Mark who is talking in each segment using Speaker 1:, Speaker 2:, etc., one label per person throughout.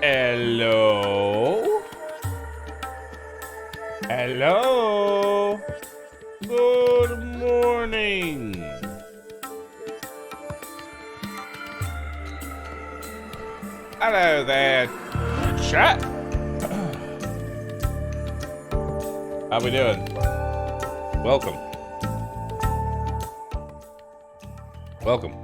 Speaker 1: Hello? Hello? Good morning. Hello there, chat. How we doing? Welcome. Welcome.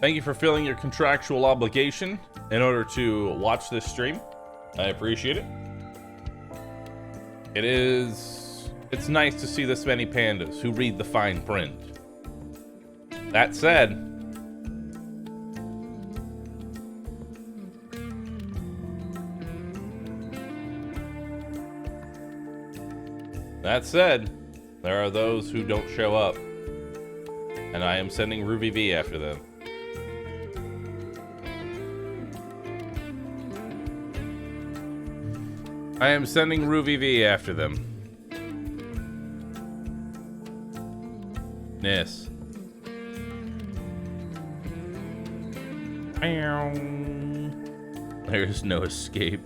Speaker 1: Thank you for filling your contractual obligation in order to watch this stream. I appreciate it. It's nice to see this many pandas who read the fine print. That said, there are those who don't show up, and I am sending Ruby V after them. I am sending Ruby V after them. Yes. There's no escape.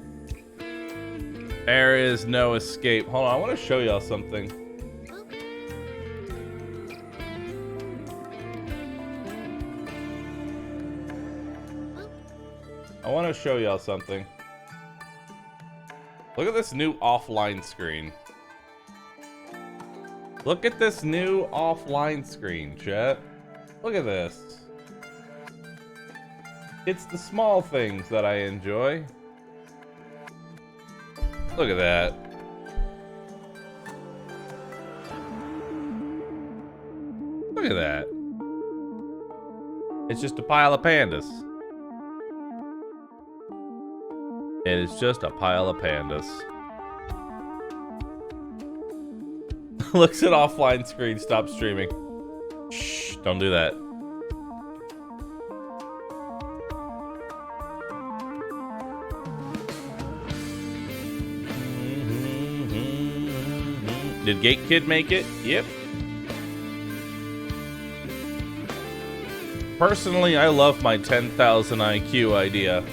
Speaker 1: There is no escape. Hold on, I want to show y'all something. Look at this new offline screen. Look at this new offline screen, chat. Look at this. It's the small things that I enjoy. Look at that. Look at that. It's just a pile of pandas. It is just a pile of pandas. Looks at offline screen, stop streaming. Shh, don't do that. Did Gate Kid make it? Yep. Personally, I love my 10,000 IQ idea.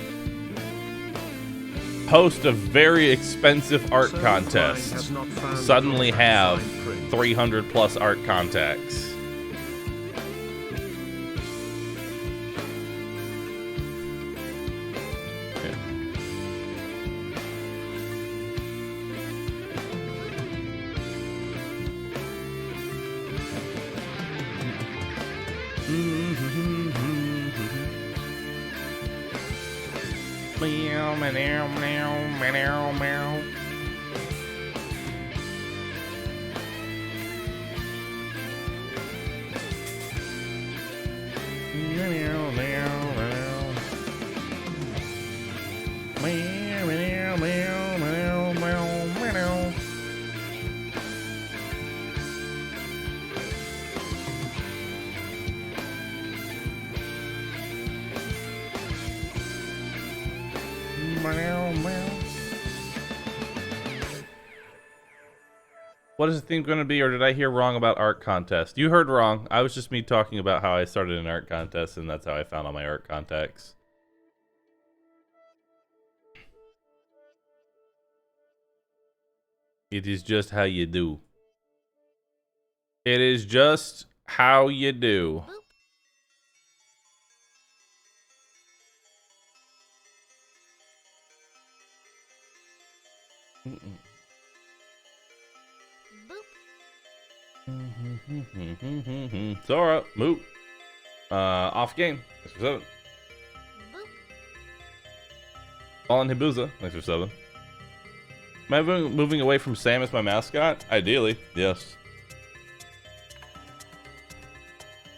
Speaker 1: Host a very expensive art contest. Suddenly have 300 plus art contacts. What is the theme going to be, or did I hear wrong about art contest? You heard wrong. I was just me talking about how I started an art contest, and that's how I found all my art contacts. It is just how you do. It is just how you do. Sora, moot. Off game. Thanks for 7. Fallen Hibuza. Thanks for 7. Am I moving away from Sam as my mascot? Ideally, yes.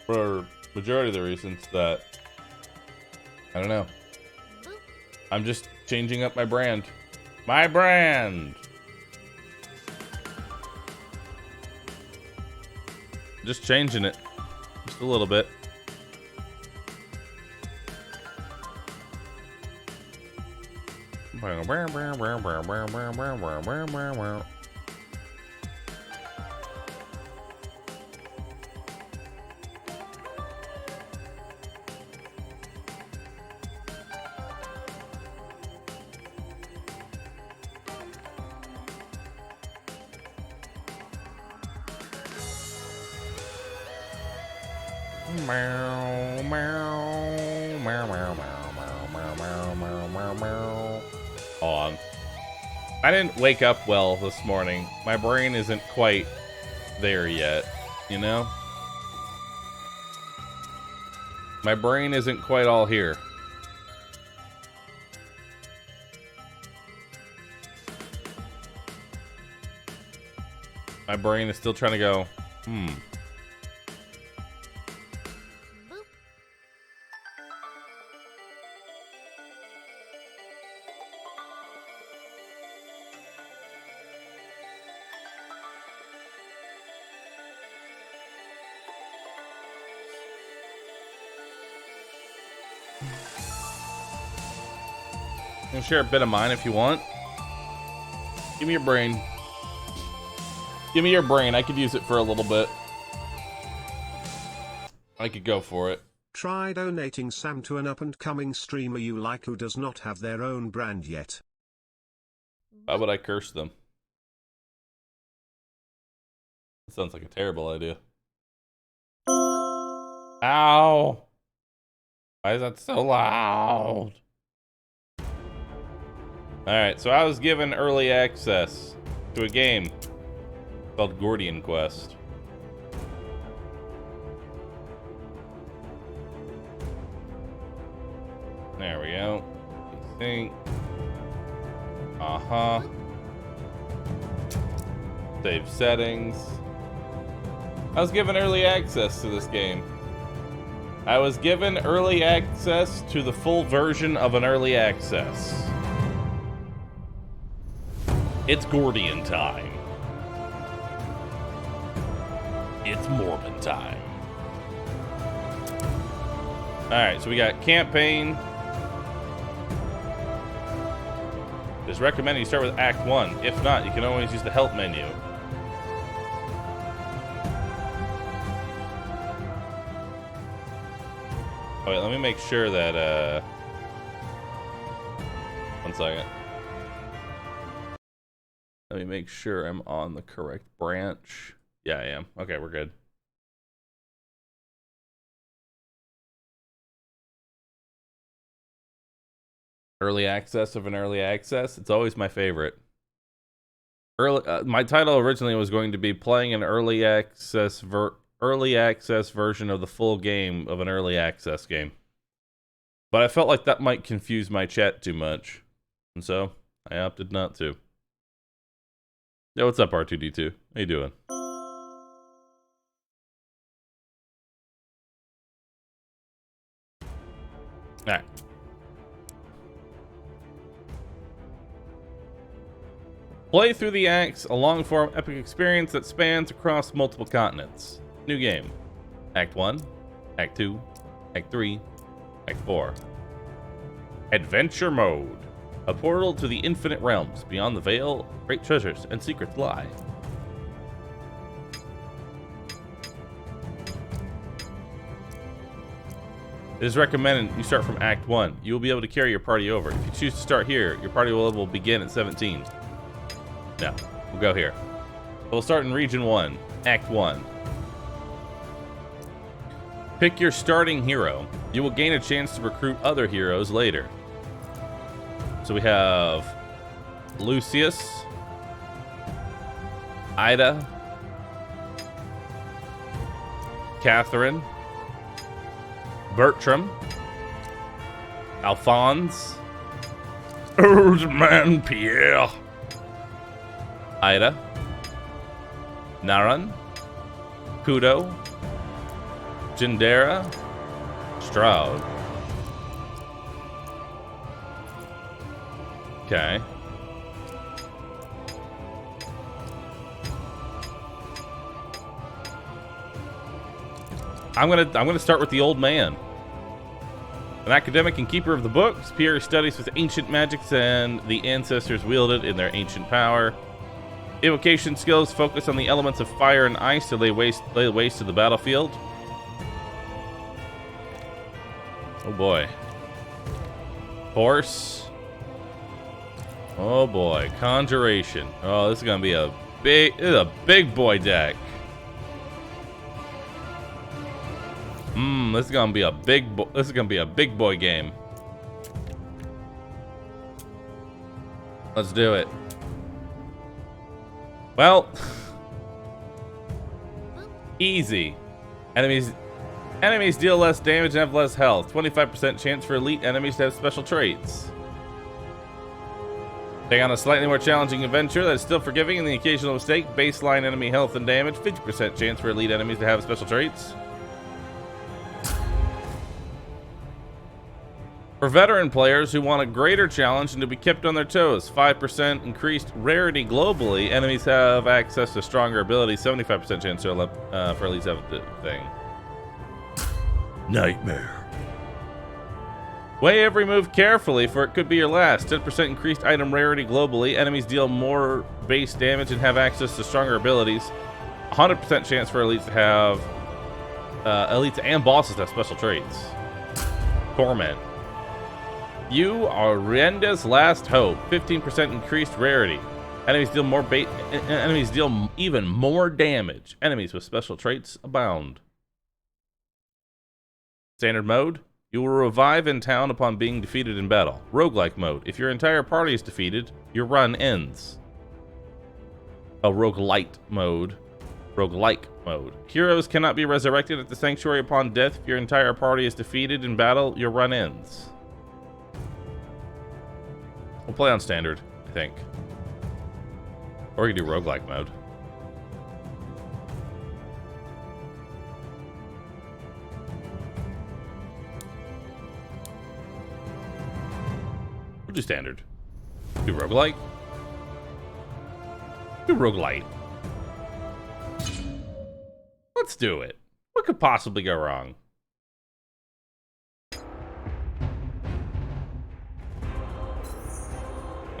Speaker 1: For majority of the reasons that I don't know. I'm just changing up my brand. My brand. Just changing it. Just a little bit. Meow, meow, meow, meow, meow, meow, meow, meow, meow, meow. Hold on. I didn't wake up well this morning. My brain isn't quite there yet, you know? My brain isn't quite all here. My brain is still trying to go, You can share a bit of mine if you want. Give me your brain. Give me your brain. I could use it for a little bit. I could go for it.
Speaker 2: Try donating Sam to an up-and-coming streamer you like who does not have their own brand yet.
Speaker 1: Why would I curse them? That sounds like a terrible idea. Ow! Why is that so loud? Alright, so I was given early access to a game called Gordian Quest. There we go. Sync. Save settings. I was given early access to this game. I was given early access to the full version of an early access. It's Gordian time. It's Mormon time. Alright, so we got campaign. It's recommended you start with Act 1. If not, you can always use the help menu. Wait, let me make sure that, 1 second. Let me make sure I'm on the correct branch. Yeah, I am. Okay, we're good. Early access of an early access. It's always my favorite. My title originally was going to be playing an early access version of the full game of an early access game. But I felt like that might confuse my chat too much. And so I opted not to. Yo, what's up, R2D2? How you doing? Alright. Play through the acts, a long-form epic experience that spans across multiple continents. New game. Act 1, Act 2, Act 3, Act 4. Adventure mode. A portal to the infinite realms. Beyond the veil, great treasures and secrets lie. It is recommended you start from Act 1. You will be able to carry your party over. If you choose to start here, your party will begin at 17. No, we'll go here. We'll start in Region 1, Act 1. Pick your starting hero. You will gain a chance to recruit other heroes later. So we have Lucius, Ida, Catherine, Bertram, Alphonse, Old Man Pierre, Ida, Naran, Kudo, Jindera, Stroud. Okay. I'm gonna start with the old man. An academic and keeper of the books, Pierre studies with ancient magics and the ancestors wielded in their ancient power. Evocation skills focus on the elements of fire and ice to lay waste to the battlefield. Oh boy. Horse. Oh boy, conjuration. Oh, this is gonna be a big boy deck. This is gonna be a this is gonna be a big boy game. Let's do it. Well, easy. Enemies deal less damage and have less health. 25% chance for elite enemies to have special traits. Take on a slightly more challenging adventure that is still forgiving in the occasional mistake. Baseline enemy health and damage. 50% chance for elite enemies to have special traits. For veteran players who want a greater challenge and to be kept on their toes, 5% increased rarity globally. Enemies have access to stronger abilities. 75% chance for elites to have the thing. Nightmare. Weigh every move carefully, for it could be your last. 10% increased item rarity globally. Enemies deal more base damage and have access to stronger abilities. 100% chance for elites to have elites and bosses to have special traits. Torment. You are Renda's last hope. 15% increased rarity. Enemies deal even more damage. Enemies with special traits abound. Standard mode. You will revive in town upon being defeated in battle. Roguelike mode. If your entire party is defeated, your run ends. Roguelite mode. Roguelike mode. Heroes cannot be resurrected at the sanctuary upon death. If your entire party is defeated in battle, your run ends. We'll play on standard, I think. Or you can do roguelike mode. We'll do standard. Do roguelike. Do roguelite. Let's do it. What could possibly go wrong?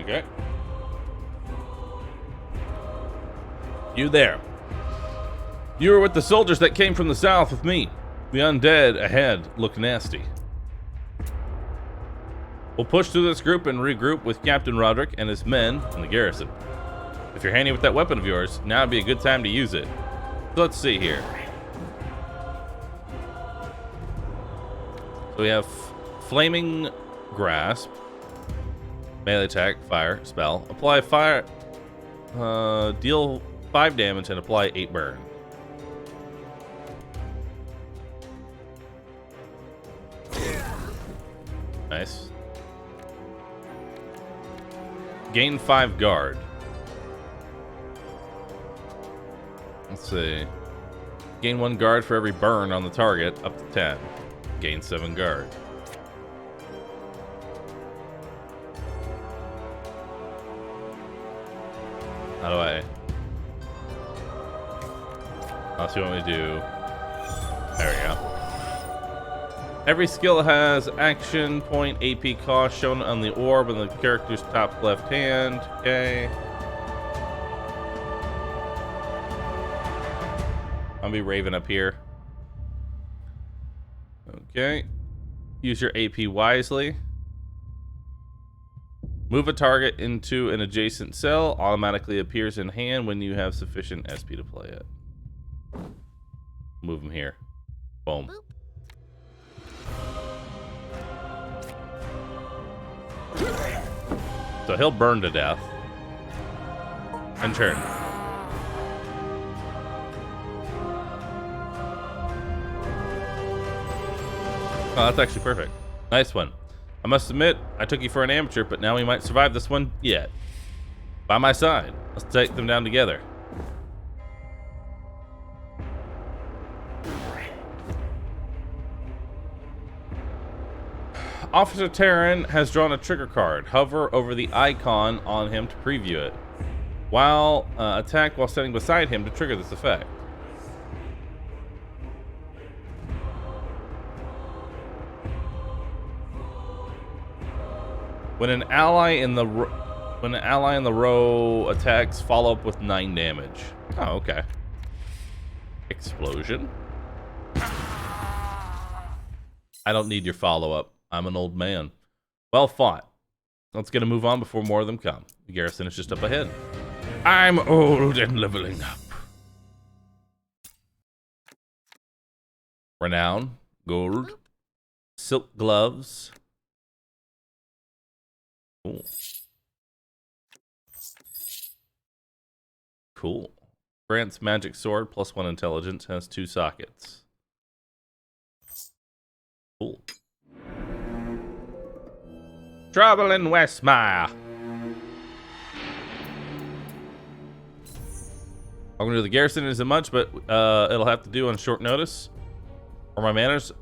Speaker 1: Okay. You there. You are with the soldiers that came from the south with me. The undead ahead look nasty. We'll push through this group and regroup with Captain Roderick and his men in the garrison. If you're handy with that weapon of yours, now would be a good time to use it. So let's see here. So we have Flaming Grasp. Melee attack, fire, spell. Apply fire, deal 5 damage and apply 8 burn. Nice. Gain 5 guard. Let's see. Gain 1 guard for every burn on the target, up to 10. Gain 7 guard. How do I... That's what you want me to do. There we go. Every skill has action point AP cost shown on the orb in the character's top left hand. Okay. I'll be Raven up here. Okay. Use your AP wisely. Move a target into an adjacent cell. Automatically appears in hand when you have sufficient SP to play it. Move him here. Boom. So he'll burn to death. And turn. Oh, that's actually perfect. Nice one. I must admit, I took you for an amateur, but now we might survive this one yet. By my side. Let's take them down together. Officer Terran has drawn a trigger card. Hover over the icon on him to preview it. While attack while standing beside him to trigger this effect. When an ally in the row attacks, follow up with 9 damage. Oh, okay. Explosion. I don't need your follow-up. I'm an old man. Well fought. Let's get a move on before more of them come. The garrison is just up ahead. I'm old and leveling up. Renown. Gold. Silk gloves. Cool. Cool. Grant's magic sword, +1 intelligence, has 2 sockets. Cool. Trouble in Westmire. I'm gonna do the garrison isn't much, but it'll have to do on short notice. For my manners,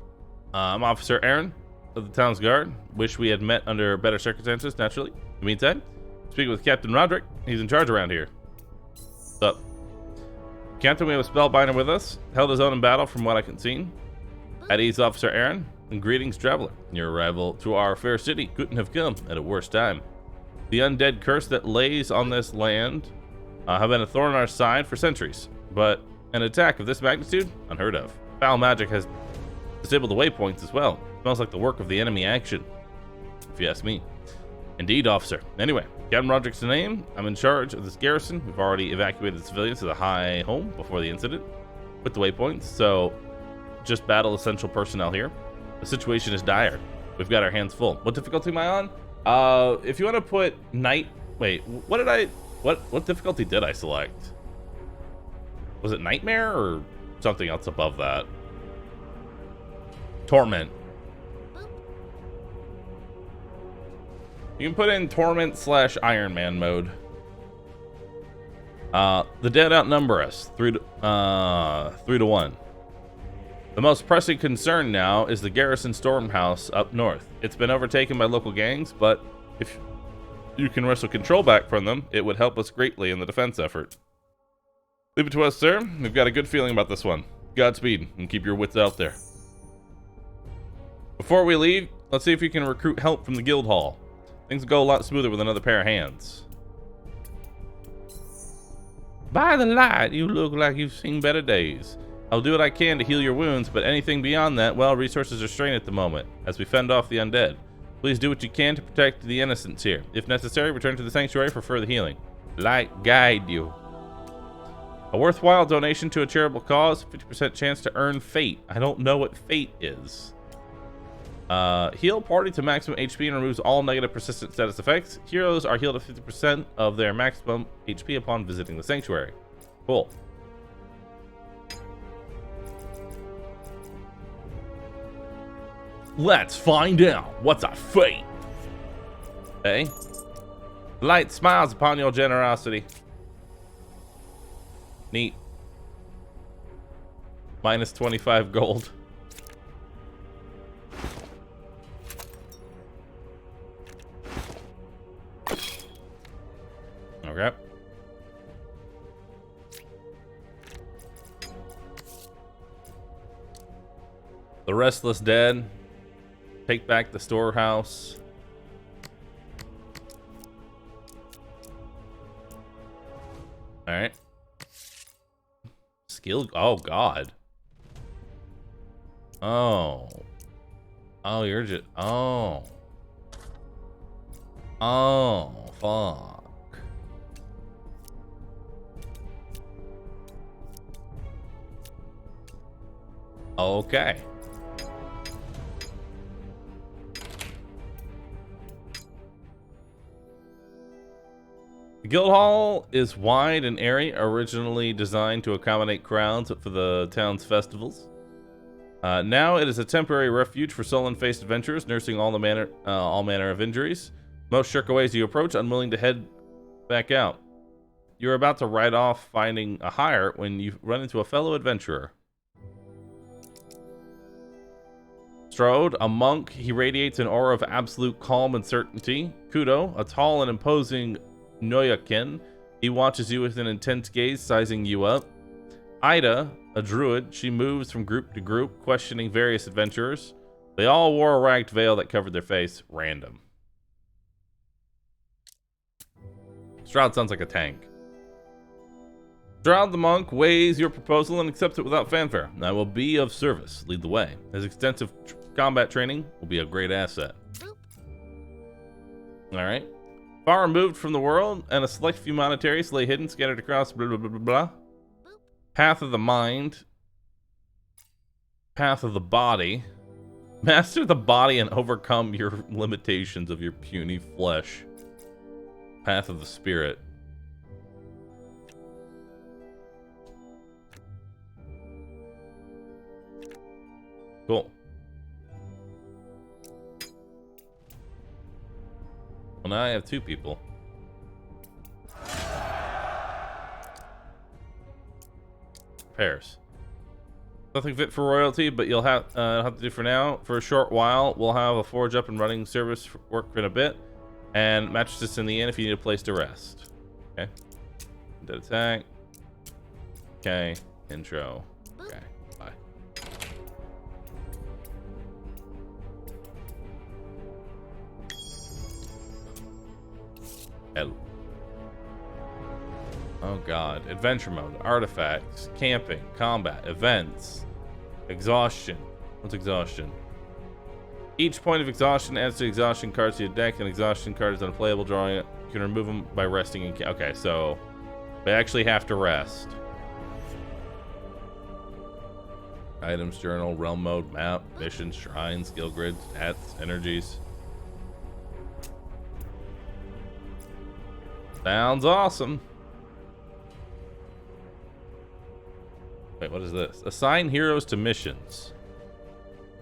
Speaker 1: I'm Officer Aaron of the town's guard. Wish we had met under better circumstances, naturally. In the meantime, speaking with Captain Roderick. He's in charge around here. What's up? Captain, we have a spellbinder with us. Held his own in battle from what I can see. At ease, Officer Aaron. And greetings, traveler. Your arrival to our fair city couldn't have come at a worse time. The undead curse that lays on this land have been a thorn in our side for centuries, but an attack of this magnitude, unheard of. Foul magic has disabled the waypoints as well. Smells like the work of the enemy action, if you ask me. Indeed, officer. Anyway, Captain Roderick's the name. I'm in charge of this garrison. We've already evacuated the civilians to the high home before the incident with the waypoints, so just battle essential personnel here. The situation is dire. We've got our hands full. What difficulty am I on? If you want to put night... Wait, what difficulty did I select? Was it Nightmare or something else above that? Torment. You can put in Torment / Iron Man mode. The dead outnumber us 3 to 1. The most pressing concern now is the garrison stormhouse up north. It's been overtaken by local gangs, but if you can wrestle control back from them, it would help us greatly in the defense effort. Leave it to us, sir. We've got a good feeling about this one. Godspeed, and keep your wits out there. Before we leave, let's see if we can recruit help from the guild hall. Things will go a lot smoother with another pair of hands. By the light, you look like you've seen better days. I'll do what I can to heal your wounds, but anything beyond that, well, resources are strained at the moment, as we fend off the undead. Please do what you can to protect the innocents here. If necessary, return to the sanctuary for further healing. Light guide you. A worthwhile donation to a charitable cause, 50% chance to earn fate. I don't know what fate is. Heal party to maximum HP and removes all negative persistent status effects. Heroes are healed at 50% of their maximum HP upon visiting the sanctuary. Cool. Let's find out what's a fate. Okay. Light smiles upon your generosity. Neat. Minus 25 gold. Okay. The restless dead. Take back the storehouse. All right. Skill. Oh God. Oh. Oh, you're just. Oh. Oh, fuck. Okay. The guild hall is wide and airy, originally designed to accommodate crowds for the town's festivals. Now it is a temporary refuge for sullen-faced adventurers nursing all manner of injuries. Most shirk away as you approach, unwilling to head back out. You're about to ride off finding a hire when you run into a fellow adventurer. Strode, a monk, he radiates an aura of absolute calm and certainty. Kudo, a tall and imposing Noyakin, he watches you with an intense gaze, sizing you up. Ida, a druid, she moves from group to group, questioning various adventurers. They all wore a ragged veil that covered their face. Random. Stroud sounds like a tank. Stroud the monk weighs your proposal and accepts it without fanfare. I will be of service. Lead the way. His extensive combat training will be a great asset. Alright. Far removed from the world, and a select few monasteries lay hidden, scattered across blah blah blah blah blah. Path of the mind. path of the body. Master the body and overcome your limitations of your puny flesh. Path of the spirit. Cool. Well, now I have 2 people. Pairs. Nothing fit for royalty, but you'll have to do for now. For a short while, we'll have a forge up and running service for work in a bit, and mattresses in the inn if you need a place to rest. Okay. Dead attack. Okay. Intro. Okay. Bye. Hello. Oh god. Adventure mode, artifacts, camping, combat, events, exhaustion. What's exhaustion? Each point of exhaustion adds to exhaustion cards to your deck, and exhaustion card is unplayable. Drawing it, you can remove them by resting in okay, so we actually have to rest. Items, journal, realm mode, map, missions, shrines, skill grids, stats, energies. Sounds awesome. Wait, what is this? Assign heroes to missions.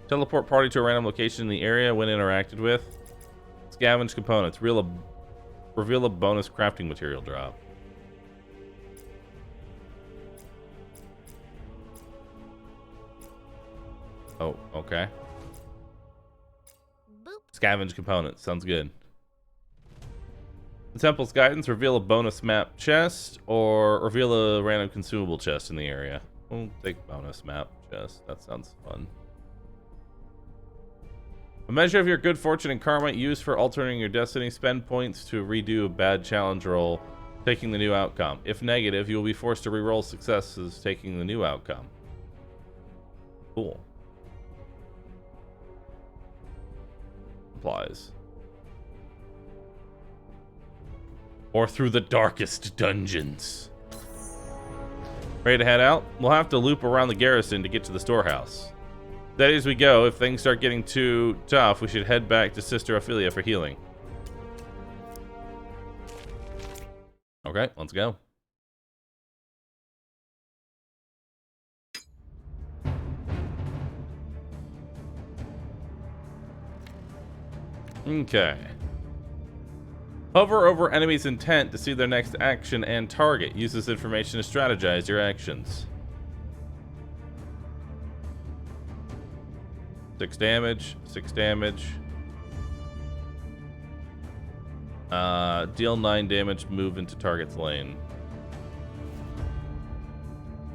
Speaker 1: Teleport party to a random location in the area when interacted with. Scavenge components. Reveal a bonus crafting material drop. Oh, okay. Scavenge components. Sounds good. The Temple's Guidance. Reveal a bonus map chest or reveal a random consumable chest in the area. We'll take bonus map chest. That sounds fun. A measure of your good fortune and karma used for altering your destiny. Spend points to redo a bad challenge roll, taking the new outcome. If negative, you will be forced to reroll successes, taking the new outcome. Cool. Applies. Or through the darkest dungeons. Ready to head out? We'll have to loop around the garrison to get to the storehouse. Steady as we go. If things start getting too tough, we should head back to Sister Ophelia for healing. Okay, let's go. Okay. Hover over enemies' intent to see their next action and target. Use this information to strategize your actions. 6 damage, 6 damage. Deal 9 damage, move into target's lane.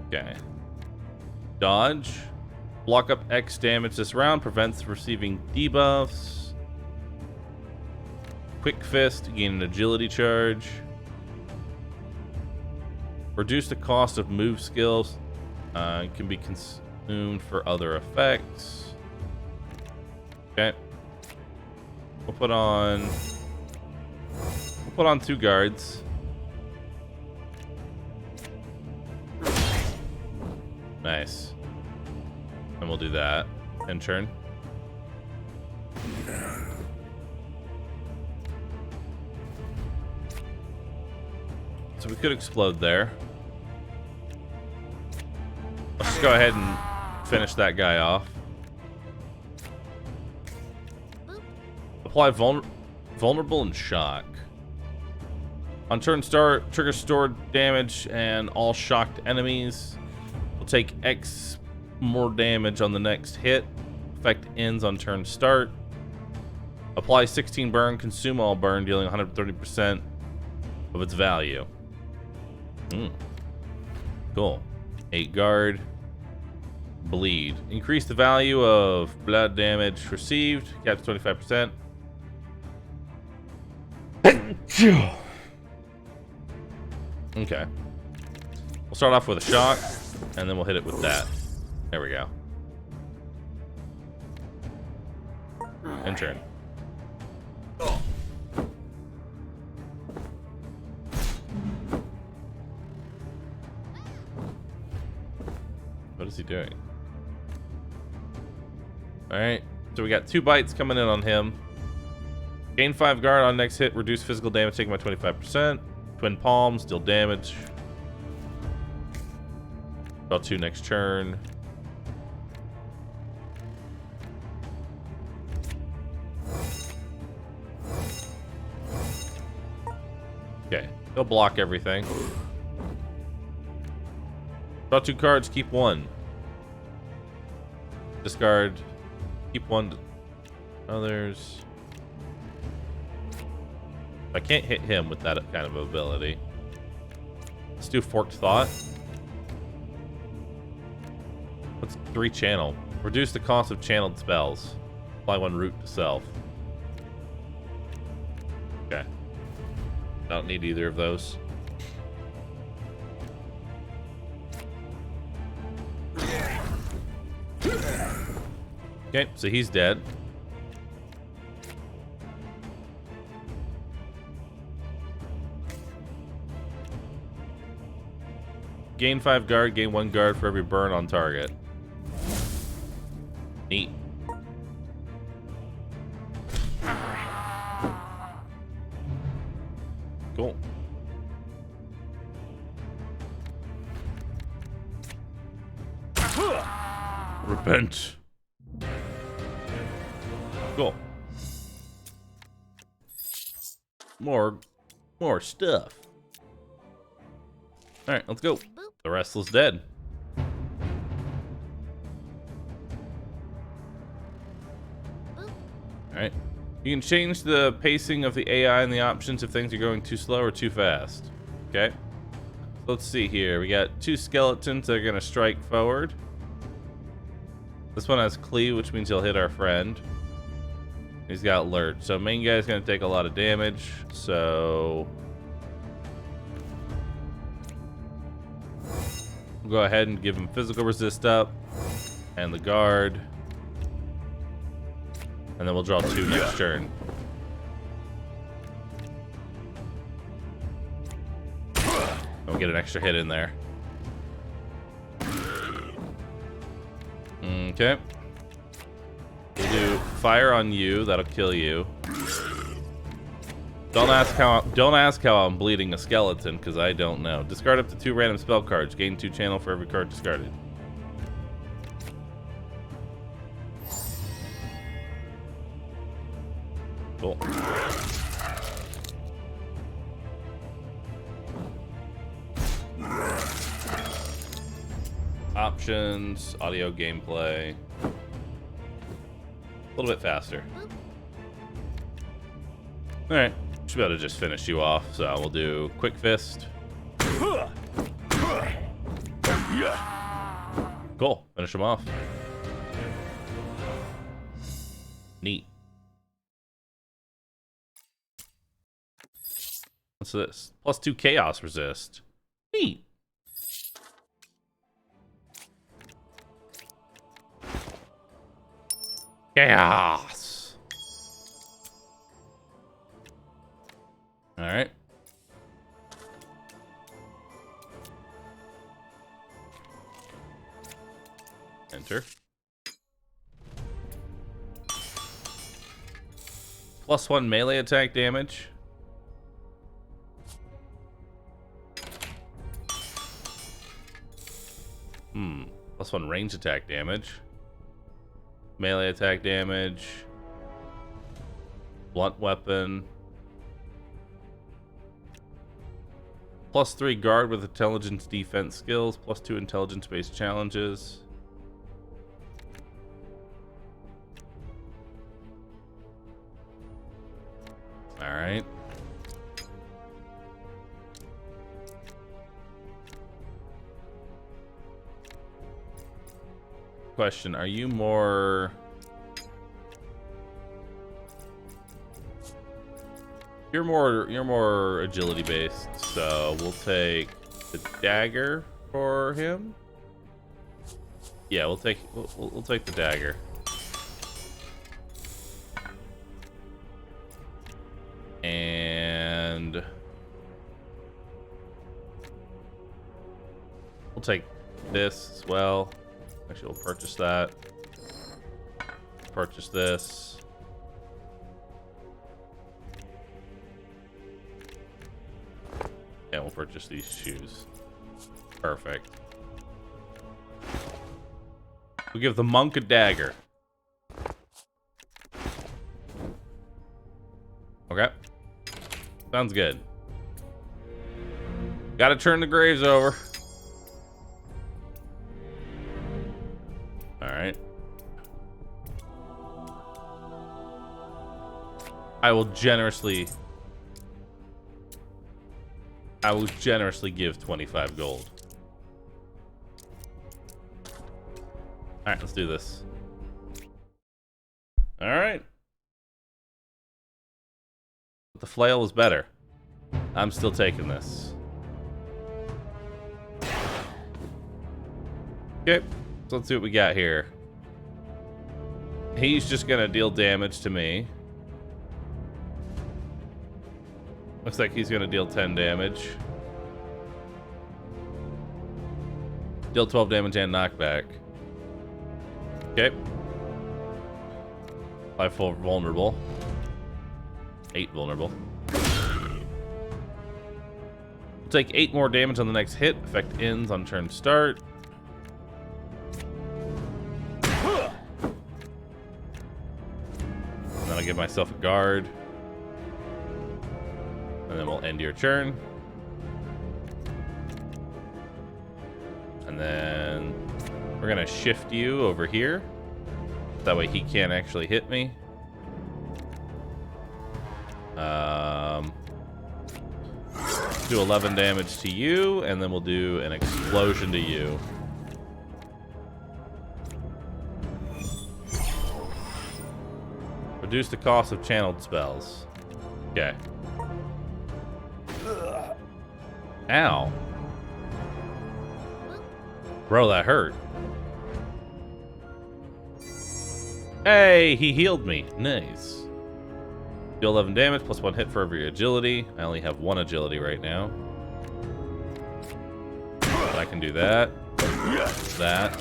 Speaker 1: Okay. Dodge. Block up X damage this round, prevents receiving debuffs. Quick Fist, gain an agility charge. Reduce the cost of move skills. Can be consumed for other effects. Okay. We'll put on 2 guards. Nice. And we'll do that. End turn. So we could explode there. Let's just go ahead and finish that guy off. Apply vulnerable and shock. On turn start, trigger stored damage and all shocked enemies will take X more damage on the next hit. Effect ends on turn start. Apply 16 burn, consume all burn, dealing 130% of its value. Cool. 8 guard. Bleed. Increase the value of blood damage received. Caps 25%. Okay. We'll start off with a shock, and then we'll hit it with that. There we go. End turn. What is he doing? Alright, so we got 2 bites coming in on him. Gain 5 guard on next hit, reduce physical damage taken by 25%. Twin palms, deal damage. Draw 2 next turn. Okay, he'll block everything. Draw 2 cards, keep 1. Discard, keep 1. Others. I can't hit him with that kind of ability. Let's do Forked Thought. What's 3 channel? Reduce the cost of channeled spells. Apply 1 root to self. Okay. Don't need either of those. Okay, so he's dead. Gain 5 guard, gain 1 guard for every burn on target. Neat. Cool. Repent. Cool. More stuff. All right, let's go. The Restless Dead. Alright. You can change the pacing of the AI and the options if things are going too slow or too fast. Okay. Let's see here. We got 2 skeletons that are going to strike forward. This one has cleave, which means he'll hit our friend. He's got alert. So main guy's going to take a lot of damage. So we'll go ahead and give him physical resist up. And the guard. And then we'll draw 2 next turn. We'll get an extra hit in there. Okay. We'll do fire on you. That'll kill you. Don't ask how I'm bleeding a skeleton, because I don't know. Discard up to 2 random spell cards. Gain 2 channel for every card discarded. Cool. Options, audio gameplay. A little bit faster. Alright, should be able to just finish you off. So we'll do Quick Fist. Cool, finish him off. Neat. What's this? Plus 2 chaos resist. Neat. Chaos. All right. Enter. Plus 1 melee attack damage. Plus 1 range attack damage. Melee attack damage. Blunt weapon. Plus 3 guard with intelligence defense skills. Plus 2 intelligence based challenges. Alright. Question, are you more... You're more agility based, so we'll take the dagger for him. Yeah, we'll take the dagger. And we'll take this as well. Actually, we'll purchase that. purchase this. Yeah, we'll purchase these shoes. Perfect. We'll give the monk a dagger. Okay. Sounds good. Gotta turn the graves over. Alright. I will generously give 25 gold. Alright, let's do this. Alright. The flail was better. I'm still taking this. Okay, so let's see what we got here. He's just gonna deal damage to me. Looks like he's gonna deal 10 damage. Deal 12 damage and knockback. Okay. 5 full vulnerable. 8 vulnerable. We'll take 8 more damage on the next hit. Effect ends on turn start. And then I'll give myself a guard. And then we'll end your turn. And then we're gonna shift you over here. That way he can't actually hit me. Do 11 damage to you, and then we'll do an explosion to you. Reduce the cost of channeled spells. Okay. Ow. Bro, that hurt. Hey, he healed me. Nice. Deal 11 damage, plus 1 hit for every agility. I only have 1 agility right now. But I can do that. That.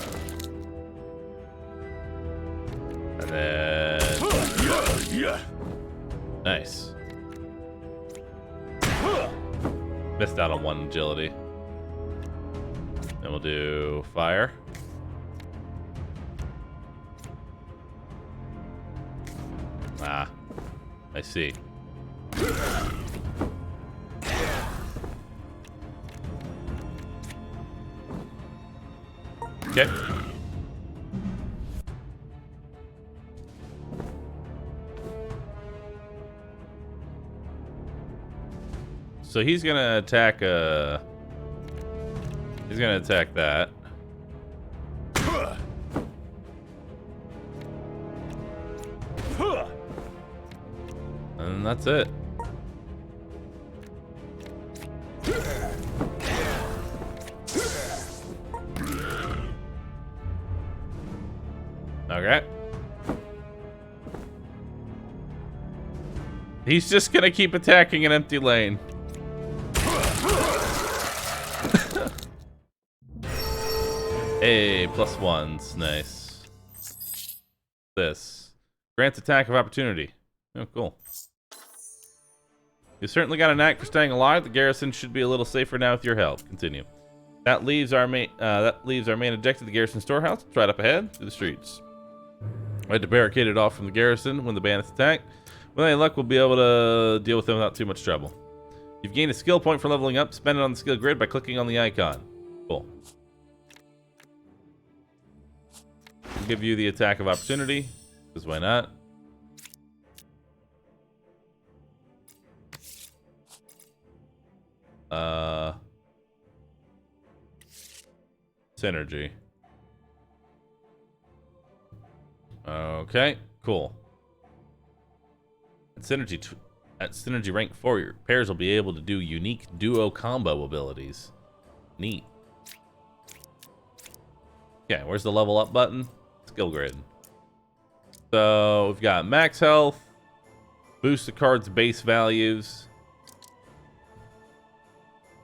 Speaker 1: And then... Nice. Missed out on 1 agility. Then we'll do fire. Ah, I see. Okay. So he's gonna attack he's gonna attack that. And that's it. Okay. He's just gonna keep attacking an empty lane. Hey, +1s. Nice. This. Grants attack of opportunity. Oh, cool. You certainly got a knack for staying alive. The garrison should be a little safer now with your help. Continue. That leaves our main objective, the garrison storehouse. It's right up ahead through the streets. I had to barricade it off from the garrison when the bandits attack. With any luck, we'll be able to deal with them without too much trouble. You've gained a skill point for leveling up. Spend it on the skill grid by clicking on the icon. Cool. We'll give you the attack of opportunity, because why not? Synergy. Okay, cool. At synergy rank 4, your pairs will be able to do unique duo combo abilities. Neat. Okay, where's the level up button? Skill grid. So we've got max health, boost the card's base values,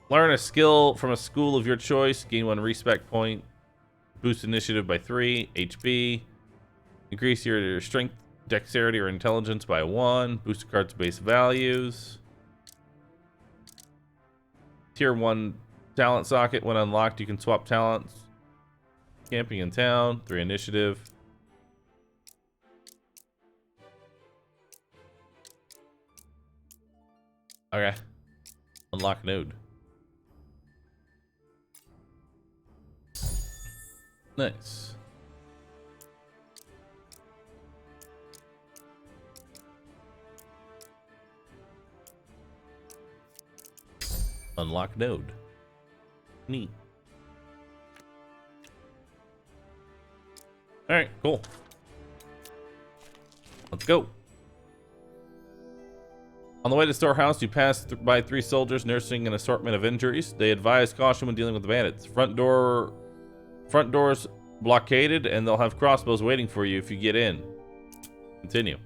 Speaker 1: learn a skill from a school of your choice, gain 1 respect point, boost initiative by 3, HP, Increase your strength, dexterity, or intelligence by 1. Boost a card's base values. Tier 1 talent socket. When unlocked, you can swap talents. Camping in town. 3 initiative. Okay. Unlock node. Nice. Unlock node. Neat. Alright, cool. Let's go. On the way to storehouse, you pass by 3 soldiers nursing an assortment of injuries. They advise caution when dealing with the bandits. Front doors blockaded, and they'll have crossbows waiting for you if you get in. Continue.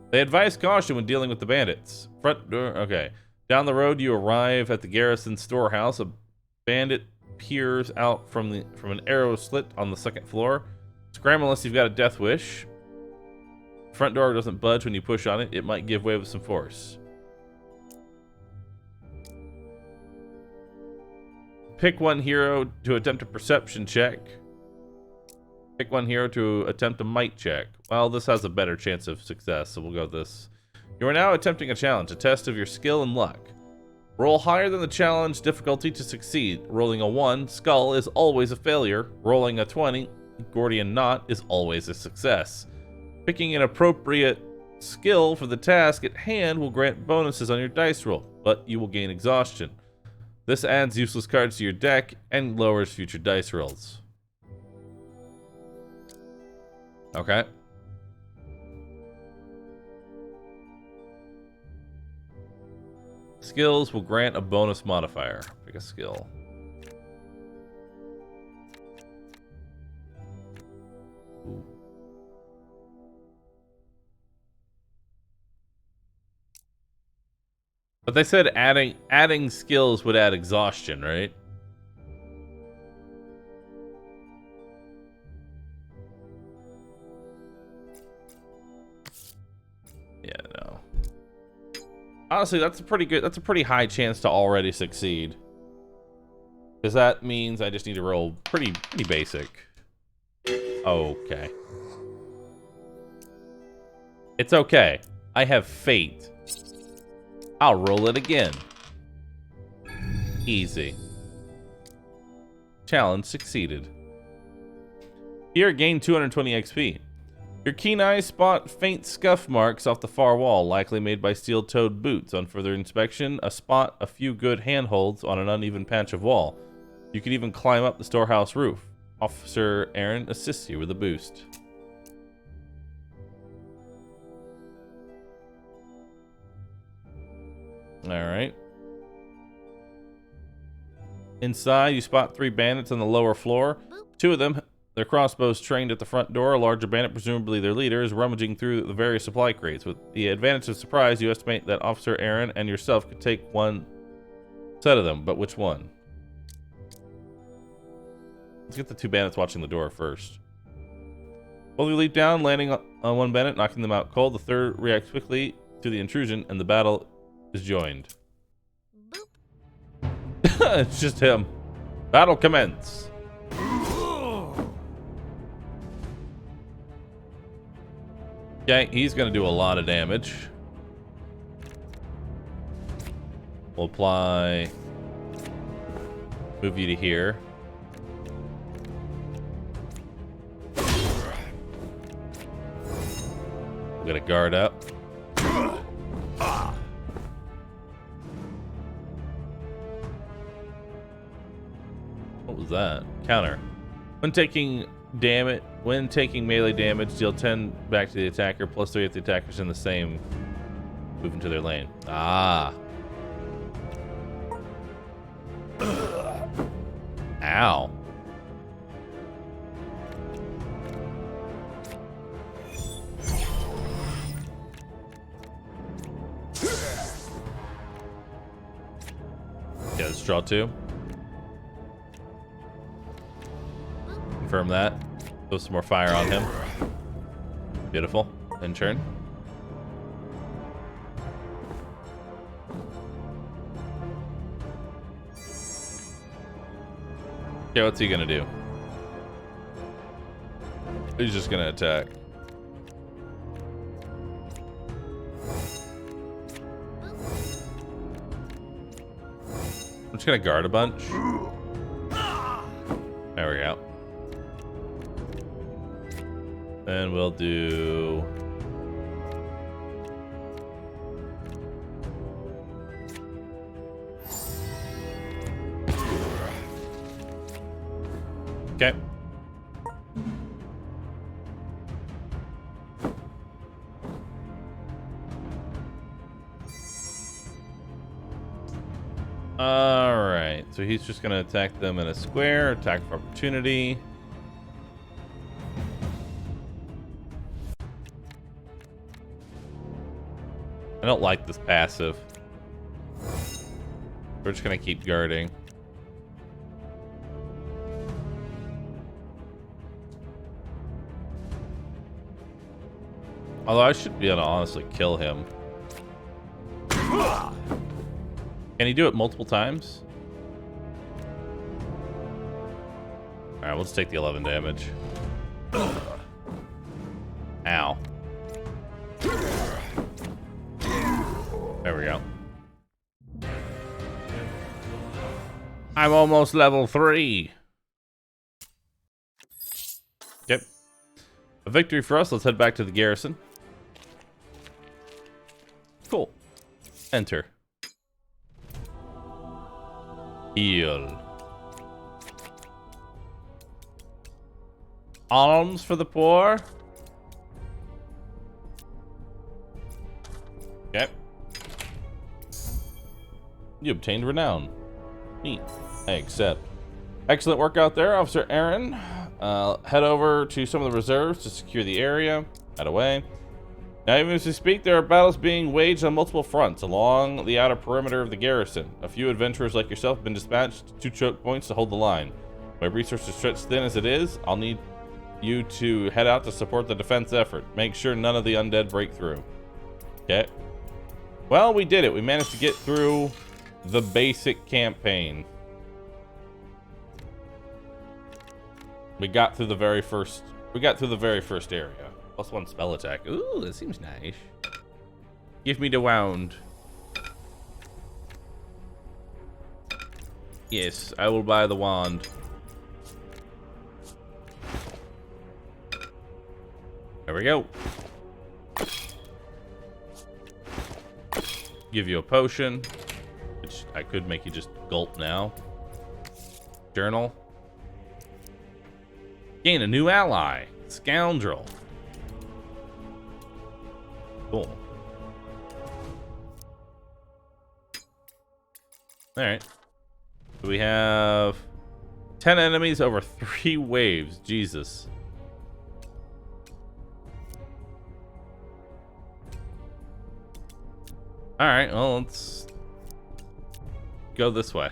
Speaker 1: They advise caution when dealing with the bandits. Front door, okay. Down the road, you arrive at the garrison storehouse. A bandit peers out from an arrow slit on the 2nd floor. Scram unless you've got a death wish. Front door doesn't budge when you push on it. It might give way with some force. Pick one hero to attempt a perception check. Pick one hero to attempt a might check. Well, this has a better chance of success, so we'll go with this. You are now attempting a challenge, a test of your skill and luck. Roll higher than the challenge difficulty to succeed. Rolling a 1, skull, is always a failure. Rolling a 20, Gordian knot, is always a success. Picking an appropriate skill for the task at hand will grant bonuses on your dice roll, but you will gain exhaustion. This adds useless cards to your deck and lowers future dice rolls. Okay. Skills will grant a bonus modifier. Pick a skill. Ooh. But they said adding skills would add exhaustion, right? Yeah, no. Honestly, that's a pretty high chance to already succeed. Because that means I just need to roll pretty basic. Okay. It's okay. I have fate. I'll roll it again. Easy. Challenge succeeded. Here, gain 220 XP. Your keen eyes spot faint scuff marks off the far wall, likely made by steel-toed boots. On further inspection, spot a few good handholds on an uneven patch of wall. You can even climb up the storehouse roof. Officer Aaron assists you with a boost. Alright. Inside, you spot 3 bandits on the lower floor. 2 of them, their crossbows trained at the front door. A larger bandit, presumably their leader, is rummaging through the various supply crates. With the advantage of surprise, you estimate that Officer Aaron and yourself could take one set of them, but which one? Let's get the 2 bandits watching the door first. Both of you leap down, landing on one bandit, knocking them out cold. The third reacts quickly to the intrusion, and the battle is joined. It's just him. Battle commence. Okay, he's gonna do a lot of damage. We'll apply. Move you to here. We're gonna guard up. What was that? Counter. When taking melee damage, deal 10 back to the attacker, plus 3 if the attacker's in the same move into their lane. Ah. Ow. Yeah, let's draw 2. Confirm that. Throw some more fire on him. Beautiful. In turn. Okay, what's he gonna do? He's just gonna attack. I'm just gonna guard a bunch. There we go. And we'll do... Okay. Alright, so he's just gonna attack them in a square, attack of opportunity. I don't like this passive. We're just gonna keep guarding. Although I should be able to honestly kill him. Can he do it multiple times? Alright, we'll just take the 11 damage. Ow. There we go. I'm almost level 3. Yep. A victory for us. Let's head back to the garrison. Cool. Enter. Heal. Alms for the poor. Okay. You obtained renown. Neat. I accept. Excellent work out there, Officer Aaron. Head over to some of the reserves to secure the area. Head away. Now, even as we speak, there are battles being waged on multiple fronts along the outer perimeter of the garrison. A few adventurers like yourself have been dispatched to choke points to hold the line. My resources stretched thin as it is. I'll need you to head out to support the defense effort. Make sure none of the undead break through. Okay. Well, we did it. We managed to get through the basic campaign. We got through the very first area. +1 spell attack. Ooh, that seems nice. Give me the wound. Yes, I will buy the wand. There we go. Give you a potion, which I could make you just gulp now. Journal. Gain a new ally. Scoundrel. Cool. Alright. So we have 10 enemies over 3 waves. Jesus. Alright, well, let's go this way.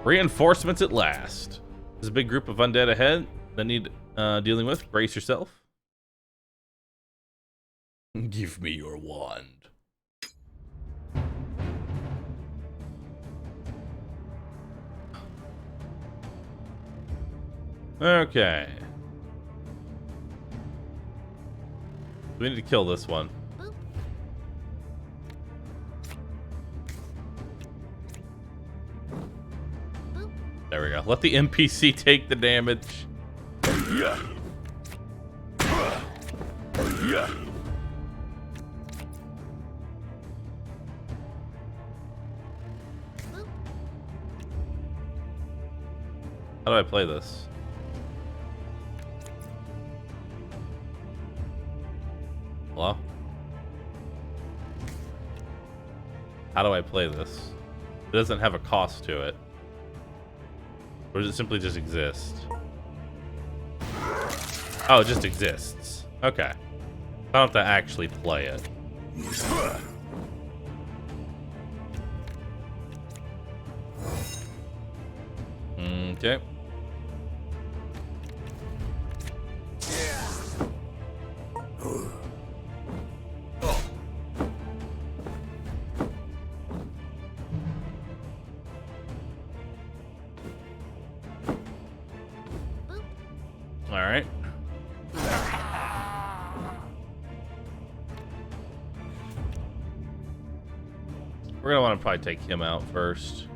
Speaker 1: Reinforcements at last. There's a big group of undead ahead that need dealing with. Brace yourself. Give me your wand. Okay. We need to kill this one. There we go. Let the NPC take the damage. Yeah. Yeah. How do I play this? Hello? How do I play this? It doesn't have a cost to it. Or does it simply just exist? Oh, it just exists. Okay. I don't have to actually play it. Okay. All right. We're gonna want to probably take him out first.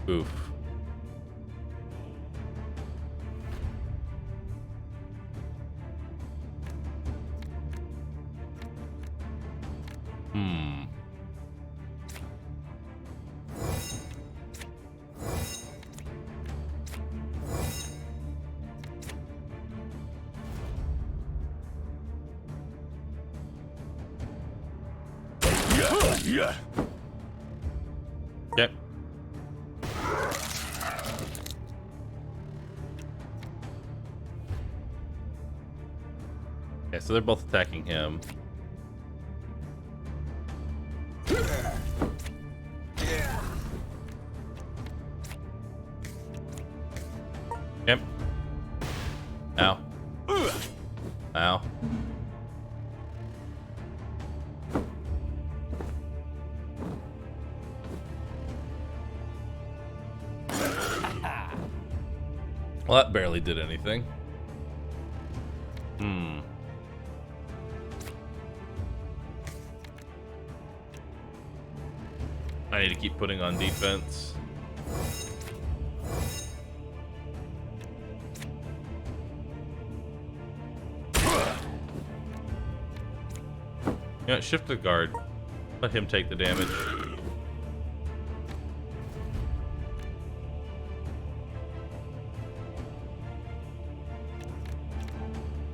Speaker 1: Oof.
Speaker 3: Yeah.
Speaker 1: Yep. Okay, so they're both attacking him. Yep. Ow. Ow. Well, that barely did anything. I need to keep putting on defense. You know, shift the guard. Let him take the damage.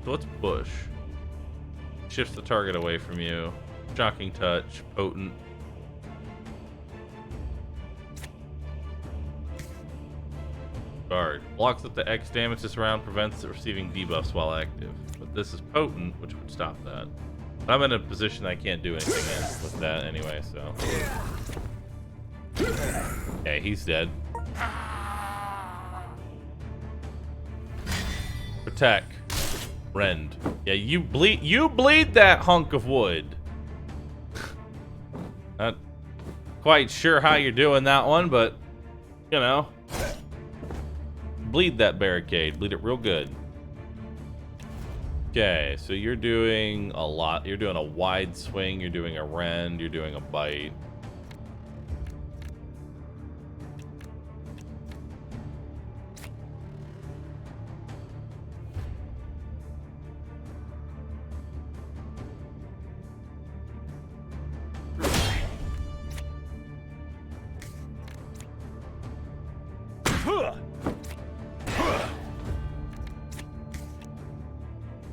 Speaker 1: So let's push. Shifts the target away from you. Shocking touch, potent. Guard. Blocks up to X damage this round, prevents it receiving debuffs while active. But this is potent, which would stop that. But I'm in a position I can't do anything in with that anyway, so. Okay, he's dead. Protect. Rend. Yeah, you bleed that hunk of wood. Not quite sure how you're doing that one, but you know. Bleed that barricade. Bleed it real good. Okay, so you're doing a lot. You're doing a wide swing, you're doing a rend, you're doing a bite.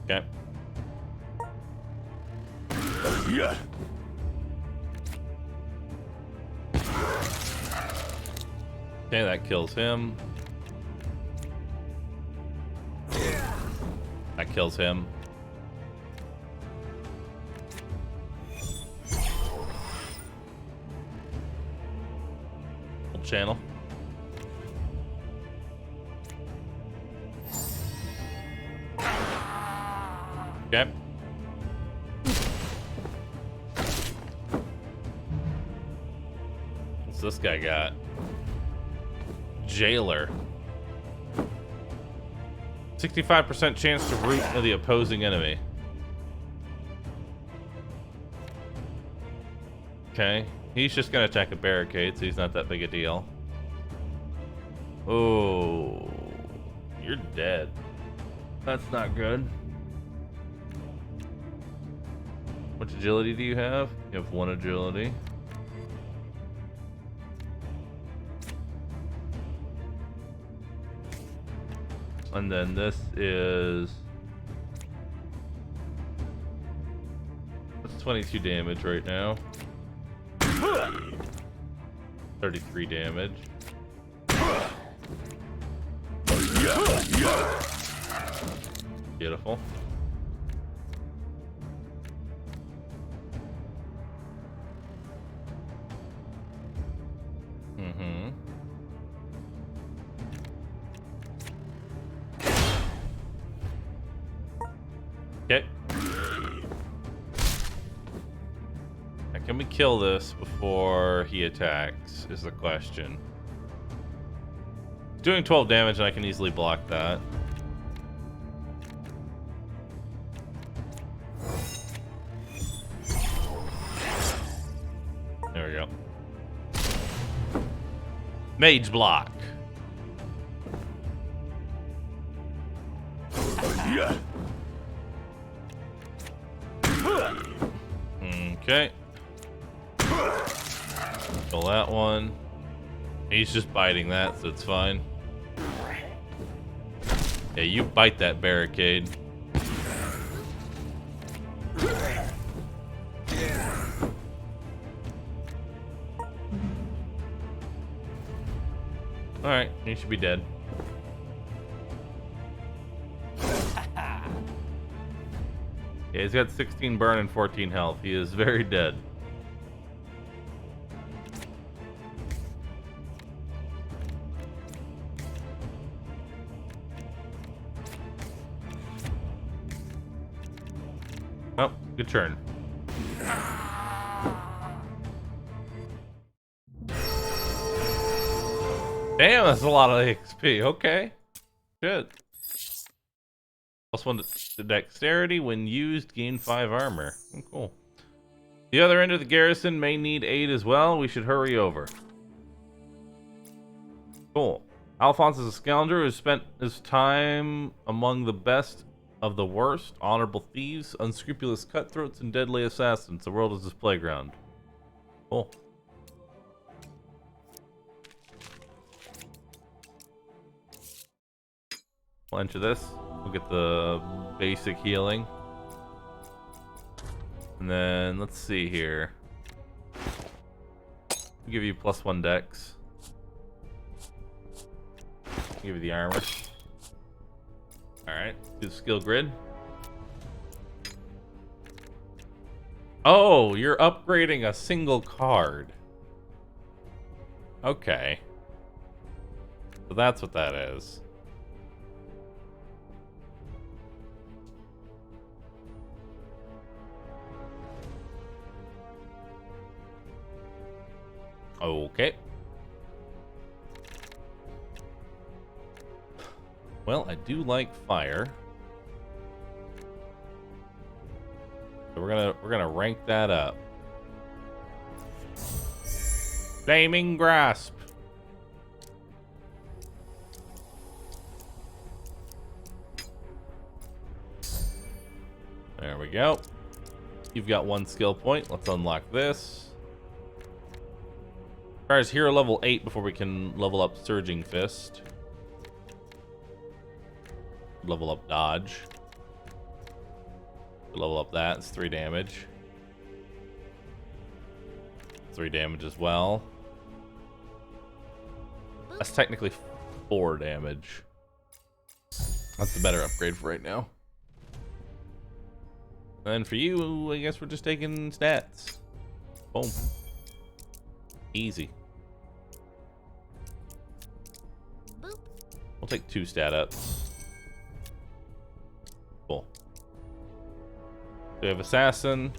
Speaker 1: Okay.
Speaker 3: Yeah.
Speaker 1: Okay, that kills him. That kills him. Full channel. Okay. What's this guy got? Jailer. 65% chance to root into the opposing enemy. Okay. He's just gonna attack a barricade, so he's not that big a deal. Oh. You're dead. That's not good. What agility do you have? You have 1 agility. And then this is... That's 22 damage right now. 33 damage. Beautiful. Okay. Now, can we kill this before he attacks, is the question. Doing 12 damage, and I can easily block that. There we go. Mage block. Okay. Kill that one. He's just biting that, so it's fine. Yeah, you bite that barricade. Alright, he should be dead. Yeah, he's got 16 burn and 14 health. He is very dead. Oh, good turn. Damn, that's a lot of XP. Okay. Good. +1 to dexterity. When used, gain 5 armor. Oh, cool. The other end of the garrison may need aid as well. We should hurry over. Cool. Alphonse is a scoundrel who spent his time among the best of the worst, honorable thieves, unscrupulous cutthroats, and deadly assassins. The world is his playground. Cool. We'll enter this. We'll get the basic healing. And then, let's see here. We'll give you +1 dex. Give you the armor. Alright, do the skill grid. Oh, you're upgrading a single card. Okay. So that's what that is. Okay. Well, I do like fire. So we're gonna rank that up. Flaming grasp. There we go. You've got 1 skill point. Let's unlock this. Requires hero level 8 before we can level up Surging Fist. Level up dodge. Level up that. It's 3 damage. 3 damage as well. That's technically 4 damage. That's the better upgrade for right now. And then for you, I guess we're just taking stats. Boom. Easy. We'll take 2 stat ups. Cool. We have assassin.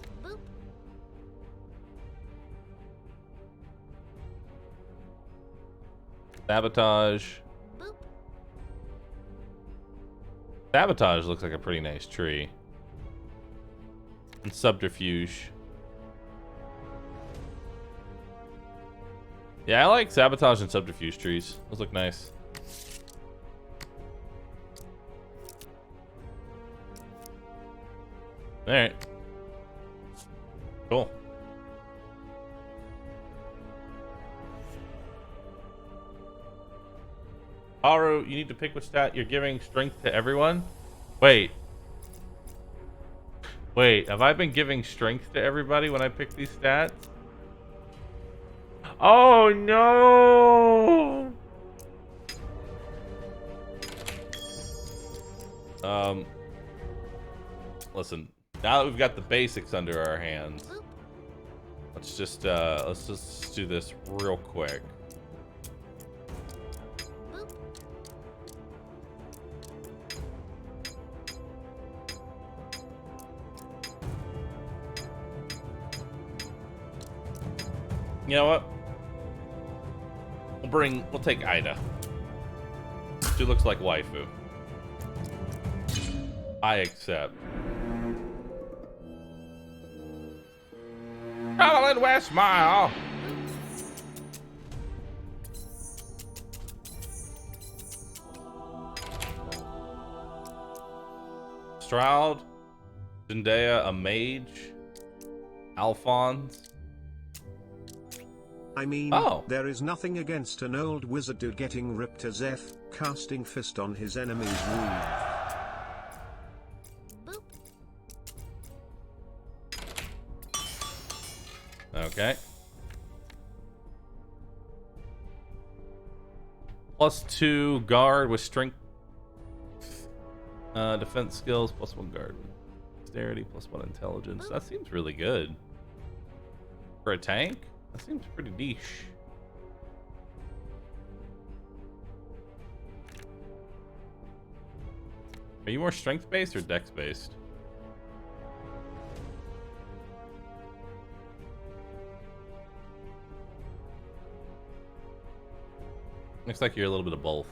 Speaker 1: Sabotage. Sabotage looks like a pretty nice tree. And subterfuge. Yeah, I like sabotage and subterfuge trees. Those look nice. Alright. Cool. Bahroo, you need to pick which stat you're giving strength to everyone. Wait. Wait, have I been giving strength to everybody when I pick these stats? Oh no! Listen. Now that we've got the basics under our hands, let's just do this real quick. You know what? We'll take Ida. She looks like waifu. I accept. Traveling West Mile. Stroud, Zendaya, a mage, Alphonse.
Speaker 2: I mean,
Speaker 1: Oh.
Speaker 2: there is nothing against an old wizard dude getting ripped as F, casting fist on his enemy's move.
Speaker 1: Okay. +2 guard with strength. Defense skills, +1 guard. Dexterity, +1 intelligence. That seems really good. For a tank? That seems pretty niche. Are you more strength-based or dex-based? Looks like you're a little bit of both.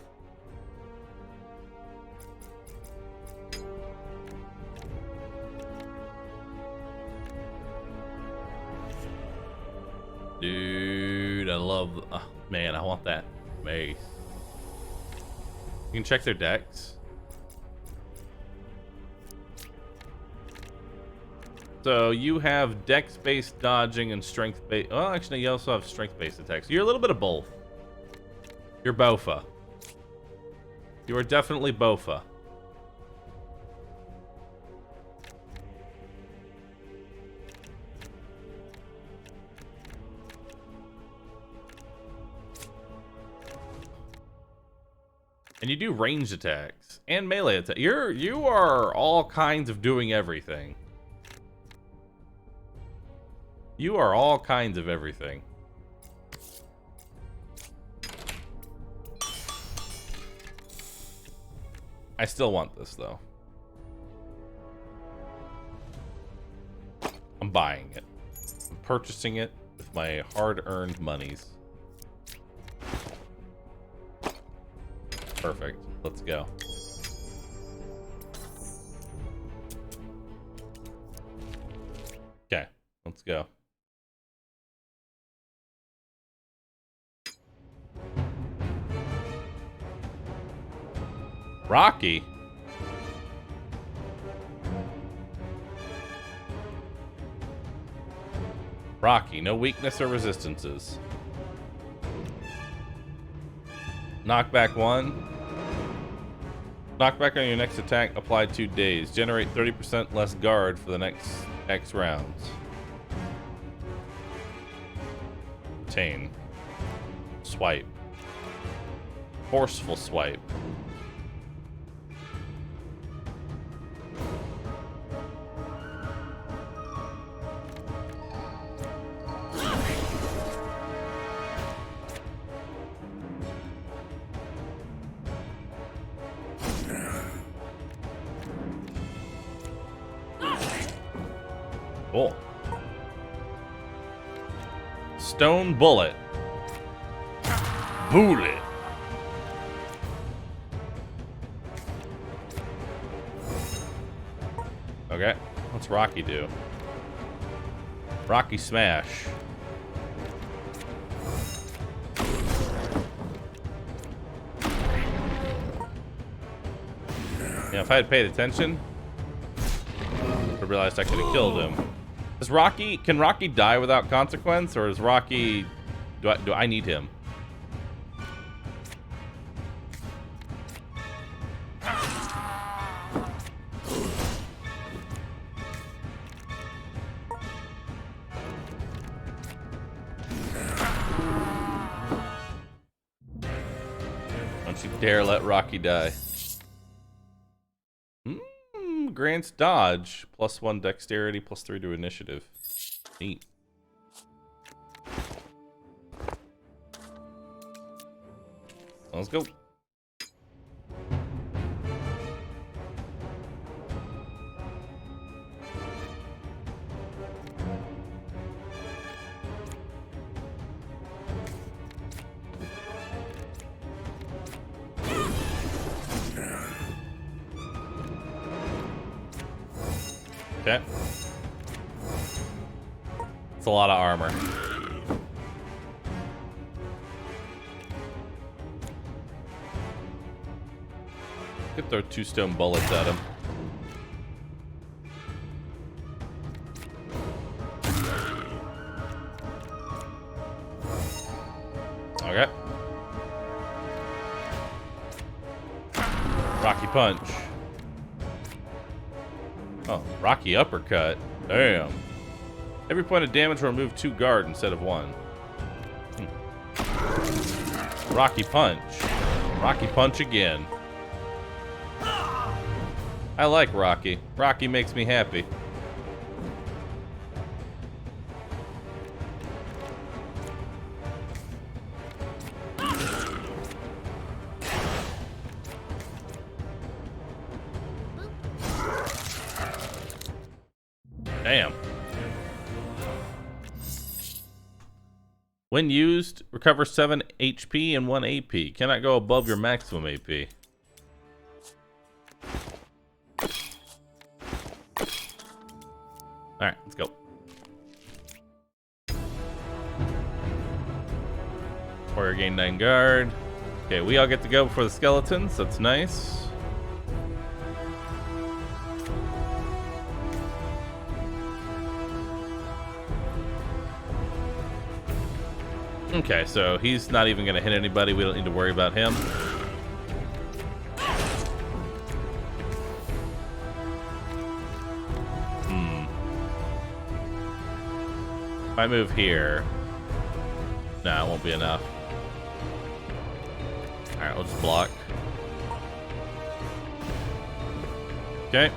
Speaker 1: Dude, I love... Oh, man, I want that mace. You can check their decks. So you have dex-based dodging and strength-based... Well, actually, you also have strength-based attacks. You're a little bit of both. You're Bofa. You are definitely Bofa. And you do ranged attacks and melee attack. You are all kinds of doing everything. You are all kinds of everything. I still want this though. I'm buying it. I'm purchasing it with my hard-earned monies. Perfect. Let's go. Okay, let's go. Rocky. Rocky, no weakness or resistances. Knockback 1. Knockback on your next attack applied 2 days. Generate 30% less guard for the next X rounds. Retain. Swipe. Forceful swipe. Cool. Stone bullet. Bullet. Okay. What's Rocky do? Rocky smash. Yeah, if I had paid attention, I realized I could have killed him. Is Rocky, can Rocky die without consequence, or is Rocky, do I need him? Don't you dare let Rocky die. Grants dodge, +1 dexterity, +3 to initiative. Neat. Let's go. Okay. It's a lot of armor. Could throw 2 stone bullets at him. Okay. Rocky punch. Oh, rocky uppercut. Damn. Every point of damage will remove 2 guard instead of 1. Rocky punch. Rocky punch again. I like Rocky. Rocky makes me happy. Damn. When used, recover 7 HP and 1 AP. Cannot go above your maximum AP. Alright, let's go. Warrior gain 9 guard. Okay, we all get to go before the skeletons. That's nice. Okay, so he's not even going to hit anybody. We don't need to worry about him. If I move here... Nah, it won't be enough. Alright, we'll just block. Okay.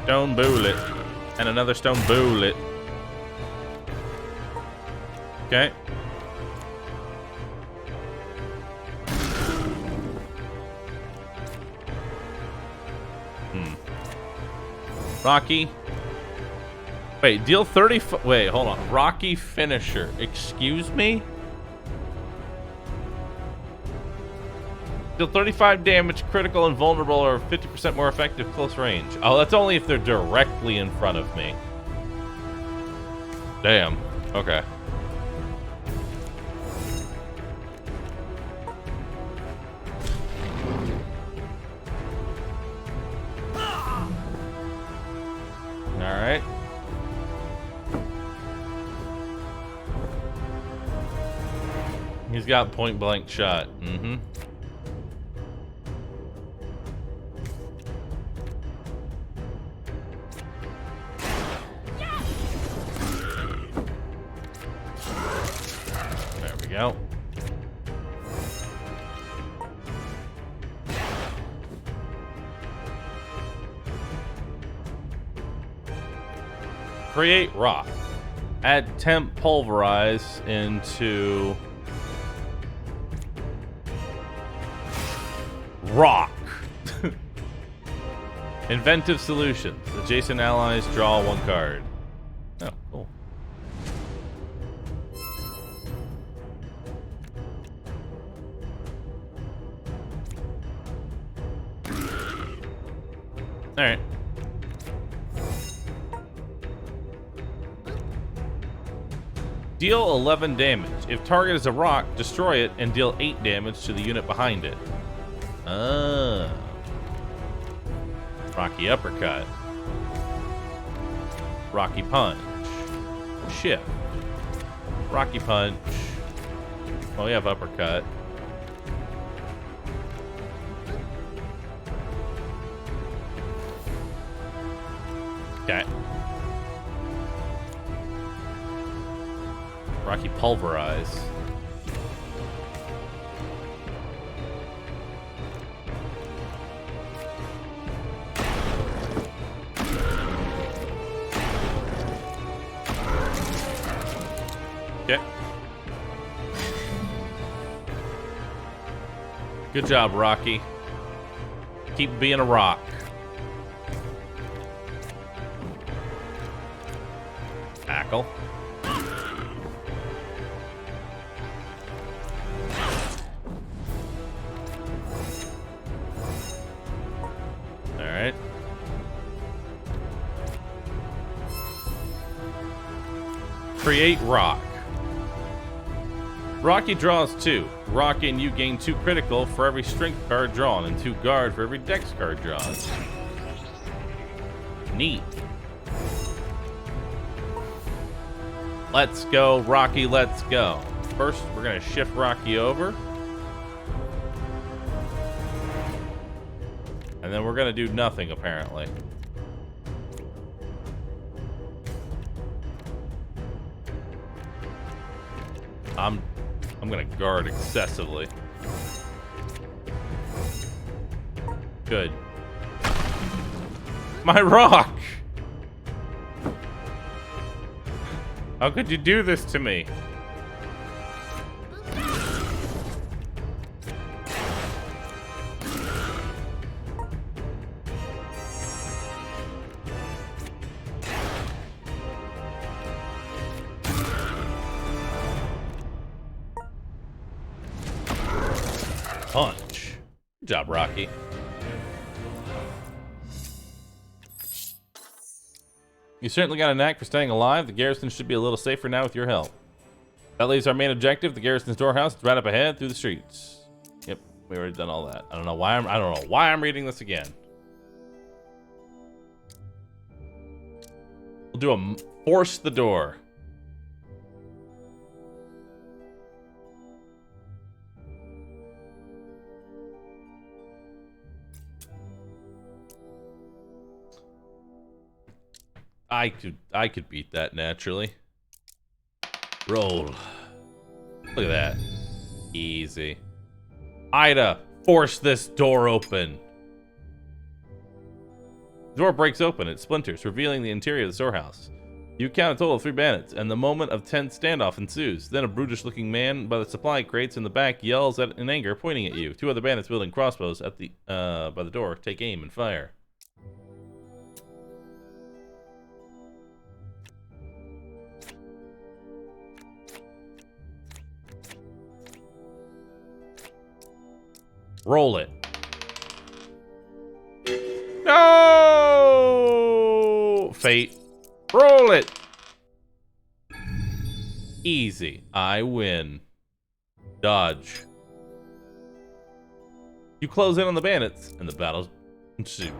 Speaker 1: Stone bullet. And another stone bullet. Okay. Rocky. Wait, deal 30... Wait, hold on. Rocky finisher. Excuse me? Deal 35 damage, critical, invulnerable, or 50% more effective close range. Oh, that's only if they're directly in front of me. Damn. Okay. Alright. He's got point blank shot. Mm-hmm. There we go. Create rock. Add temp pulverize into rock. Inventive solutions. Adjacent allies draw 1 card. Oh, cool. All right. Deal 11 damage. If target is a rock, destroy it and deal 8 damage to the unit behind it. Ah. Rocky uppercut. Rocky punch. Shift. Rocky punch. Oh, we have uppercut. Okay. Rocky pulverize. Okay. Good job, Rocky. Keep being a rock. Tackle. right. Create rock. Rocky draws 2. Rock and you gain 2 critical for every strength card drawn and 2 guard for every dex card drawn. Neat. Let's go, Rocky, let's go. First, we're going to shift Rocky over. And then we're going to do nothing, apparently. I'm going to guard excessively. Good. My rock! How could you do this to me? Punch. Good job, Rocky. You certainly got a knack for staying alive. The garrison should be a little safer now with your help. That leaves our main objective, the garrison's storehouse. It's right up ahead through the streets. Yep, we already done all that. I don't know why I'm reading this again. We'll do a force the door. I could beat that naturally. Roll. Look at that. Easy. Ida, force this door open. The door breaks open. It splinters, revealing the interior of the storehouse. You count a total of 3 bandits, and the moment of tense standoff ensues. Then a brutish-looking man by the supply crates in the back yells in anger, pointing at you. 2 other bandits wielding crossbows at the by the door take aim and fire. Roll it. No! Fate. Roll it. Easy. I win. Dodge. You close in on the bandits, and the battle ensues.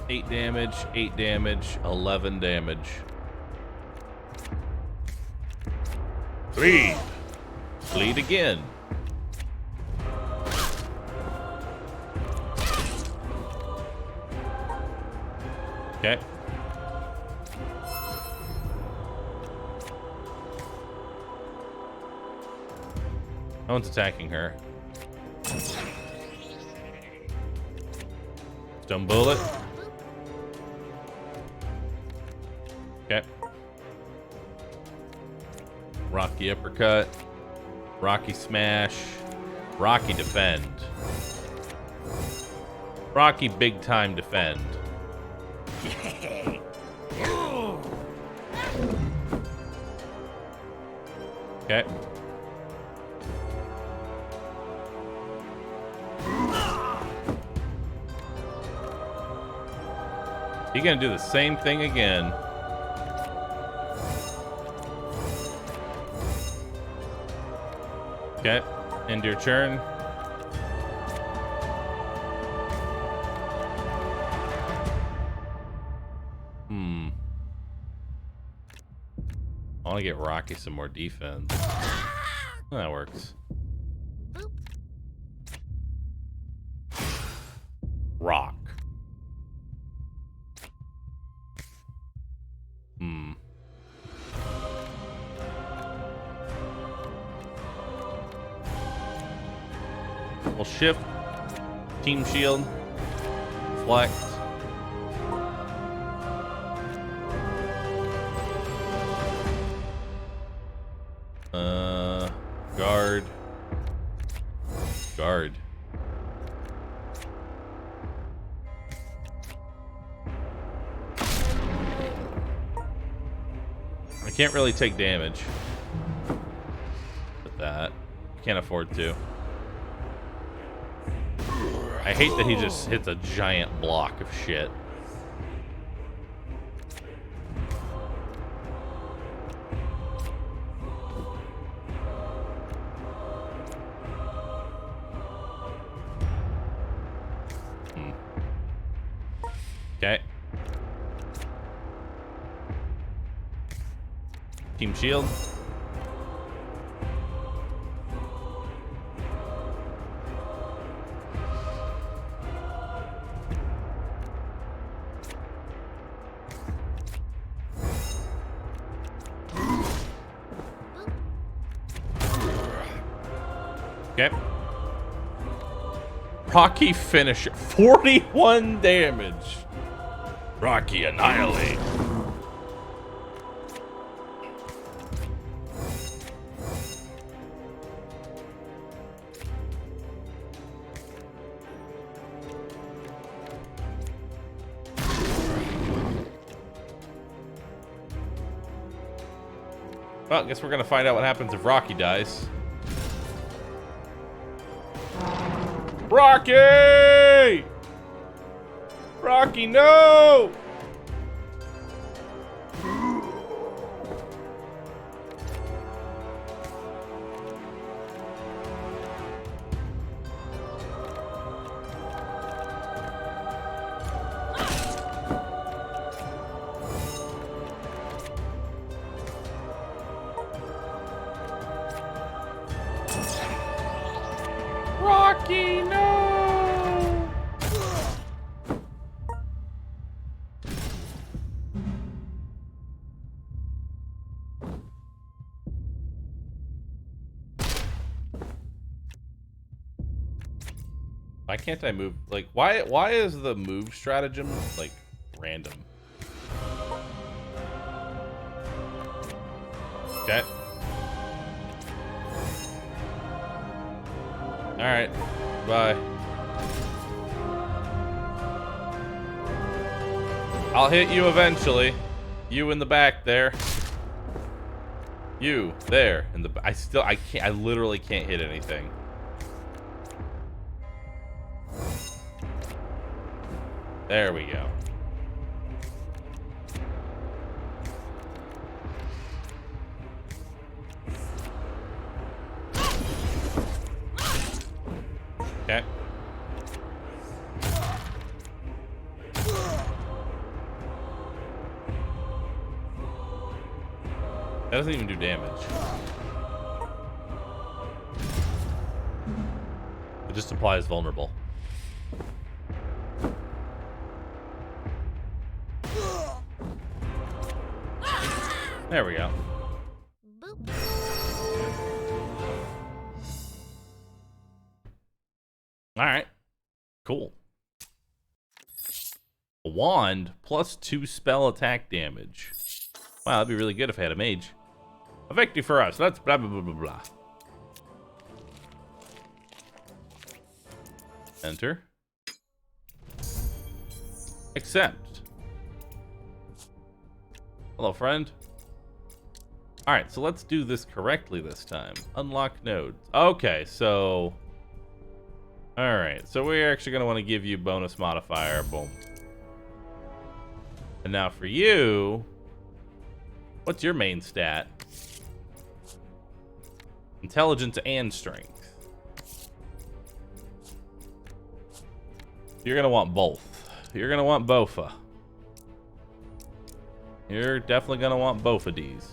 Speaker 1: Eight damage, 11 damage. 3. Bleed again. Okay. No one's attacking her. Stone bullet. Okay. Rocky uppercut. Rocky smash. Rocky defend. Rocky big time defend. Okay. You're gonna do the same thing again. Okay, end your turn. I want to get Rocky some more defense. That works. Rock. We'll shift, team shield, flex. Guard. Guard. I can't really take damage with that. Can't afford to. I hate that he just hits a giant block of shit. Okay. Team shield. Okay. Rocky finisher. 41 damage. Rocky annihilate. Well, I guess we're gonna find out what happens if Rocky dies. Rocky! Rocky, no! Rocky, no! Why can't I move? Like, why is the move stratagem, like, random? Okay. Alright. Bye. I'll hit you eventually. You in the back there. You there in the I can't, I literally can't hit anything. There we go. Okay. That doesn't even do damage. It just applies vulnerable. There we go.
Speaker 3: Boop.
Speaker 1: All right. Cool. A wand plus 2 spell attack damage. Wow, that'd be really good if I had a mage. A victory for us. Let's blah, blah, blah, blah, blah. Enter. Accept. Hello, friend. All right, so let's do this correctly this time. Unlock nodes. Okay, so... All right, so we're actually going to want to give you bonus modifier. Boom. And now for you, what's your main stat? Intelligence and strength. You're going to want both. You're going to want bofa. You're definitely going to want both of these.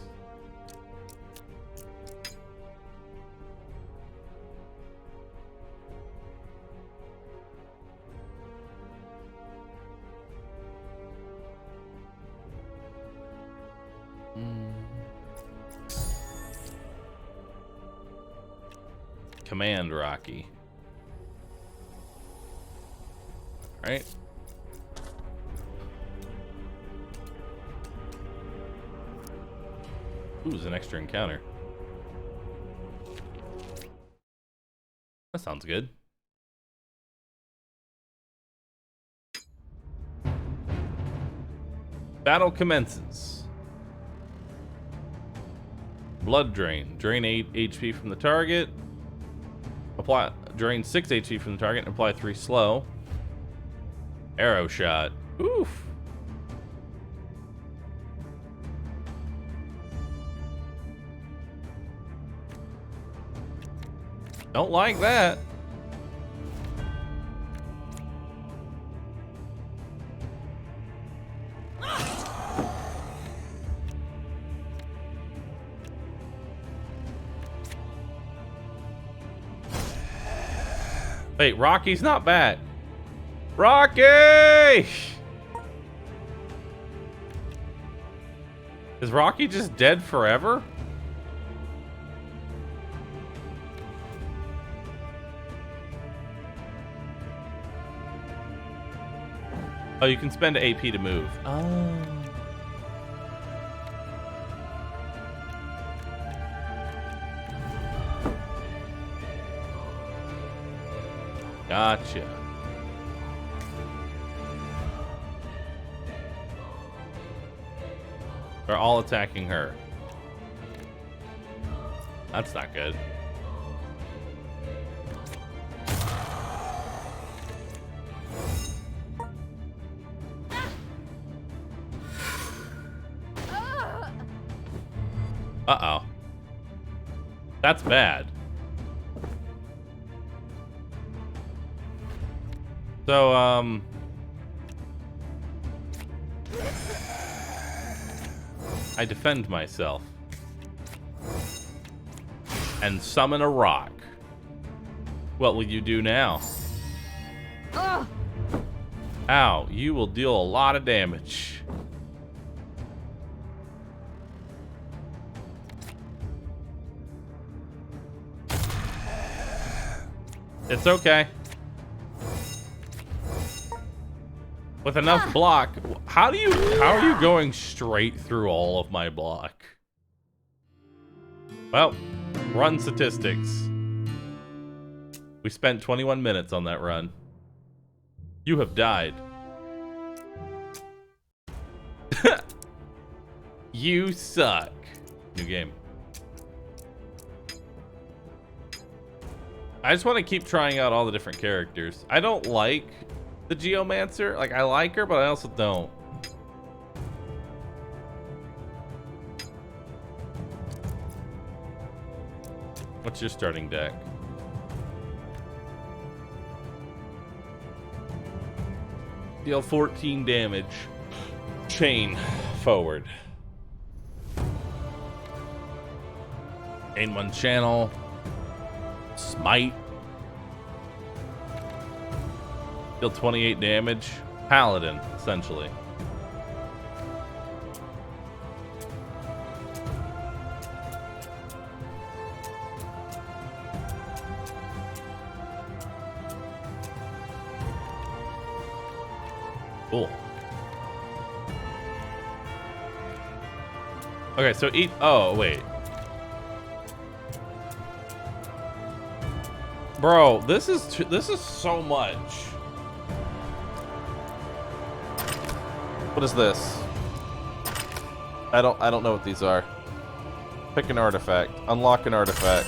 Speaker 1: Command Rocky. All right. Ooh, it's an extra encounter. That sounds good. Battle commences. Blood Drain. Drain 8 HP from the target. Drain 6 HP from the target and apply 3 slow. Arrow Shot. Oof. Don't like that. Wait, Rocky's not back. Rocky! Is Rocky just dead forever? Oh, you can spend AP to move. Oh. Gotcha. They're all attacking her. That's not good. Uh-oh. That's bad. So, I defend myself. And summon a rock. What will you do now? Ow, you will deal a lot of damage. It's okay. With enough block, how are you going straight through all of my block? Well, run statistics. We spent 21 minutes on that run. You have died. You suck. New game. I just want to keep trying out all the different characters. I don't like the Geomancer. Like, I like her, but I also don't. What's your starting deck? Deal 14 damage. Chain forward. Gain 1 channel. Smite. Deal 28 damage. Paladin, essentially. Cool. Okay, so eat. Oh, wait. Bro, this is so much. What is this? I don't know what these are. Pick an artifact. Unlock an artifact.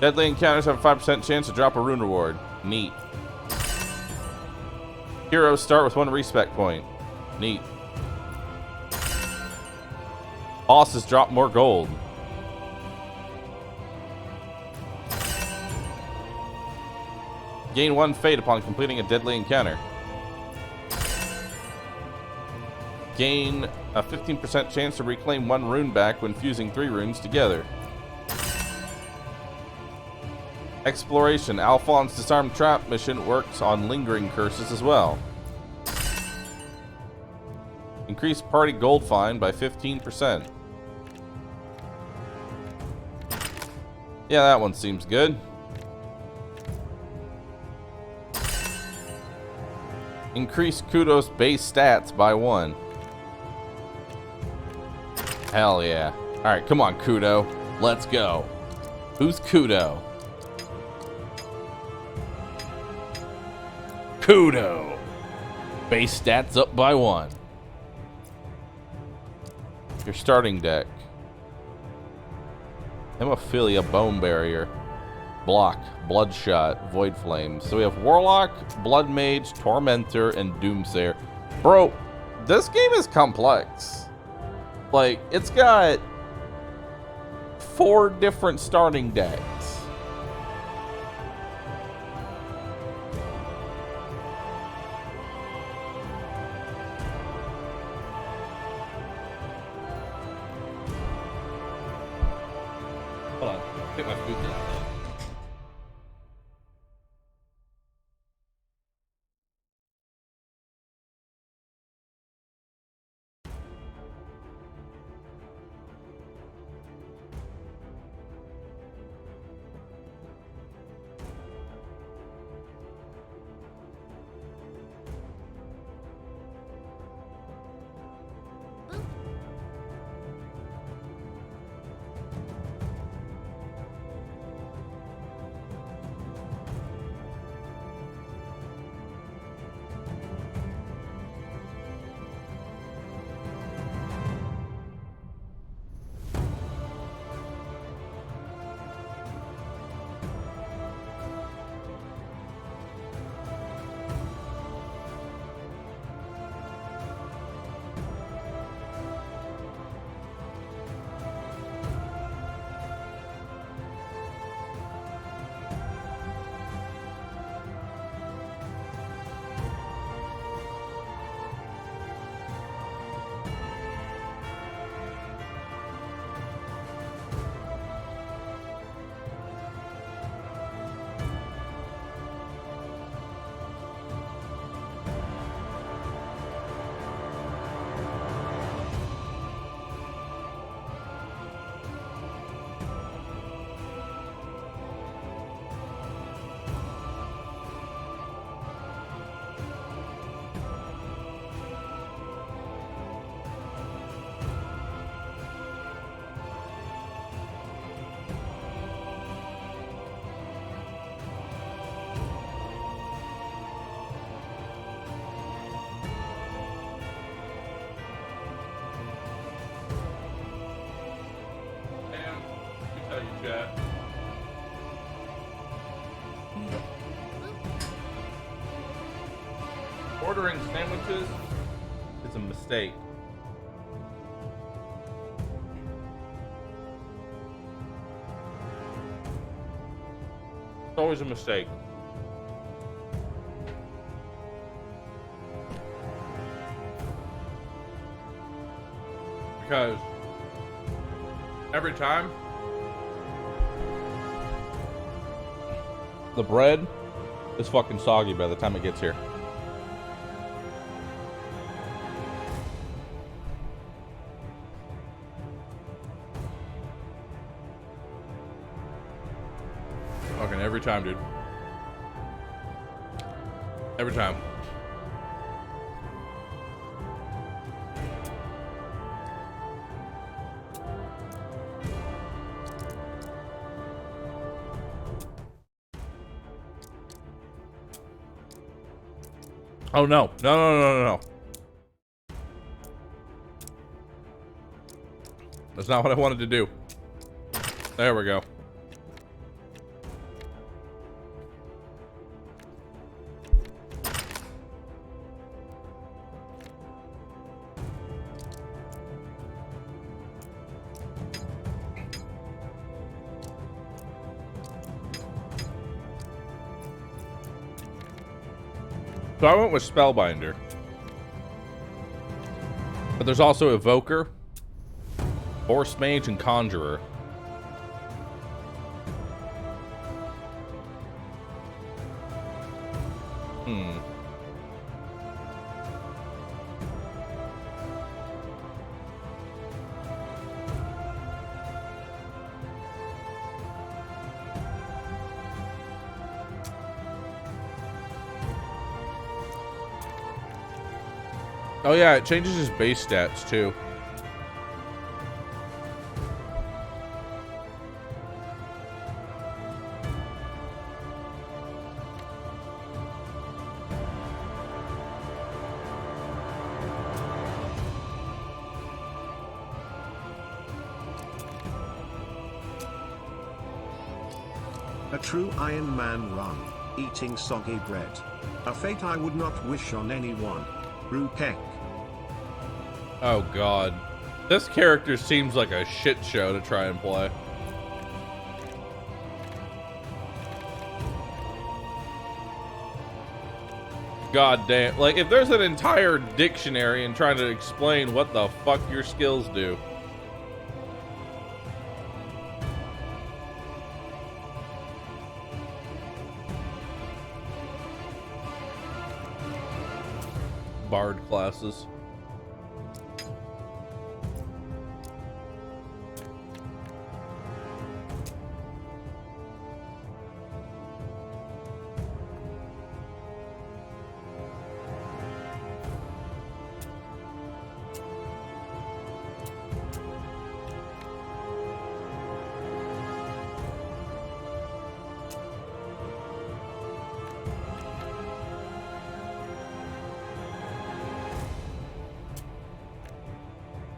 Speaker 1: Deadly encounters have a 5% chance to drop a rune reward. Neat. Heroes start with 1 respec point. Neat. Bosses drop more gold. Gain 1 fate upon completing a deadly encounter. Gain a 15% chance to reclaim 1 rune back when fusing 3 runes together. Exploration. Alphon's Disarm Trap mission works on lingering curses as well. Increase party gold find by 15%. Yeah, that one seems good. Increase Kudo's base stats by 1. Hell yeah. Alright, come on, Kudo. Let's go. Who's Kudo? Kudo. Base stats up by 1. Your starting deck. Hemophilia, Bone Barrier, Block, Bloodshot, Void Flames. So we have Warlock, Blood Mage, Tormentor, and Doomsayer. Bro, this game is complex. Like, it's got 4 different starting decks. Hold on, get my food down. Chat. Ordering sandwiches is a mistake. It's always a mistake. Because every time the bread is fucking soggy by the time it gets here. Fucking every time, dude. Every time. Oh no. No. That's not what I wanted to do. There we go. So I went with Spellbinder. But there's also Evoker, Force Mage, and Conjurer. Oh yeah, it changes his base stats too.
Speaker 2: A true Iron Man run, eating soggy bread. A fate I would not wish on anyone. Rukek.
Speaker 1: Oh god. This character seems like a shit show to try and play. God damn. Like, if there's an entire dictionary and trying to explain what the fuck your skills do. Bard classes.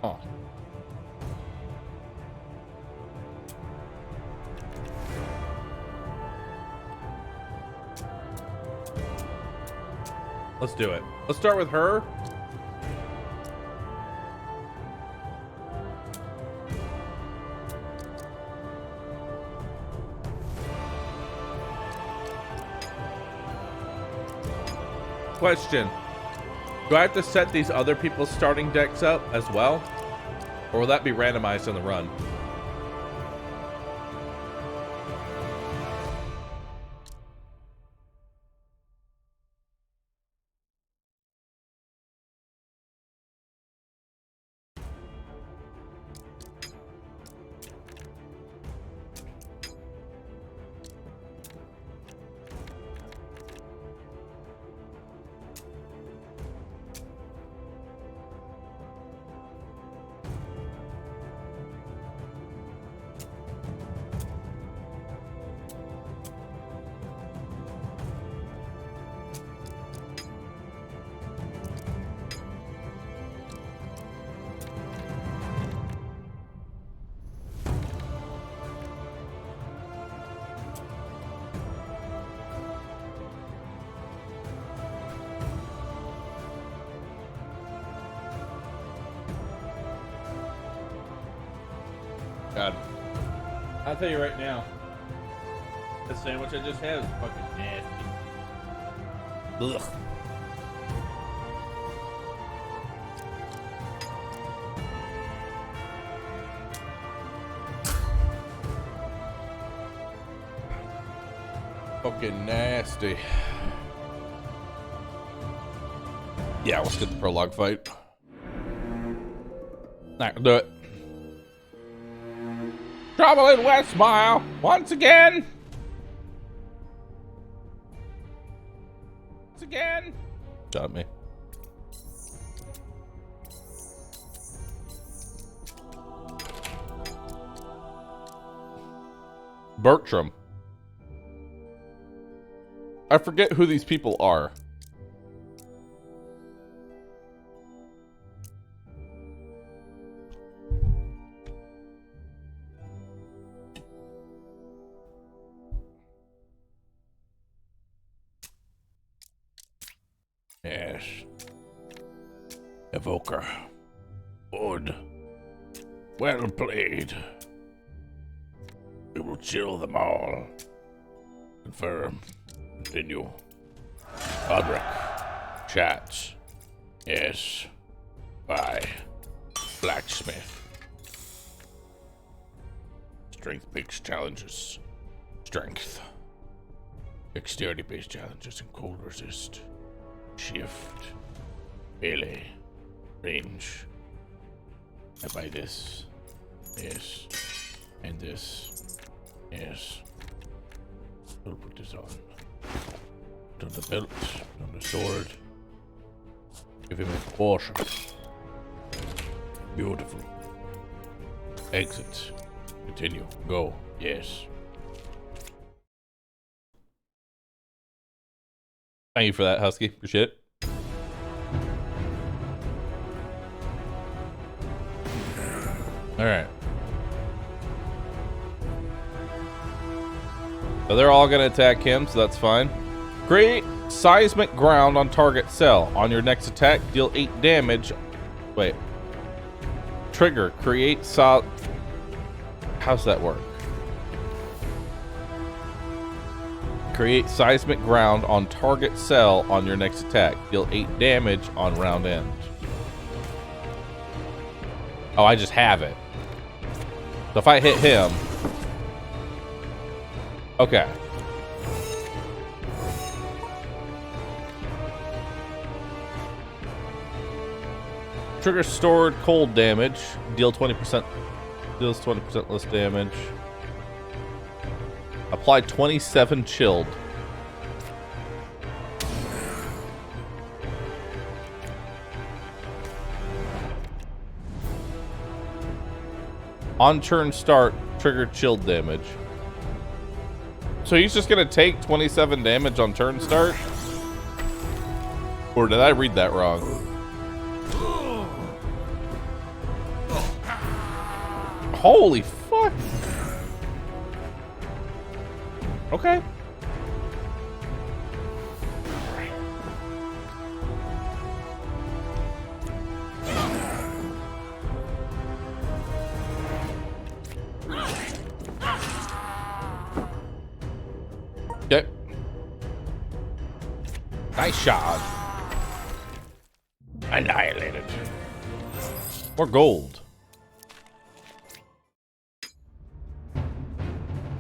Speaker 1: Oh. Let's do it. Let's start with her. Question. Do I have to set these other people's starting decks up as well? Or will that be randomized in the run? God. I'll tell you right now, the sandwich I just had is fucking nasty. Ugh. Fucking nasty. Yeah, let's get the prologue fight. Not gonna do it. Trouble in West Mile, once again. Once again. Shot me. Bertram. I forget who these people are. Yes. Evoker. Good. Well played. We will chill them all. Confirm. Continue. Roderick. Chats. Yes. Bye. Blacksmith. Strength based challenges. Strength. Dexterity based challenges and cold resist. Shift. Melee. Range. I buy this. Yes. And this. Yes. I'll put this on. Put on the belt. Put on the sword. Give him a portion. Beautiful. Exit. Continue. Go. Yes. Thank you for that, Husky. Appreciate it. All right. So they're all going to attack him, so that's fine. Create seismic ground on target cell. On your next attack, deal 8 damage. Wait. Trigger. Create How's that work? Create seismic ground on target cell on your next attack. Deal 8 damage on round end. Oh, I just have it. So if I hit him... Okay. Trigger stored cold damage. Deals 20% less damage. Apply 27 chilled. On turn start, trigger chilled damage. So he's just gonna take 27 damage on turn start? Or did I read that wrong? Holy fuck! Okay. Okay. Nice shot. Annihilated. More gold.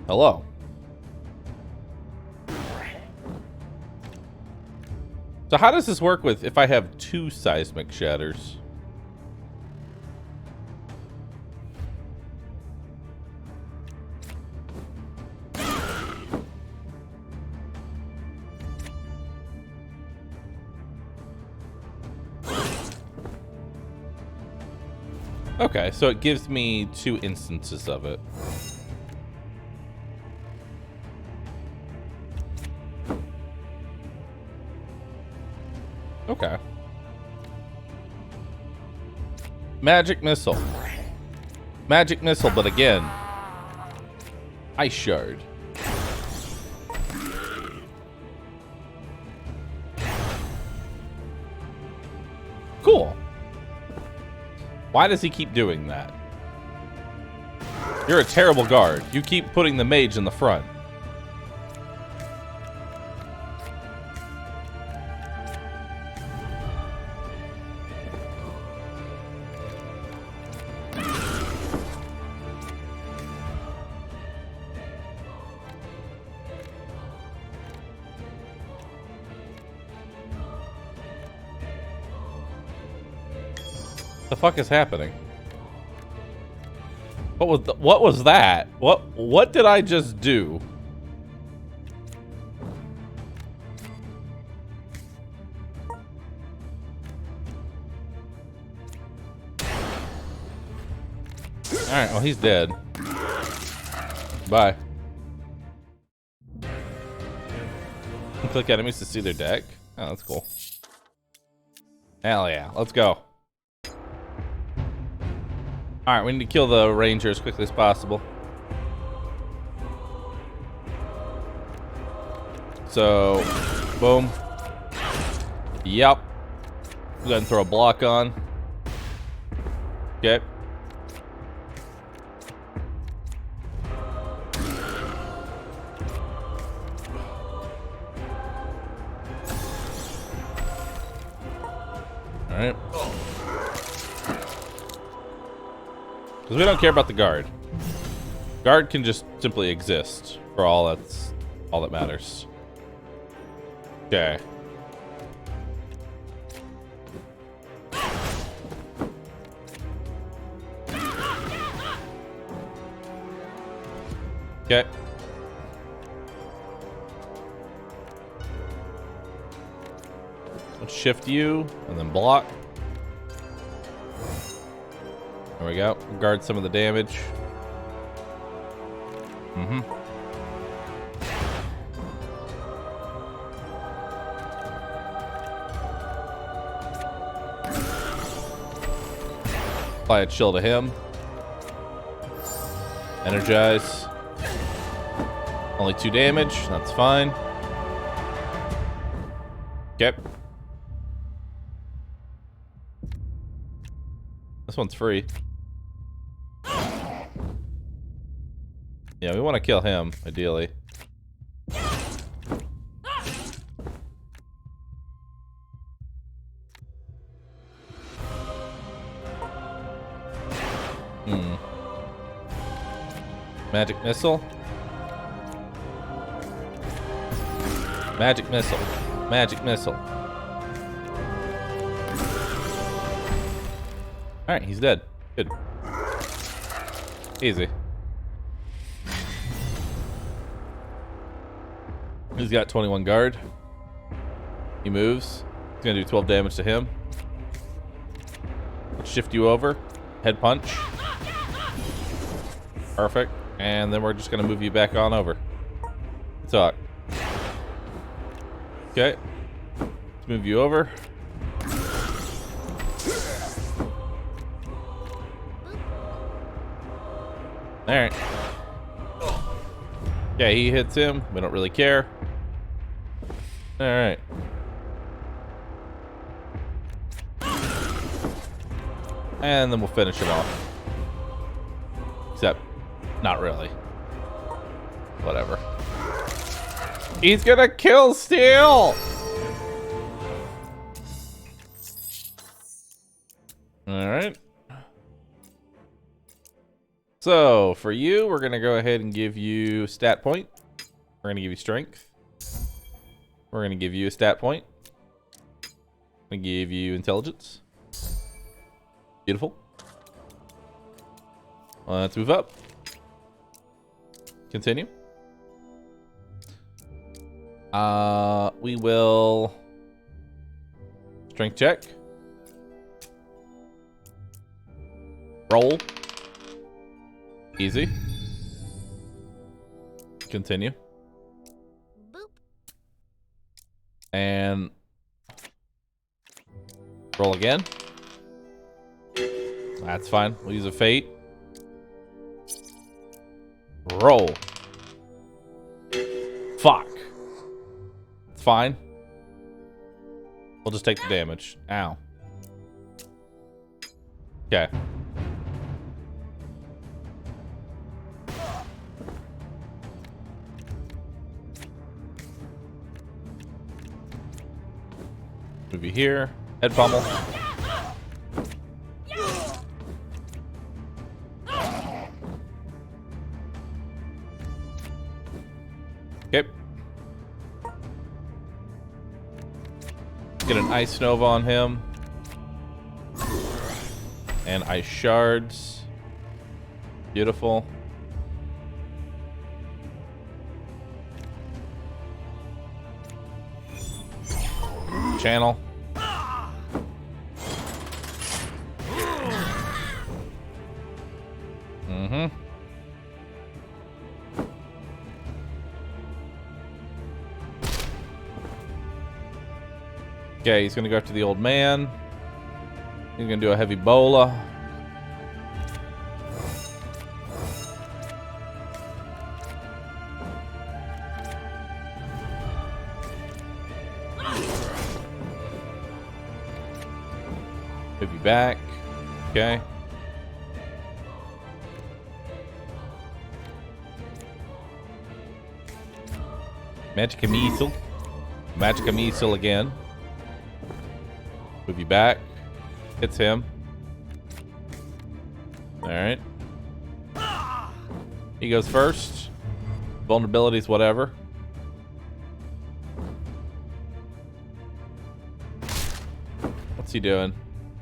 Speaker 1: Hello. So how does this work with if I have 2 seismic shatters? Okay, so it gives me 2 instances of it. Okay. Magic missile. Magic missile, but again, ice shard. Cool. Why does he keep doing that? You're a terrible guard. You keep putting the mage in the front. The fuck is happening? What was that? What did I just do? Alright, well he's dead. Bye. Click enemies to see their deck. Oh, that's cool. Hell yeah, let's go. Alright, we need to kill the ranger as quickly as possible. So, boom. Yep. Go ahead and throw a block on. Okay. Alright. Because we don't care about the guard. Guard can just simply exist for all that matters. Okay. Okay. Let's shift you and then block. There we go. Guard some of the damage. Apply a chill to him. Energize. Only 2 damage. That's fine. Okay. This one's free. Yeah, we want to kill him, ideally. Magic missile. Magic missile. Magic missile. Alright, he's dead. Good. Easy. He's got 21 guard. He moves. He's gonna do 12 damage to him. Let's shift you over. Head punch. Perfect. And then we're just gonna move you back on over. Talk. Okay. Let's move you over. Alright. Yeah, he hits him. We don't really care. Alright. And then we'll finish him off. Except, not really. Whatever. He's gonna kill Steel! Alright. So, for you, we're gonna go ahead and give you stat point. We're gonna give you strength. We're gonna give you a stat point. We're gonna give you intelligence. Beautiful. Let's move up. Continue. We will strength check. Roll. Easy. Continue.
Speaker 3: Boop.
Speaker 1: And roll again. That's fine. We'll use a fate. Roll. Fuck. It's fine. We'll just take the damage. Ow. Okay. Move you here. Head pummel. Okay. Get an ice nova on him. And ice shards. Beautiful. Channel. Okay, he's gonna go after the old man. He's gonna do a heavy bola. Move you back. Okay. Magic missile. Magic missile again. Move you back. Hits him. Alright. He goes first. Vulnerabilities, whatever. What's he doing?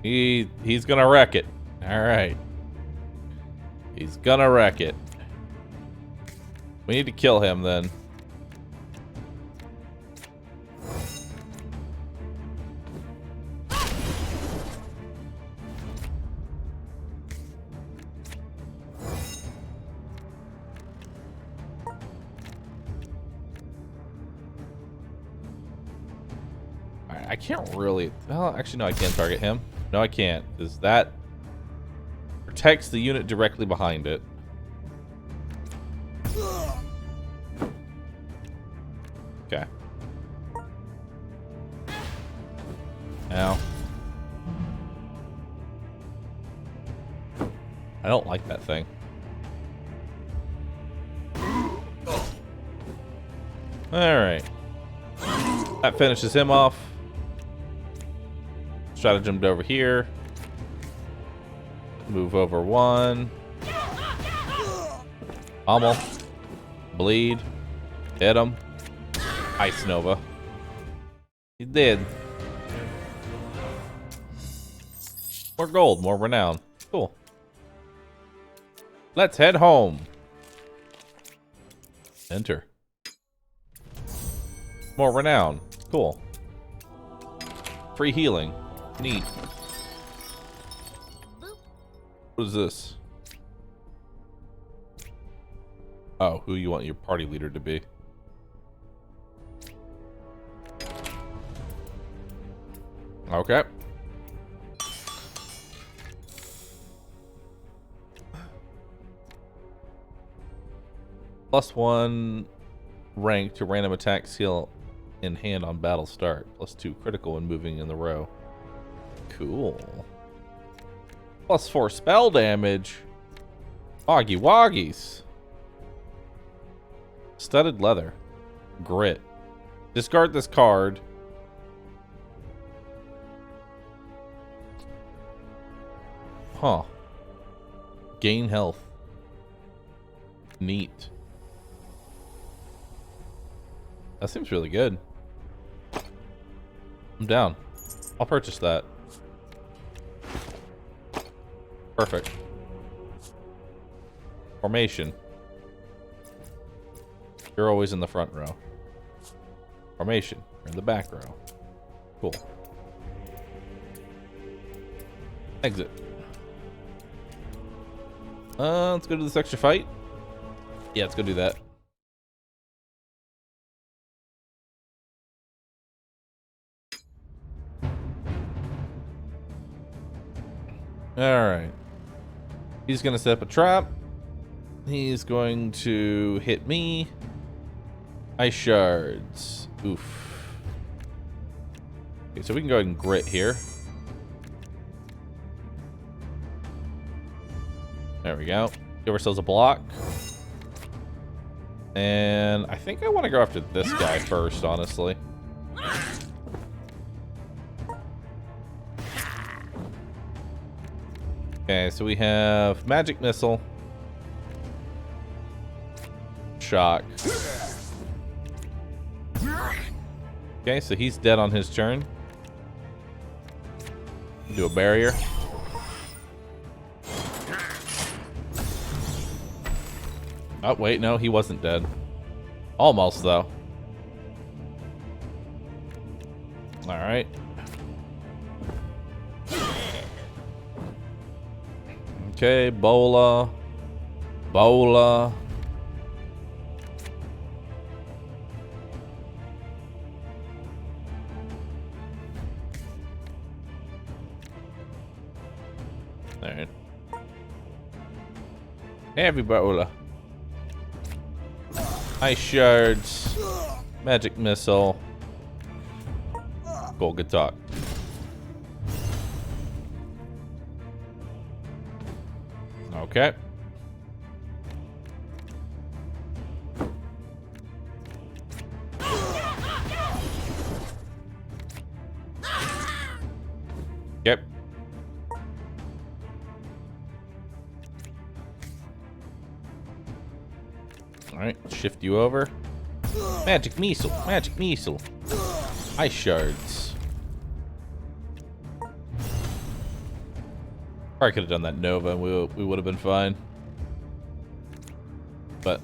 Speaker 1: He's gonna wreck it. Alright. He's gonna wreck it. We need to kill him then. I can't really... Well, actually, no, I can't target him. No, I can't, because that protects the unit directly behind it. Okay. Ow. I don't like that thing. Alright. That finishes him off. Stratagem over here. Move over one. Pummel. Bleed. Hit him. Ice Nova. He's dead. More gold, more renown. Cool. Let's head home. Enter. More renown. Cool. Free healing. Neat. What is this? Oh, who you want your party leader to be? Okay. +1 rank to random attack skill in hand on battle start. +2 critical when moving in the row. Cool. +4 spell damage. Woggy woggies. Studded leather. Grit. Discard this card. Huh. Gain health. Neat. That seems really good. I'm down. I'll purchase that. Perfect. Formation. You're always in the front row. Formation. You're in the back row. Cool. Exit. Let's go to this extra fight. Yeah, let's go do that. Alright. He's gonna set up a trap. He's going to hit me. Ice shards. Oof. Okay, so we can go ahead and grit here. There we go. Give ourselves a block. And I think I want to go after this guy first, honestly. Okay, so we have magic missile. Shock. Okay, so he's dead on his turn. Do a barrier. Oh, wait, no, he wasn't dead. Almost, though. Alright. Okay, Bola. Bola. Alright. Heavy Bola. Ice shards. Magic missile. Cool, good talk. Okay. Yep. Alright, shift you over. Magic missile, magic missile. Ice shards. Probably could have done that Nova and we would have been fine. But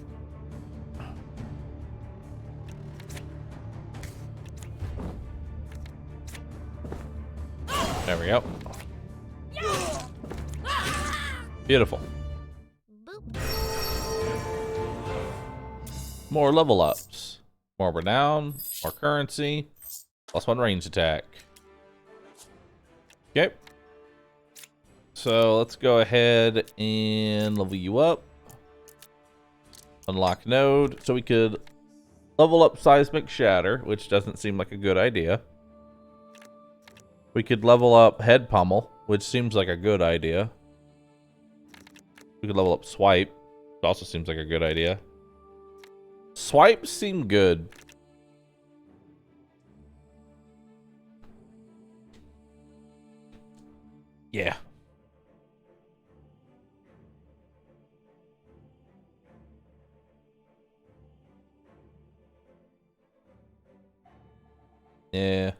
Speaker 1: there we go. Beautiful. More level ups. More renown. More currency. +1 range attack. Okay. So let's go ahead and level you up. Unlock node. So we could Level up Seismic Shatter, which doesn't seem like a good idea. We could level up Head Pummel, which seems like a good idea. We could level up Swipe, which also seems like a good idea. Swipes seem good. Yeah. Yeah.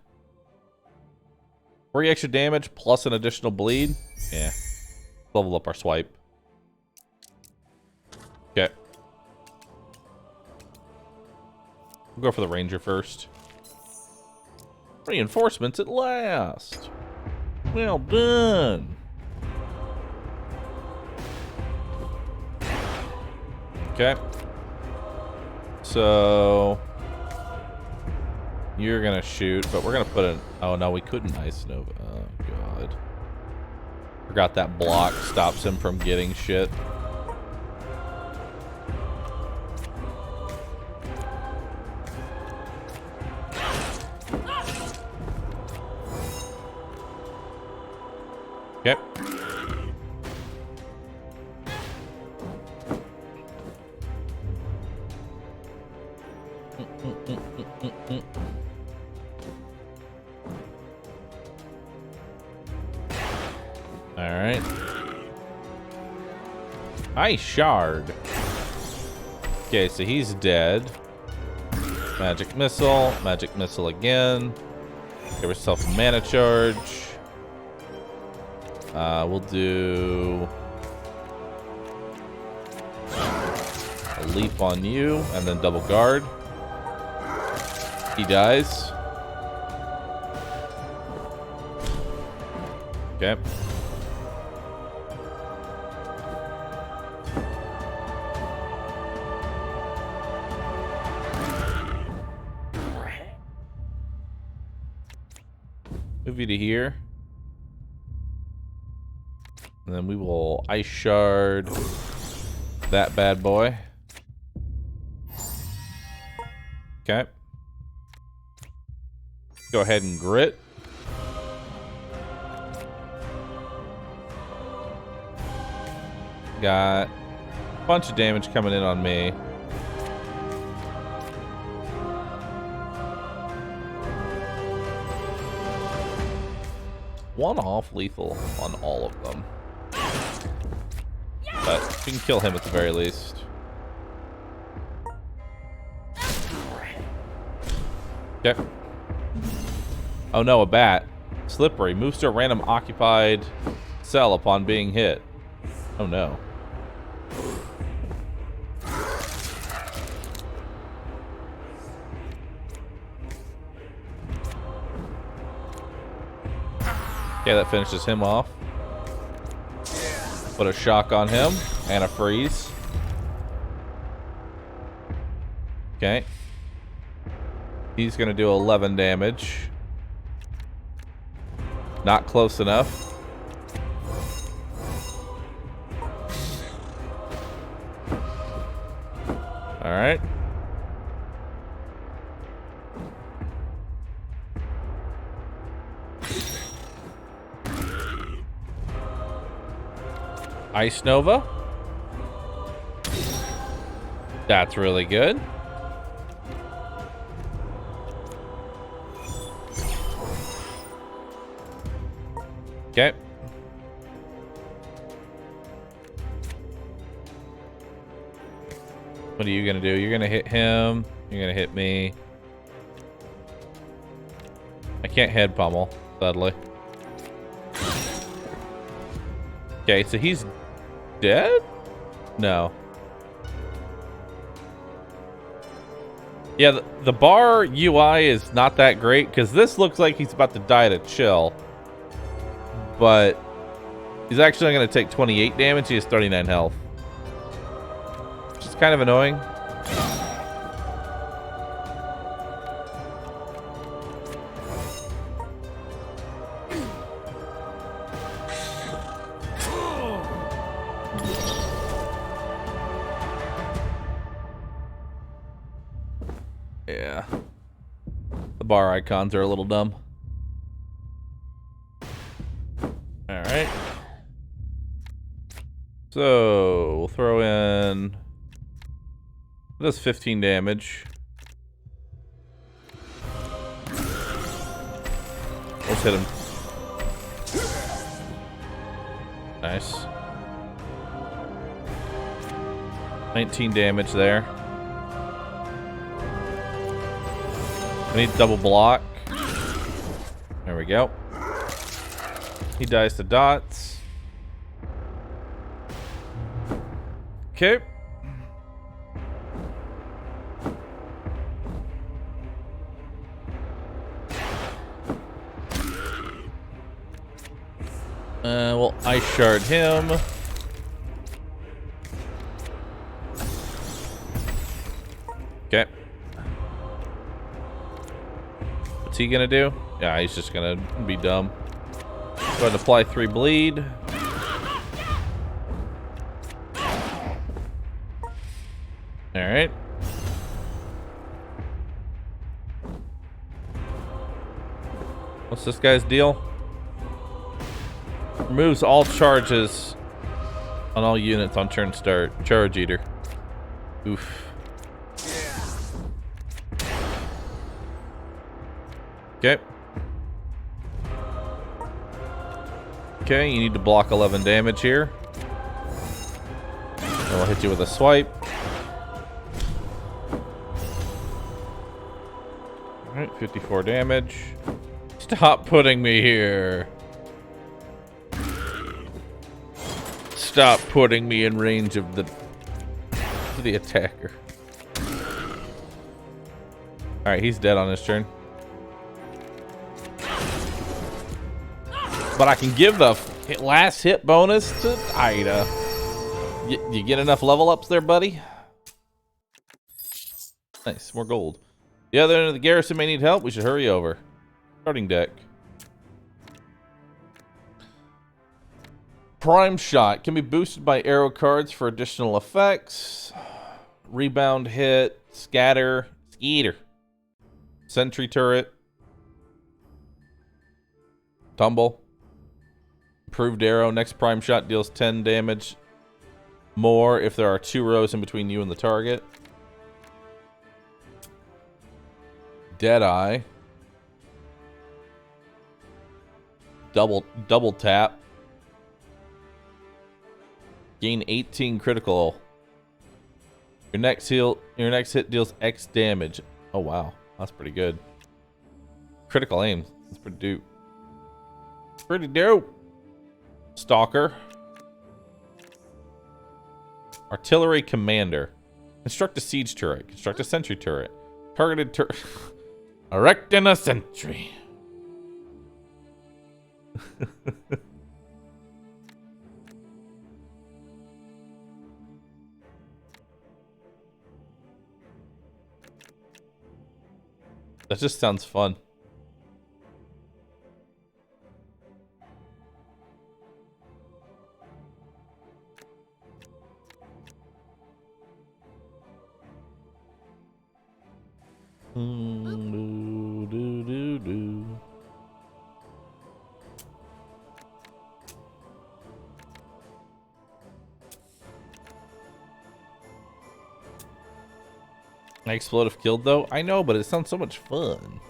Speaker 1: 3 extra damage plus an additional bleed. Yeah. Level up our swipe. Okay. We'll go for the ranger first. Reinforcements at last. Well done. Okay. So you're gonna shoot, but we're gonna put an... Oh no, we couldn't ice nova. Oh god. Forgot that block stops him from getting shit. Okay. Alright. Ice Shard. Okay, so he's dead. Magic Missile again. Give yourself a mana charge. We'll do a leap on you and then double guard. He dies. Okay. Move you to here. And then we will Ice Shard that bad boy. Okay. Go ahead and grit. Got a bunch of damage coming in on me. One off lethal on all of them. But we can kill him at the very least. Okay. Oh no, a bat. Slippery. Moves to a random occupied cell upon being hit. Oh no. Okay, that finishes him off. Put a shock on him and a freeze. Okay. He's gonna do 11 damage. Not close enough. All right. Ice Nova. That's really good. Okay. What are you gonna do? You're gonna hit him. You're gonna hit me. I can't head pummel, sadly. Okay, so he's dead? No. Yeah, the bar UI is not that great because this looks like he's about to die to chill. But he's actually going to take 28 damage. He has 39 health. Which is kind of annoying. Yeah. The bar icons are a little dumb. Alright. So, we'll throw in... It does 15 damage. Let's hit him. Nice. 19 damage there. We need double block. There we go. He dies to dots. Okay. We'll ice shard him. Okay. What's he gonna do? Yeah, he's just gonna be dumb. Go ahead and apply 3 bleed. Alright. What's this guy's deal? Removes all charges on all units on turn start. Charge eater. Oof. Okay. Okay, you need to block 11 damage here. And we'll hit you with a swipe. Alright, 54 damage. Stop putting me here. Stop putting me in range of the attacker. Alright, he's dead on his turn. But I can give the last hit bonus to Ida. You get enough level ups there, buddy? Nice, more gold. The other end of the garrison may need help. We should hurry over. Starting deck. Prime shot can be boosted by arrow cards for additional effects. Rebound hit, scatter, skeeter. Sentry turret. Tumble. Improved arrow. Next prime shot deals 10 damage more if there are 2 rows in between you and the target. Deadeye. Double tap. Gain 18 critical. Your next hit deals X damage. Oh wow, that's pretty good. Critical aim. That's pretty dope. Pretty dope. Stalker. Artillery commander. Construct a siege turret. Construct a sentry turret. Targeted turret. Erecting a sentry. That just sounds fun. I explode if killed though. I know, but it sounds so much fun.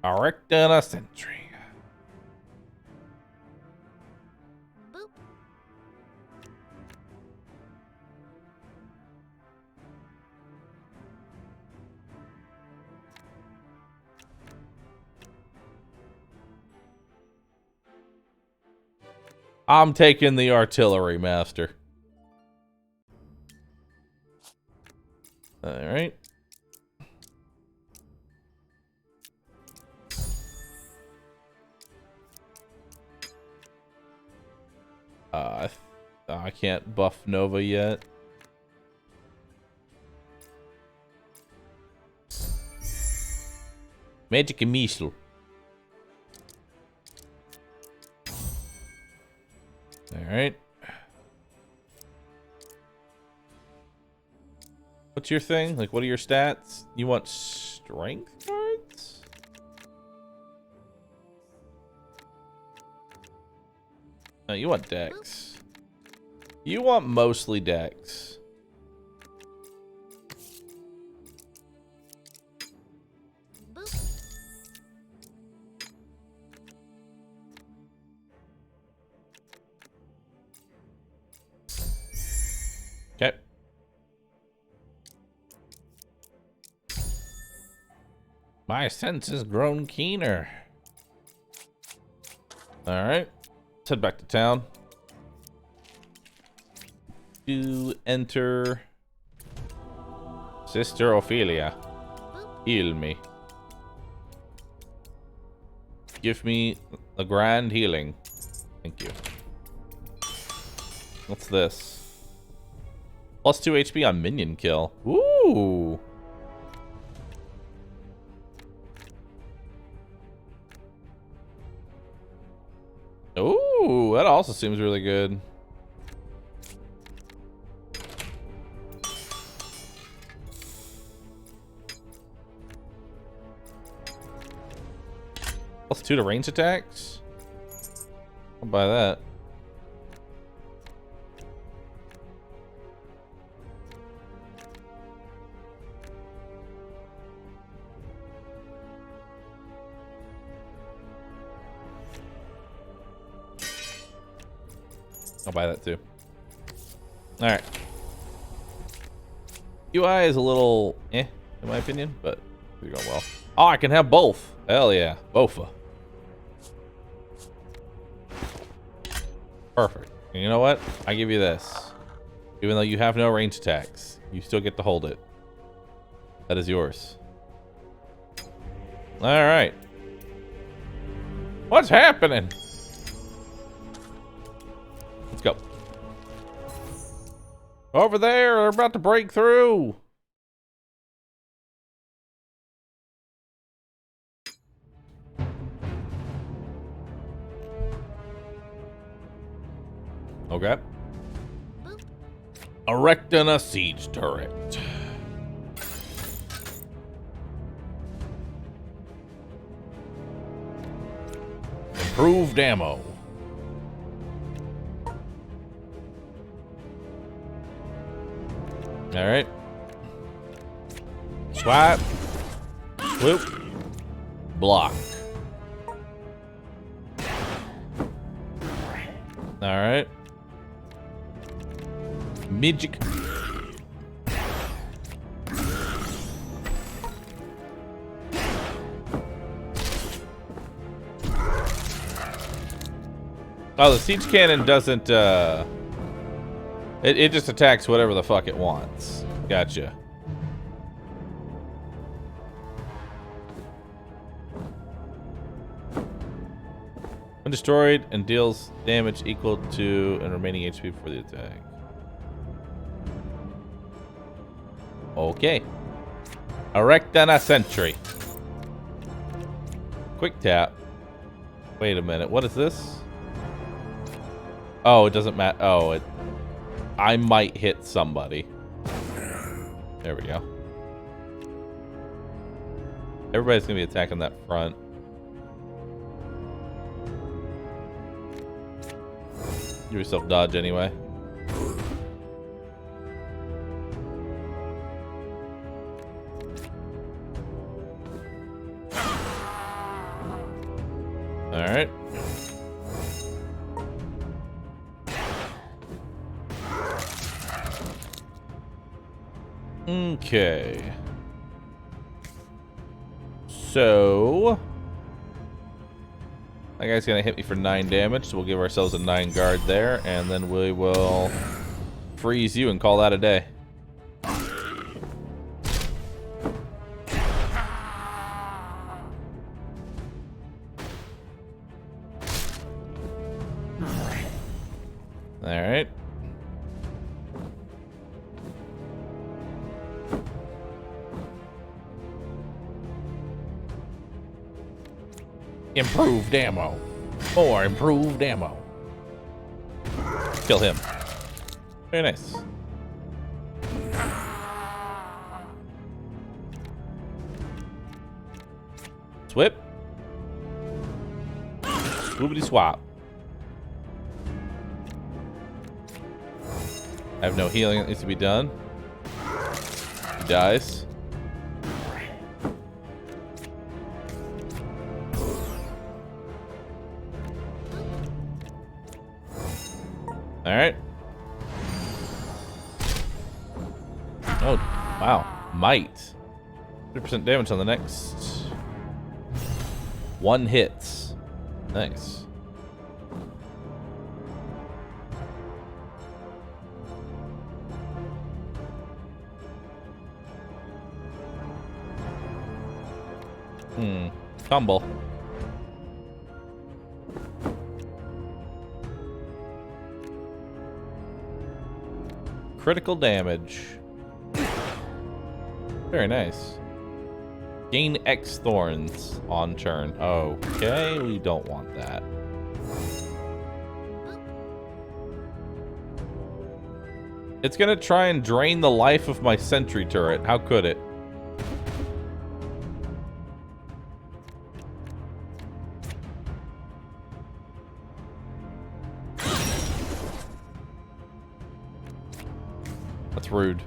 Speaker 1: Erecting a sentry.
Speaker 3: Boop.
Speaker 1: I'm taking the artillery master. All right. I can't buff Nova yet. Magic missile. All right. What's your thing? Like, what are your stats? You want strength cards? No, you want dex. You want mostly dex.
Speaker 3: Boop.
Speaker 1: Okay. My sense has grown keener. All right. Let's head back to town. To enter Sister Ophelia. Heal me. Give me a grand healing. Thank you. What's this? Plus 2 HP on minion kill. Ooh. Ooh, that also seems really good. Plus 2 to range attacks? I'll buy that. I'll buy that too. Alright. UI is a little in my opinion, but we're going well. Oh, I can have both. Hell yeah. Bofa. Perfect. And you know what? I give you this. Even though you have no range attacks, you still get to hold it. That is yours. Alright. What's happening? Let's go. Over there, they're about to break through. Okay. Erecting a siege turret. Improved ammo. All right. Swipe. Swoop. Block. All right. Magic. Oh, the siege cannon doesn't, it just attacks whatever the fuck it wants. Gotcha. When destroyed and deals damage equal to and remaining HP before the attack. Okay. Erect a sentry. Quick tap. Wait a minute. What is this? Oh, it doesn't matter. Oh, I might hit somebody. There we go. Everybody's gonna be attacking that front. Give yourself dodge anyway. All right. Okay. So that guy's gonna hit me for 9 damage, so we'll give ourselves a 9 guard there, and then we will freeze you and call that a day. All right. Improved ammo. More improved ammo. Kill him. Very nice. Swip. Swoopity swap. I have no healing that needs to be done. He dies. Alright. Oh, wow. Might. 100% damage on the next. 1 hits. Nice. Tumble. Critical damage. Very nice. Gain X thorns on turn. Okay, we don't want that. It's gonna try and drain the life of my sentry turret. How could it? That's rude.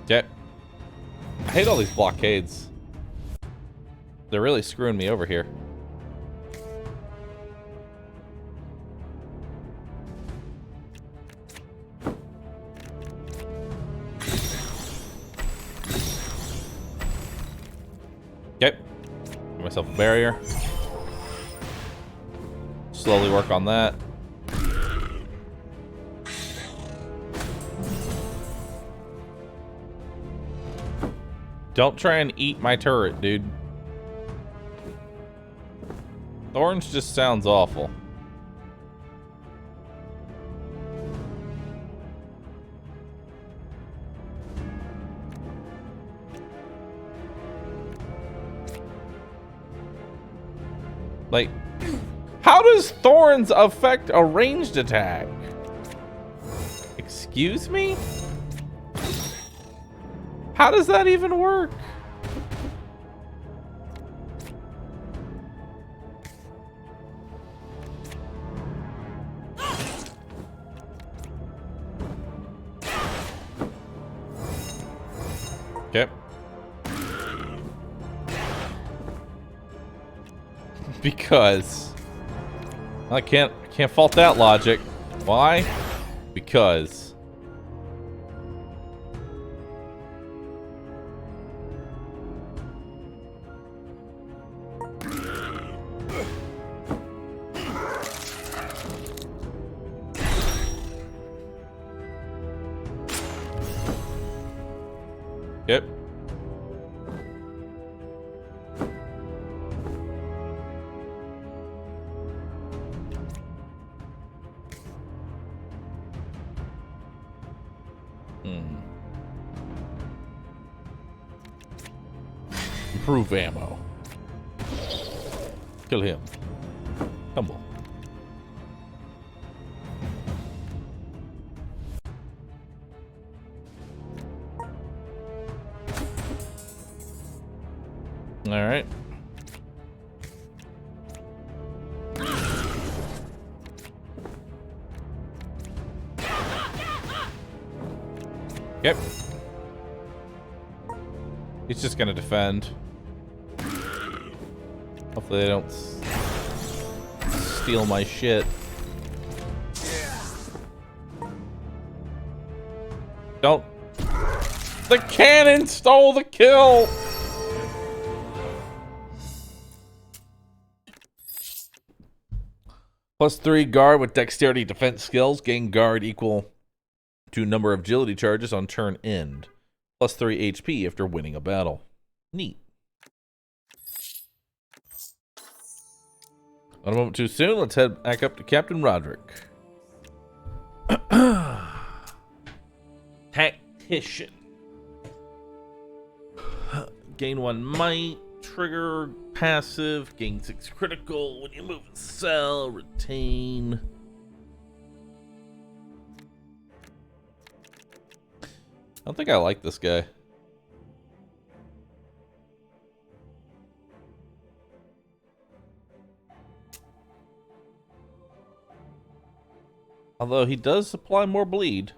Speaker 1: Okay. I hate all these blockades. They're really screwing me over here. Okay. Give myself a barrier. Slowly work on that. Don't try and eat my turret, dude. Thorns just sounds awful. Like, how does thorns affect a ranged attack? Excuse me? How does that even work? Okay. Because I can't fault that logic. Why? Because yep. Improve ammo. Kill him. Tumble. All right. Yep. He's just gonna defend. Hopefully they don't steal my shit. Don't. The cannon stole the kill! +3 guard with dexterity defense skills. Gain guard equal to number of agility charges on turn end. +3 HP after winning a battle. Neat. Not a moment too soon. Let's head back up to Captain Roderick. Tactician. Gain 1 might. Trigger passive. Gain 6 critical when you move a cell. Retain. I don't think I like this guy. Although he does supply more bleed.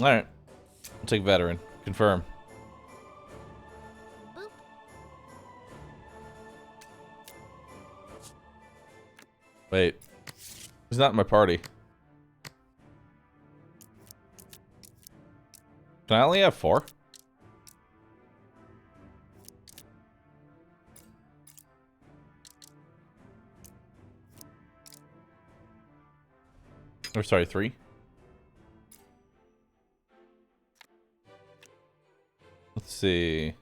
Speaker 1: Alright. I'll take veteran. Confirm.
Speaker 3: Boop.
Speaker 1: Wait. He's not in my party. Can I only have 4? Or sorry, 3? Let's see.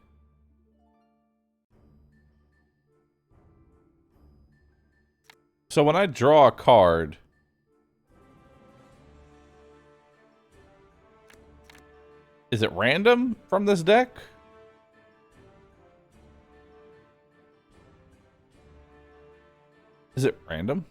Speaker 1: So when I draw a card, is it random from this deck? Is it random?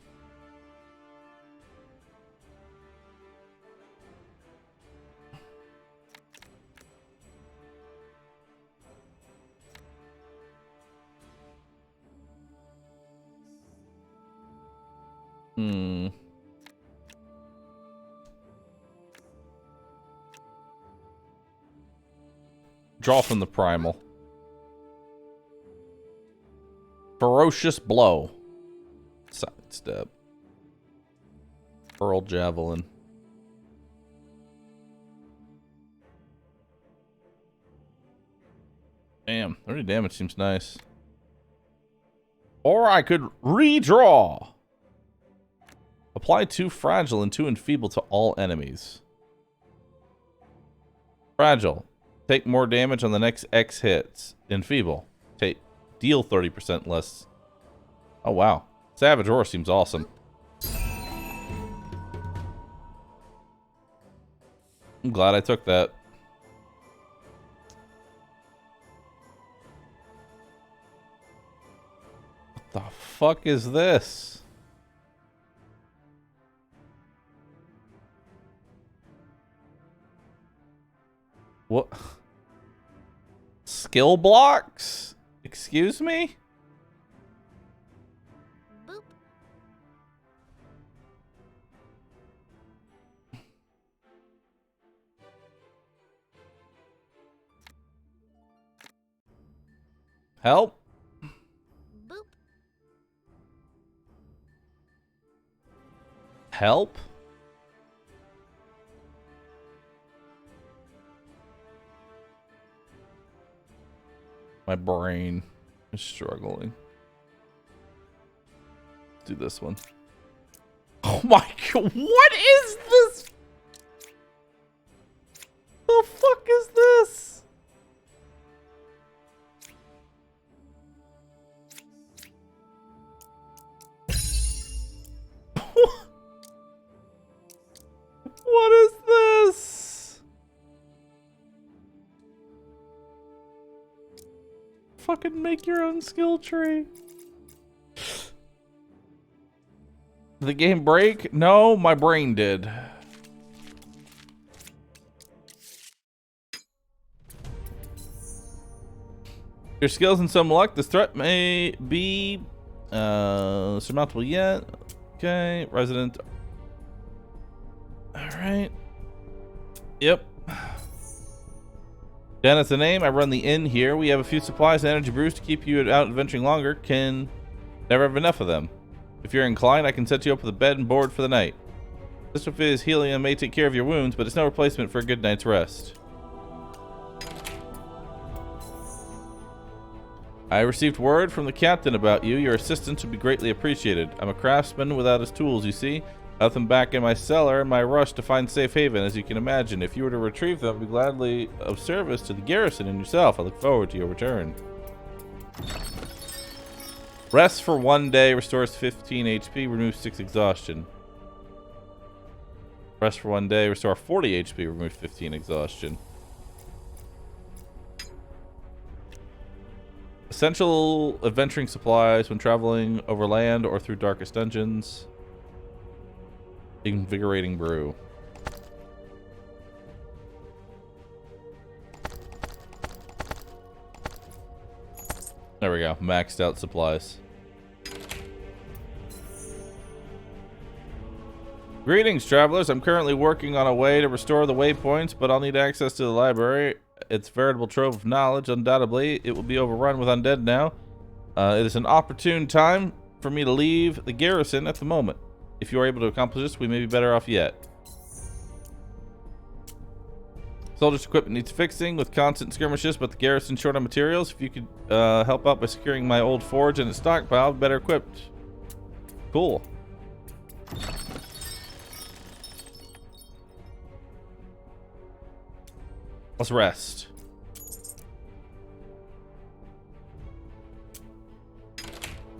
Speaker 1: Hmm. Draw from the primal. Ferocious blow. Sidestep. Hurl javelin. Damn, 30 damage seems nice. Or I could redraw. Apply 2 fragile and 2 enfeeble to all enemies. Fragile. Take more damage on the next X hits. Enfeeble. Deal 30% less. Oh, wow. Savage Roar seems awesome. I'm glad I took that. What the fuck is this? What? Skill blocks? Excuse me?
Speaker 3: Boop.
Speaker 1: Help?
Speaker 3: Boop.
Speaker 1: Help? My brain is struggling. Do this one. Oh my god, what is this? The fuck is this? What is this? Fucking make your own skill tree. Did the game break? No, my brain did. Your skills and some luck. This threat may be surmountable yet. Okay, resident. All right. Yep. Dan is the name. I run the inn here. We have a few supplies and energy brews to keep you out adventuring longer. Can never have enough of them. If you're inclined, I can set you up with a bed and board for the night. This is helium may take care of your wounds, but it's no replacement for a good night's rest. I received word from the captain about you. Your assistance would be greatly appreciated. I'm a craftsman without his tools, you see. I left them back in my cellar in my rush to find safe haven, as you can imagine. If you were to retrieve them, I'd be gladly of service to the garrison and yourself. I look forward to your return. Rest for 1 day, restores 15 HP, removes 6 exhaustion. Rest for 1 day, restore 40 HP, remove 15 exhaustion. Essential adventuring supplies when traveling over land or through darkest dungeons. Invigorating brew. There we go. Maxed out supplies. Greetings, travelers. I'm currently working on a way to restore the waypoints, but I'll need access to the library. It's a veritable trove of knowledge. Undoubtedly, it will be overrun with undead now. It is an opportune time for me to leave the garrison at the moment. If you are able to accomplish this, we may be better off yet. Soldiers' equipment needs fixing with constant skirmishes, but the garrison short on materials. If you could help out by securing my old forge and its stockpile, better equipped. Cool. Let's rest.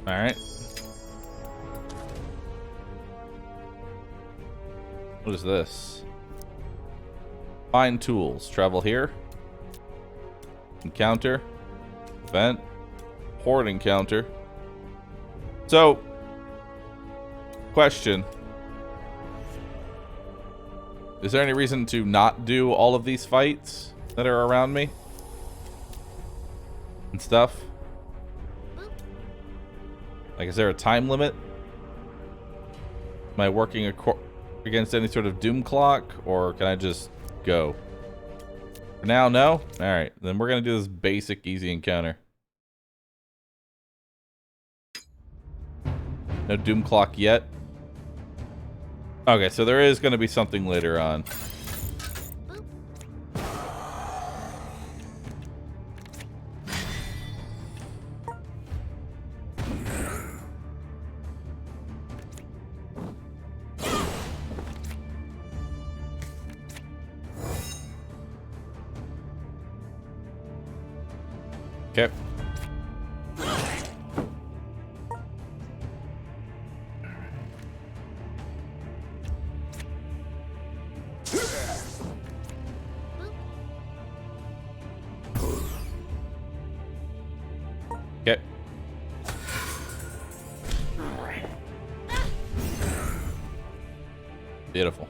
Speaker 1: All right. What is this? Find tools. Travel here. Encounter. Event. Horde encounter. So, question. Is there any reason to not do all of these fights that are around me? And stuff? Like, is there a time limit? Am I working against any sort of doom clock? Or can I just go? For now, no? Alright, then we're gonna do this basic easy encounter. No doom clock yet. Okay, so there is gonna be something later on. Okay. Okay. Beautiful.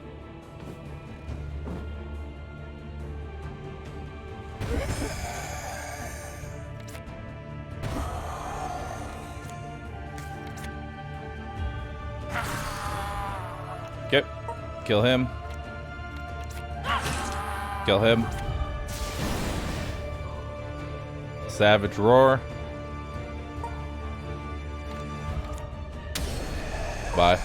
Speaker 1: Okay. Kill him. Kill him. Savage roar. Bye.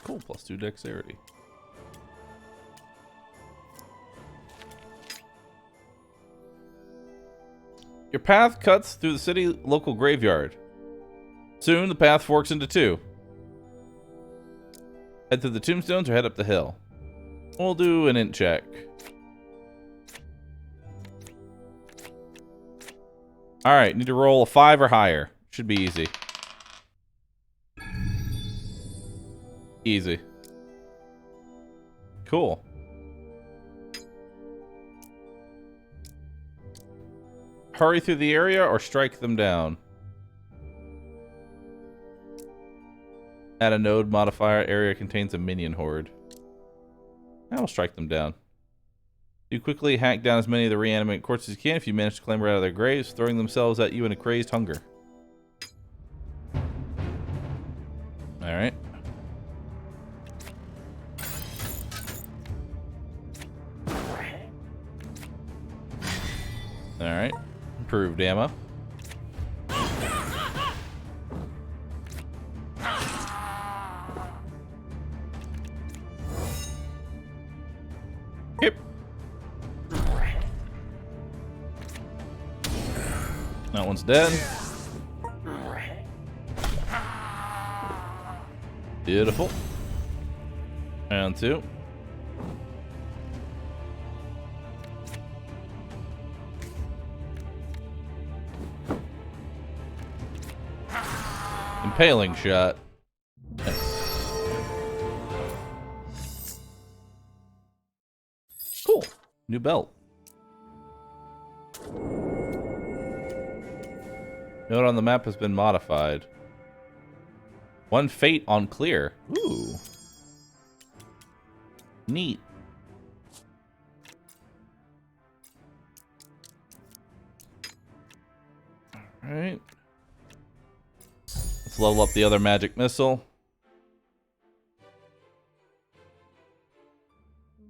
Speaker 1: Cool, +2 dexterity. Your path cuts through the city local graveyard. Soon the path forks into two. Head through the tombstones or head up the hill. We'll do an int check. Alright, need to roll a 5 or higher. Should be easy. Easy. Cool. Hurry through the area or strike them down. Add a node modifier. Area contains a minion horde. I will strike them down. You quickly hack down as many of the reanimated corpses as you can if you manage to clamber out of their graves, throwing themselves at you in a crazed hunger. Alright. Alright. Improved ammo. Yep. That one's dead. Beautiful. And 2. Impaling shot. Nice. Cool. New belt. Note on the map has been modified. One fate on clear. Ooh. Neat. Alright. Let's level up the other magic missile.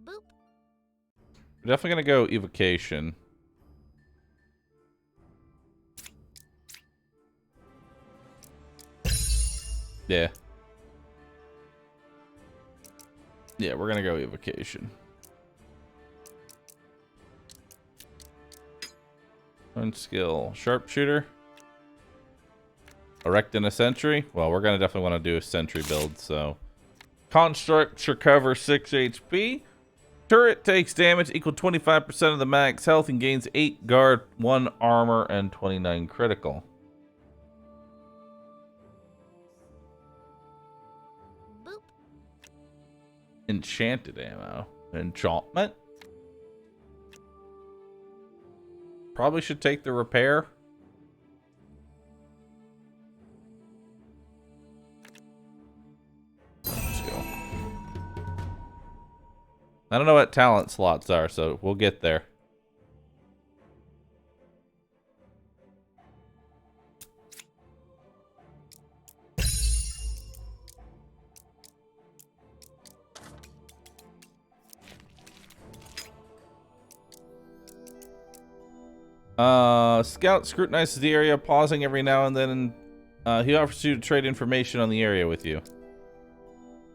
Speaker 3: Boop.
Speaker 1: We're definitely gonna go evocation. Yeah. Yeah, we're gonna go evocation. One skill. Sharpshooter. Erect in a sentry. Well, we're gonna definitely want to do a sentry build, so. Constructs recover 6 HP. Turret takes damage equal 25% of the max health and gains 8 guard, 1 armor, and 29 critical.
Speaker 3: Boop.
Speaker 1: Enchanted ammo. Enchantment. Probably should take the repair. Let's go. I don't know what talent slots are, so we'll get there. Scout scrutinizes the area, pausing every now and then. He offers you to trade information on the area with you.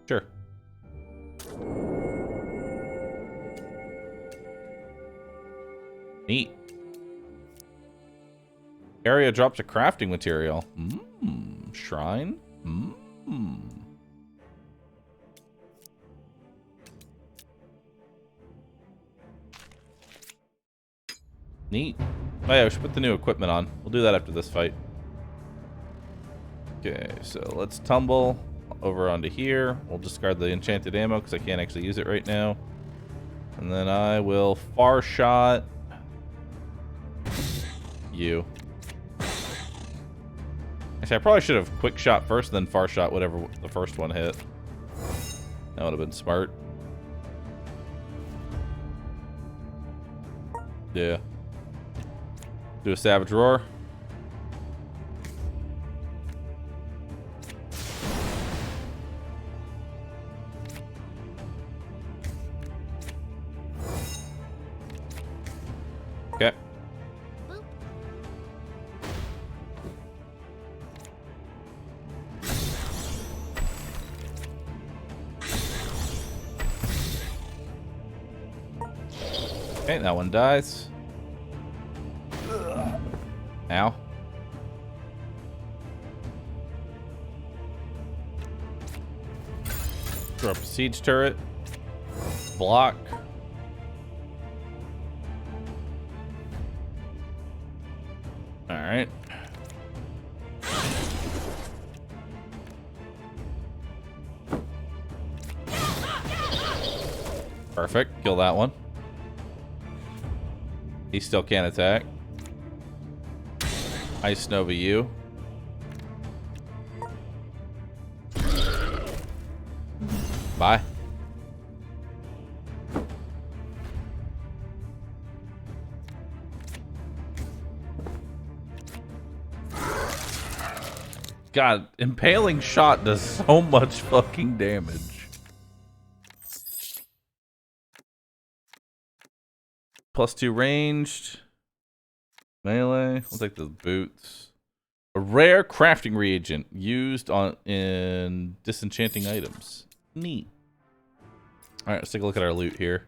Speaker 1: Sure. Neat. Area drops a crafting material. Shrine. Neat. Oh yeah, we should put the new equipment on. We'll do that after this fight. Okay, so let's tumble over onto here. We'll discard the enchanted ammo because I can't actually use it right now. And then I will far shot you. Actually, I probably should have quick shot first, then far shot whatever the first one hit. That would have been smart. Yeah. Do a savage roar. Okay.
Speaker 3: Boop.
Speaker 1: Okay, that one dies. Ow. Throw up a siege turret. Block. Alright. Perfect. Kill that one. He still can't attack. Ice Nova you. Bye. God, impaling shot does so much fucking damage. +2 ranged. Melee. We'll take the boots. A rare crafting reagent used in disenchanting items. Neat. All right, let's take a look at our loot here.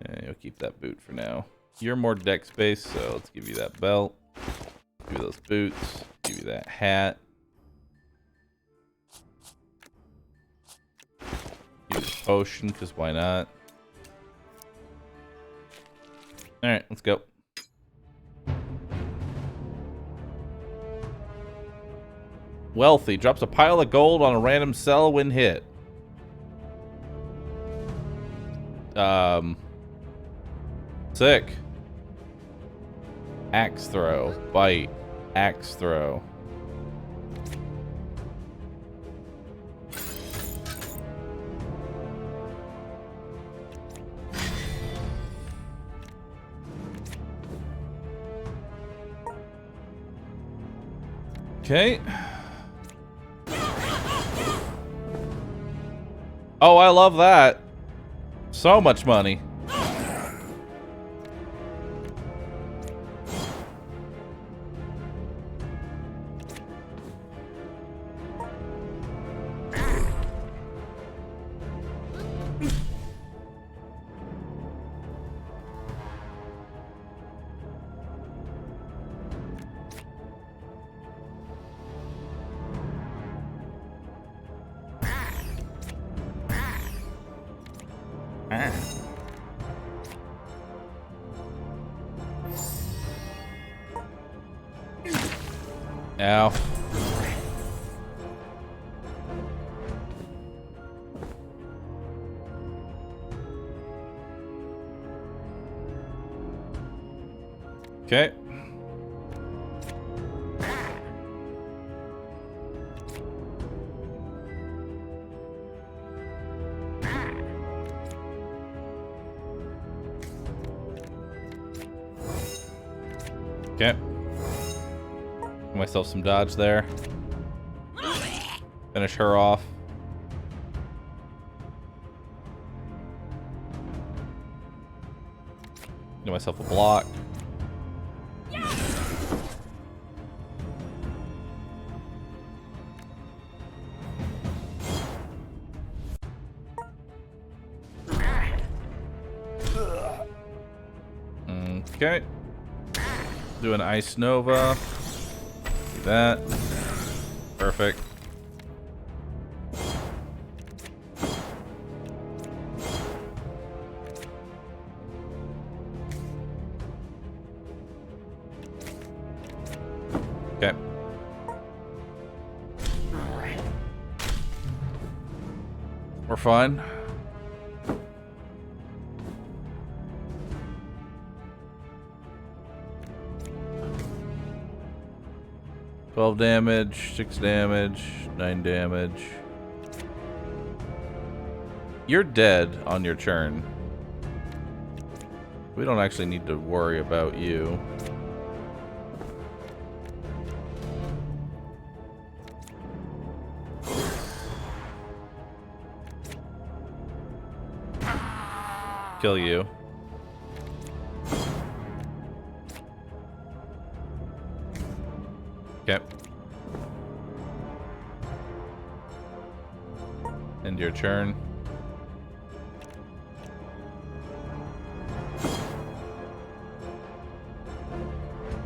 Speaker 1: Okay, you'll keep that boot for now. You're more deck space, so let's give you that belt. Give you those boots. Give you that hat. Give you this potion, because why not? Alright, let's go. Wealthy. Drops a pile of gold on a random cell when hit. Sick. Axe throw. Bite. Axe throw. Okay. Oh, I love that. So much money. Ow. Okay. Okay. Give myself some dodge there. Finish her off. Give myself a block. Okay. Do an Ice Nova. Do that. Perfect. Okay. We're fine. $12 damage, 6 damage, 9 damage. You're dead on your turn. We don't actually need to worry about you. Kill you. Okay. End your turn.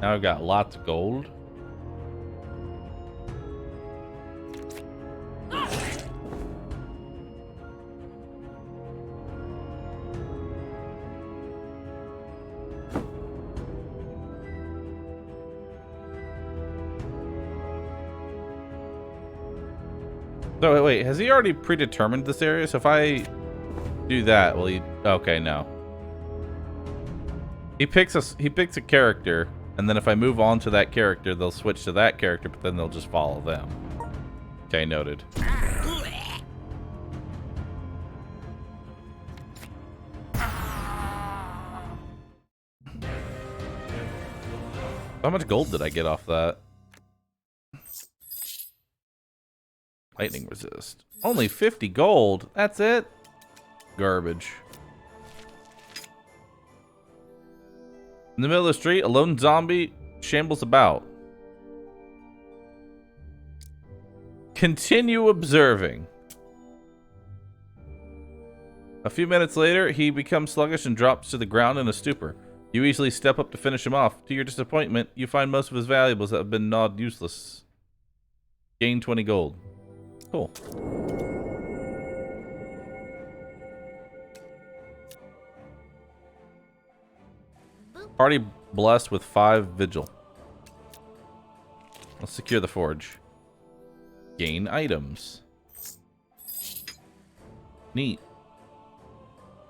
Speaker 1: Now I've got lots of gold. So wait, has he already predetermined this area? So if I do that, will he? Okay, no. He picks a character, and then if I move on to that character, they'll switch to that character, but then they'll just follow them. Okay, noted. How much gold did I get off that? Lightning resist. Only 50 gold. That's it? Garbage. In the middle of the street, a lone zombie shambles about. Continue observing. A few minutes later, he becomes sluggish and drops to the ground in a stupor. You easily step up to finish him off. To your disappointment, you find most of his valuables that have been gnawed useless. Gain 20 gold. Cool. Party blessed with 5 vigil. Let's secure the forge. Gain items. Neat.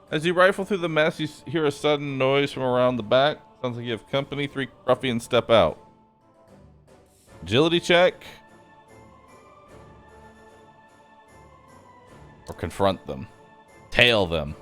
Speaker 1: As you rifle through the mess, you hear a sudden noise from around the back. Sounds like you have company. 3 ruffians step out. Agility check. Or confront them. Tail them.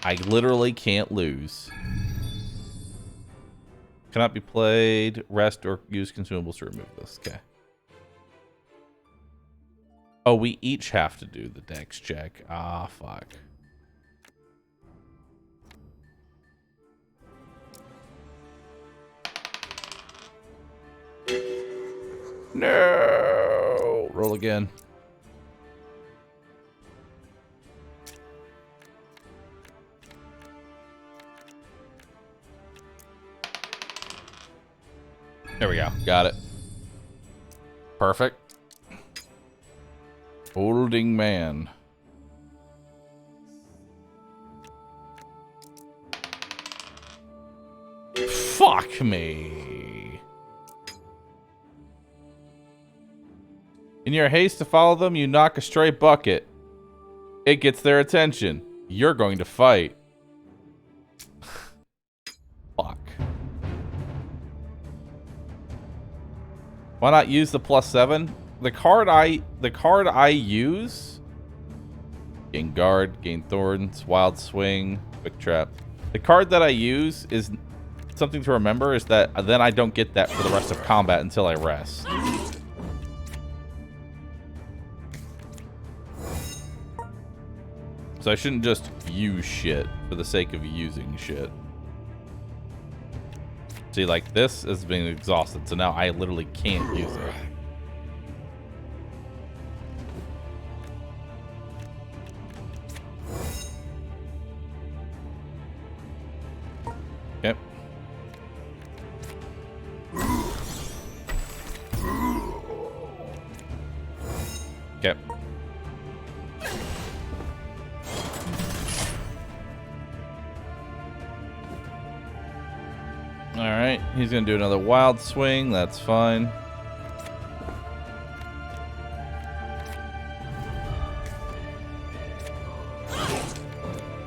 Speaker 1: I literally can't lose. Cannot be played, rest, or use consumables to remove this. Okay. Oh, we each have to do the dex check. Ah, fuck. No! Roll again. There we go. Got it. Perfect. Holding man. Fuck me. In your haste to follow them, you knock a stray bucket. It gets their attention. You're going to fight. Fuck. Why not use the +7? The card I use, gain guard, gain thorns, wild swing, quick trap. The card that I use is something to remember is that then I don't get that for the rest of combat until I rest. So I shouldn't just use shit for the sake of using shit. See, like this is being exhausted, so now I literally can't use it. Okay. Okay. Alright, he's gonna do another wild swing, that's fine.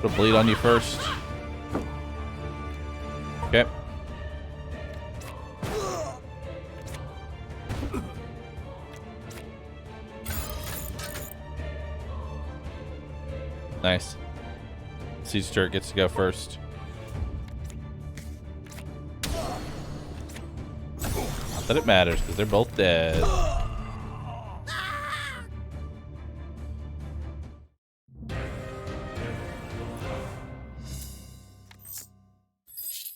Speaker 1: Put a bleed on you first. Okay. Nice. Siege turret gets to go first. Not that it matters, because they're both dead.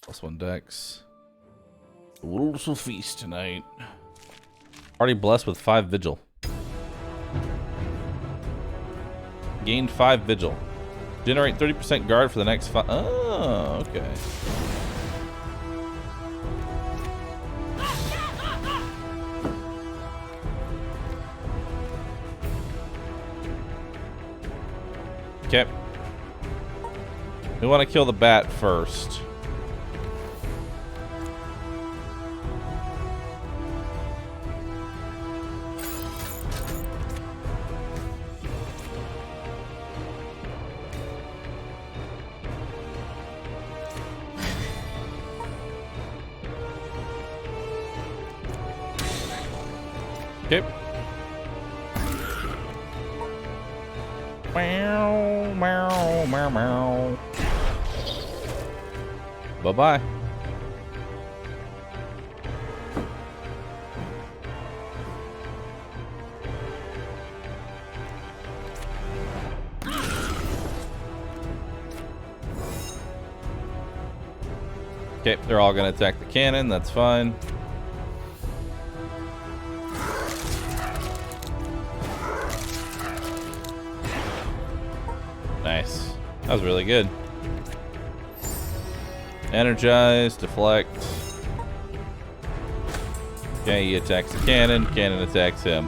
Speaker 1: +1 dex. The wolves will feast tonight. Already blessed with 5 vigil. Gained 5 vigil. Generate 30% guard for the next 5. Oh, okay. Okay. We want to kill the bat first. Okay. Meow, meow, meow, meow. Bye-bye. Okay, they're all going to attack the cannon. That's fine. Nice. That was really good. Energize, deflect. Okay, he attacks the cannon. Cannon attacks him.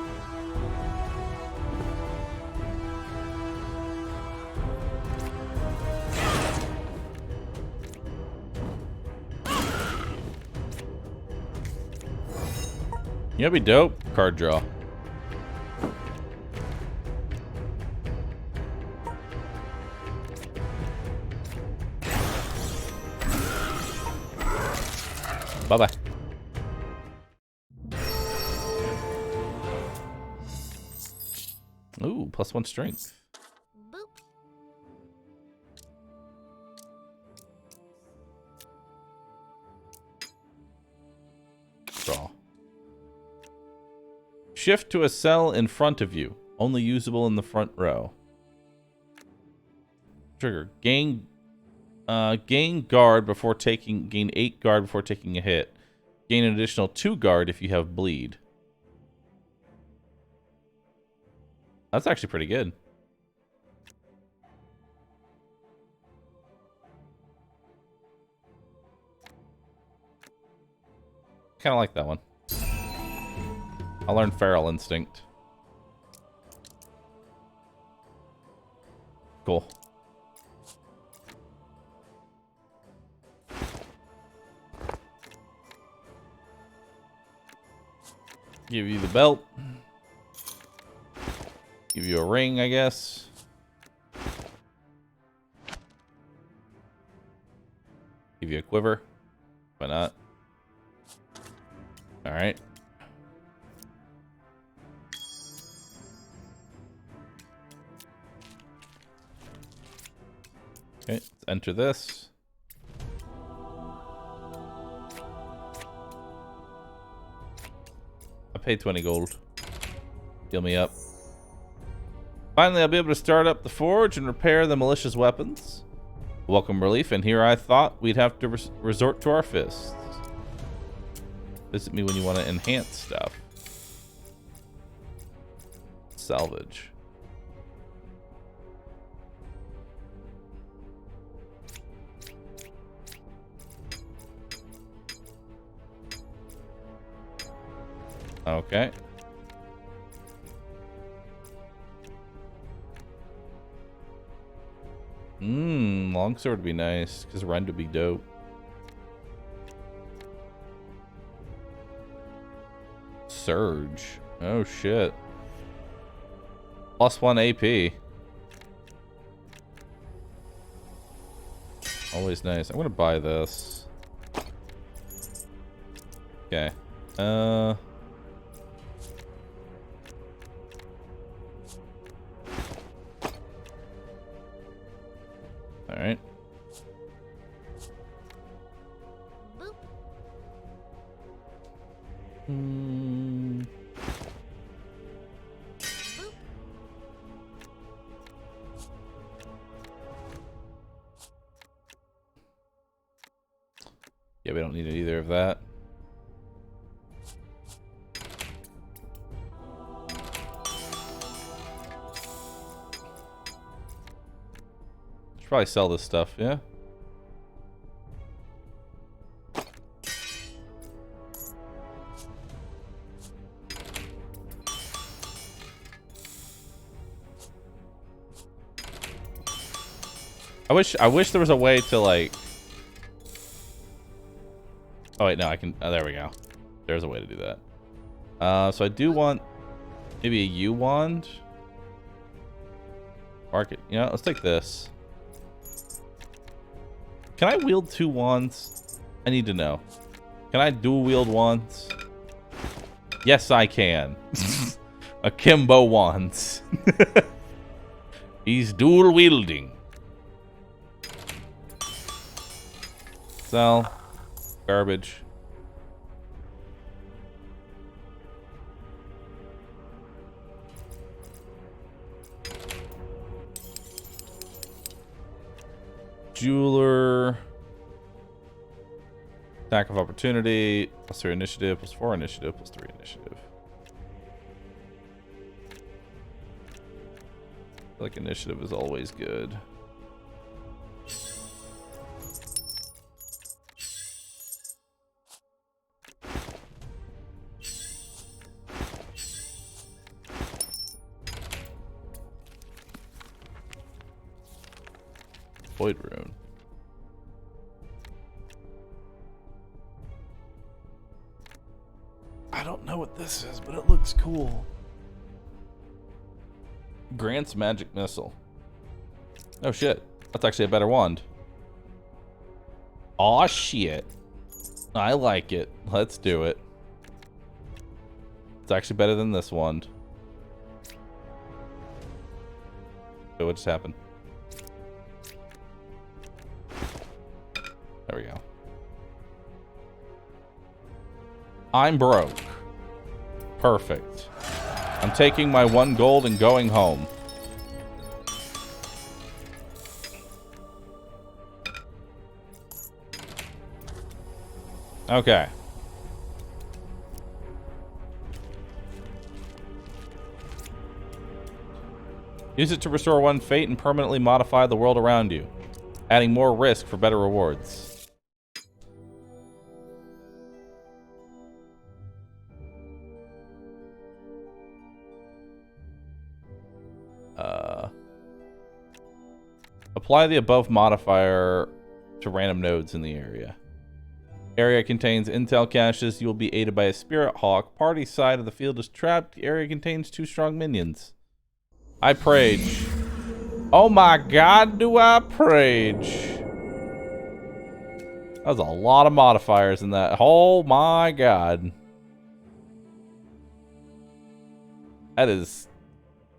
Speaker 1: You know, be dope. Card draw. Bye-bye. Ooh, +1 strength.
Speaker 3: Boop.
Speaker 1: Shift to a cell in front of you. Only usable in the front row. Trigger. Gain guard before taking... Gain 8 guard before taking a hit. Gain an additional 2 guard if you have bleed. That's actually pretty good. Kind of like that one. I learned Feral Instinct. Cool. Give you the belt. Give you a ring, I guess. Give you a quiver. Why not? All right. Okay, let's enter this. I paid 20 gold. Heal me up. Finally, I'll be able to start up the forge and repair the malicious weapons. Welcome relief, and here I thought we'd have to resort to our fists. Visit me when you want to enhance stuff. Salvage. Okay. Longsword would be nice, because rend would be dope. Surge. Oh shit. +1 AP. Always nice. I'm gonna buy this. Okay. Alright.
Speaker 3: Boop.
Speaker 1: Hmm.
Speaker 3: Boop.
Speaker 1: Yeah, we don't need either of that. Should probably sell this stuff, yeah? I wish there was a way to like... Oh wait, no, I can... Oh, there we go. There's a way to do that. So I do want maybe a U wand. Market. You know, let's take this. Can I wield 2 wands? I need to know. Can I dual wield wands? Yes, I can. Akimbo wands. He's dual wielding. Sell. Garbage. Jeweler. Attack of opportunity. +3 initiative. +4 initiative. +3 initiative. I feel like initiative is always good. Void rune. I don't know what this is, but it looks cool. Grants magic missile. Oh shit. That's actually a better wand. Aw shit. I like it. Let's do it. It's actually better than this wand. So what just happened? There we go. I'm broke. Perfect. I'm taking my 1 gold and going home. Okay. Use it to restore 1 fate and permanently modify the world around you, adding more risk for better rewards. Apply the above modifier to random nodes in the area. Area contains intel caches. You will be aided by a spirit hawk. Party side of the field is trapped. The area contains 2 strong minions. I prage. Oh my god, do I prage. That was a lot of modifiers in that. Oh my god. That is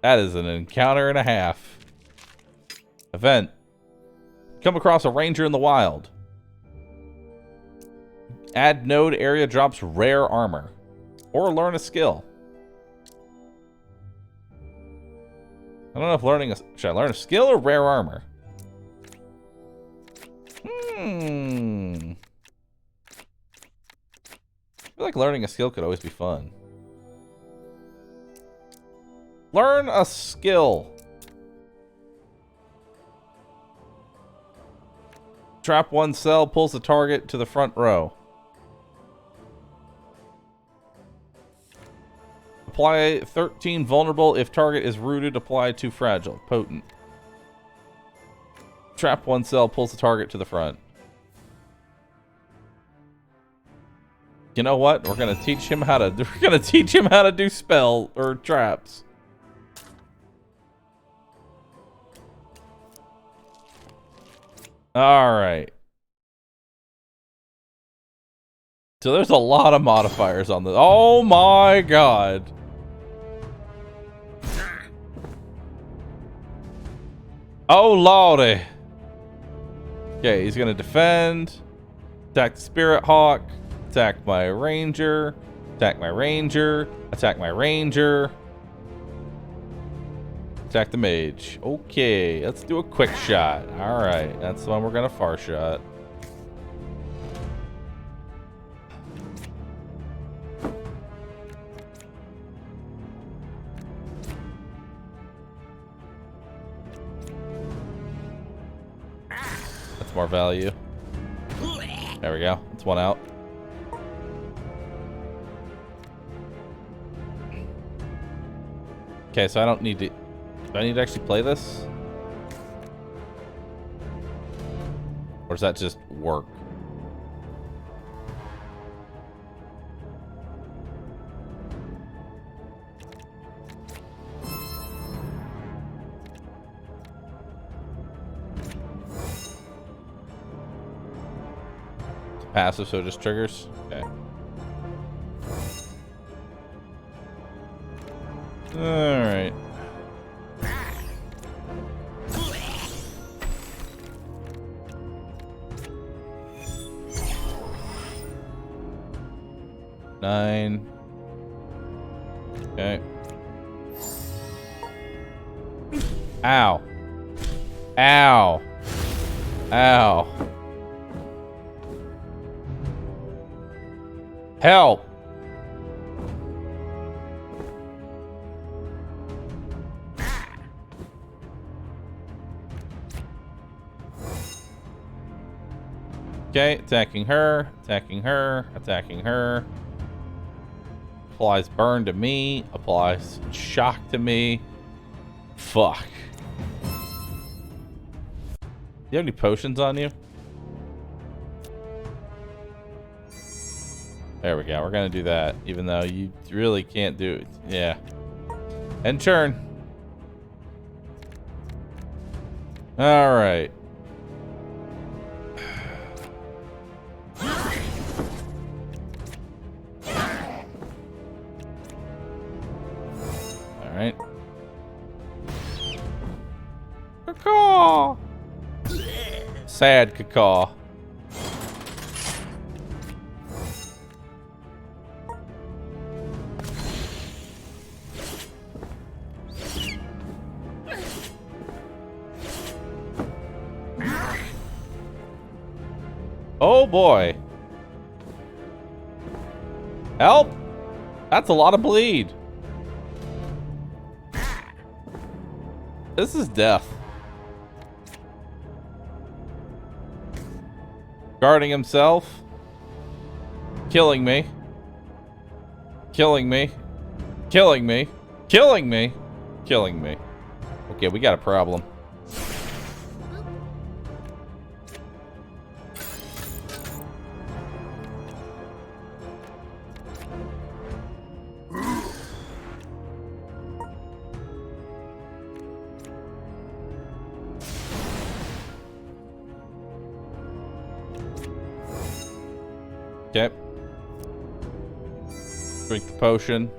Speaker 1: an encounter and a half. Event. Come across a ranger in the wild. Add node area drops rare armor. Or learn a skill. I don't know if learning a... Should I learn a skill or rare armor? I feel like learning a skill could always be fun. Learn a skill. Trap 1 cell, pulls the target to the front row. Apply 13 vulnerable. If target is rooted, apply 2 fragile. Potent. Trap 1 cell, pulls the target to the front. You know what? We're gonna teach him how to. We're gonna teach him how to do spell or traps. All right. So there's a lot of modifiers on this. Oh my god. Oh lordy. Okay, he's gonna defend. Attack the Spirit Hawk. Attack my Ranger. Attack my Ranger. Attack my Ranger. Attack the Mage. Okay, let's do a quick shot. Alright, that's the one we're gonna far shot. That's more value. There we go. That's one out. Okay, so I don't need to... Do I need to actually play this? Or does that just work? It's passive, so it just triggers? Okay. Alright. Nine. Okay. Ow. Ow. Ow. Help. Okay, attacking her, attacking her, attacking her. Applies burn to me, applies shock to me. Fuck. Do you have any potions on you? There we go, we're gonna do that, even though you really can't do it. Yeah. End turn. Alright. Alright. Caw. Sad caw. Oh boy. Help! That's a lot of bleed. This is death. Guarding himself. Killing me. Killing me. Killing me. Killing me. Killing me. Okay, we got a problem. Okay. Drink the potion.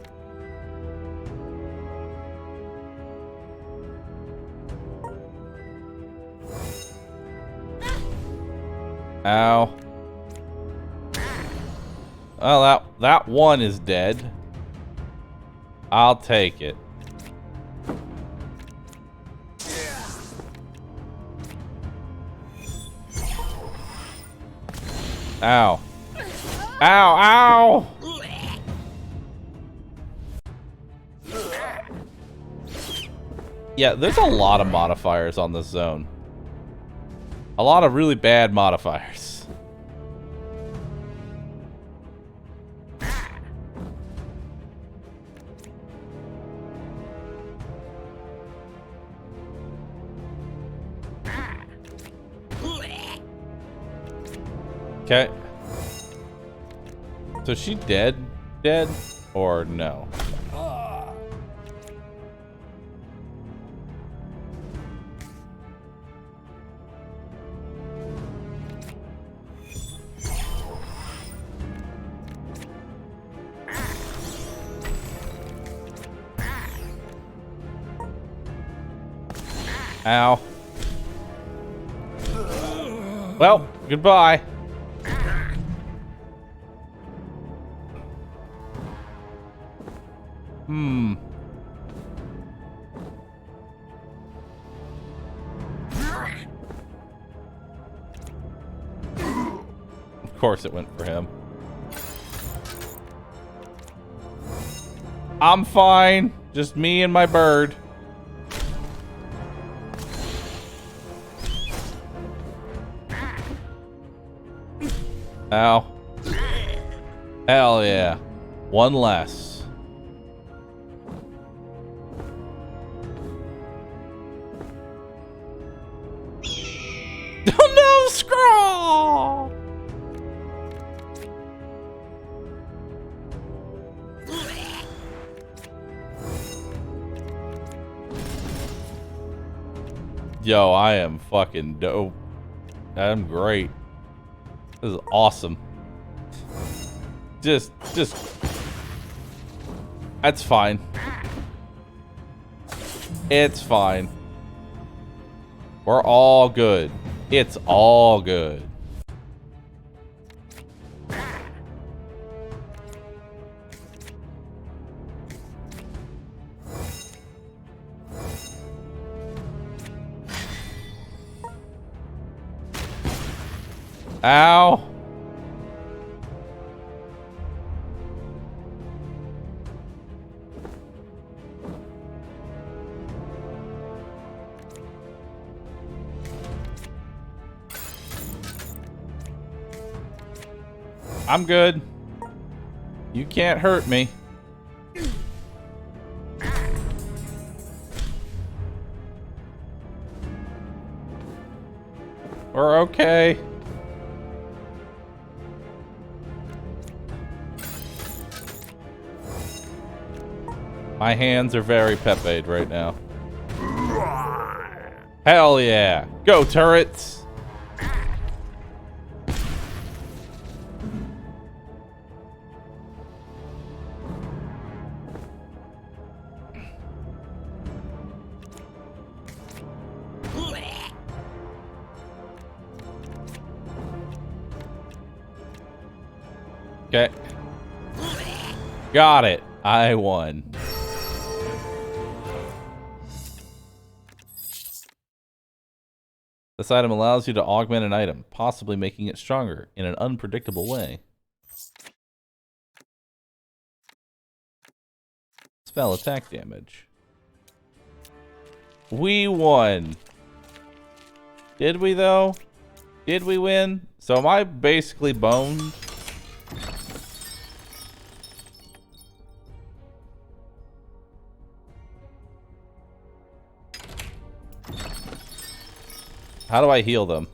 Speaker 1: Ow. Well, that one is dead. I'll take it. Ow. Ow, ow! Yeah, there's a lot of modifiers on this zone. A lot of really bad modifiers. Okay. So is she dead? Dead? Or no? Ow. Well, goodbye. Of course it went for him. I'm fine. Just me and my bird. Ow. Hell yeah. One less. Oh no, Scrawl! Yo, I am fucking dope. I'm great. This is awesome. Just that's fine. It's fine. We're all good. It's all good. Ow. I'm good. You can't hurt me. We're okay. My hands are very pepe'd right now. Hell yeah. Go, turrets. Okay. Got it. I won. The This item allows you to augment an item, possibly making it stronger in an unpredictable way. Spell attack damage. We won. Did we, though? Did we win? So am I basically boned? How do I heal them?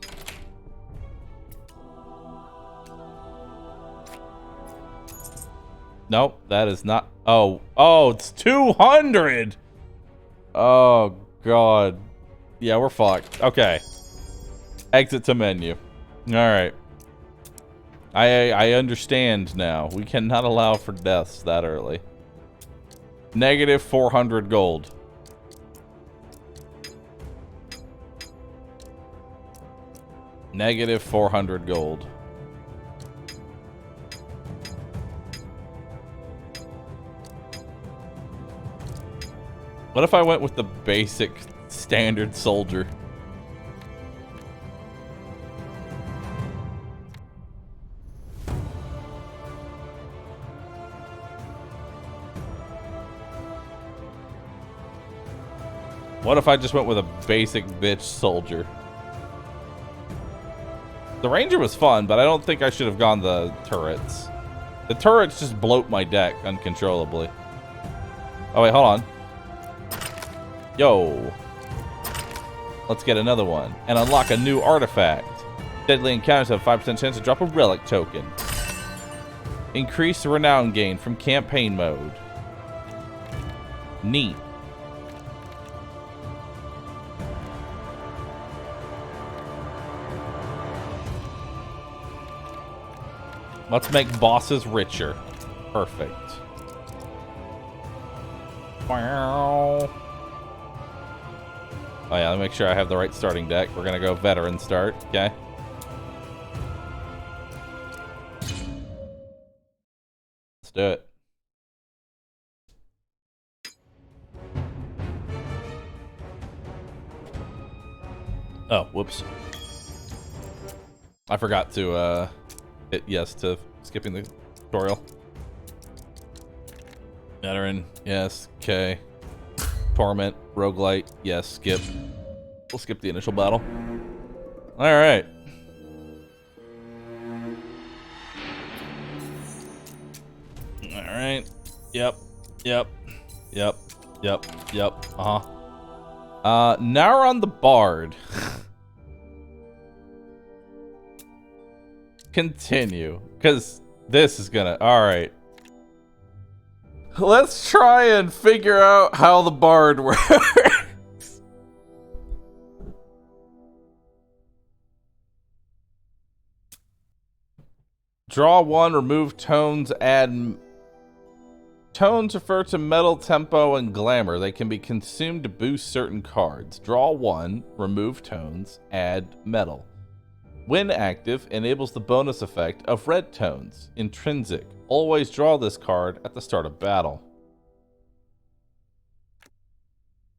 Speaker 1: Nope, that is not. Oh, it's 200. Oh God. Yeah, we're fucked. Okay. Exit to menu. All right. I understand now. We cannot allow for deaths that early. Negative 400 gold. Negative 400 gold. What if I went with the basic standard soldier? What if I just went with a basic bitch soldier? The ranger was fun, but I don't think I should have gone the turrets. The turrets just bloat my deck uncontrollably. Oh wait, hold on. Yo. Let's get another one and unlock a new artifact. Deadly encounters have 5% chance to drop a relic token. Increase the renown gain from campaign mode. Neat. Let's make bosses richer. Perfect. Wow. Oh yeah, let me make sure I have the right starting deck. We're gonna go veteran start, okay? Let's do it. Oh, whoops. I forgot to hit yes to skipping the tutorial. Veteran, yes, okay. Torment, roguelite, yes, skip. We'll skip the initial battle. Alright. Alright. Yep. Now we're on the bard. Continue, because this is gonna... Alright. Let's try and figure out how the bard works. Draw one, remove tones, add... Tones refer to metal, tempo, and glamour. They can be consumed to boost certain cards. Draw one, remove tones, add metal. When active, enables the bonus effect of red tones. Intrinsic. Always draw this card at the start of battle.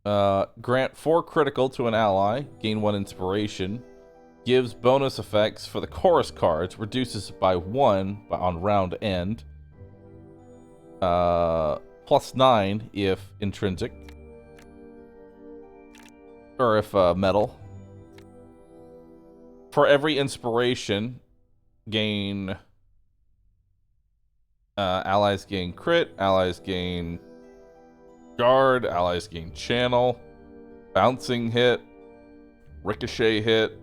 Speaker 1: Grant 4 critical to an ally. Gain 1 inspiration. Gives bonus effects for the chorus cards. Reduces by 1 on round end. Plus 9 if intrinsic. Or if metal. For every inspiration, gain... allies gain crit, allies gain guard, allies gain channel, bouncing hit, ricochet hit,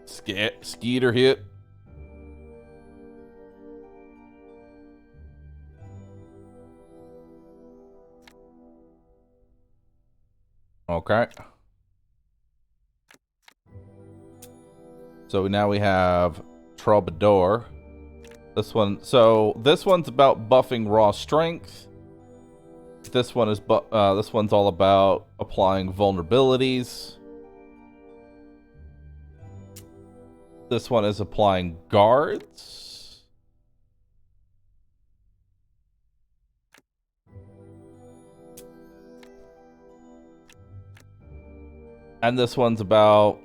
Speaker 1: skeeter hit. Okay. So now we have Troubadour. This one, so this one's about buffing raw strength. This one is this one's all about applying vulnerabilities. This one is applying guards. And this one's about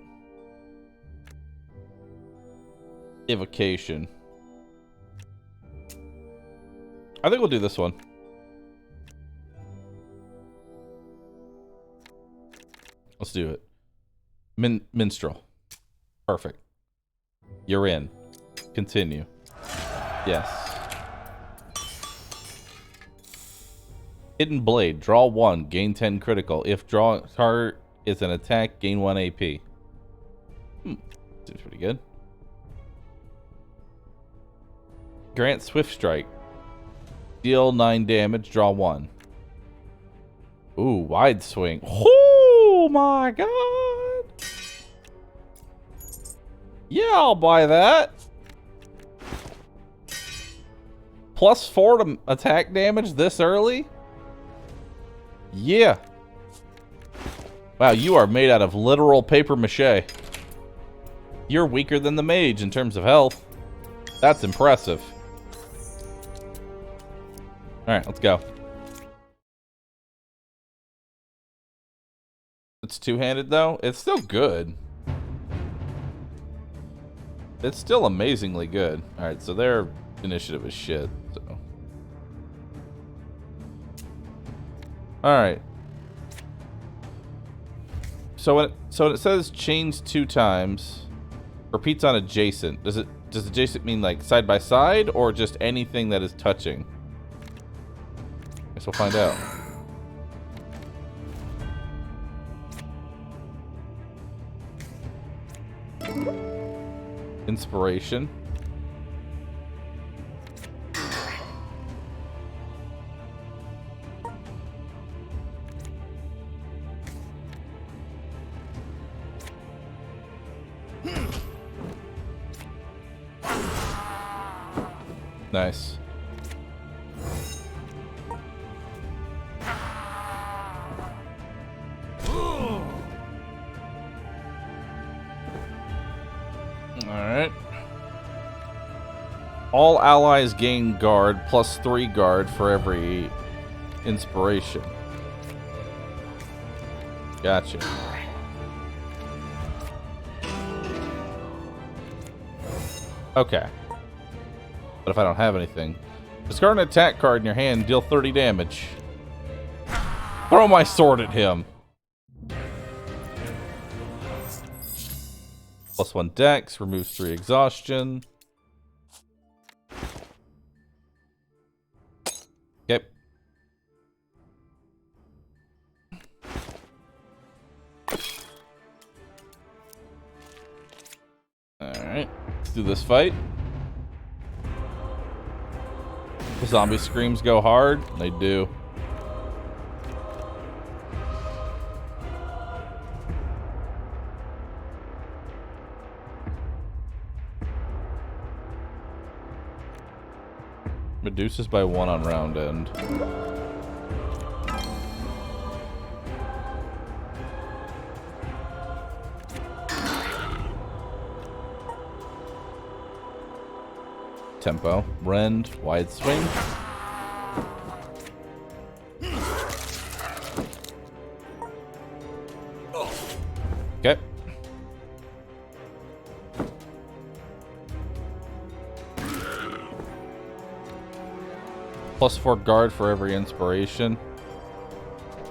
Speaker 1: evocation. I think we'll do this one. Let's do it. Minstrel. Perfect. You're in. Continue. Yes. Hidden Blade. Draw 1. Gain 10 critical. If draw target is an attack, gain 1 AP. Seems pretty good. Grant Swift Strike. Deal 9 damage. Draw 1. Ooh, wide swing. Oh my god. Yeah, I'll buy that. +4 to attack damage this early? Yeah. Wow, you are made out of literal paper mache. You're weaker than the mage in terms of health. That's impressive. Alright, let's go. It's two-handed though? It's still good. It's still amazingly good. Alright, so their initiative is shit, so. Alright. So when it says change 2 times, repeats on adjacent. Does adjacent mean like side by side or just anything that is touching? Guess we'll find out. Inspiration. Nice. Alright. All allies gain guard +3 guard for every inspiration. Gotcha. Okay. But if I don't have anything, discard an attack card in your hand, deal 30 damage. Throw my sword at him. +1 dex, removes 3 exhaustion. Okay. Alright, let's do this fight. The zombie screams go hard. They do. Reduces by 1 on round end. Tempo. Rend. Wide swing. Okay. +4 guard for every inspiration.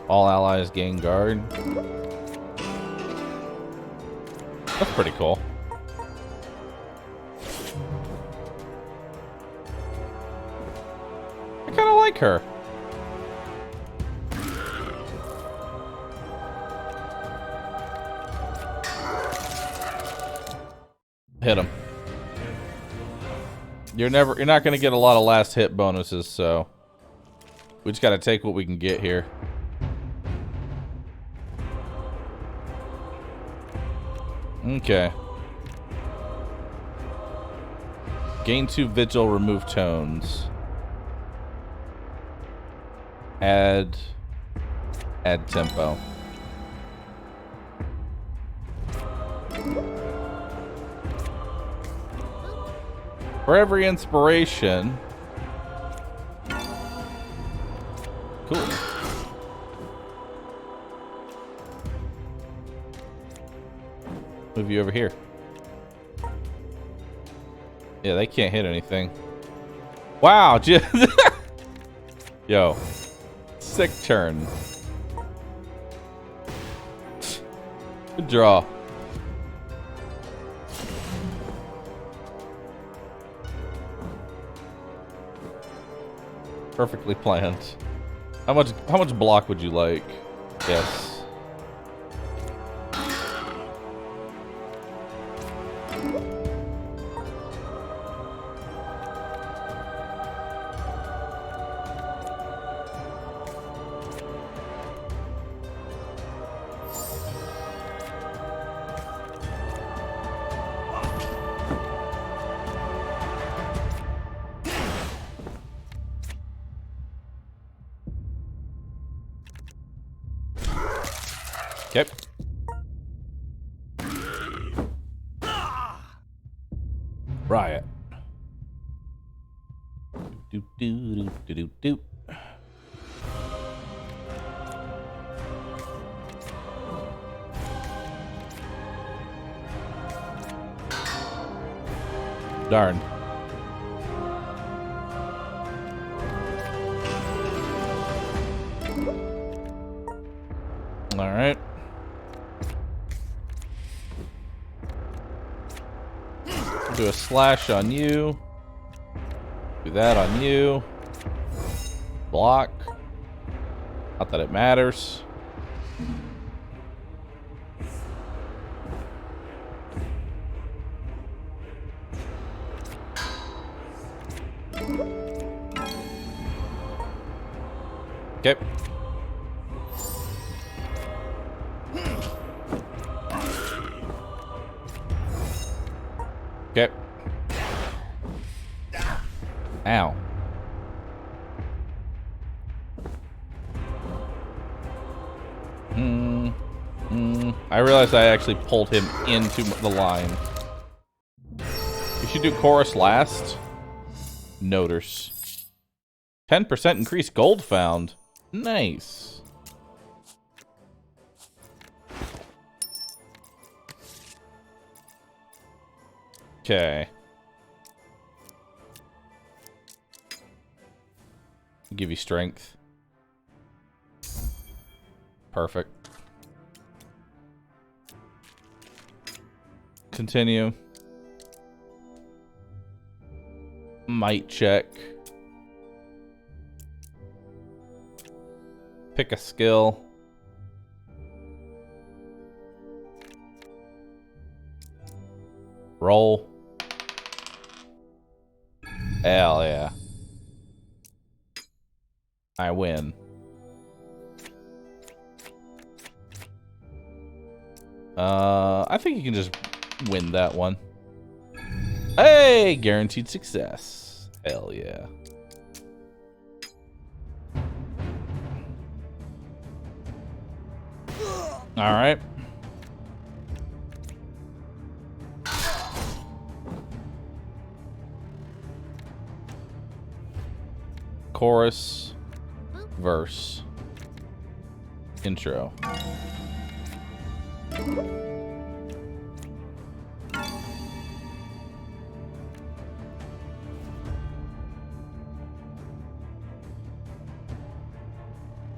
Speaker 1: All allies gain guard. That's pretty cool. I kind of like her. Hit him. You're not gonna get a lot of last hit bonuses, so we just gotta take what we can get here. Okay. Gain 2 vigil, remove tones. Add tempo. For every inspiration. Cool. you over here. Yeah, they can't hit anything. Wow, yo, sick turn. Good draw. Perfectly planned. How much block would you like? Yes. Okay. Riot. Do do do do do do. Darn. All right. Do a slash on you. Do that on you. Block. Not that it matters. Okay. Okay. Ow. I realized I actually pulled him into the line. You should do chorus last. Noters. 10% increased gold found. Nice. Okay. Give you strength. Perfect. Continue. Might check. Pick a skill. Roll. Hell yeah. I win. I think you can just win that one. Hey, guaranteed success. Hell yeah. All right. Chorus, verse, intro.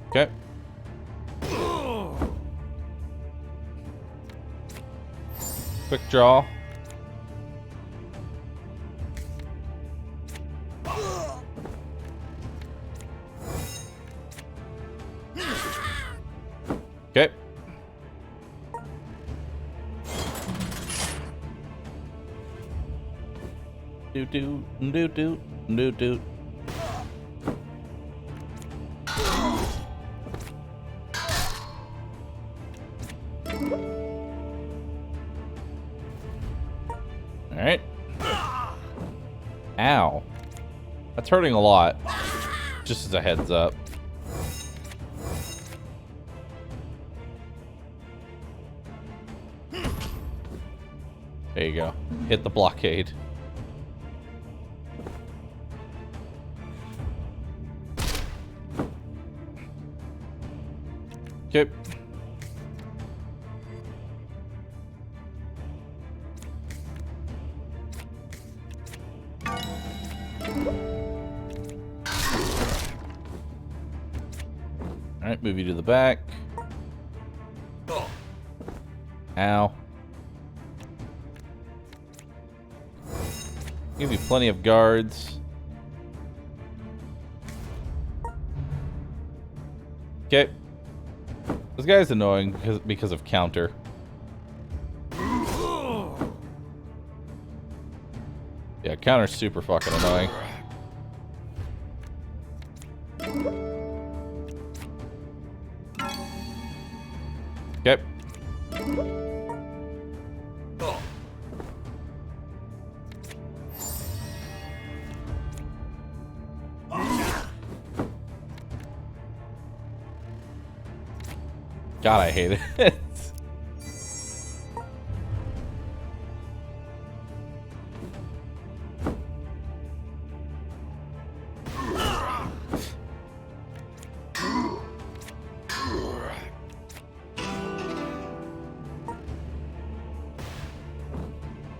Speaker 1: Okay. Quick draw. Okay. Do do do do do do. All right. Ow. That's hurting a lot. Just as a heads up. There you go. Hit the blockade. Okay. Alright, move you to the back. Ow. Give you plenty of guards. Okay. This guy's annoying because of counter. Yeah, counter's super fucking annoying. Okay. God, I hate it.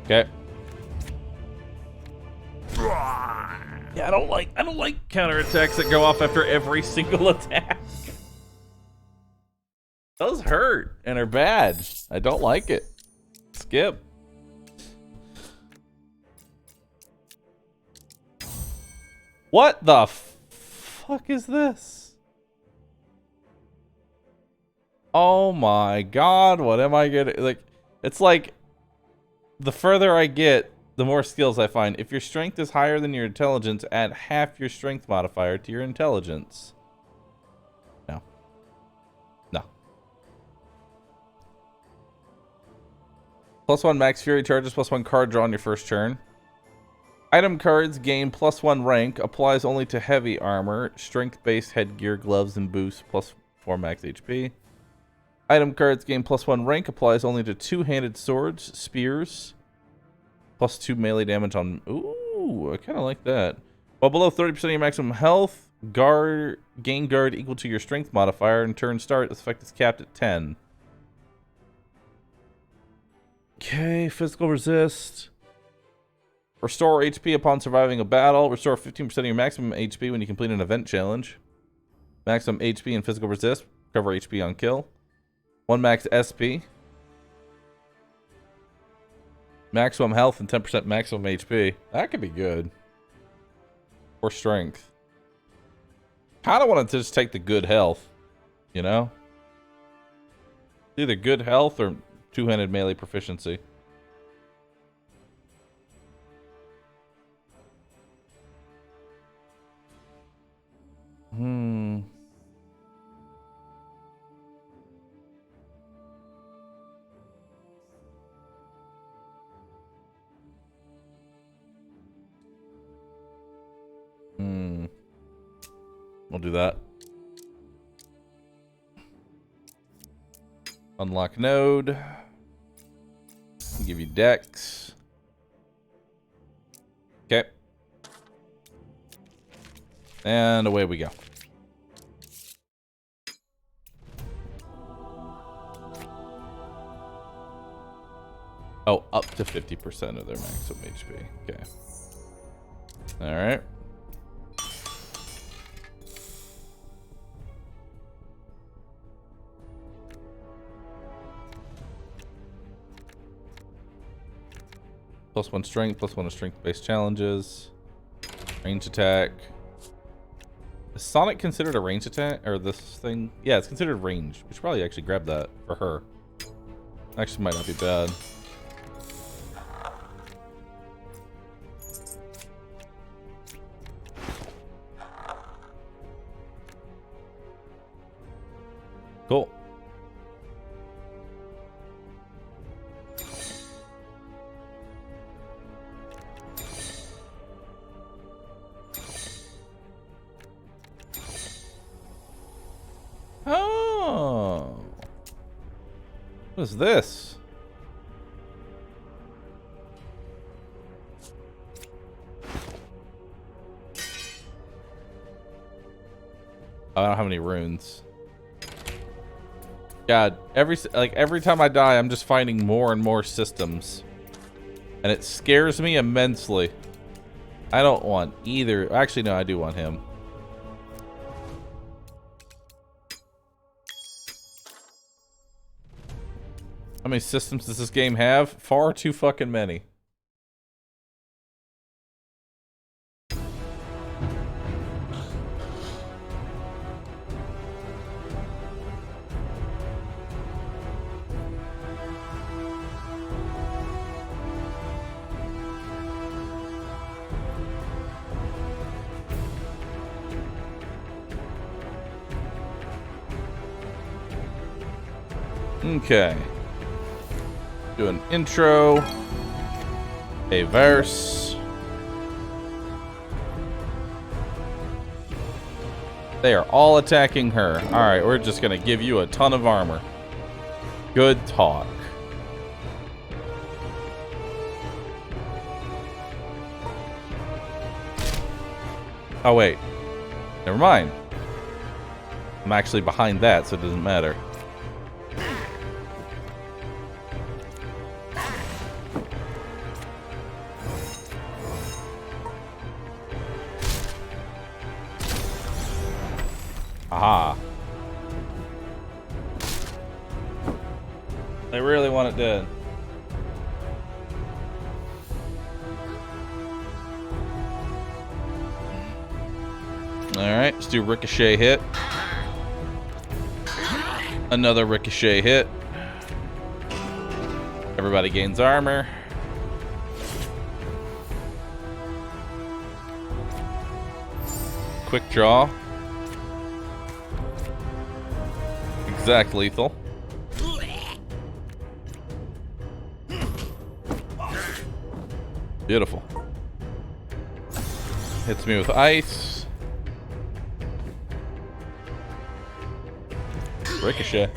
Speaker 1: Okay. Yeah, I don't like counterattacks that go off after every single attack. Those hurt and are bad. I don't like it. Skip. What the fuck is this? Oh my god, what am I getting? Like, it's like the further I get, the more skills I find. If your strength is higher than your intelligence, add half your strength modifier to your intelligence. No. No. +1 max fury charges, +1 card draw on your first turn. Item cards gain +1 rank, applies only to heavy armor, strength-based headgear, gloves, and boosts, +4 max HP. Item cards gain +1 rank, applies only to two-handed swords, spears, +2 melee damage on... Ooh, I kind of like that. While below 30% of your maximum health, gain guard equal to your strength modifier, and turn start, this effect is capped at 10. Okay, physical resist. Restore HP upon surviving a battle. Restore 15% of your maximum HP when you complete an event challenge. Maximum HP and physical resist. Recover HP on kill. 1 max SP. Maximum health and 10% maximum HP. That could be good. Or strength. Kinda want to just take the good health. You know? Either good health or two-handed melee proficiency. We'll do that. Unlock node. Give you dex. Okay. And away we go. Oh, up to 50% of their maximum HP. Okay. All right. +1 strength, +1 to strength-based challenges. Range attack. Is Sonic considered a range attack? Or this thing? Yeah, it's considered range. We should probably actually grab that for her. Actually might not be bad. Cool. Oh. What is this? I don't have any runes. God, every time I die, I'm just finding more and more systems. And it scares me immensely. I don't want either. Actually, no, I do want him. How many systems does this game have? Far too fucking many. Okay. Do an intro. A verse. They are all attacking her. Alright, we're just gonna give you a ton of armor. Good talk. Oh, wait. Never mind. I'm actually behind that, so it doesn't matter. Aha. They really want it dead. Alright, let's do ricochet hit. Another ricochet hit. Everybody gains armor. Quick draw. Exact lethal. Beautiful. Hits me with ice. Ricochet.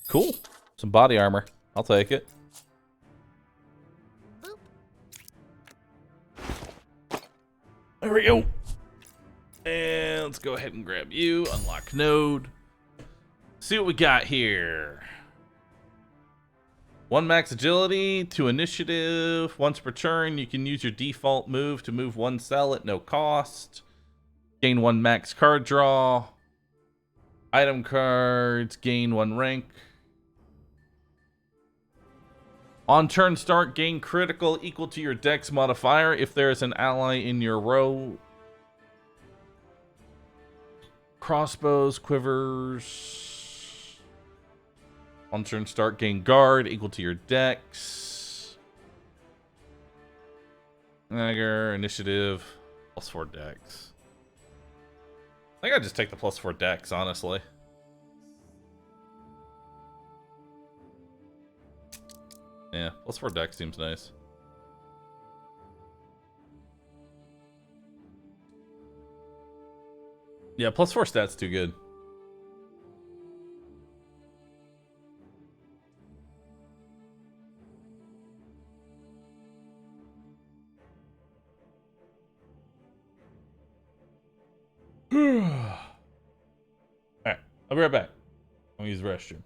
Speaker 1: Cool. Some body armor. I'll take it.
Speaker 3: Boop.
Speaker 1: There we go. And let's go ahead and grab you. Unlock node. See what we got here. 1 max agility, 2 initiative. Once per turn, you can use your default move to move 1 cell at no cost. Gain 1 max card draw. Item cards, gain 1 rank. On turn start, gain critical equal to your dex modifier if there is an ally in your row. Crossbows, quivers. On turn start, gain guard equal to your dex. Dagger, initiative, +4 dex. I think I just take the +4 dex, honestly. Yeah, +4 dex seems nice. Yeah, +4 stats too good. Alright, I'll be right back. I'm gonna use the restroom.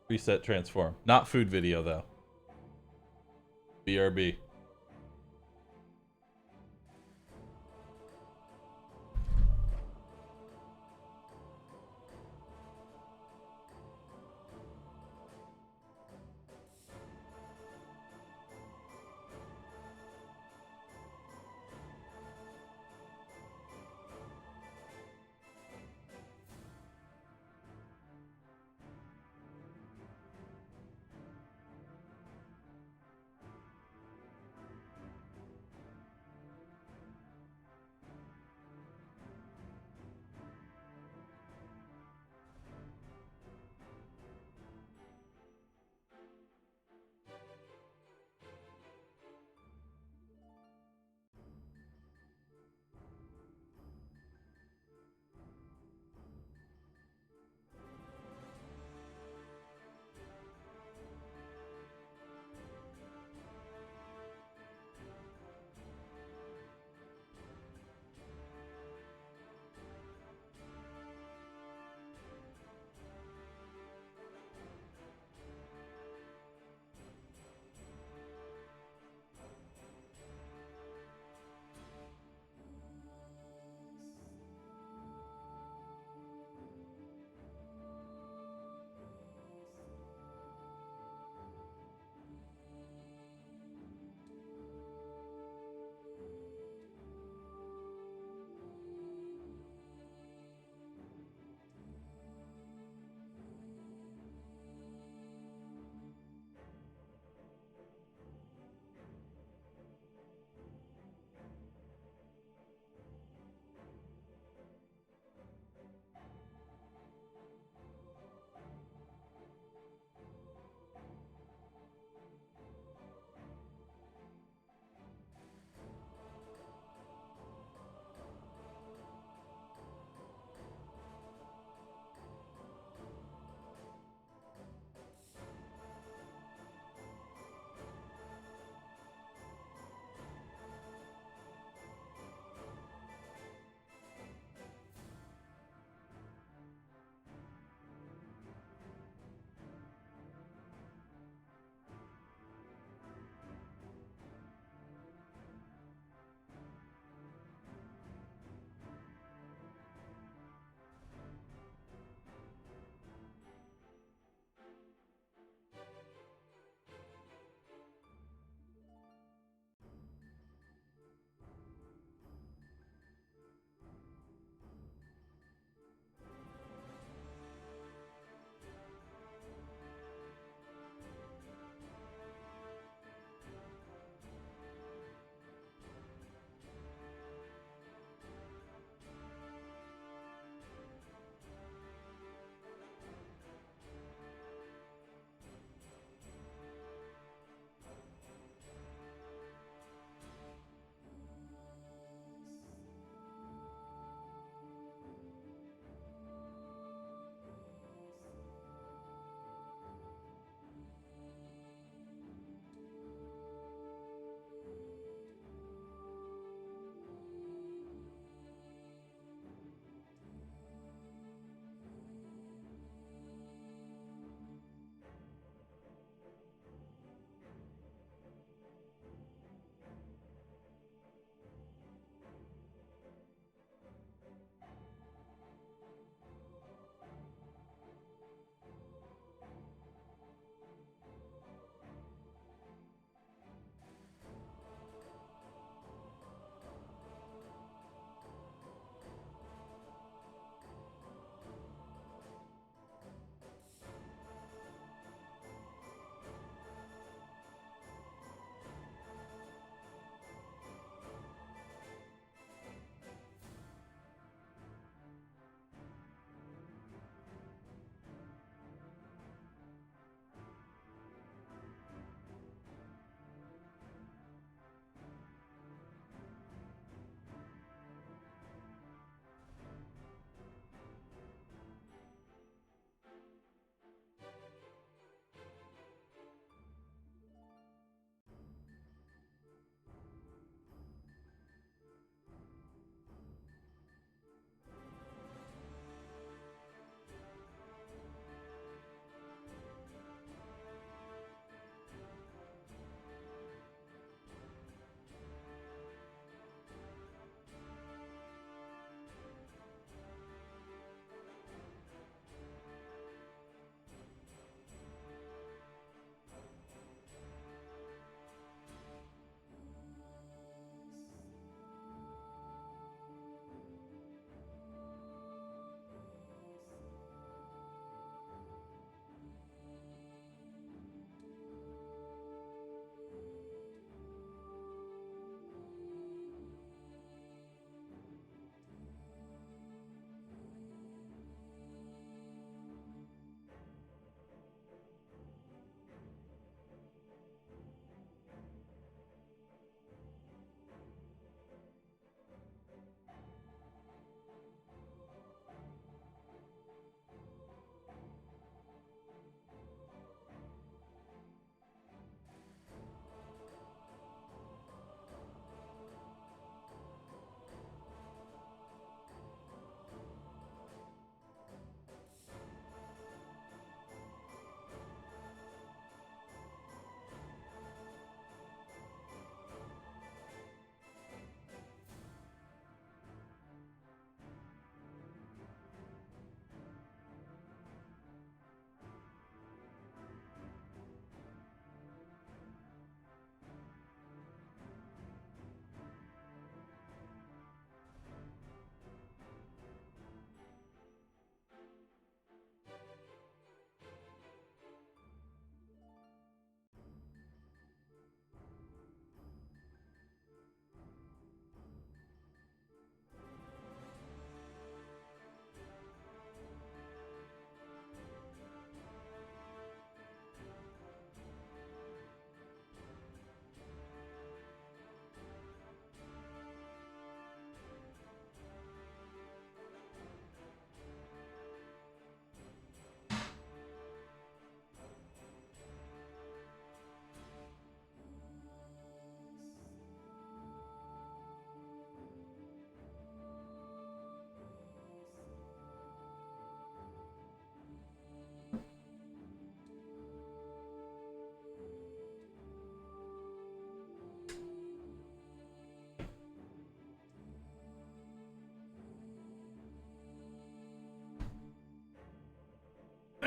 Speaker 1: Reset, transform. Not food video, though. BRB.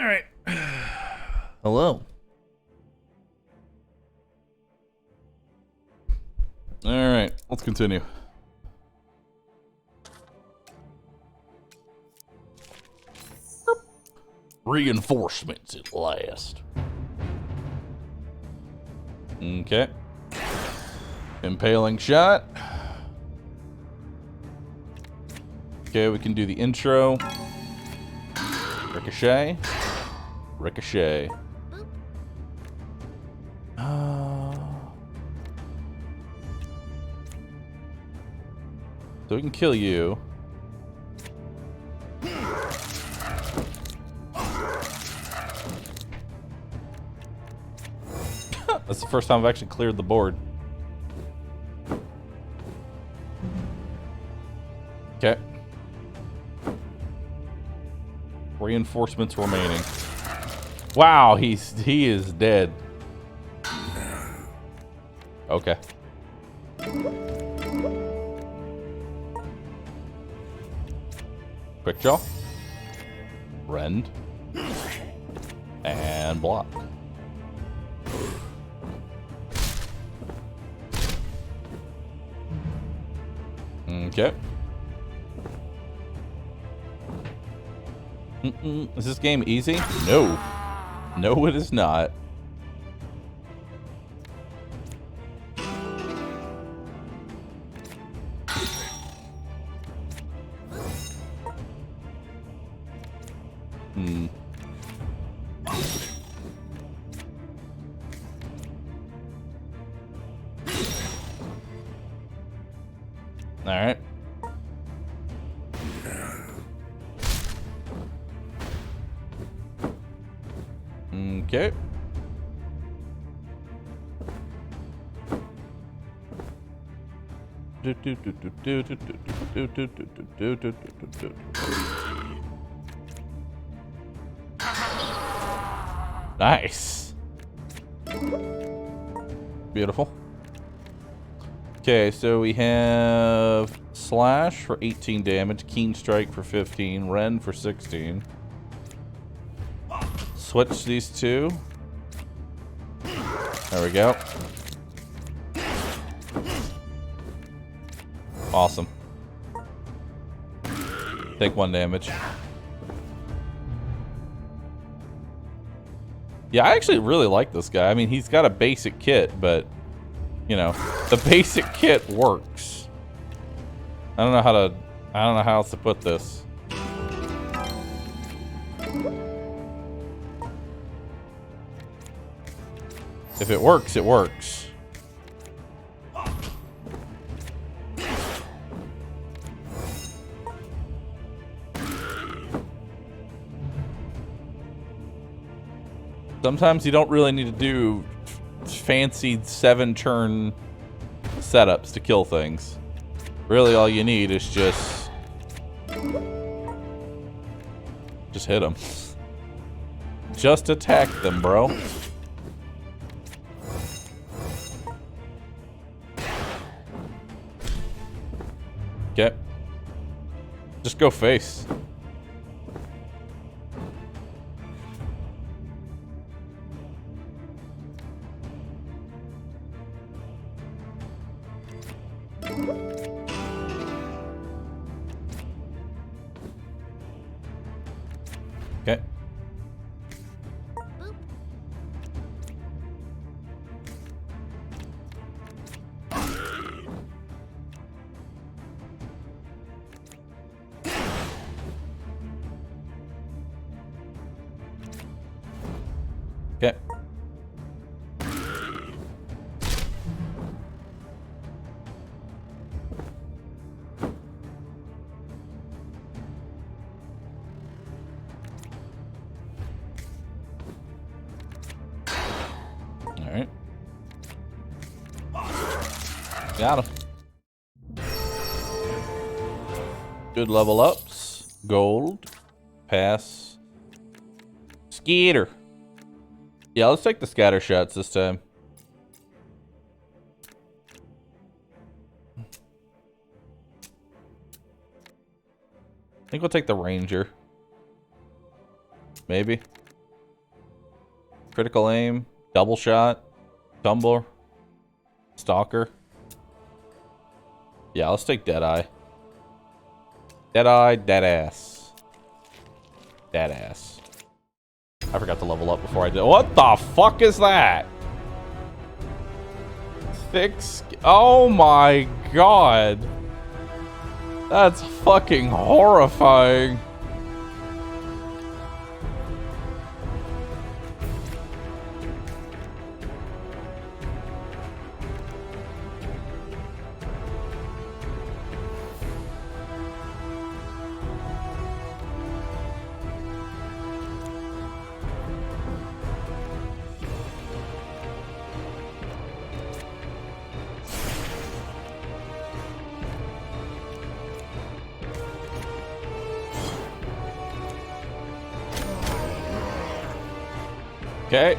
Speaker 1: Alright. Hello. Alright, let's continue. Reinforcements at last. Okay. Impaling shot. Okay, we can do the intro. Ricochet. Ricochet. So we can kill you. That's the first time I've actually cleared the board. Okay. Reinforcements remaining. Wow, he is dead. Okay. Quick draw. Rend. And block. Okay. Is this game easy? No. No, it is not. All right. Okay. Nice. Beautiful. Okay, so we have Slash for 18 damage, Keen Strike for 15, Rend for 16. Switch these two. There we go. Awesome. Take 1 damage. Yeah, I actually really like this guy. I mean, he's got a basic kit, but you know, the basic kit works. I don't know how else to put this. If it works, it works. Sometimes you don't really need to do fancy 7-turn setups to kill things. Really, all you need is just hit them. Just attack them, bro. Okay. Just go face. Okay. Okay. All right. Got him. Good level ups. Gold. Pass. Skeeter. Yeah, let's take the scatter shots this time. I think we'll take the ranger. Maybe. critical aim, double shot, tumble, stalker. Yeah, let's take Deadeye. Deadeye, deadass. Deadass. I forgot to level up before I did. What the fuck is that? Oh my god. That's fucking horrifying. Okay.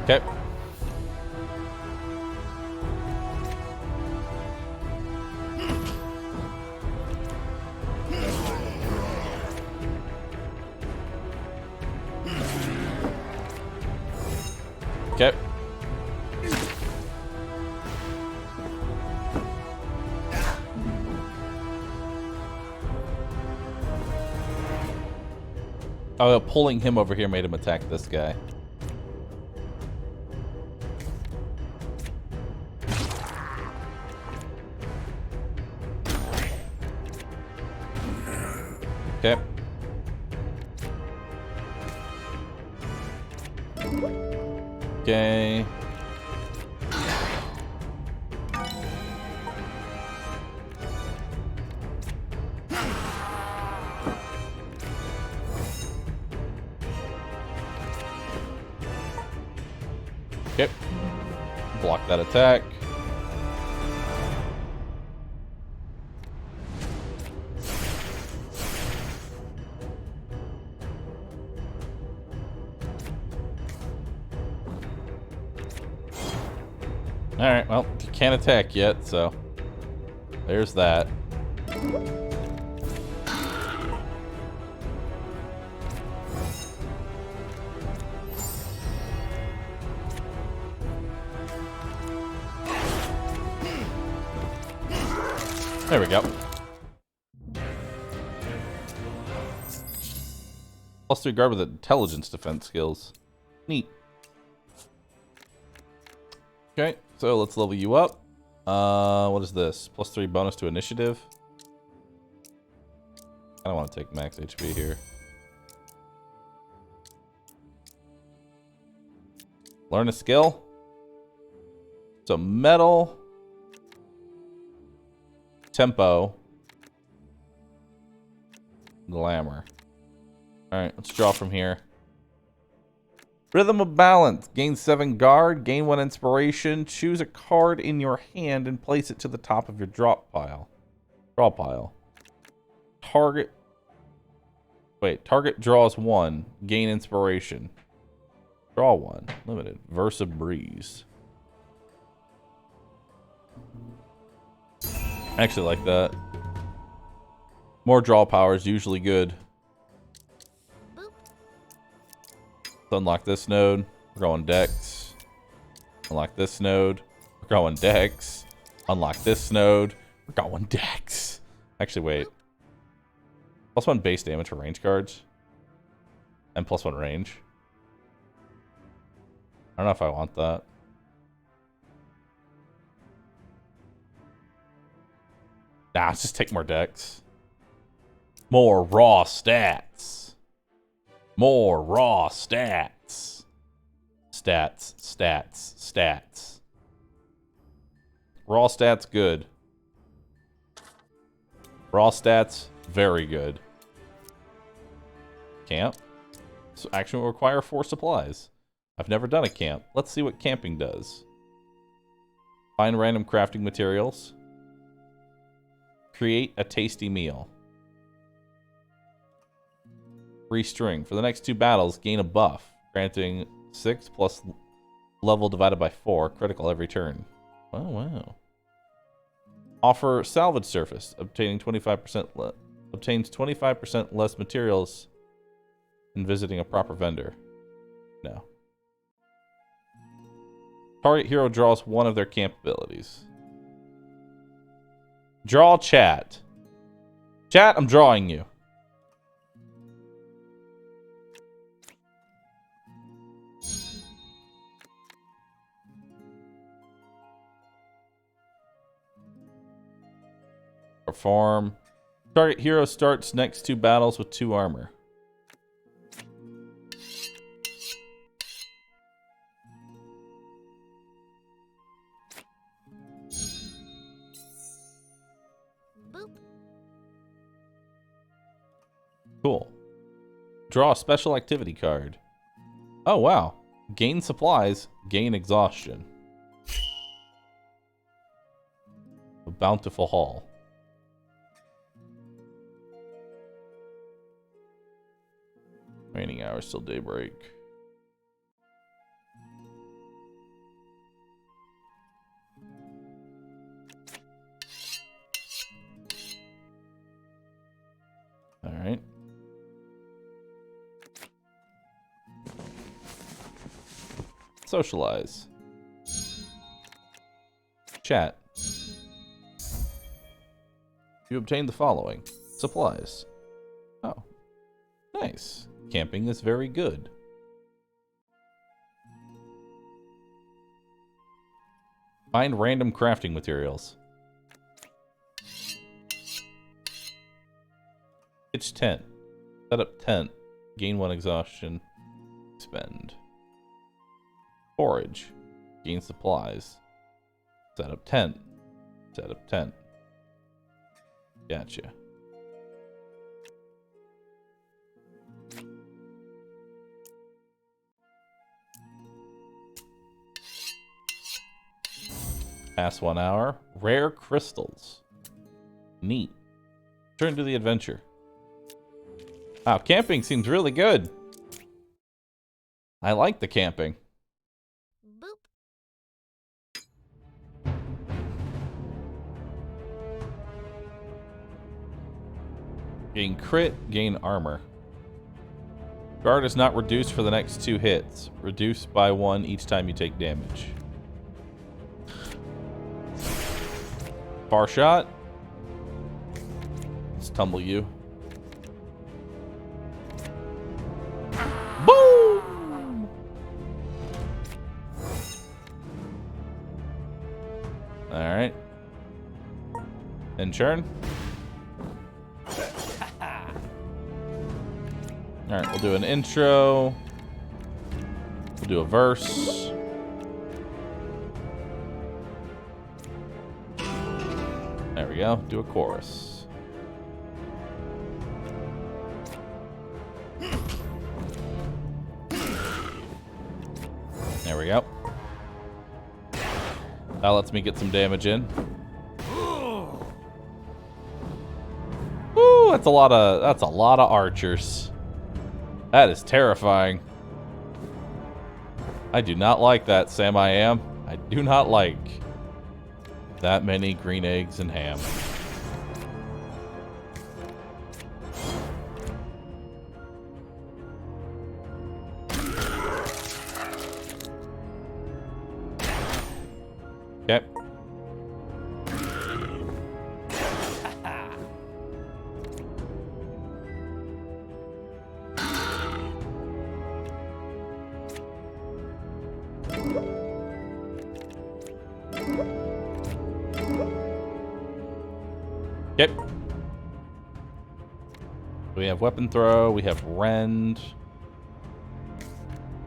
Speaker 1: Okay. Okay. Oh, pulling him over here made him attack this guy. Okay. Okay. Okay. Block that attack. Alright, well, you can't attack yet, so there's that. There we go. +3 guard with intelligence defense skills. Neat. Okay, so let's level you up. What is this? +3 bonus to initiative. I don't want to take max HP here. Learn a skill. So metal. Tempo. Glamour. Alright, let's draw from here. Rhythm of Balance. Gain 7 guard, gain 1 inspiration. Choose a card in your hand and place it to the top of your draw pile. Target draws 1. Gain inspiration. Draw 1. Limited. Versa Breeze. I actually like that. More draw power is usually good. Let's unlock this node. We're going Dex. Unlock this node. We're going Dex. Unlock this node. We're going Dex. Actually, wait. +1 base damage for range cards. And +1 range. I don't know if I want that. Nah, let's just take more Dex. More raw stats. More raw stats. Stats. Raw stats, good. Raw stats, very good. Camp. So action will require 4 supplies. I've never done a camp. Let's see what camping does. Find random crafting materials. Create a tasty meal. Free string. For the next 2 battles, gain a buff, granting 6 plus level divided by 4, critical every turn. Oh, wow. Offer salvage surface, obtains 25% less materials than visiting a proper vendor. No. Target hero draws 1 of their camp abilities. Draw chat. Chat, I'm drawing you. Perform. Target hero starts next 2 battles with 2 armor.
Speaker 3: Boop.
Speaker 1: Cool. Draw a special activity card. Oh, wow. Gain supplies, gain exhaustion. A bountiful haul. Remaining hours till daybreak. All right. Socialize. Chat. You obtain the following. Supplies. Oh. Nice. Camping is very good. Find random crafting materials. Pitch tent. Set up tent. Gain 1 exhaustion. Spend. Forage. Gain supplies. Set up tent. Set up tent. Gotcha. Past 1 hour. Rare crystals. Neat. Turn to the adventure. Wow, camping seems really good. I like the camping.
Speaker 3: Boop.
Speaker 1: Gain crit, gain armor. Guard is not reduced for the next 2 hits. Reduced by 1 each time you take damage. Far shot. Let's tumble you. Boom! Alright. And churn. Alright, we'll do an intro. We'll do a verse. There we go. Do a chorus. There we go. That lets me get some damage in. Ooh, that's a lot of archers. That is terrifying. I do not like that, Sam. I do not like that many green eggs and ham. Okay. Yep. We have weapon throw, we have rend,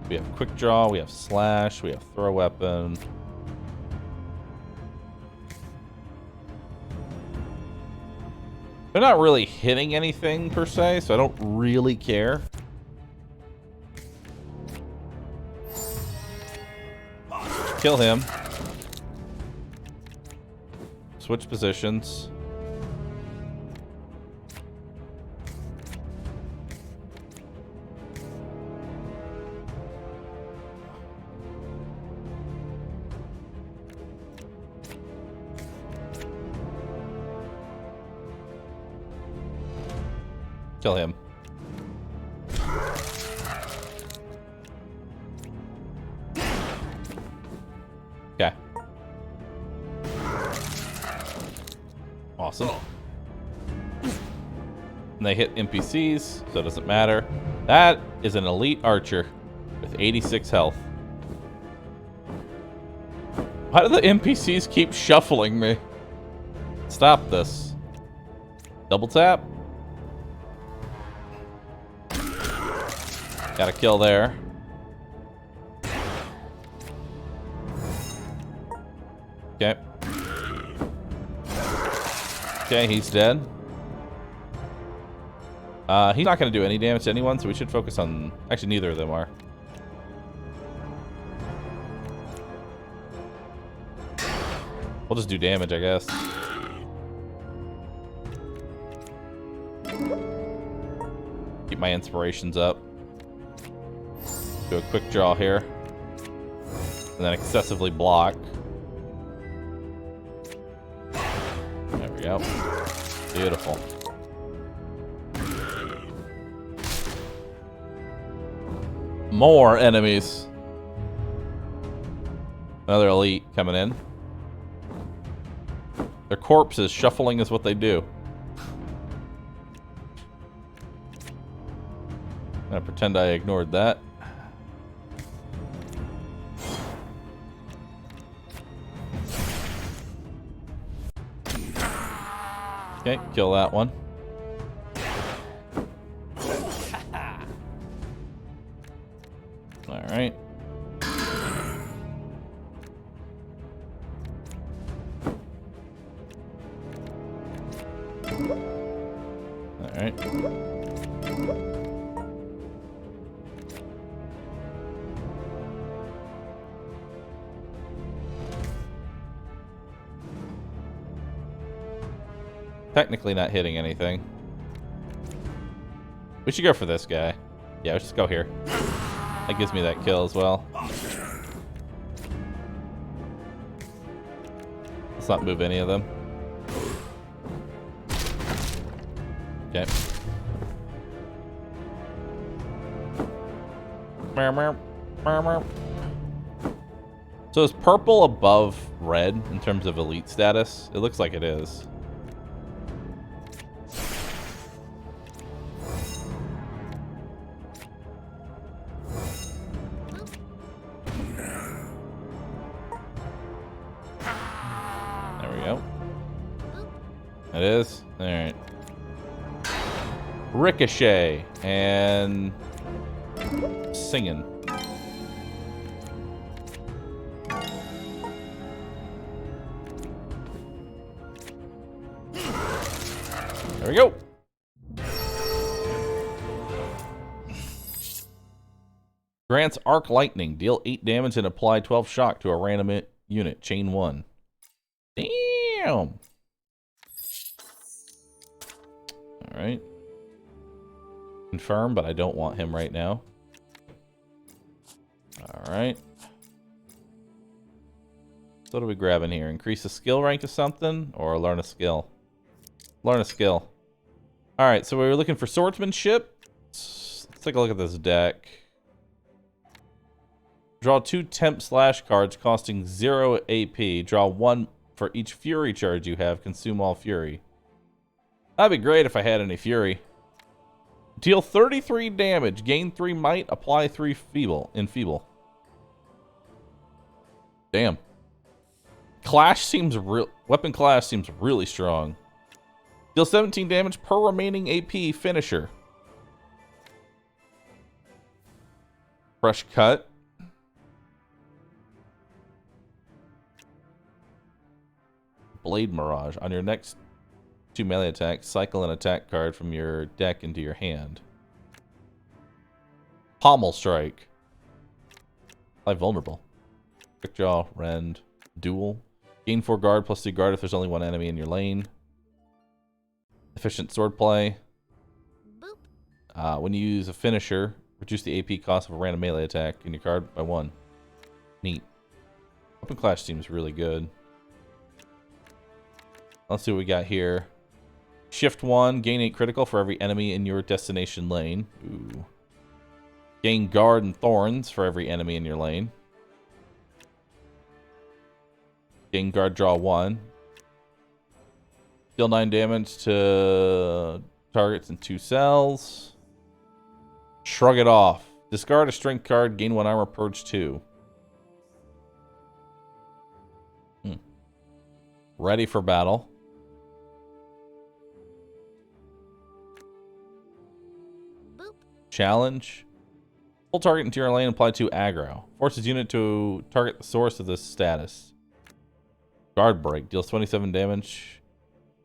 Speaker 1: we have quick draw, we have slash, we have throw weapon. They're not really hitting anything per se, so I don't really care. Kill him. Switch positions. Kill him. Okay. Awesome. And they hit NPCs, so it doesn't matter. That is an elite archer with 86 health. Why do the NPCs keep shuffling me? Stop this. Double tap. Got a kill there. Okay. Okay, he's dead. He's not going to do any damage to anyone, so we should focus on... Actually, neither of them are. We'll just do damage, I guess. Keep my inspirations up. Do a quick draw here. And then excessively block. There we go. Beautiful. More enemies. Another elite coming in. Their corpses shuffling is what they do. I'm gonna pretend I ignored that. Okay, kill that one. All right. All right. Technically not hitting anything. We should go for this guy. Yeah, let's just go here. That gives me that kill as well. Let's not move any of them. Okay. So is purple above red in terms of elite status? It looks like it is. There we go. It is? Alright. Ricochet and singing. There we go. Grants arc lightning. Deal 8 damage and apply 12 shock to a random unit. Chain 1. Damn. Alright. Confirm, but I don't want him right now. Alright. So what are we grabbing here? Increase the skill rank of something? Or learn a skill? Learn a skill. Alright, so we were looking for swordsmanship. Let's take a look at this deck. Draw 2 temp slash cards costing 0 AP. Draw 1 for each fury charge you have. Consume all fury. That'd be great if I had any fury. Deal 33 damage. Gain 3 might. Apply 3 feeble. Enfeeble. Damn. Clash seems real. Weapon clash seems really strong. Deal 17 damage per remaining AP finisher. Fresh cut. Blade Mirage. On your next 2 melee attacks, cycle an attack card from your deck into your hand. Pommel Strike. Apply vulnerable. Quick Draw, Rend, Duel. Gain 4 guard plus 2 guard if there's only 1 enemy in your lane. Efficient swordplay. When you use a finisher, reduce the AP cost of a random melee attack in your card by 1. Neat. Weapon clash seems really good. Let's see what we got here. Shift 1, gain 8 critical for every enemy in your destination lane. Ooh. Gain guard and thorns for every enemy in your lane. Gain guard, draw 1. Deal 9 damage to targets in 2 cells. Shrug it off. Discard a strength card, gain 1 armor, purge 2. Ready for battle.
Speaker 3: Boop.
Speaker 1: Challenge. Full target into your lane, apply 2 aggro. Forces unit to target the source of this status. Guard break. Deals 27 damage.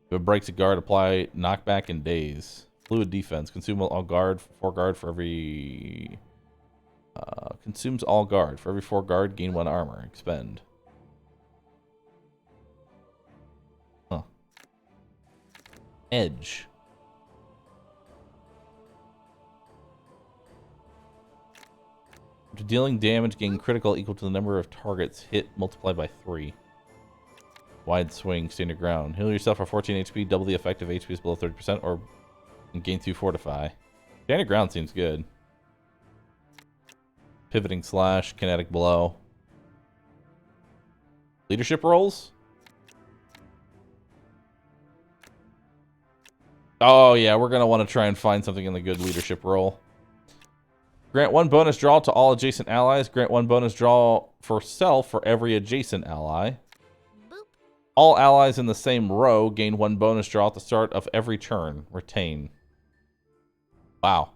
Speaker 1: If it breaks a guard, apply knockback and daze. Fluid defense. Consume all guard. 4 guard for every... consumes all guard. For every 4 guard, gain 1 armor. Expend. Huh. Edge. After dealing damage, gain critical equal to the number of targets hit multiplied by 3. Wide swing, stand your ground. Heal yourself for 14 HP, double the effective HP is below 30%, or gain 2 fortify. Stand your ground seems good. Pivoting slash, kinetic blow. Leadership roles? Oh yeah, we're gonna want to try and find something in the good leadership role. Grant 1 bonus draw to all adjacent allies. Grant 1 bonus draw for self for every adjacent ally.
Speaker 3: Boop.
Speaker 1: All allies in the same row gain 1 bonus draw at the start of every turn. Retain. Wow.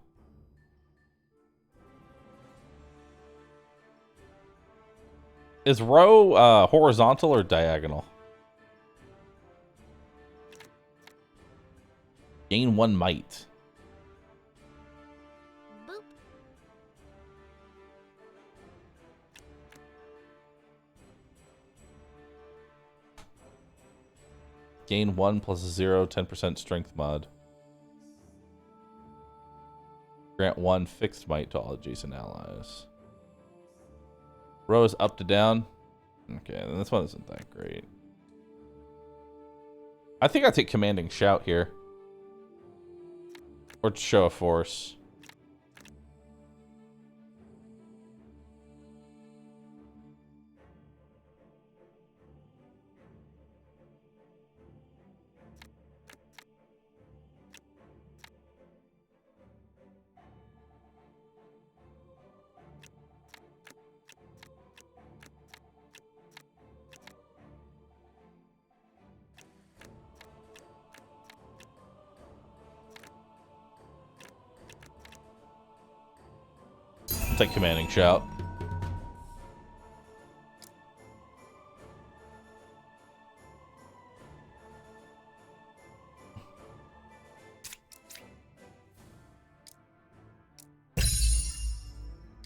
Speaker 1: Is row horizontal or diagonal? Gain 1 might.
Speaker 3: Boop.
Speaker 1: Gain 1 plus 0, 10% strength mod. Grant 1 fixed might to all adjacent allies. Rows up to down. Okay, then this one isn't that great. I think I take commanding shout here. Or show of force. Take commanding shout.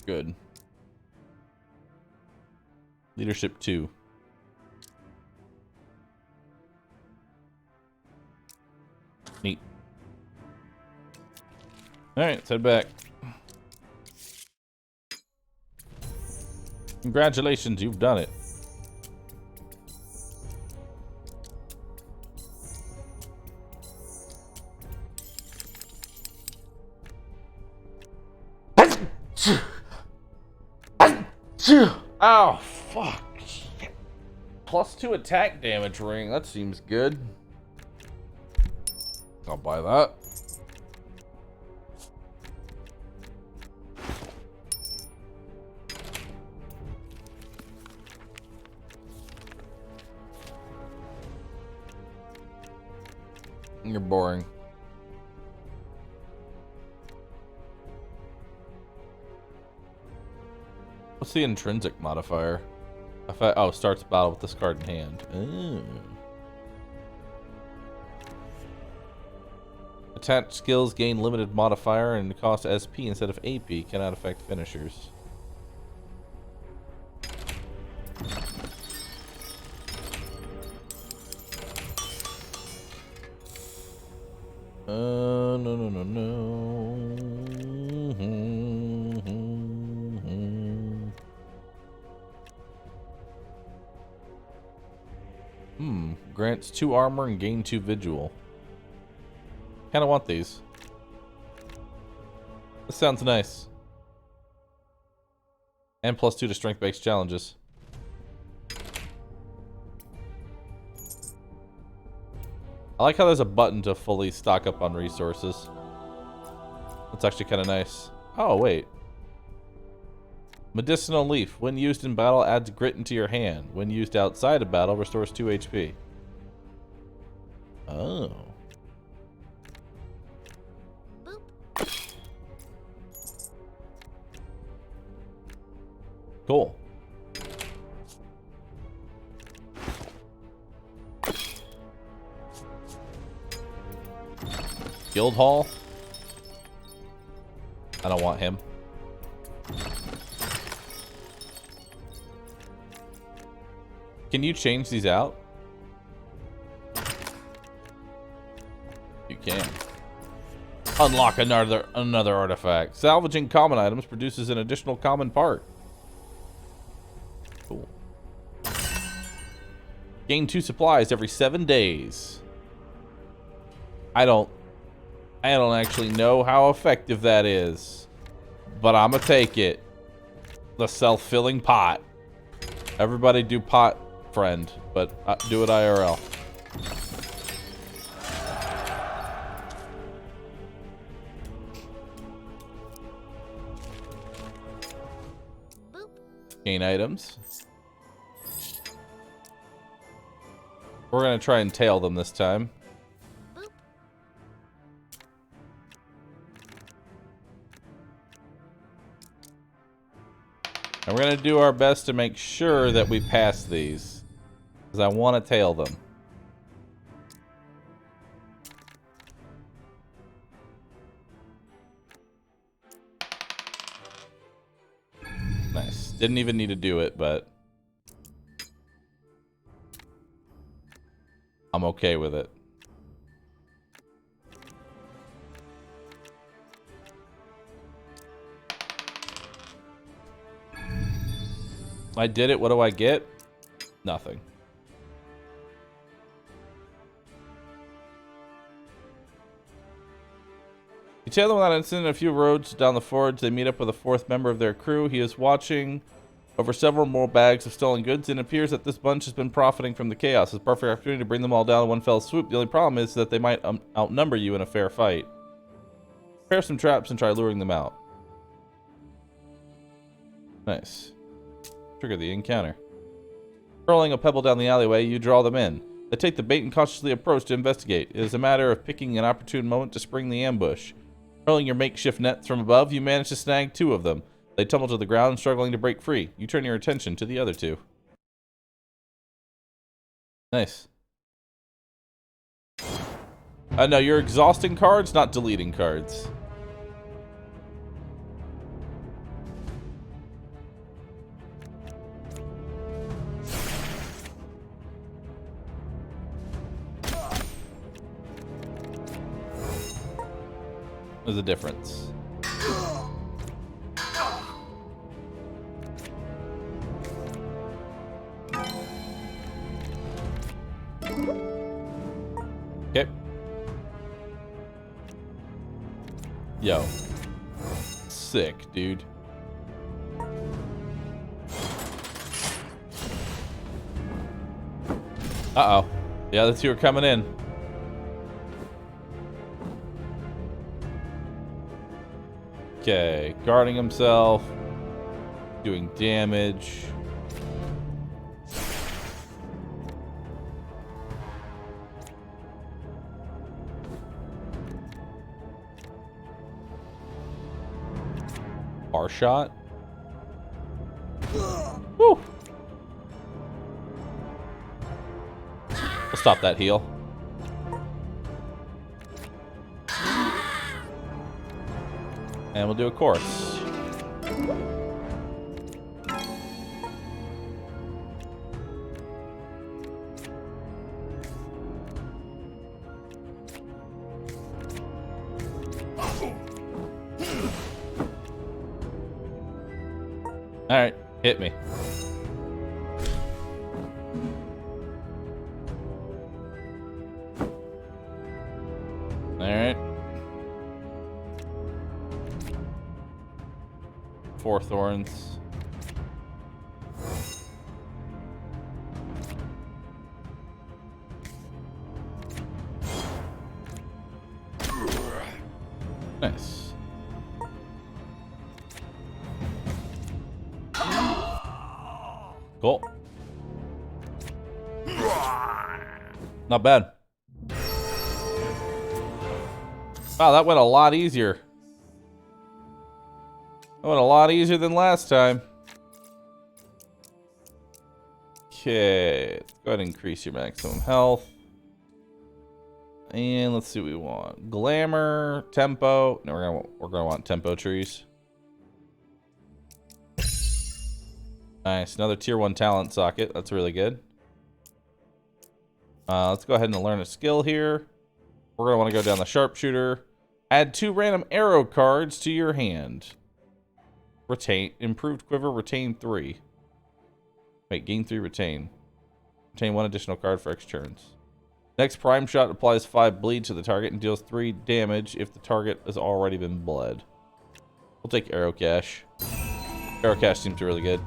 Speaker 1: Good. Leadership 2. Neat. Alright, let's head back. Congratulations, you've done it. Oh, fuck. +2 attack damage ring. That seems good. I'll buy that. You're boring. What's the intrinsic modifier? Oh, starts battle with this card in hand. Ooh. Attached skills gain limited modifier and cost SP instead of AP. Cannot affect finishers. No. Grants 2 armor and gain 2 vigil. Kind of want these. This sounds nice. And +2 to strength-based challenges. I like how there's a button to fully stock up on resources. That's actually kind of nice. Oh, wait. Medicinal leaf. When used in battle, adds grit into your hand. When used outside of battle, restores 2 HP. Oh.
Speaker 3: Boop.
Speaker 1: Cool. Guild Hall. I don't want him. Can you change these out? You can. Unlock another artifact. Salvaging common items produces an additional common part. Cool. Gain 2 supplies every 7 days. I don't actually know how effective that is, but I'ma take it. The self-filling pot. Everybody do pot, friend, but do it IRL.
Speaker 3: Boop.
Speaker 1: Gain items. We're gonna try and tail them this time.
Speaker 3: Boop.
Speaker 1: And we're gonna do our best to make sure that we pass these, because I want to tail them. Nice. Didn't even need to do it, but I'm okay with it. I did it. What do I get? Nothing. You tell them that incident a few roads down the forge. They meet up with a 4th member of their crew. He is watching over several more bags of stolen goods, and it appears that this bunch has been profiting from the chaos. It's a perfect opportunity to bring them all down in one fell swoop. The only problem is that they might outnumber you in a fair fight. Prepare some traps and try luring them out. Nice. Trigger the encounter. Hurling a pebble down the alleyway, you draw them in. They take the bait and cautiously approach to investigate. It is a matter of picking an opportune moment to spring the ambush. Hurling your makeshift nets from above, you manage to snag 2 of them. They tumble to the ground, struggling to break free. You turn your attention to the other 2. Nice. No, you're exhausting cards, not deleting cards. There's a difference. Okay. Yo. Sick, dude. Uh-oh. The other 2 are coming in. Okay, guarding himself, doing damage. Bar shot. Woo! We'll stop that heal. And we'll do a course. Alright, hit me. Alright. 4 thorns. Nice. Cool. Not bad. Wow, that went a lot easier. That went a lot easier than last time. Okay, let's go ahead and increase your maximum health. And let's see what we want. Glamour, tempo. No, we're gonna want tempo trees. Nice, another tier 1 talent socket. That's really good. Let's go ahead and learn a skill here. We're gonna want to go down the sharpshooter. Add 2 random arrow cards to your hand. Retain, improved quiver, retain 3. Wait, gain 3, retain. Retain 1 additional card for X turns. Next prime shot applies 5 bleed to the target and deals 3 damage if the target has already been bled. We'll take arrow cash. Arrow cash seems really good.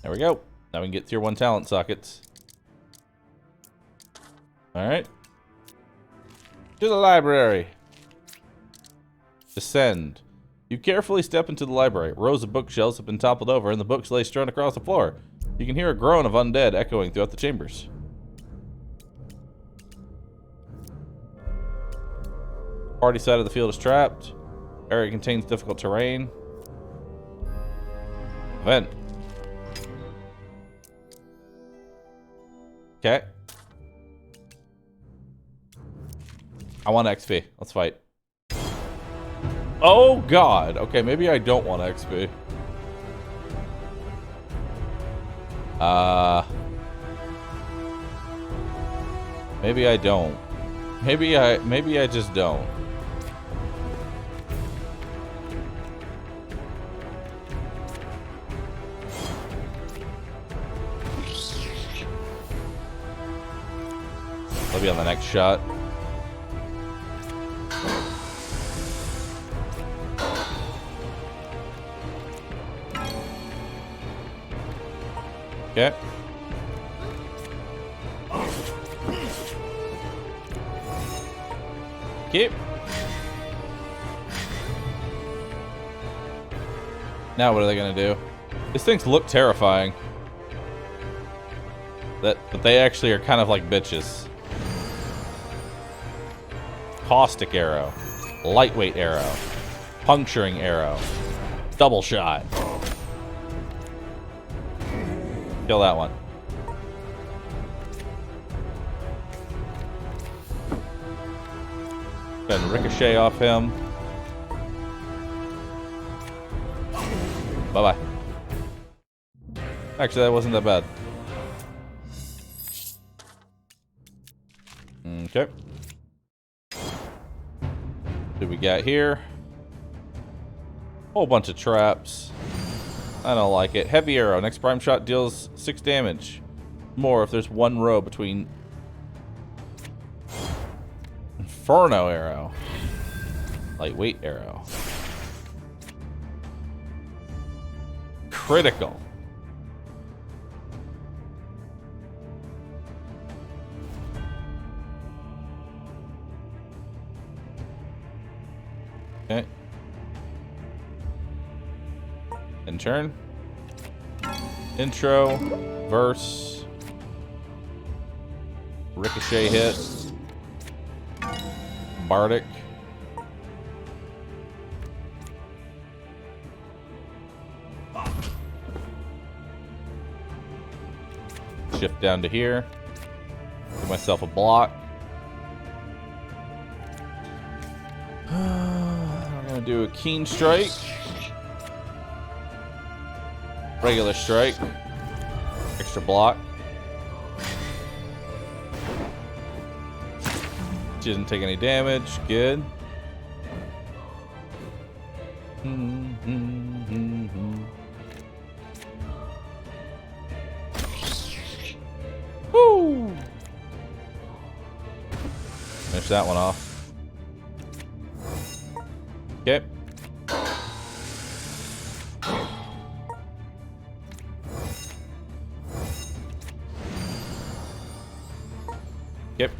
Speaker 1: There we go. Now we can get tier 1 talent sockets. Alright. To the library. Descend. You carefully step into the library. Rows of bookshelves have been toppled over and the books lay strewn across the floor. You can hear a groan of undead echoing throughout the chambers. Party side of the field is trapped. Area contains difficult terrain. Event. Okay. I want XP. Let's fight. Oh god. Okay, maybe I don't want XP. Maybe I don't. Maybe I just don't. I'll be on the next shot. Okay. Keep. Now what are they gonna do? These things look terrifying. But they actually are kind of like bitches. Caustic arrow. Lightweight arrow. Puncturing arrow. Double shot. Kill that one. Then ricochet off him. Bye-bye. Actually, that wasn't that bad. Okay. What do we got here? Whole bunch of traps. I don't like it. Heavy arrow. Next prime shot deals 6 damage. More if there's 1 row between. Inferno arrow. Lightweight arrow. Critical. Okay. And turn. Intro. Verse. Ricochet hit. Bardic. Shift down to here. Give myself a block. We're gonna do a keen strike. Regular strike. Extra block. She doesn't take any damage. Good. Finish that one off. Okay. Yep.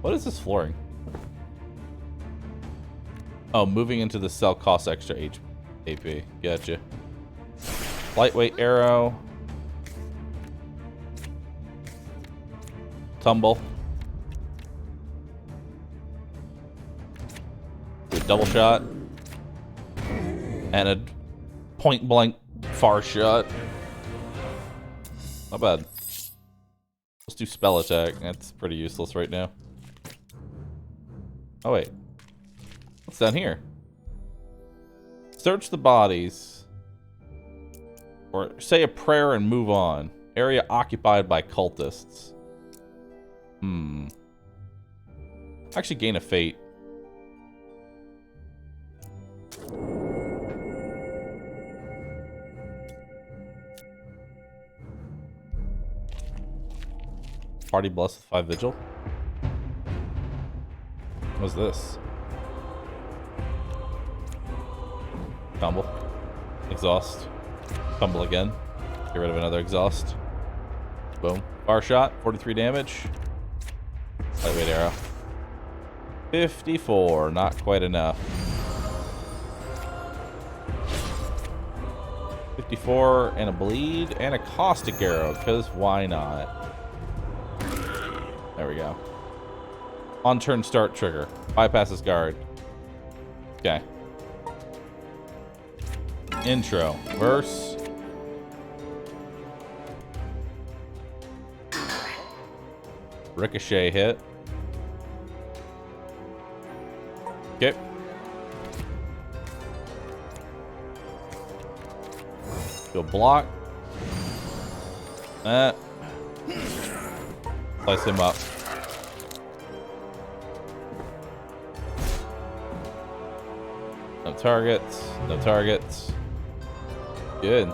Speaker 1: What is this flooring? Oh, moving into the cell costs extra AP. Gotcha. Lightweight arrow. Tumble. Do a double shot. And a point blank far shot. Not bad. Let's do spell attack. That's pretty useless right now. Oh wait. What's down here? Search the bodies. Or say a prayer and move on. Area occupied by cultists. Actually gain a fate. Party blessed with 5 vigil. What's this? Tumble. Exhaust. Tumble again. Get rid of another exhaust. Boom. Far shot. 43 damage. Lightweight arrow. 54. Not quite enough. 54 and a bleed and a caustic arrow, because why not? There we go. On turn start trigger. Bypasses guard. Okay. Intro. Verse. Ricochet hit. Okay. Go block. Slice him up. No targets. No targets. Good.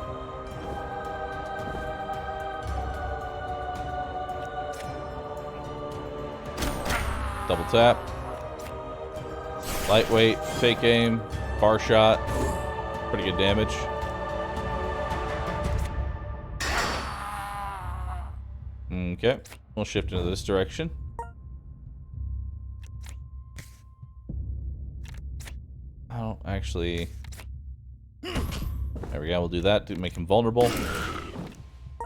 Speaker 1: Double tap. Lightweight. Fake aim. Bar shot. Pretty good damage. Okay. We'll shift into this direction. I don't actually... There we go. We'll do that to make him vulnerable.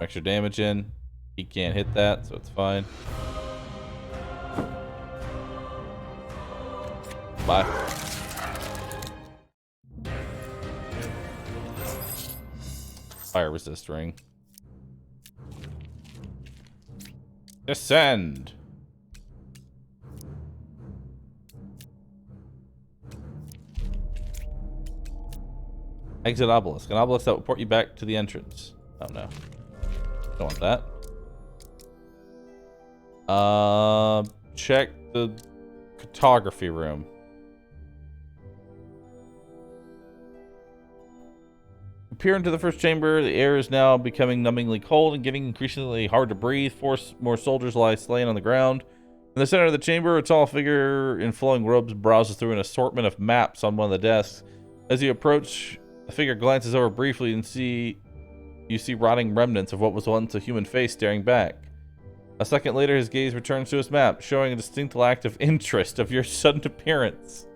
Speaker 1: Extra damage in. He can't hit that, so it's fine. Bye. Fire resist ring. Descend. Exit obelisk. An obelisk that will port you back to the entrance. Oh no. Don't want that. Check the cartography room. Appear into the first chamber. The air is now becoming numbingly cold and getting increasingly hard to breathe. 4 more soldiers lie slain on the ground. In the center of the chamber, a tall figure in flowing robes browses through an assortment of maps on one of the desks. As you approach, the figure glances over briefly and you see rotting remnants of what was once a human face staring back. A second later, his gaze returns to his map, showing a distinct lack of interest of your sudden appearance.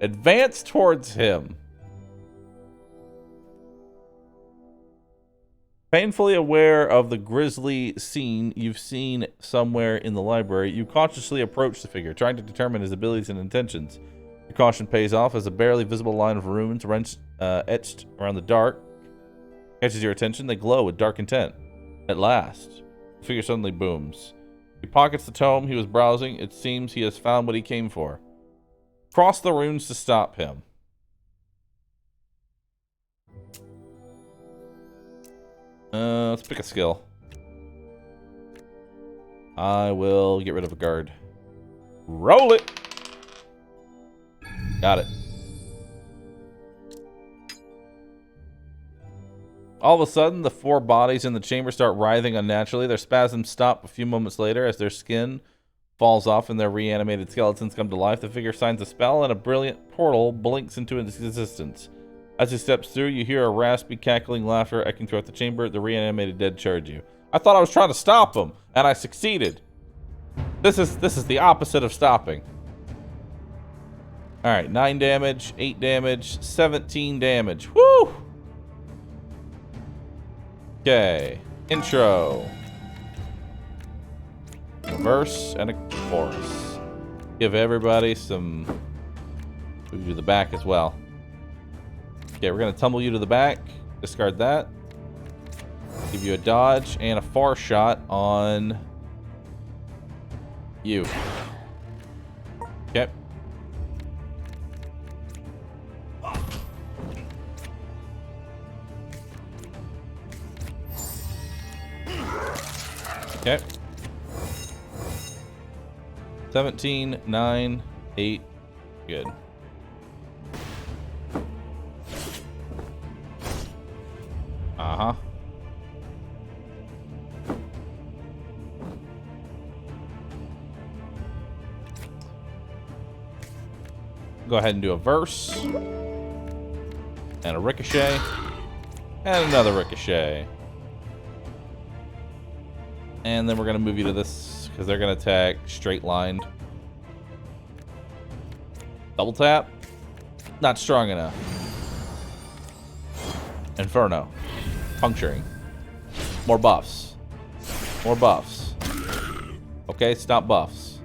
Speaker 1: Advance towards him. Painfully aware of the grisly scene you've seen somewhere in the library, you cautiously approach the figure, trying to determine his abilities and intentions. Your caution pays off as a barely visible line of runes etched around the dark catches your attention. They glow with dark intent. At last, the figure suddenly booms. He pockets the tome he was browsing. It seems he has found what he came for. Cross the runes to stop him. Let's pick a skill. I will get rid of a guard. Roll it! Got it. All of a sudden, the 4 bodies in the chamber start writhing unnaturally. Their spasms stop a few moments later as their skin falls off and their reanimated skeletons come to life. The figure signs a spell and a brilliant portal blinks into its existence. As he steps through, you hear a raspy, cackling laughter echoing throughout the chamber. The reanimated dead charge you. I thought I was trying to stop them, and I succeeded. This is the opposite of stopping. All right, 9 damage, 8 damage, 17 damage. Woo! Okay, intro. A verse and a chorus. Give everybody some... We do the back as well. Okay, we're going to tumble you to the back. Discard that. Give you a dodge and a far shot on you. Okay. Okay. 17, 9, 8. Good. Uh-huh. Go ahead and do a verse. And a ricochet. And another ricochet. And then we're going to move you to this, because they're going to attack straight lined. Double tap. Not strong enough. Inferno. Puncturing. More buffs. More buffs. Okay, stop buffs.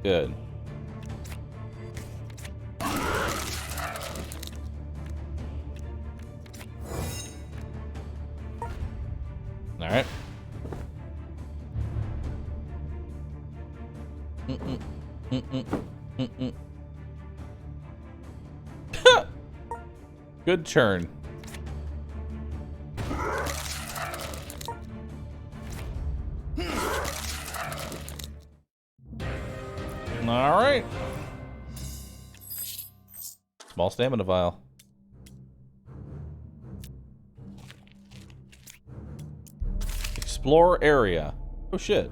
Speaker 1: Good. Alright. Good turn. Alright. Small stamina vial. Explore area. Oh shit.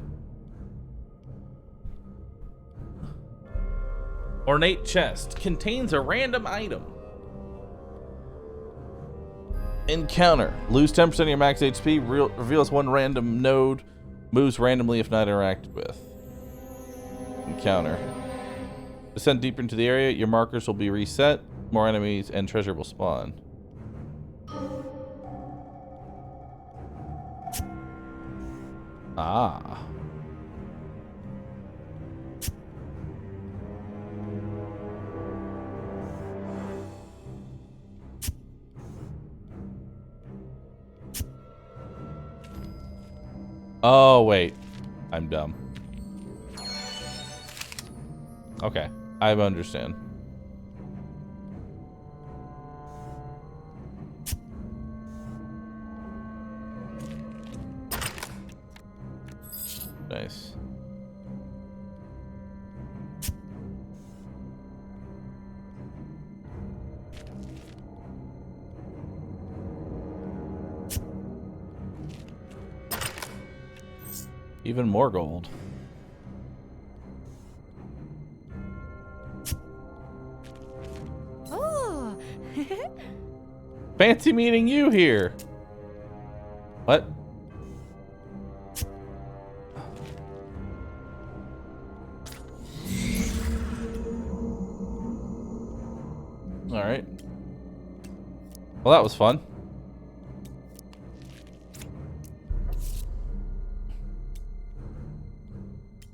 Speaker 1: Ornate chest contains a random item. Encounter. Lose 10% of your max HP. Reveals one random node. Moves randomly if not interacted with. Encounter. Descend deeper into the area. Your markers will be reset. More enemies and treasure will spawn. Ah. Oh, wait. I'm dumb. Okay. I understand. Nice. Even more gold.
Speaker 3: Oh.
Speaker 1: Fancy meeting you here. What? All right. Well, that was fun.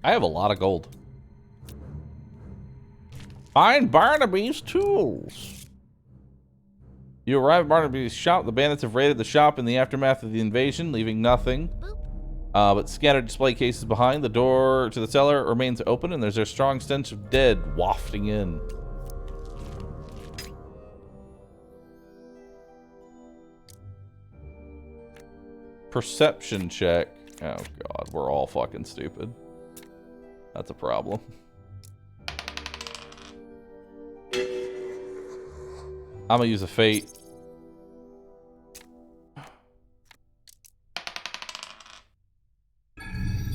Speaker 1: I have a lot of gold. Find Barnaby's tools. You arrive at Barnaby's shop. The bandits have raided the shop in the aftermath of the invasion, leaving nothing but scattered display cases behind. The door to the cellar remains open, and there's a strong stench of dead wafting in. Perception check. Oh god, we're all fucking stupid. That's a problem. I'm gonna use a fate.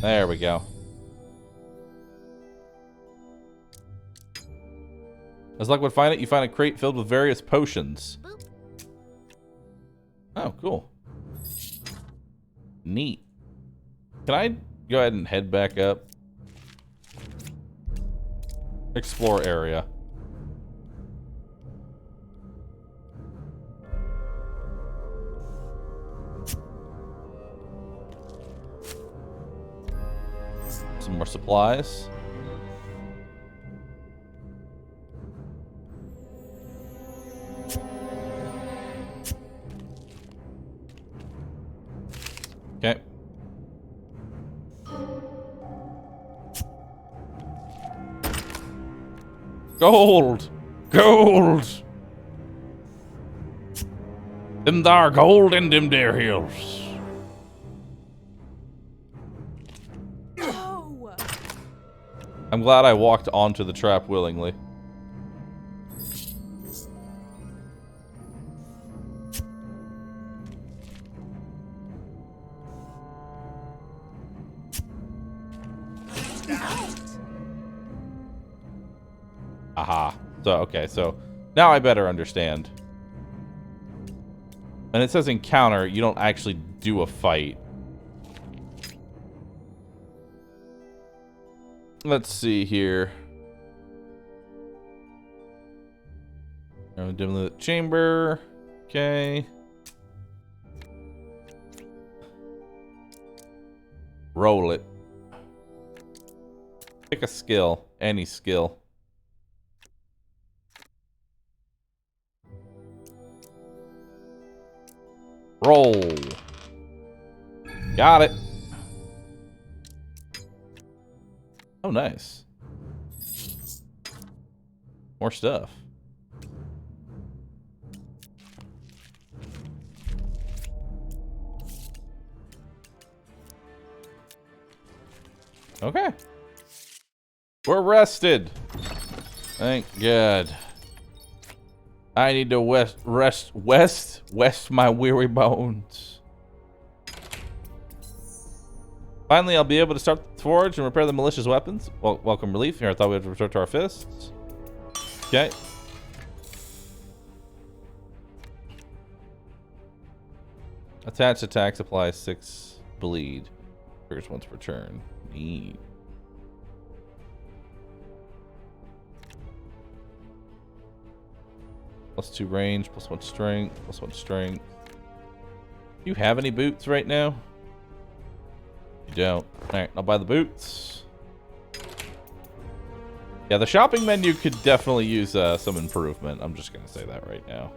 Speaker 1: There we go. As luck would find it, you find a crate filled with various potions.
Speaker 3: Boop.
Speaker 1: Oh, cool. Neat. Can I go ahead and head back up? Explore area. Some more supplies. Okay. Gold! Gold! Them there gold in them there hills.
Speaker 4: Oh.
Speaker 1: I'm glad I walked onto the trap willingly. Aha. So, okay, so now I better understand. And it says encounter, you don't actually do a fight. Let's see here. Dim lit chamber. Okay. Roll it. Pick a skill. Any skill. Roll. Got it. Oh, nice. More stuff. Okay. We're rested. Thank God. I need to rest my weary bones. Finally, I'll be able to start the forge and repair the malicious weapons. Well, welcome relief. Here, I thought we had to resort to our fists. Okay. Attached attack supplies 6 bleed. Triggers once per turn. Neat. +2 range, +1 strength, +1 strength. Do you have any boots right now? You don't. Alright, I'll buy the boots. Yeah, the shopping menu could definitely use some improvement. I'm just gonna say that right now.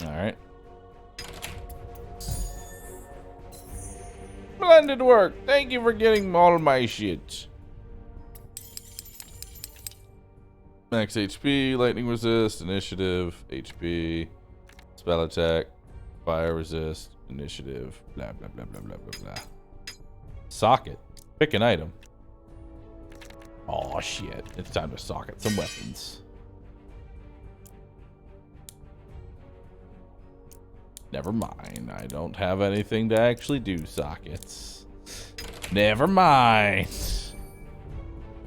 Speaker 1: Alright. Splendid work. Thank you for getting all my shit. Max HP, lightning resist, initiative, HP, spell attack, fire resist, initiative, blah, blah, blah, blah, blah, blah, blah. Socket. Pick an item. Oh shit. It's time to socket some weapons. Never mind. I don't have anything to actually do sockets. Never mind.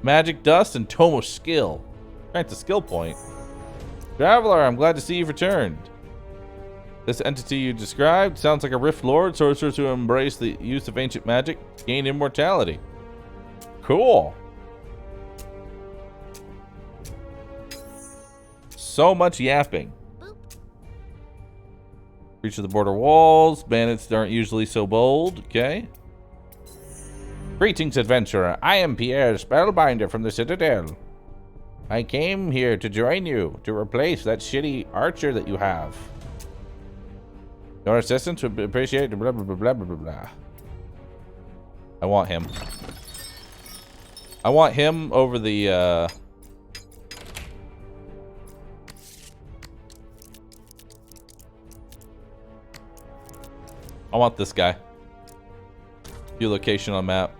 Speaker 1: Magic dust and tome of skill. Grants a skill point. Traveler, I'm glad to see you've returned. This entity you described sounds like a Rift Lord, sorcerers who embrace the use of ancient magic, gain immortality. Cool. So much yapping. Reach of the border walls. Bandits aren't usually so bold. Okay. Greetings, adventurer. I am Pierre, Spellbinder from the Citadel. I came here to join you to replace that shitty archer that you have. Your assistance would be appreciated. Blah, blah, blah, blah, blah, blah. I want him. I want him over the I want this guy. View location on map.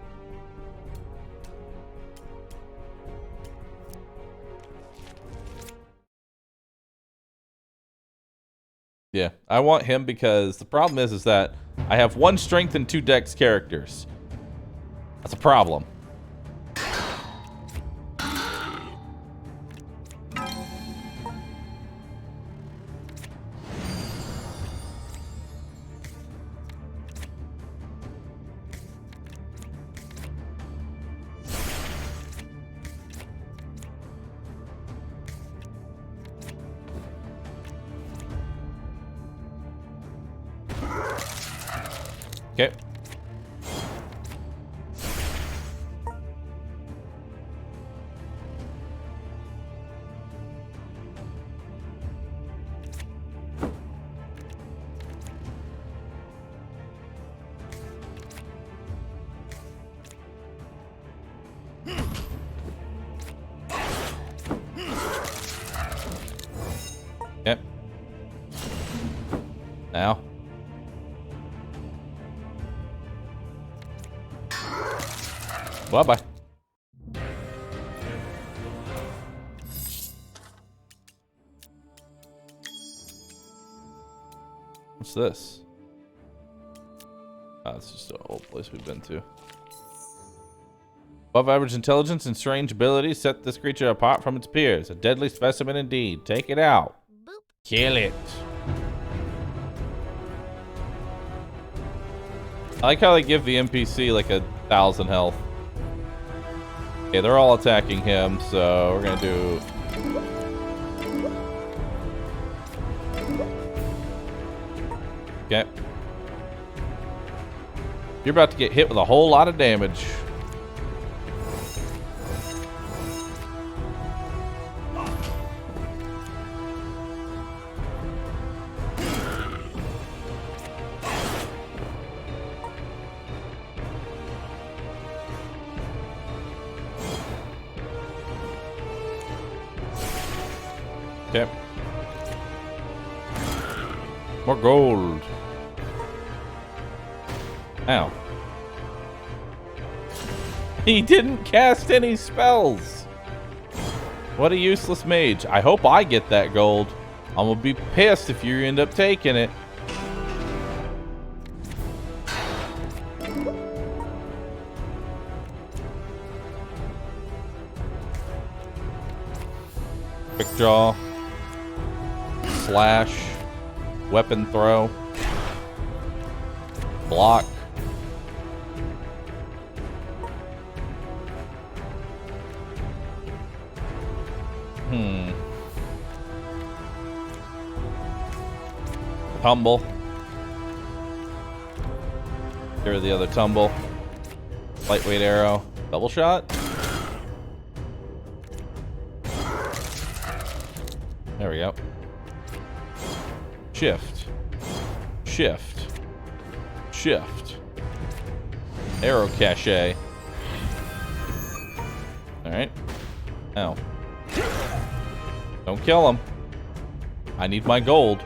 Speaker 1: Yeah, I want him because the problem is that I have 1 strength and 2 dex characters. That's a problem. Okay. Okay. Now. Bye-bye. What's this? Oh, it's just an old place we've been to. Above average intelligence and strange abilities set this creature apart from its peers. A deadly specimen indeed. Take it out.
Speaker 3: Boop.
Speaker 1: Kill it. I like how they give the NPC like 1,000 health. Okay, they're all attacking him, so we're gonna do... Okay. You're about to get hit with a whole lot of damage. Okay. More gold. Ow. He didn't cast any spells. What a useless mage. I hope I get that gold. I'm gonna be pissed if you end up taking it. Quick draw. Slash, weapon throw, block. Tumble. Here the other tumble. Lightweight arrow. Double shot. There we go. Shift. Shift. Shift. Arrow cache. Alright. Ow. Don't kill him. I need my gold.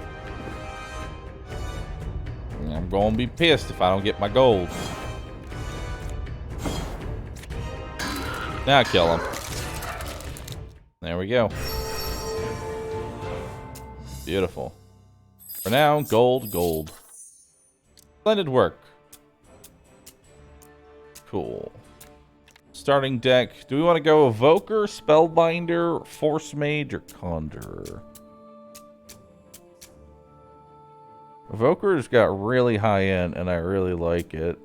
Speaker 1: I'm gonna be pissed if I don't get my gold. Now kill him. There we go. Beautiful. For now, gold, gold. Splendid work. Cool. Starting deck. Do we want to go Evoker, Spellbinder, Force Mage, or Conjurer? Evoker's got really high end, and I really like it.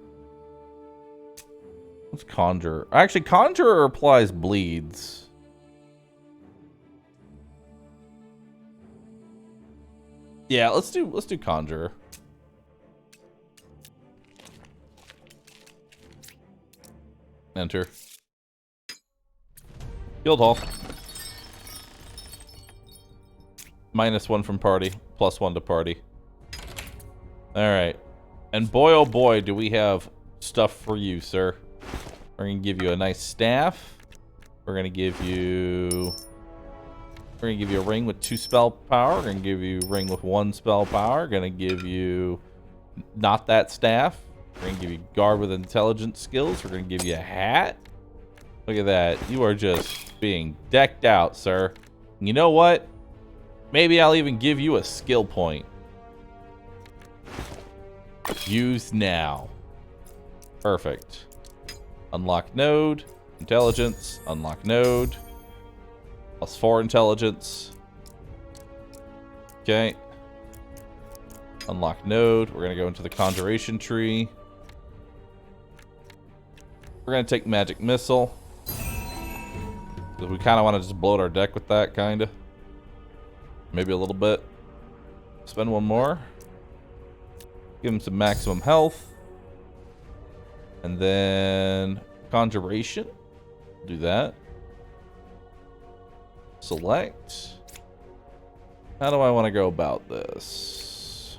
Speaker 1: What's Conjurer? Actually, Conjurer applies bleeds. Yeah, let's do Conjurer. Enter. Guild Hall. -1 from party, +1 to party. Alright. And boy oh boy do we have stuff for you, sir. We're gonna give you a nice staff. We're gonna give you a ring with 2 spell power. We're gonna give you a ring with 1 spell power. We're gonna give you not that staff. We're going to give you guard with intelligence skills. We're going to give you a hat. Look at that. You are just being decked out, sir. And you know what? Maybe I'll even give you a skill point. Use now. Perfect. Unlock node. Intelligence. Unlock node. +4 intelligence. Okay. Unlock node. We're going to go into the conjuration tree. We're going to take magic missile. Because we kind of want to just bloat our deck with that, kind of. Maybe a little bit. Spend one more. Give him some maximum health. And then conjuration. Do that. Select. How do I want to go about this?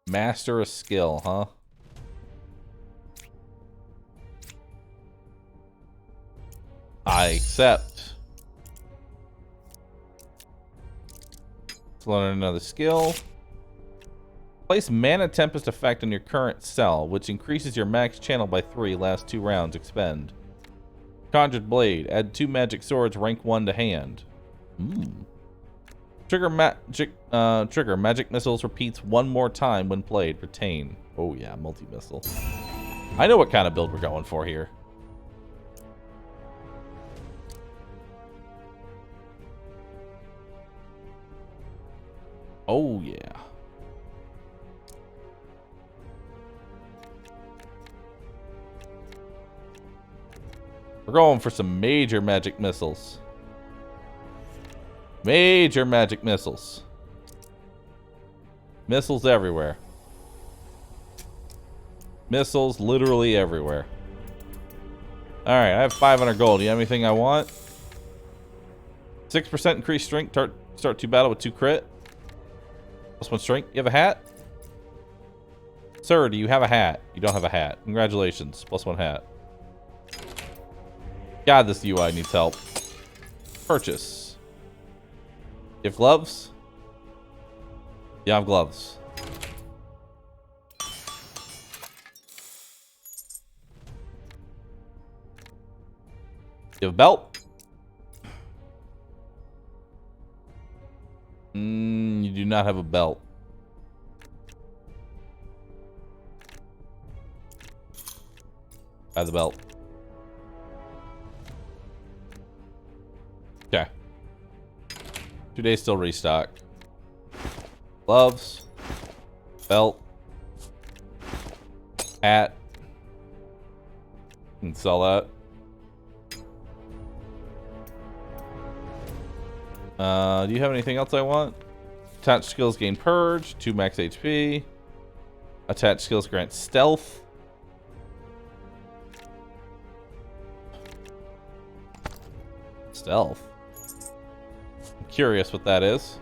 Speaker 1: Master a skill, huh? I accept. Let's learn another skill. Place Mana Tempest effect on your current cell, which increases your max channel by 3 last 2 rounds. Expend. Conjured Blade. Add 2 magic swords rank 1 to hand. Trigger magic missiles repeats 1 more time when played. Retain. Oh yeah, multi-missile. I know what kind of build we're going for here. Oh yeah. We're going for some major magic missiles. Major magic missiles. Missiles everywhere. Missiles literally everywhere. Alright, I have 500 gold. Do you have anything I want? 6% increased strength. Start 2 battle with 2 crit. +1 strength. You have a hat? Sir, do you have a hat? You don't have a hat. Congratulations. +1 hat. God, this UI needs help. Purchase. You have gloves? Yeah, I have gloves. You have a belt? You do not have a belt. Buy the belt. Okay. 2 days still restock. Gloves. Belt. Hat. Can sell that. Do you have anything else I want? Attached skills gain purge. 2 max HP. Attached skills grant stealth. Stealth. I'm curious what that is.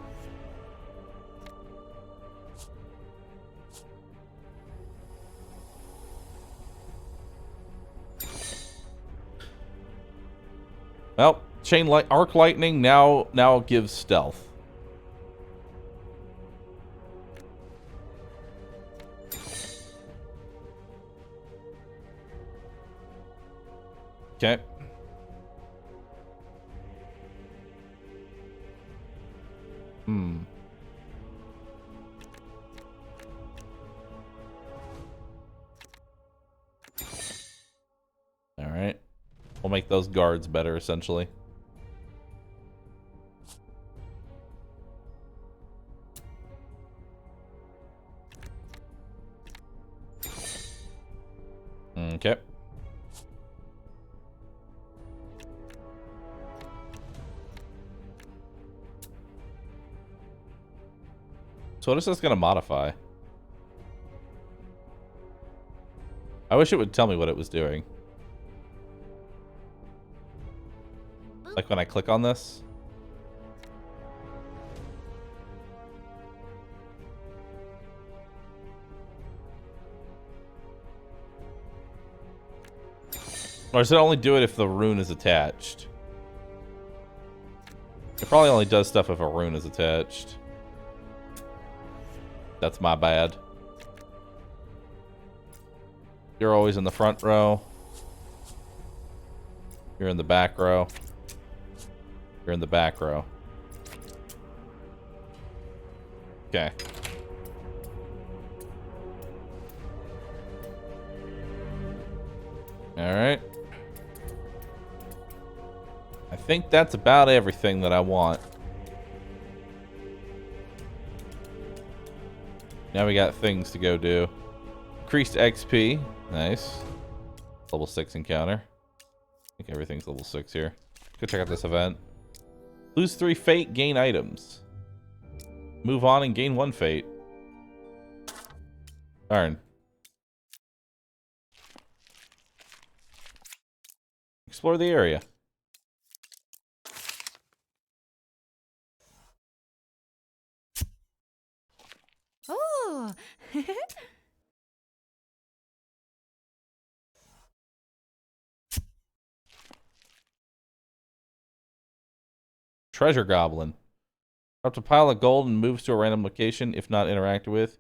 Speaker 1: Well, arc lightning now gives stealth. Okay. All right. We'll make those guards better, essentially. Okay. So what is this going to modify? I wish it would tell me what it was doing. Like when I click on this. Or does it only do it if the rune is attached? Probably only does stuff if a rune is attached. That's my bad. You're always in the front row. You're in the back row. You're in the back row. Okay. Alright. I think that's about everything that I want. Now we got things to go do. Increased XP. Nice. Level 6 encounter. I think everything's level 6 here. Go check out this event. Lose 3 fate, gain items. Move on and gain 1 fate. Darn. Explore the area.
Speaker 3: Oh.
Speaker 1: Treasure Goblin. Drops a pile of gold and moves to a random location if not interacted with.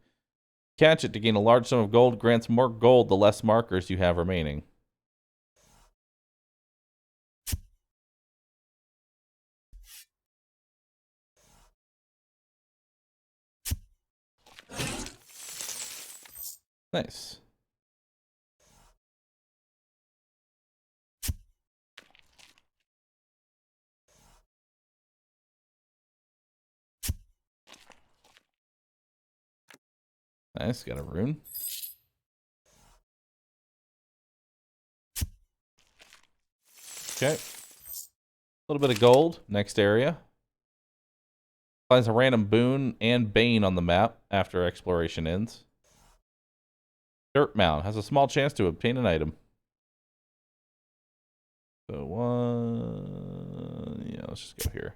Speaker 1: Catch it to gain a large sum of gold. Grants more gold the less markers you have remaining. Nice. Nice, got a rune. Okay. A little bit of gold. Next area. Finds a random boon and bane on the map after exploration ends. Dirt Mound has a small chance to obtain an item. So one... Yeah, let's just go here.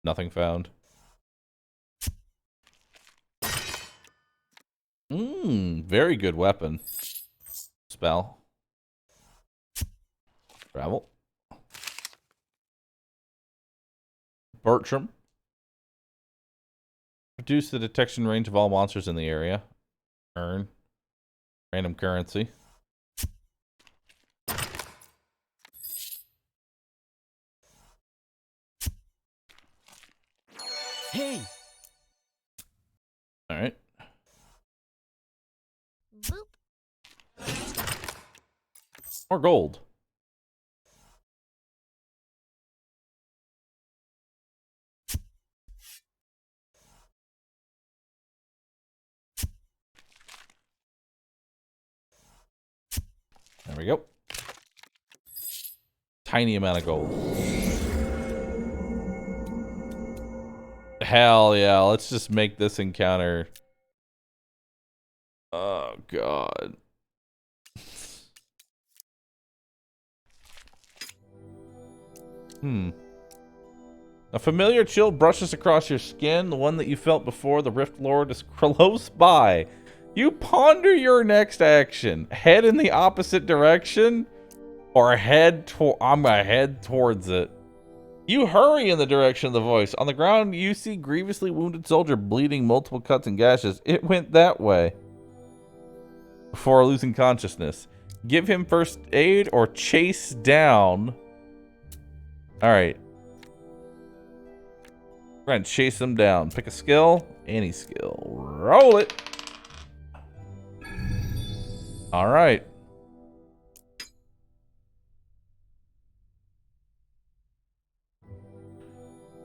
Speaker 1: Nothing found. Very good weapon. Spell. Travel. Bertram. Reduce the detection range of all monsters in the area. Earn. Random currency.
Speaker 4: Hey!
Speaker 1: Alright.
Speaker 3: Boop.
Speaker 1: More gold. There we go. Tiny amount of gold. Hell yeah, let's just make this encounter. Oh god. A familiar chill brushes across your skin, the one that you felt before the Rift Lord is close by. You ponder your next action. Head in the opposite direction, or I'm gonna head towards it. You hurry in the direction of the voice. On the ground, you see grievously wounded soldier bleeding, multiple cuts and gashes. It went that way. Before losing consciousness. Give him first aid or chase down. Alright. We're gonna chase them down. Pick a skill. Any skill. Roll it. Alright.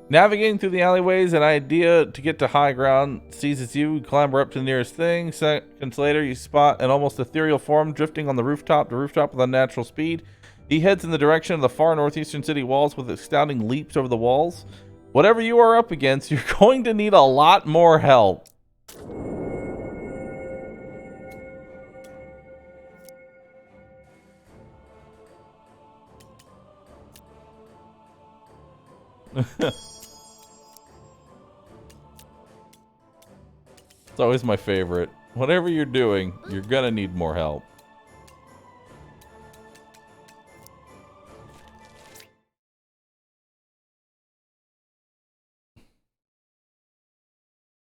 Speaker 1: Navigating through the alleyways, an idea to get to high ground seizes you. You clamber up to the nearest thing. Seconds later, you spot an almost ethereal form drifting on the rooftop with unnatural speed. He heads in the direction of the far northeastern city walls with astounding leaps over the walls. Whatever you are up against, you're going to need a lot more help. It's always my favorite. Whatever you're doing, you're gonna need more help.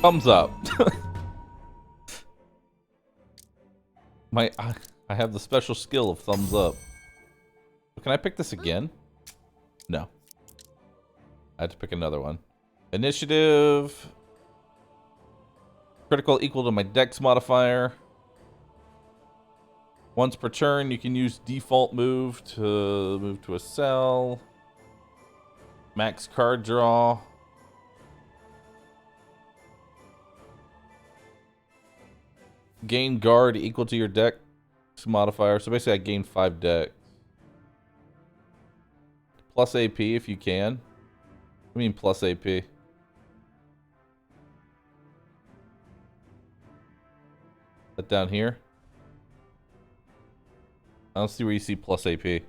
Speaker 1: Thumbs up. I have the special skill of thumbs up. Can I pick this again? No. I had to pick another one. Initiative. Critical equal to my dex modifier. Once per turn, you can use default move to move to a cell. Max card draw. Gain guard equal to your dex modifier. So basically I gain 5 dex. Plus AP if you can. I mean plus AP. That down here. I don't see where you see plus AP.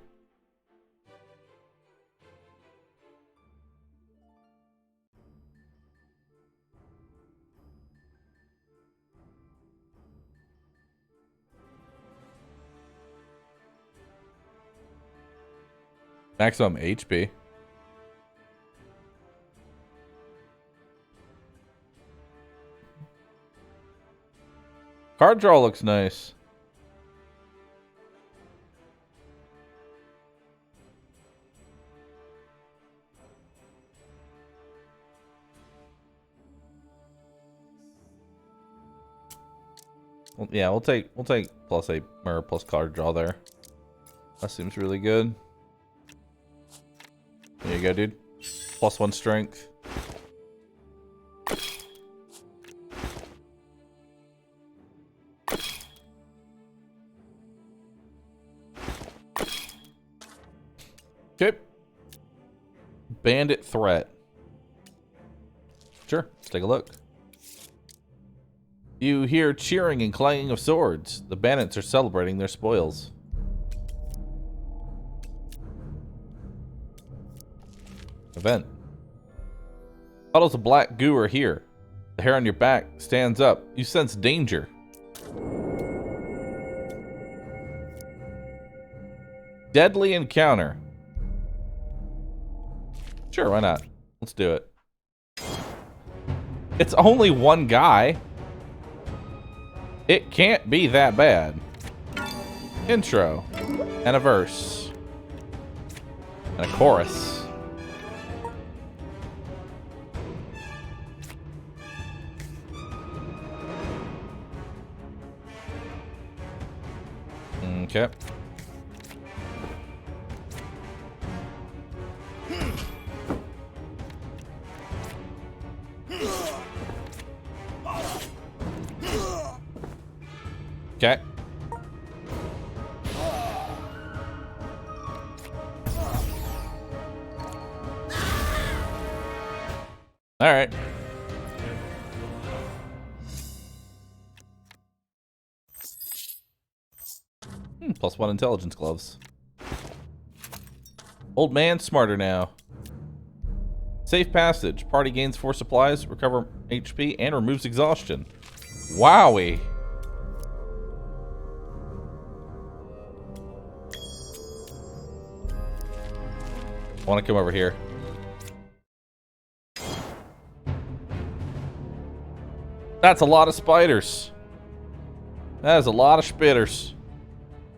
Speaker 1: Maximum HP. Card draw looks nice. Well, yeah, we'll take plus 8 or plus card draw there. That seems really good. There you go, dude. Plus 1 strength. Okay. Bandit threat. Sure, let's take a look. You hear cheering and clanging of swords. The bandits are celebrating their spoils. Event. Puddles of black goo are here. The hair on your back stands up. You sense danger. Deadly encounter. Sure, why not? Let's do it. It's only one guy. It can't be that bad. Intro. And a verse. And a chorus. Okay. Okay. All right. Plus 1 intelligence gloves. Old man, smarter now. Safe passage. Party gains 4 supplies, recover HP, and removes exhaustion. Wowie. I want to come over here. That's a lot of spiders. That is a lot of spitters.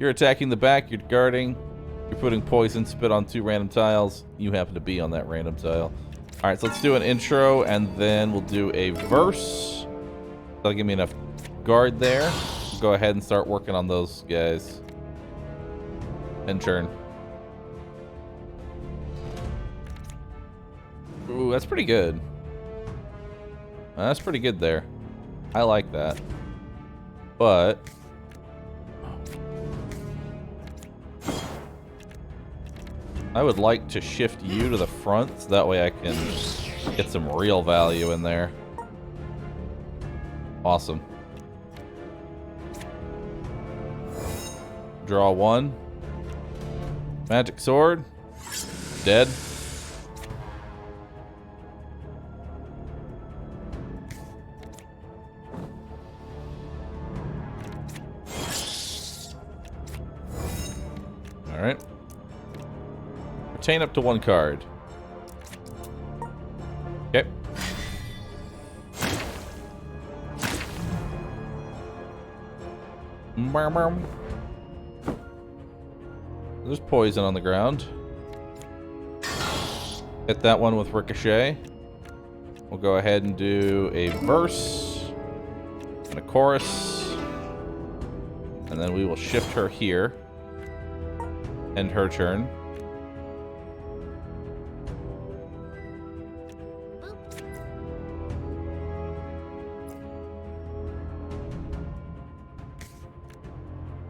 Speaker 1: You're attacking the back, you're guarding, you're putting poison spit on 2 random tiles. You happen to be on that random tile. Alright, so let's do an intro and then we'll do a verse. That'll give me enough guard there. We'll go ahead and start working on those guys. And turn. Ooh, that's pretty good. That's pretty good there. I like that. But I would like to shift you to the front so that way I can get some real value in there. Awesome. Draw 1. Magic sword. Dead. Alright. Retain up to 1 card. Okay. There's poison on the ground. Hit that one with ricochet. We'll go ahead and do a verse and a chorus. And then we will shift her here. End her turn.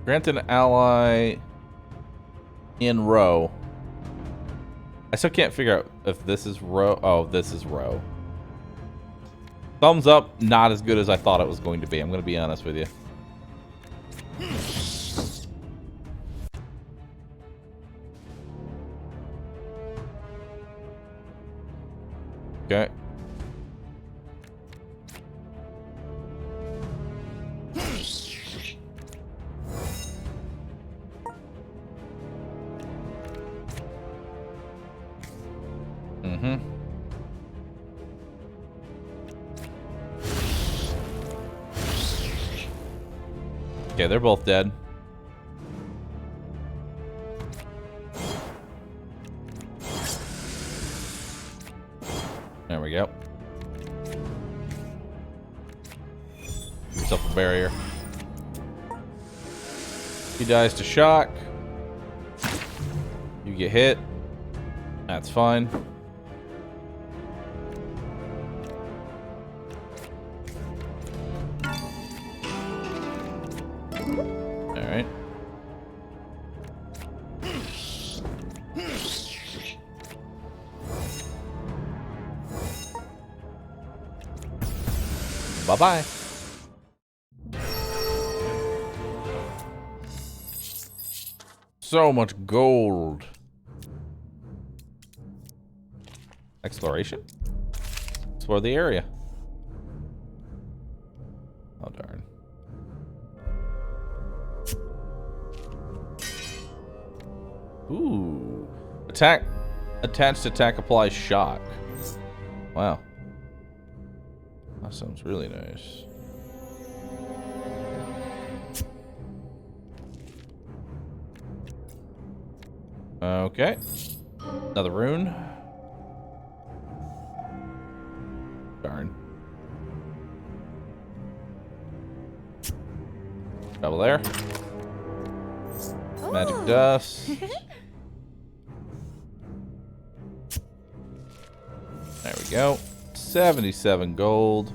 Speaker 1: Grant an ally in row. I still can't figure out if this is row. Oh, this is row. Thumbs up, not as good as I thought it was going to be. I'm going to be honest with you. Okay. Okay, they're both dead. There we go. Give yourself a barrier. He dies to shock. You get hit. That's fine. Alright. Bye-bye. So much gold. Exploration? Explore the area. Oh, darn. Ooh. Attack. Attached attack applies shock. Wow. That sounds really nice. Okay. Another rune. Darn. Double there. Magic
Speaker 3: Ooh.
Speaker 1: dust. There we go. 77 gold.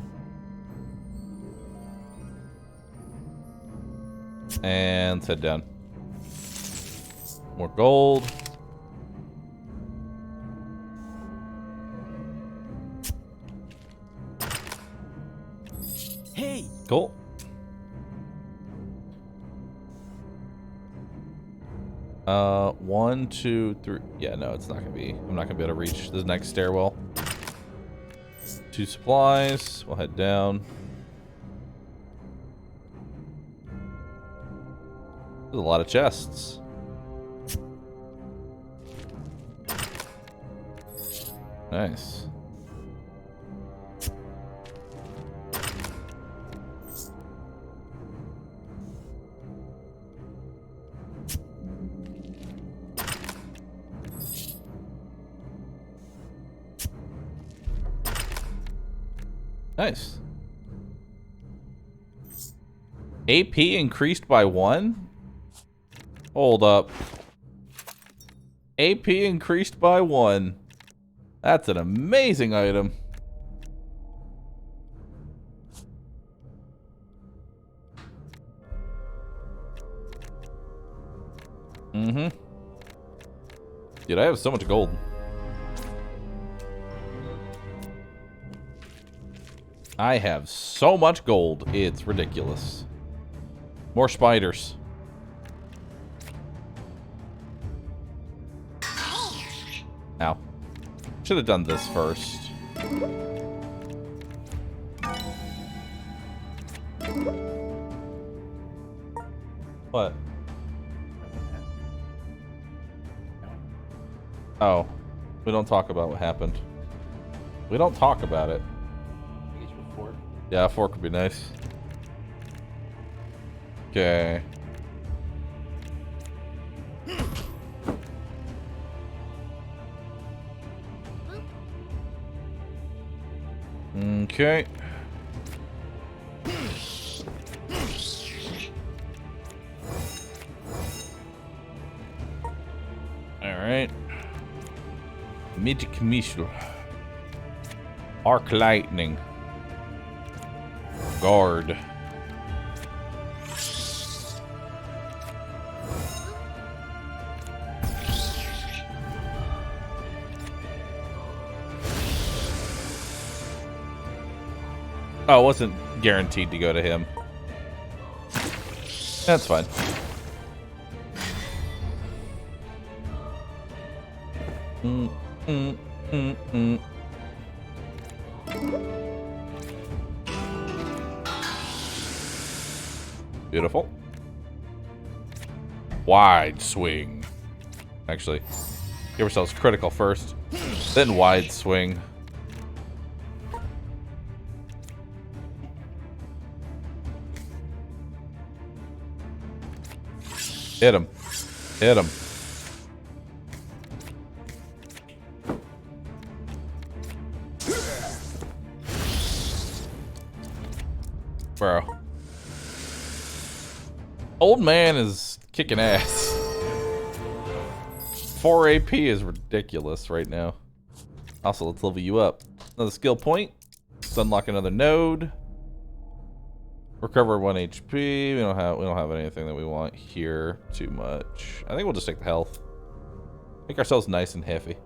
Speaker 1: And let's head down. More gold.
Speaker 4: Hey.
Speaker 1: Cool. One, two, three. Yeah, no, it's not gonna be. I'm not gonna be able to reach the next stairwell. 2 supplies. We'll head down. There's a lot of chests. Nice. Nice. AP increased by 1? Hold up. AP increased by 1. That's an amazing item. Mm-hmm. Dude, I have so much gold. I have so much gold. It's ridiculous. More spiders. Ow. Should have done this first. What? Oh. We don't talk about what happened. We don't talk about it.
Speaker 4: Fork.
Speaker 1: Yeah, a fork would be nice. Okay. Okay. Alright. Magic missile. Arc lightning. Guard. Oh, it wasn't guaranteed to go to him. That's fine. Beautiful. Wide swing. Actually, give ourselves critical first, then wide swing. Hit him. Hit him. Bro. Old man is kicking ass. 4 AP is ridiculous right now. Also, let's level you up. Another skill point. Let's unlock another node. Recover 1 HP. We don't have anything that we want here too much. I think we'll just take the health. Make ourselves nice and heavy.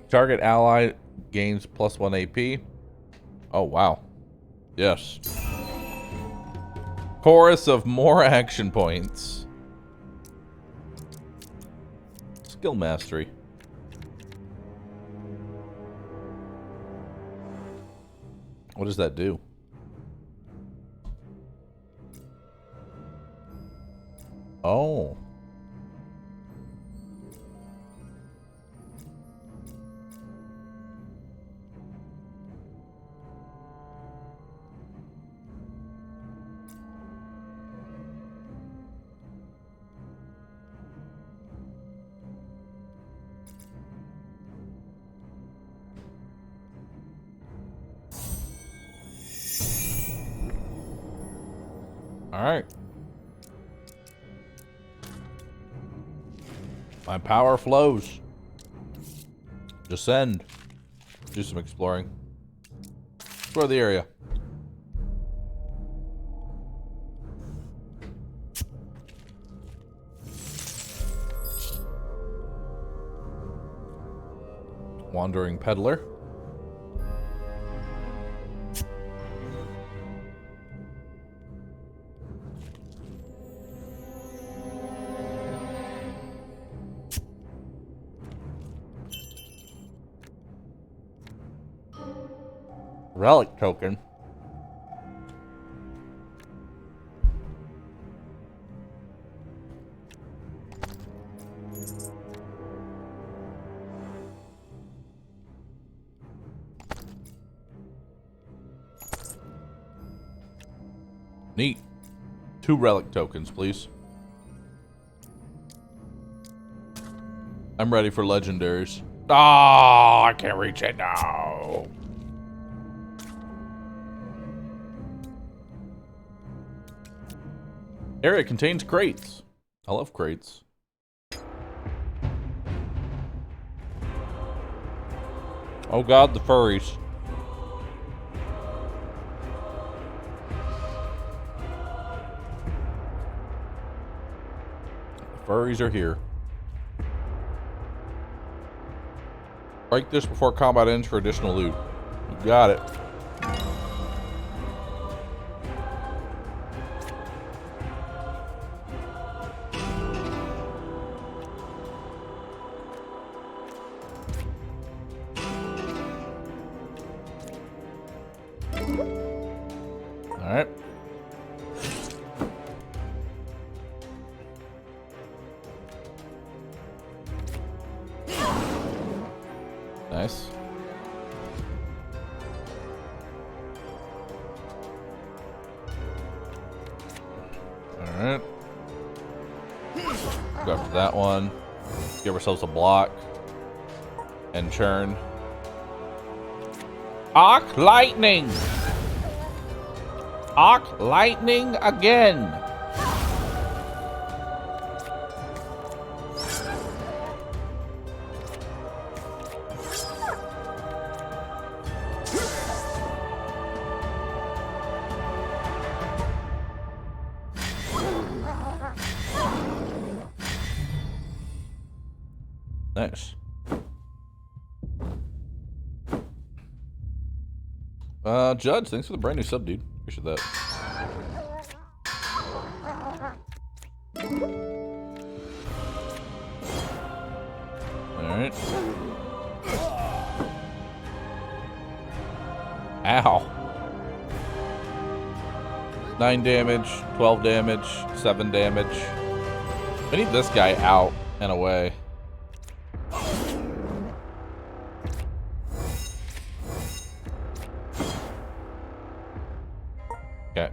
Speaker 1: Target ally gains +1 AP. Oh, wow. Yes. Chorus of more action points. Skill mastery. What does that do? Oh. All right. My power flows. Descend. Do some exploring. Explore the area. Wandering peddler. Relic token. Neat. 2 relic tokens, please. I'm ready for legendaries. Oh, I can't reach it now. Area contains crates. I love crates. Oh god, the furries. The furries are here. Break this before combat ends for additional loot. You got it. Alright. Alright. Go after that one. Give ourselves a block. And churn. Arc lightning! Arc lightning again! Nice. Judge, thanks for the brand new sub, dude. Appreciate that. Alright. Ow. 9 damage, 12 damage, 7 damage. We need this guy out and away. Okay.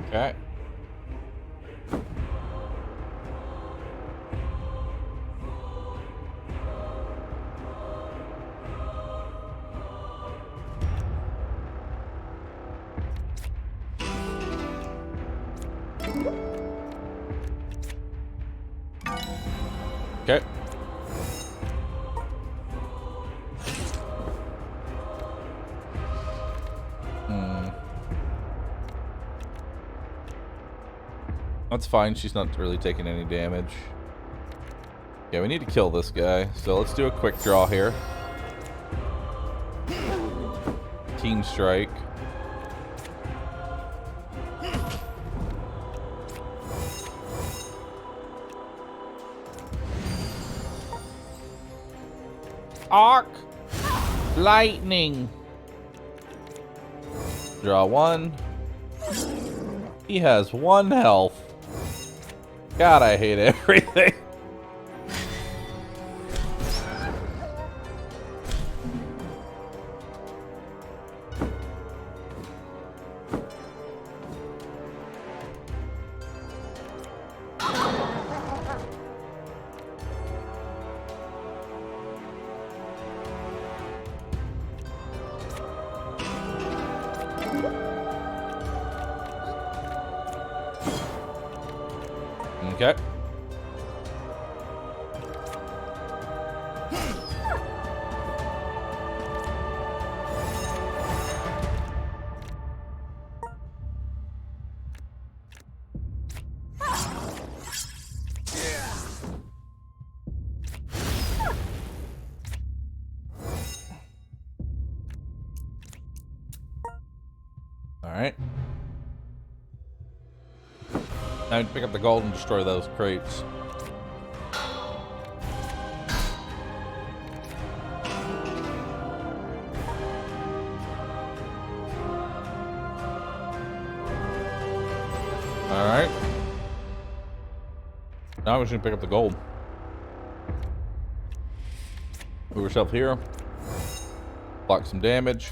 Speaker 1: Okay. Okay. That's fine. She's not really taking any damage. Yeah, we need to kill this guy. So let's do a quick draw here. Team strike. Arc lightning. Draw 1. He has 1 health. God, I hate everything. Okay. All right. Now pick up the gold and destroy those crates. Alright. Now we're just gonna pick up the gold. Move yourself here. Block some damage.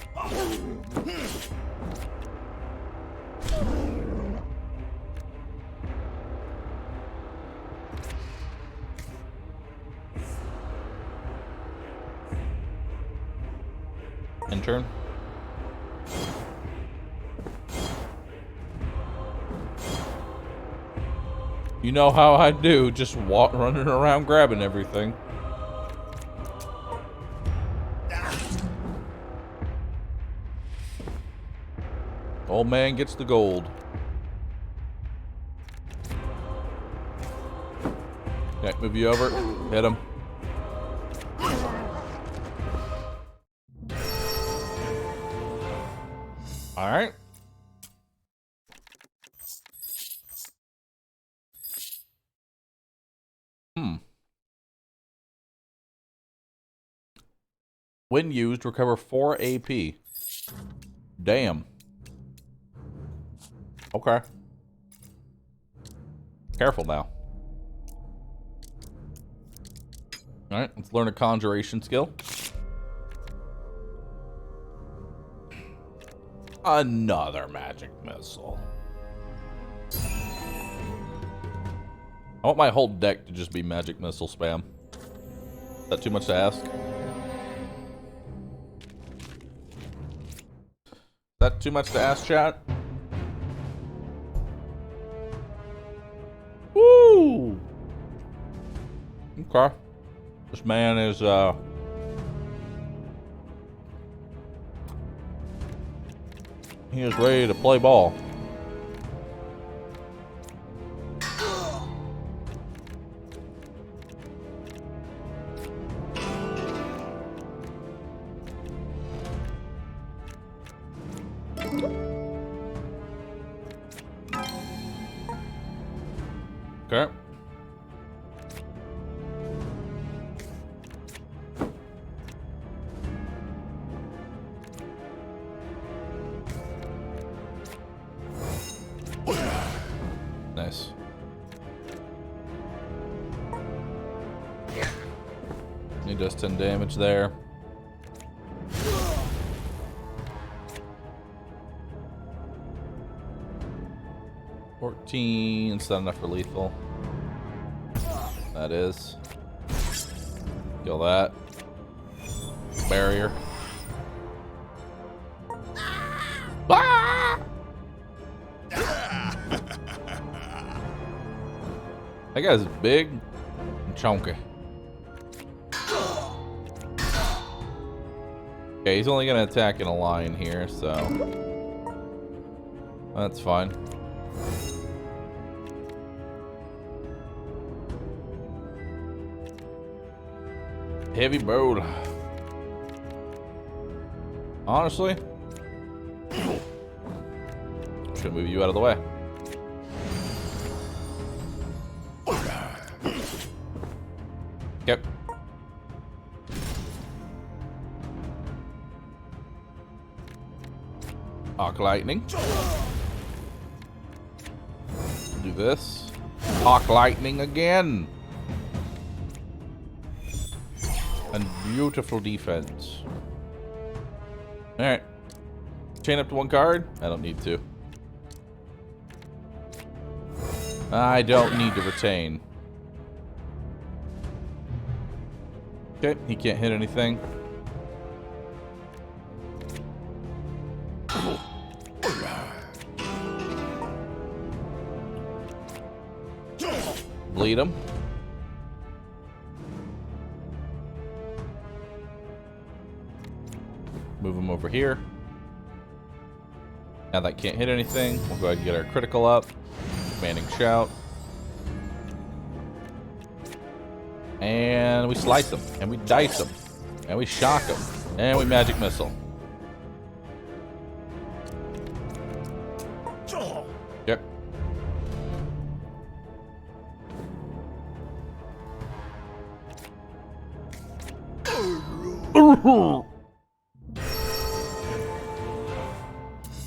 Speaker 1: End turn. You know how I do, just running around grabbing everything. Old man gets the gold. Okay, move you over. Hit him. All right. When used, recover 4 AP. Damn. Okay. Careful now. Alright, let's learn a conjuration skill. Another magic missile. I want my whole deck to just be magic missile spam. Is that too much to ask? Is that too much to ask, chat? Woo! Okay. This man is, he is ready to play ball. Okay. Nice. He does 10 damage there. It's not enough for lethal. That is. Kill that. Barrier. Ah! That guy's big and chunky. Okay, he's only gonna attack in a line here, so that's fine. Heavy boat. Honestly, should move you out of the way. Yep. Arc lightning. Do this. Arc lightning again. And beautiful defense. Alright. Chain up to one card? I don't need to. I don't need to retain. Okay, he can't hit anything. Bleed him. Move him over here. Now that can't hit anything. We'll go ahead and get our critical up. Commanding shout. And we slice him. And we dice him. And we shock him. And we magic missile. Yep.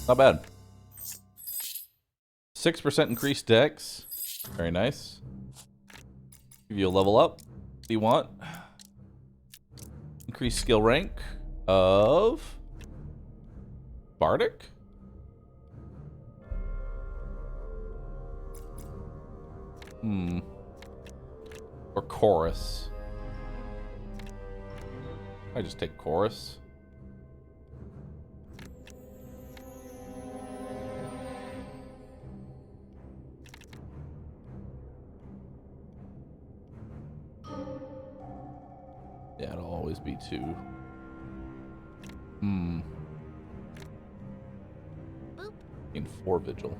Speaker 1: Not bad. 6% increased dex. Very nice. Give you a level up if you want. Increase skill rank of Bardic. Or Chorus. I just take Chorus. Yeah, it'll always be 2. In 4 vigil.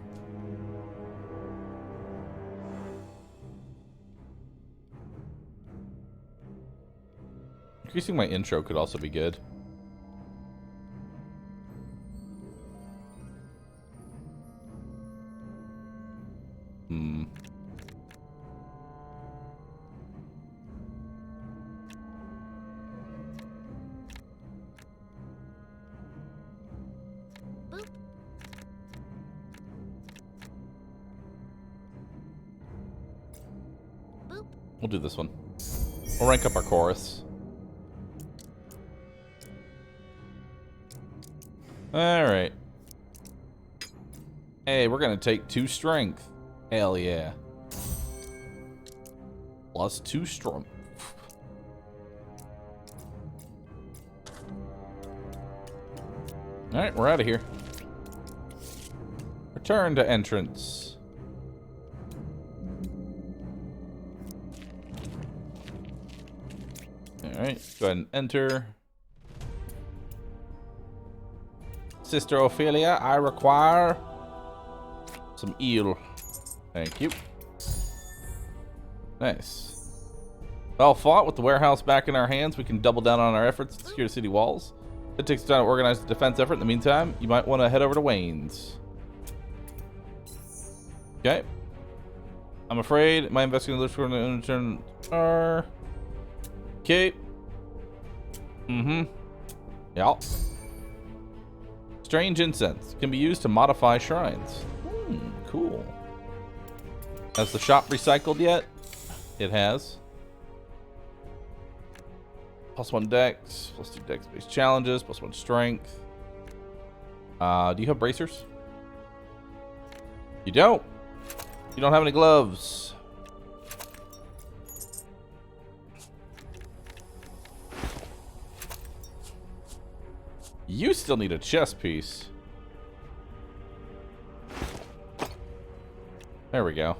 Speaker 1: Increasing my intro could also be good. We'll do this one. We'll rank up our chorus. Alright. Hey, we're gonna take 2 strength. Hell yeah. Plus 2 strength. Alright, we're out of here. Return to entrance. Alright, go ahead and enter. Sister Ophelia, I require some eel. Thank you. Nice. Well fought. With the warehouse back in our hands, we can double down on our efforts to secure city walls. It takes time to organize the defense effort. In the meantime, you might want to head over to Wayne's. Okay. I'm afraid my investigating looks for an intern are. Okay. Yeah. Strange incense can be used to modify shrines. Cool. Has the shop recycled yet? It has. +1 dex, +2 dex-based challenges, +1 strength. Do you have bracers? You don't. You don't have any gloves. You still need a chest piece. There we go.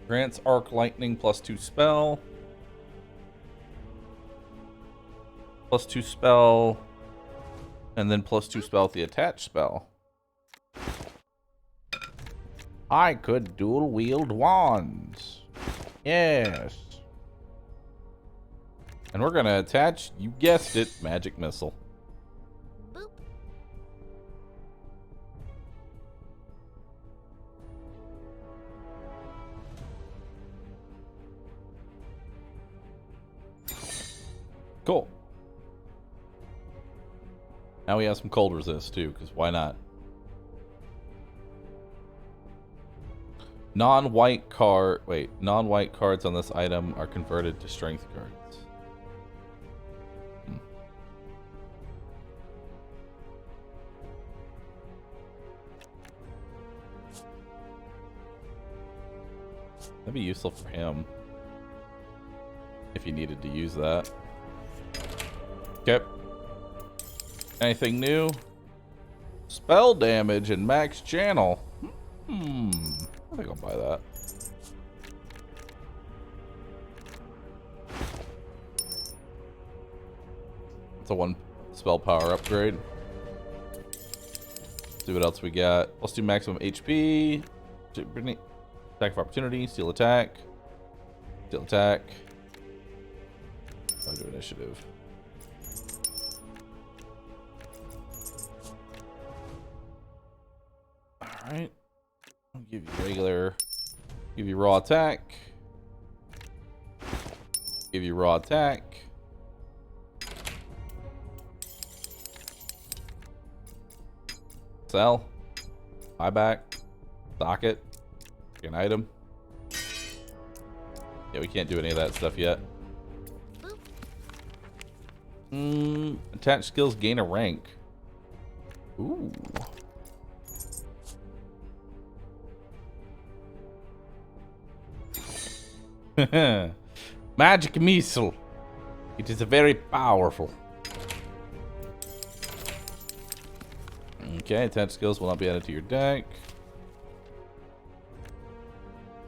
Speaker 1: Grants arc lightning +2 spell. +2 spell. And then +2 spell with the attached spell. I could dual wield wands. Yes. And we're gonna attach, you guessed it, magic missile.
Speaker 3: Boop.
Speaker 1: Cool. Now we have some cold resist too, because why not? Non-white cards on this item are converted to strength cards. That'd be useful for him if he needed to use that. Okay. Anything new? Spell damage and max channel. I think I'll buy that. It's a 1 spell power upgrade. See what else we got. Let's do maximum HP. Attack of opportunity. Steal attack. Steal attack. I'll do initiative. Alright. I'll give you regular. Give you raw attack. Give you raw attack. Sell. Buyback. Socket. An item. Yeah, we can't do any of that stuff yet. Attached skills gain a rank. Ooh. Magic missile. It is very powerful. Okay, attached skills will not be added to your deck.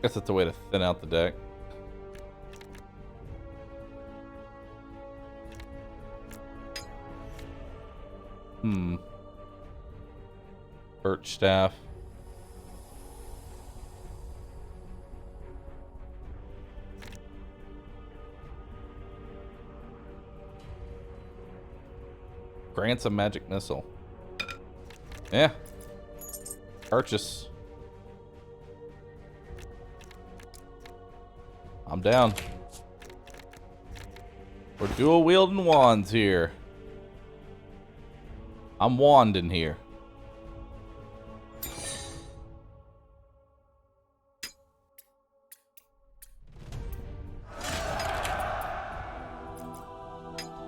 Speaker 1: Guess that's a way to thin out the deck. Birch staff. Grants a magic missile. Yeah. Purchase. I'm down. We're dual wielding wands here. I'm wanding here.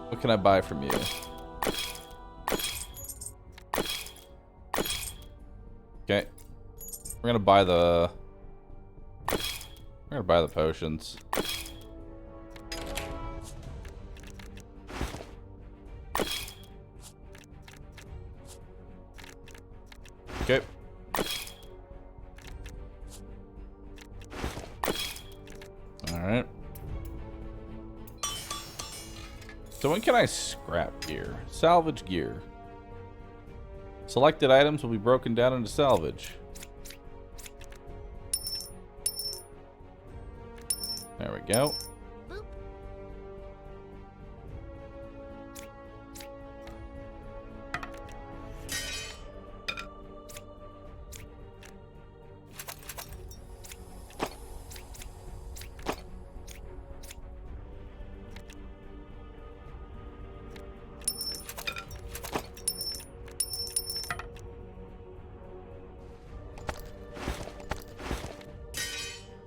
Speaker 1: What can I buy from you? Okay. We're gonna buy the potions. Okay. Alright. So when can I scrap gear? Salvage gear. Selected items will be broken down into salvage. There we go.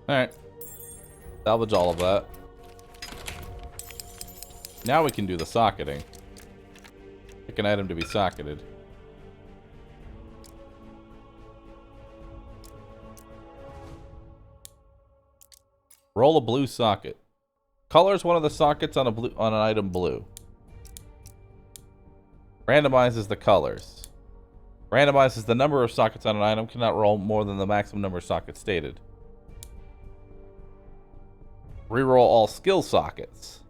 Speaker 1: Alright. Salvage all of that. Now we can do the socketing. Pick an item to be socketed. Roll a blue socket. Colors one of the sockets on an item blue. Randomizes the colors. Randomizes the number of sockets on an item. Cannot roll more than the maximum number of sockets stated. Reroll all skill sockets.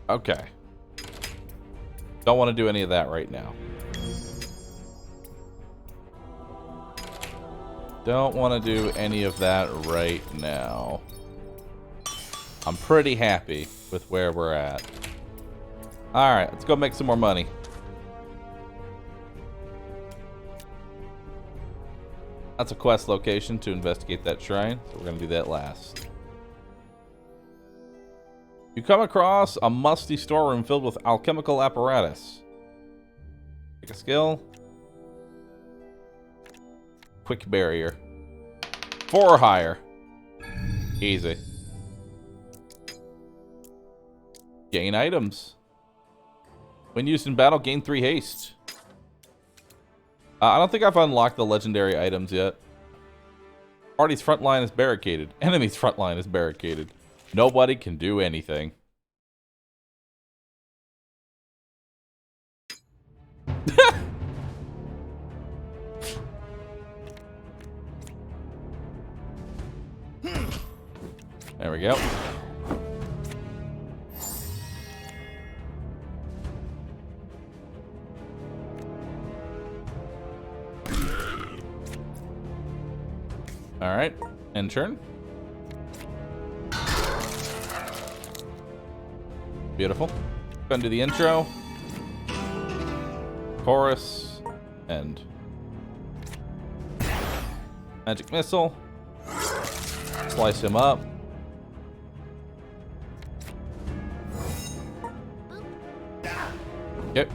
Speaker 1: Okay. Don't want to do any of that right now. Don't want to do any of that right now. I'm pretty happy with where we're at. Alright, let's go make some more money. That's a quest location to investigate that shrine, so we're going to do that last. You come across a musty storeroom filled with alchemical apparatus. Pick a skill. Quick barrier. 4 or higher. Easy. Gain items. When used in battle, gain 3 haste. I don't think I've unlocked the legendary items yet. Party's front line is barricaded. Enemy's front line is barricaded. Nobody can do anything. There we go. Alright, end turn. Beautiful. Gonna do the intro. Chorus. End. Magic missile. Slice him up. Yep.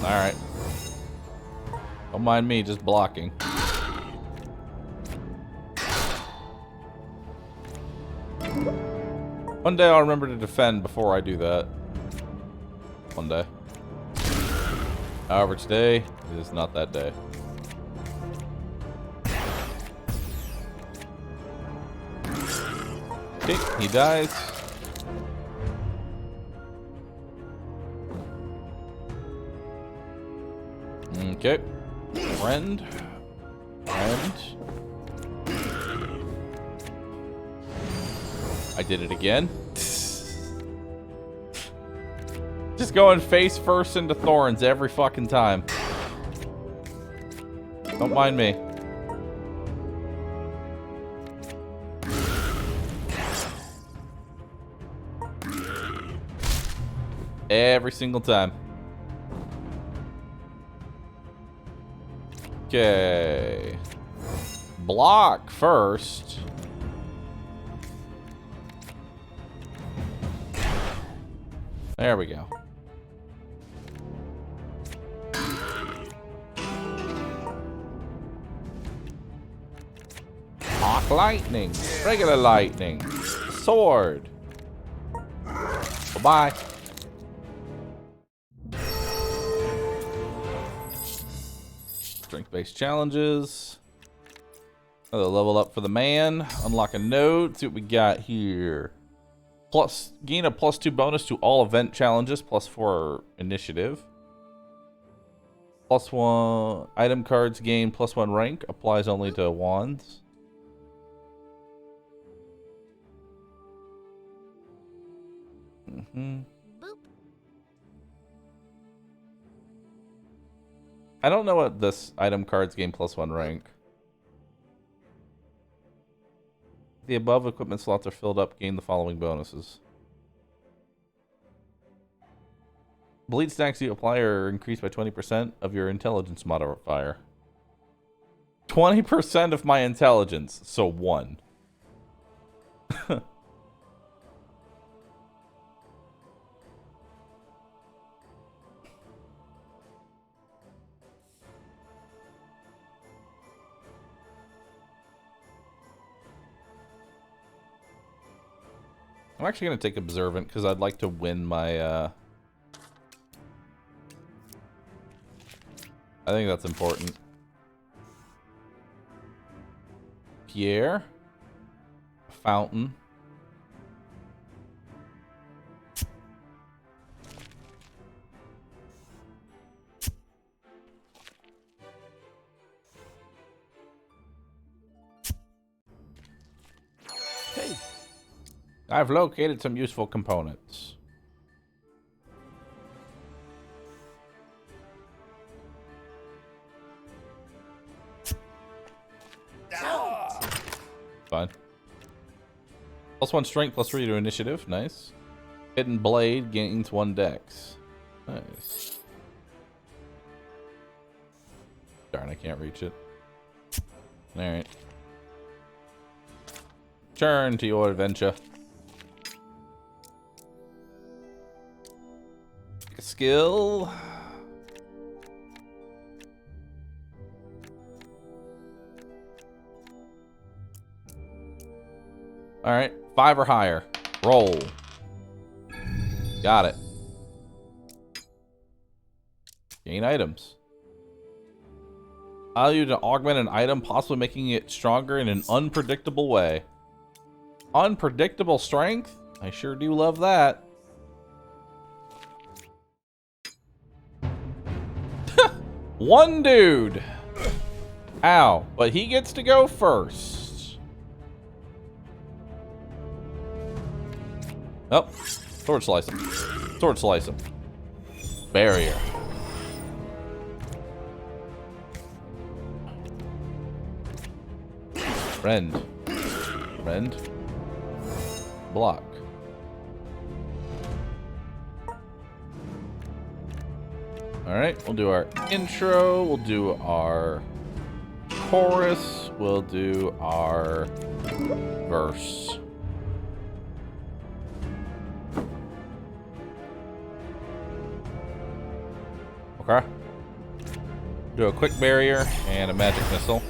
Speaker 1: Alright. Don't mind me, just blocking. One day I'll remember to defend before I do that. One day. However, today is not that day. Okay, he dies. Okay. Friend. I did it again. Just going face first into thorns every fucking time. Don't mind me. Every single time. Okay. Block first. There we go. Arc lightning. Regular lightning. Sword. Bye-bye. Strength-based challenges. Another level up for the man. Unlock a node. See what we got here. Gain a +2 bonus to all event challenges. +4 initiative. +1 item cards gain +1 rank. Applies only to wands.
Speaker 3: Boop.
Speaker 1: I don't know what this item cards gain +1 rank. The above equipment slots are filled up. Gain the following bonuses. Bleed stacks you apply are increased by 20% of your intelligence modifier. 20% of my intelligence, so 1. I'm actually going to take Observant because I'd like to win my... I think that's important. Pierre. Fountain.
Speaker 2: Hey,
Speaker 1: I've located some useful components. Fine. +1 strength, +3 to initiative. Nice. Hidden blade gains 1 dex. Nice. Darn, I can't reach it. Alright. Turn to your adventure. Skill. All right, 5 or higher. Roll. Got it. Gain items. Allow you to augment an item, possibly making it stronger in an unpredictable way. Unpredictable strength? I sure do love that. One dude. Ow, but he gets to go first. Oh, sword slice him. Sword slice him. Barrier. Friend. Friend. Block. Alright, we'll do our intro, we'll do our chorus, we'll do our verse. Okay. Do a quick barrier and a magic missile.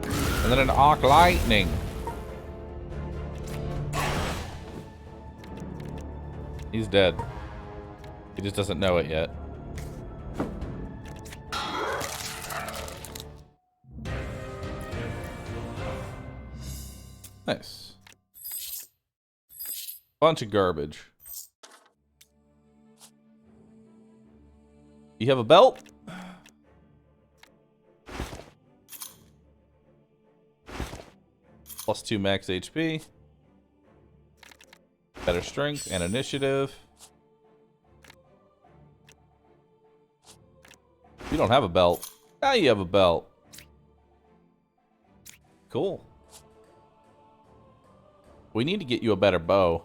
Speaker 1: And then an arc lightning. He's dead. He just doesn't know it yet. Nice. Bunch of garbage. You have a belt? +2 max HP. Better strength and initiative. You don't have a belt. Now you have a belt. Cool. We need to get you a better bow.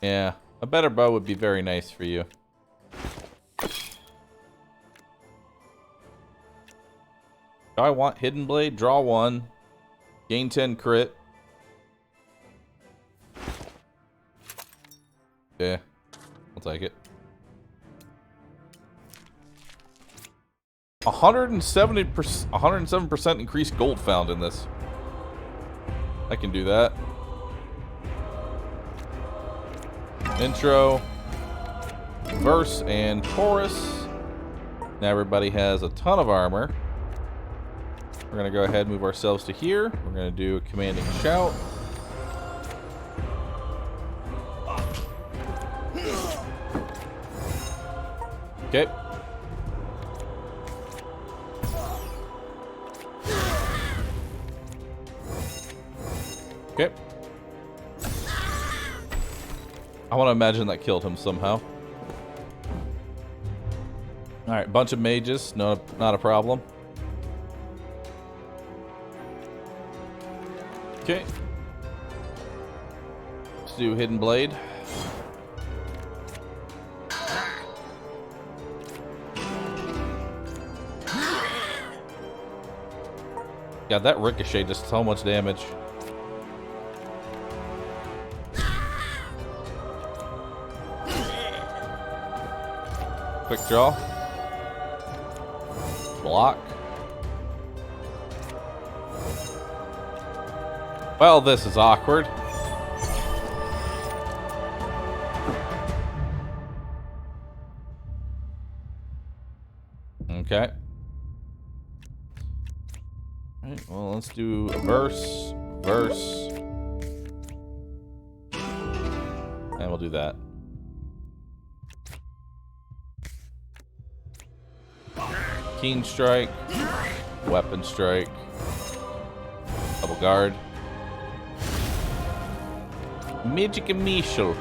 Speaker 1: Yeah, A better bow would be very nice for you. Do I want Hidden Blade? Draw 1. Gain 10 crit. Yeah. I'll take it. 107% increased gold found in this. I can do that. Intro, verse, and chorus. Now everybody has a ton of armor. We're gonna go ahead and move ourselves to here. We're gonna do a commanding shout. Okay. Okay. I want to imagine that killed him somehow. Alright, bunch of mages. No, not a problem. Okay. Let's do Hidden Blade. God, that ricochet does so much damage. Quick draw. Block. Well, this is awkward. Okay. Alright, well, let's do a verse, verse. And we'll do that. Keen strike, weapon strike, double guard, magic and missile.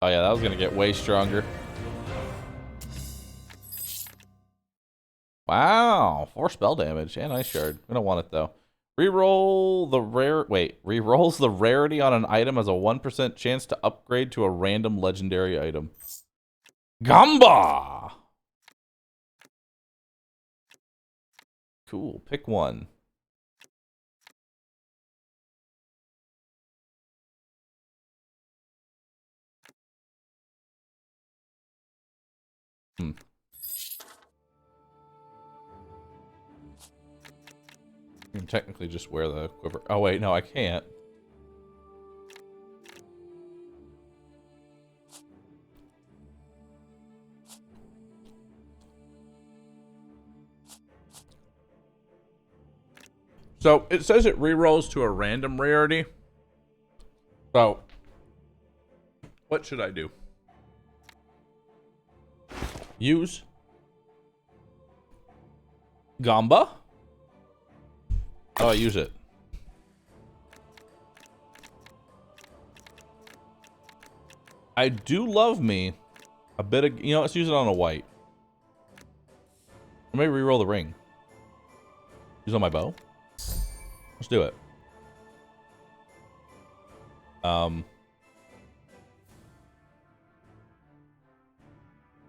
Speaker 1: Oh yeah, that was gonna get way stronger. Wow, 4 spell damage and ice shard. We don't want it though. Reroll the rerolls the rarity on an item as a 1% chance to upgrade to a random legendary item. Gamba! Cool, pick one. I can technically just wear the quiver. Oh wait, no, I can't. So it says it rerolls to a random rarity. So what should I do? Use Gamba? How do I use it? I do love me a bit of, you know, let's use it on a white. Or maybe reroll the ring. Use it on my bow. Let's do it.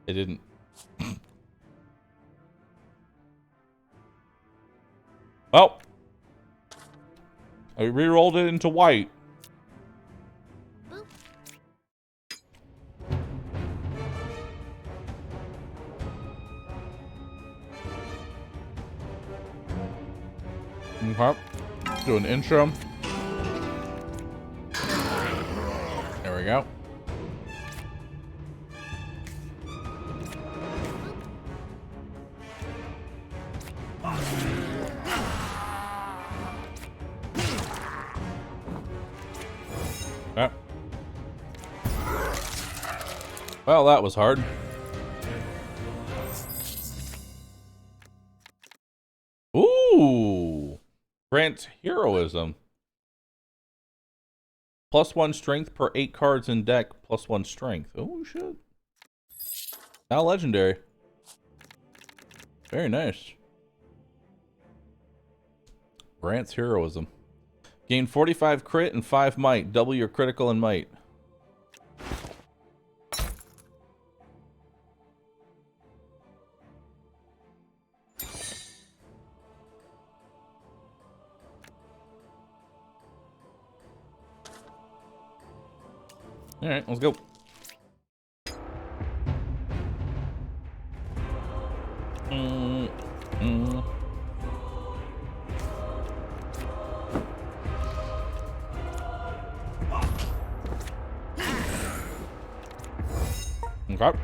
Speaker 1: It didn't. Well, I rerolled it into white. Okay. Do an intro. There we go. Okay. Well, that was hard. Ooh. Grants heroism. +1 strength per 8 cards in deck. +1 strength. Oh, shit. Now legendary. Very nice. Grant's heroism. Gain 45 crit and 5 might. Double your critical and might. Alright, let's go. Okay.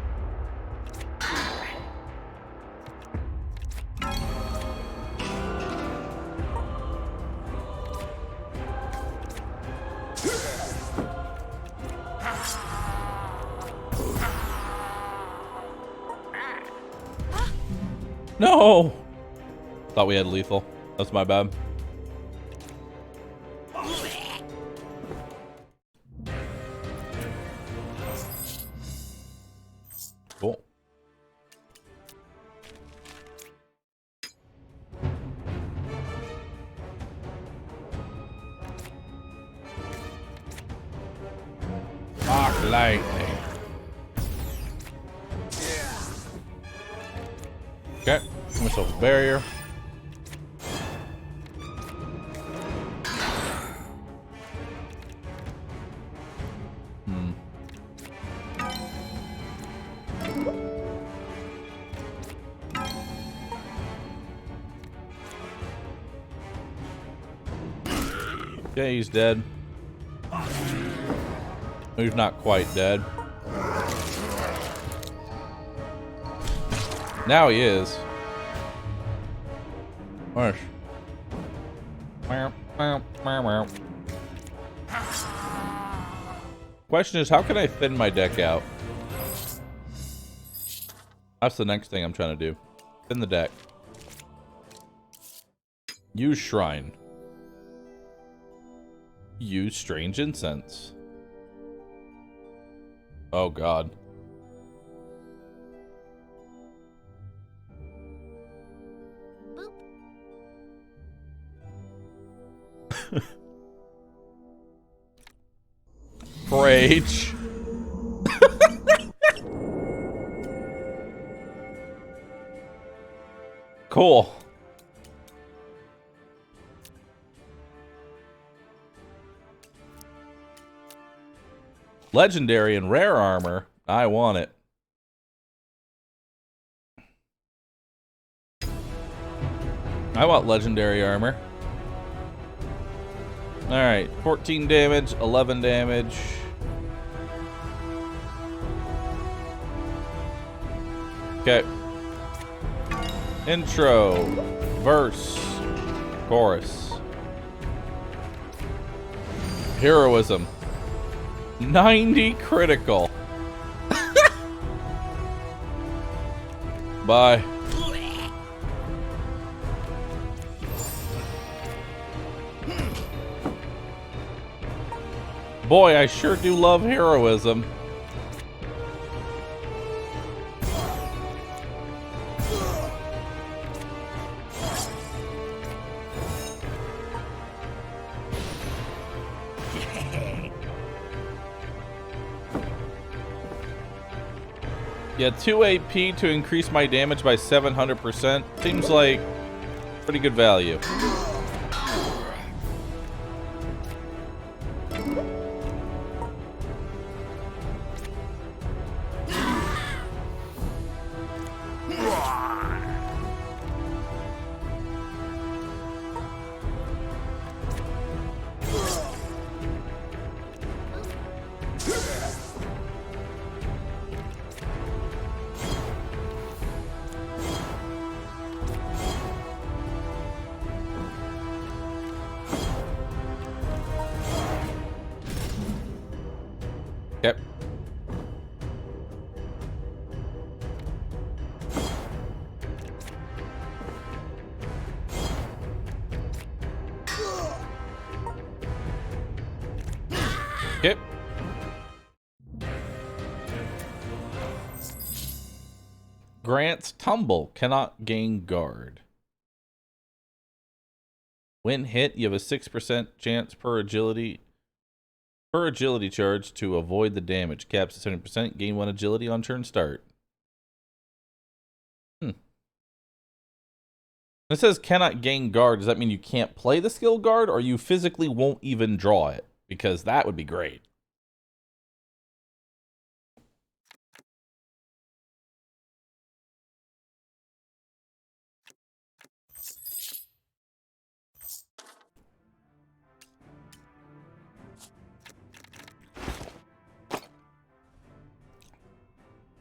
Speaker 1: No! Thought we had lethal. That's my bad. Cool. Arc lightning. Okay, give myself a barrier. Okay, he's dead. He's not quite dead. Now he is. Hush. Question is, how can I thin my deck out? That's the next thing I'm trying to do. Thin the deck. Use shrine. Use strange incense. Oh god. Rage. Cool. Legendary and rare armor. I want it. I want legendary armor. Alright, 14 damage, 11 damage. Okay. Intro. Verse. Chorus. Heroism. 90 critical. Bye. Boy, I sure do love heroism. Yeah, 2 AP to increase my damage by 700%. Seems like pretty good value. Yep. Yep. Grant's tumble cannot gain guard. When hit, you have a 6% chance per agility charge to avoid the damage. Caps at 70%. Gain 1 agility on turn start. It says cannot gain guard. Does that mean you can't play the skill guard, or you physically won't even draw it? Because that would be great.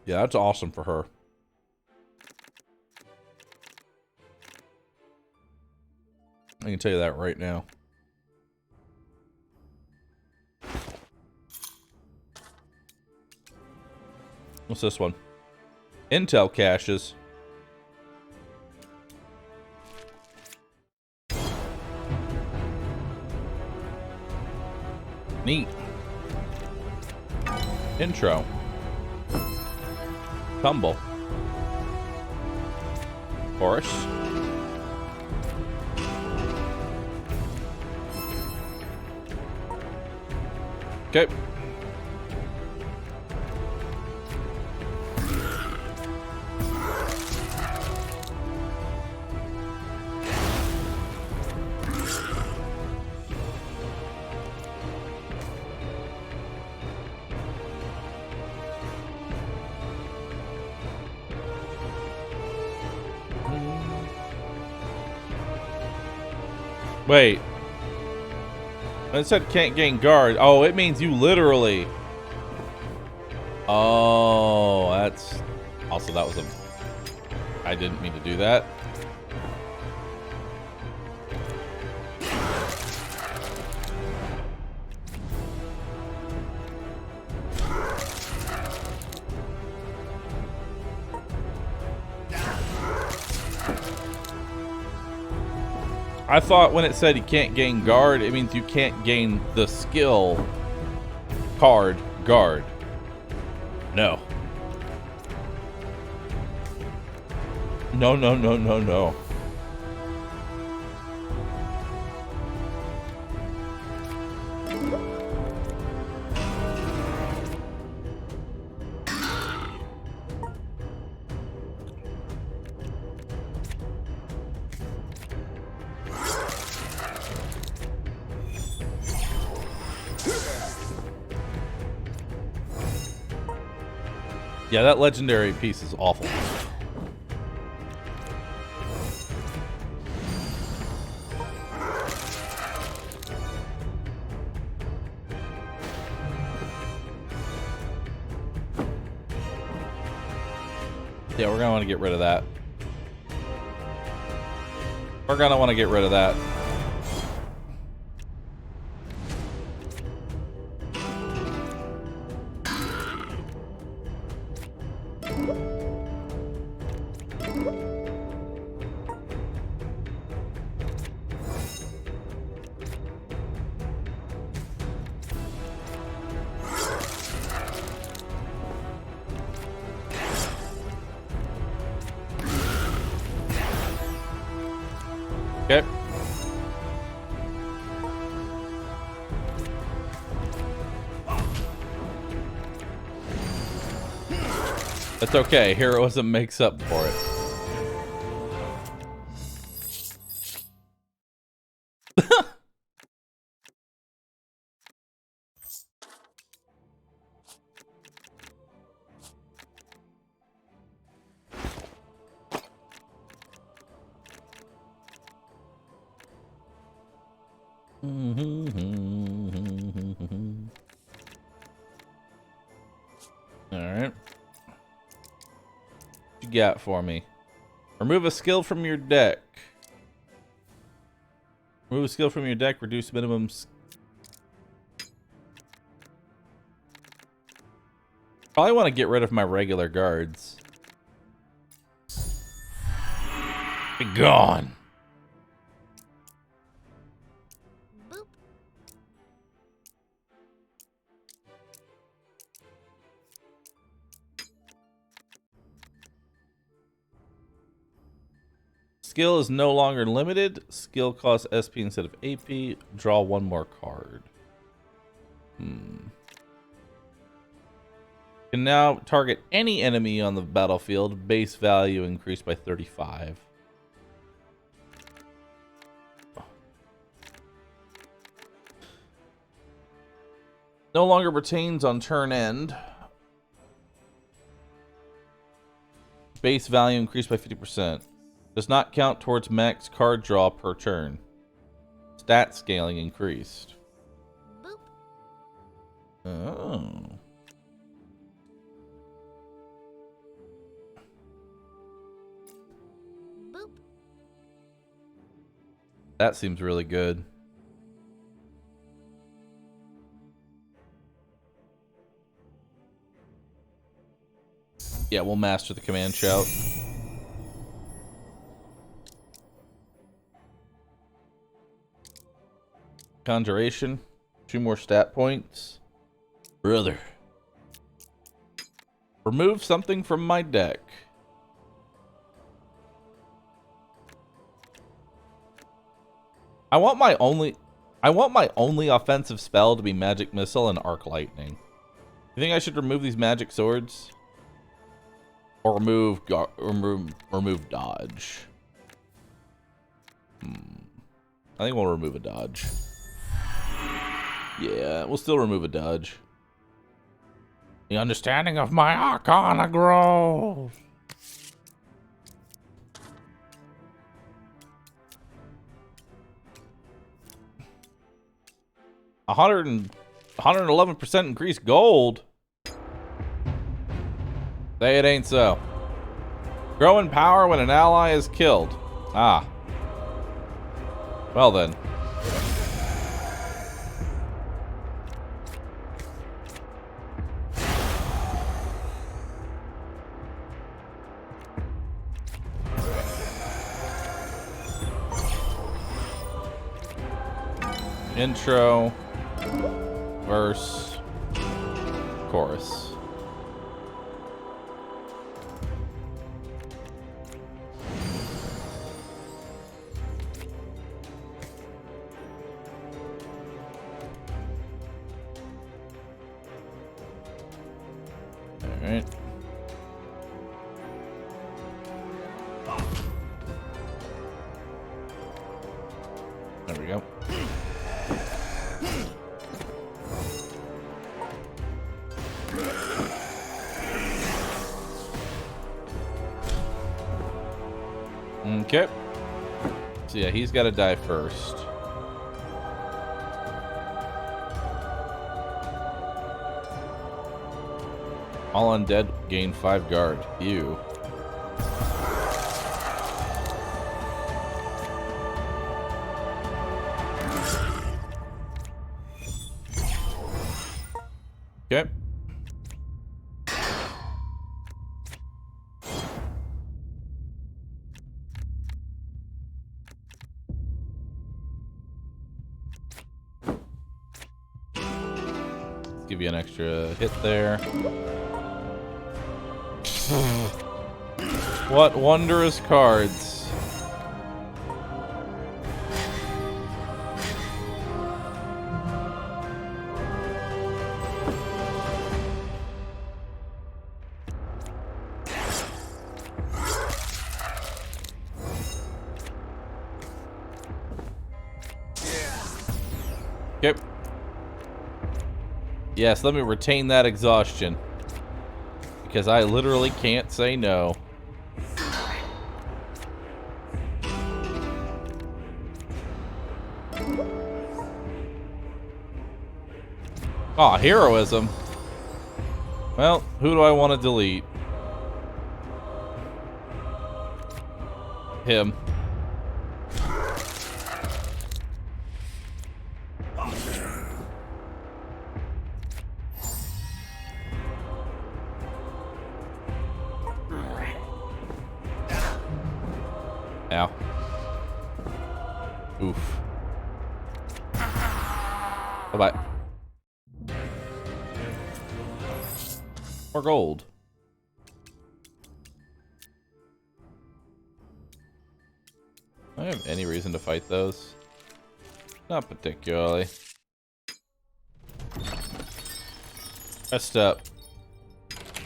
Speaker 1: Yeah, that's awesome for her. I can tell you that right now. What's this one? Intel caches. Neat. Intro. Tumble. Chorus. Okay. Wait. When it said can't gain guard, oh, it means you literally. Oh, that's also that was a. I didn't mean to do that. I thought when it said you can't gain guard, it means you can't gain the skill card guard. No. No, no, no, no, no. Yeah, that legendary piece is awful. Yeah, we're gonna want to get rid of that. We're gonna want to get rid of that. Okay. That's okay. Heroism makes up for it. Alright. What you got for me? Remove a skill from your deck. Remove a skill from your deck, reduce minimum. Probably want to get rid of my regular guards. Be gone.
Speaker 3: Boop.
Speaker 1: skill is no longer limited. Skill costs SP instead of AP. Draw one more card. Can now target any enemy on the battlefield. Base value increased by 35. No longer retains on turn end. Base value increased by 50%. Does not count towards max card draw per turn. Stat scaling increased.
Speaker 3: Boop.
Speaker 1: Oh.
Speaker 3: Boop.
Speaker 1: That seems really good. Yeah, we'll master the command shout. Conjuration. 2 more stat points. Brother. Remove something from my deck. I want my only offensive spell to be Magic Missile and Arc Lightning. You think I should remove these magic swords? Or remove dodge? I think we'll remove a dodge. Yeah, we'll still remove a dodge. The understanding of my arcana grows. A 111% increased gold. Say it ain't so. Grow in power when an ally is killed. Ah. Well then. Intro. Verse. Chorus. Alright. There we go. Okay. So yeah, he's got to die first. All undead gain 5 guard. Ew. Okay. Let's give you an extra hit there. What wondrous cards. Okay. Yes, let me retain that exhaustion. Because I literally can't say no. Aw, heroism. Well, who do I want to delete? Him. Ow. Oof. Bye-bye. More gold. I have any reason to fight those? Not particularly. Rest up.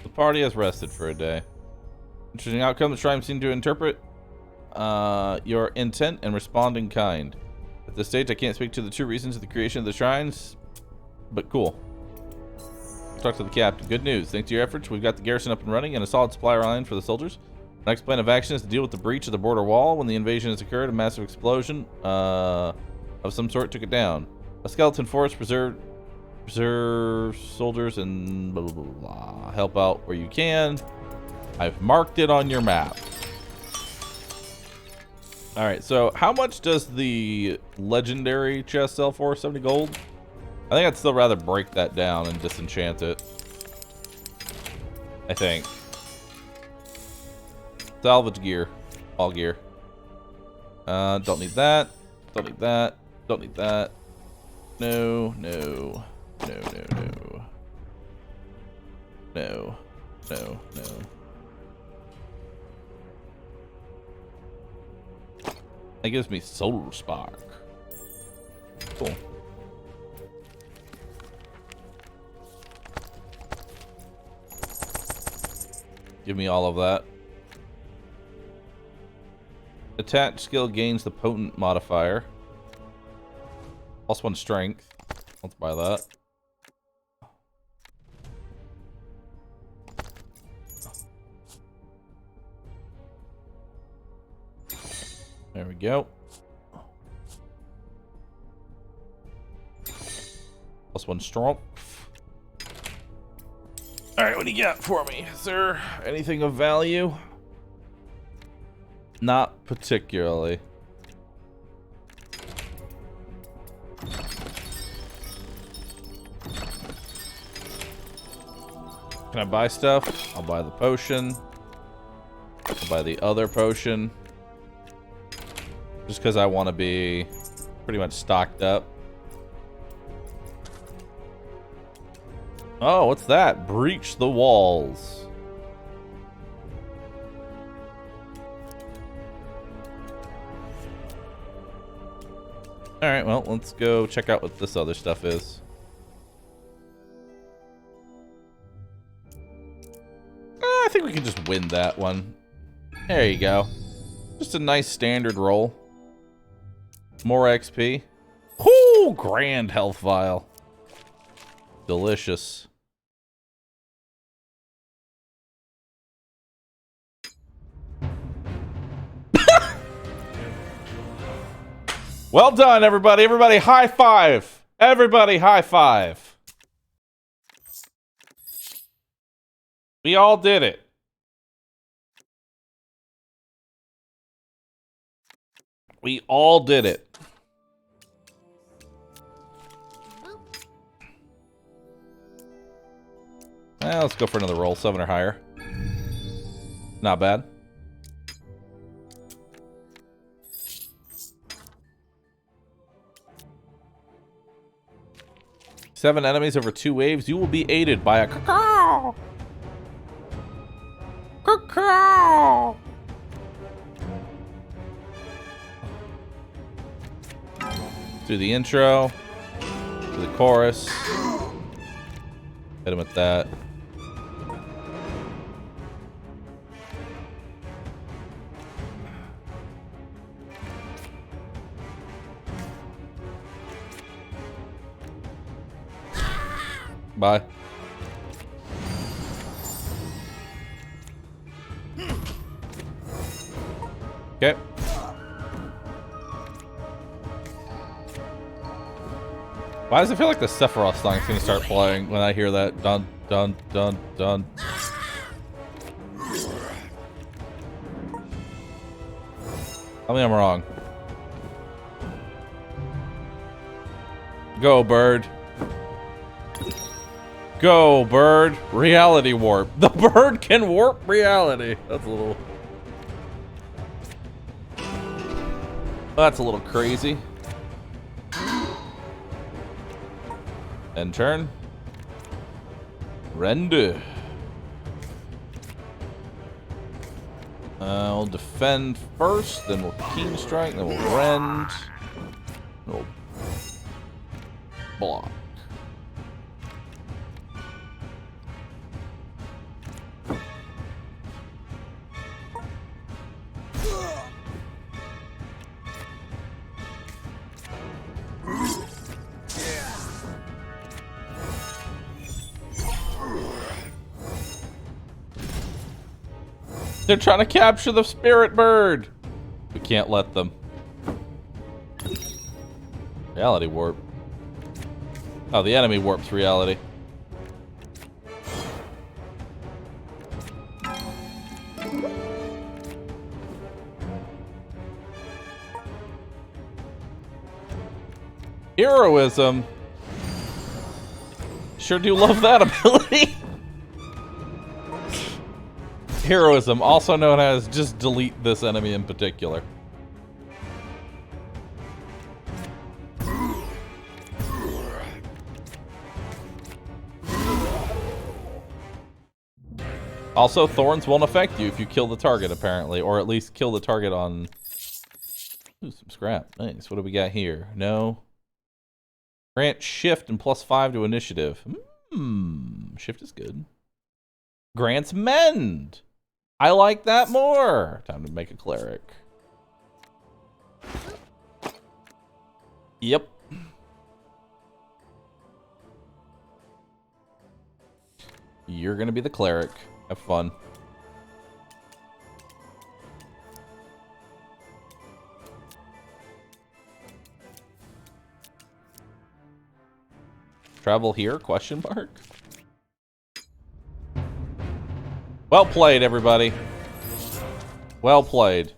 Speaker 1: The party has rested for a day. Interesting outcome. The shrine seemed to interpret your intent and respond in kind. At this stage, I can't speak to the true reasons of the creation of the shrines, but cool. Talk to the captain. Good news. Thanks to your efforts, we've got the garrison up and running and a solid supply line for the soldiers. The next plan of action is to deal with the breach of the border wall. When the invasion has occurred, a massive explosion of some sort took it down. A skeleton force preserve soldiers and blah, blah, blah, blah. Help out where you can. I've marked it on your map. All right, so how much does the legendary chest sell for? 70 gold? I think I'd still rather break that down and disenchant it. I think. Salvage gear. All gear. Don't need that. Don't need that. Don't need that. No, no. No, no, no. No. No, no. That gives me Solar Spark. Cool. Give me all of that. Attack skill gains the potent modifier. +1 strength. Let's buy that. There we go. +1 strength. Alright, what do you got for me, sir? Anything of value? Not particularly. Can I buy stuff? I'll buy the potion. I'll buy the other potion. Just because I want to be pretty much stocked up. Oh, what's that? Breach the walls. Alright, well, let's go check out what this other stuff is. I think we can just win that one. There you go. Just a nice standard roll. More XP. Whoo! Grand health vial. Delicious. Well done, everybody. Everybody high five. Everybody high five. We all did it. We all did it. Let's go for another roll. 7 or higher. Not bad. Seven enemies over 2 waves. You will be aided by a cacao. Cacao. Do the intro. Do the chorus. Hit him with that. Bye. Okay. Why does it feel like the Sephiroth song is going to start playing when I hear that? Dun, dun, dun, dun. Tell me I'm wrong. Go, bird. Go, bird. Reality warp. The bird can warp reality. That's a little... That's a little crazy. End turn. Render. We'll defend first, then we'll keen strike, then we'll rend. We'll block. They're trying to capture the spirit bird. We can't let them. Reality warp. Oh, the enemy warps reality. Heroism. Sure do love that ability. Heroism, also known as just delete this enemy in particular. Also, thorns won't affect you if you kill the target, apparently. Or at least kill the target on... Ooh, some scrap. Nice. What do we got here? No. Grant shift and +5 to initiative. Shift is good. Grants mend. I like that more. Time to make a cleric. Yep. You're gonna be the cleric. Have fun. Travel here? Question mark? Well played, everybody. Well played.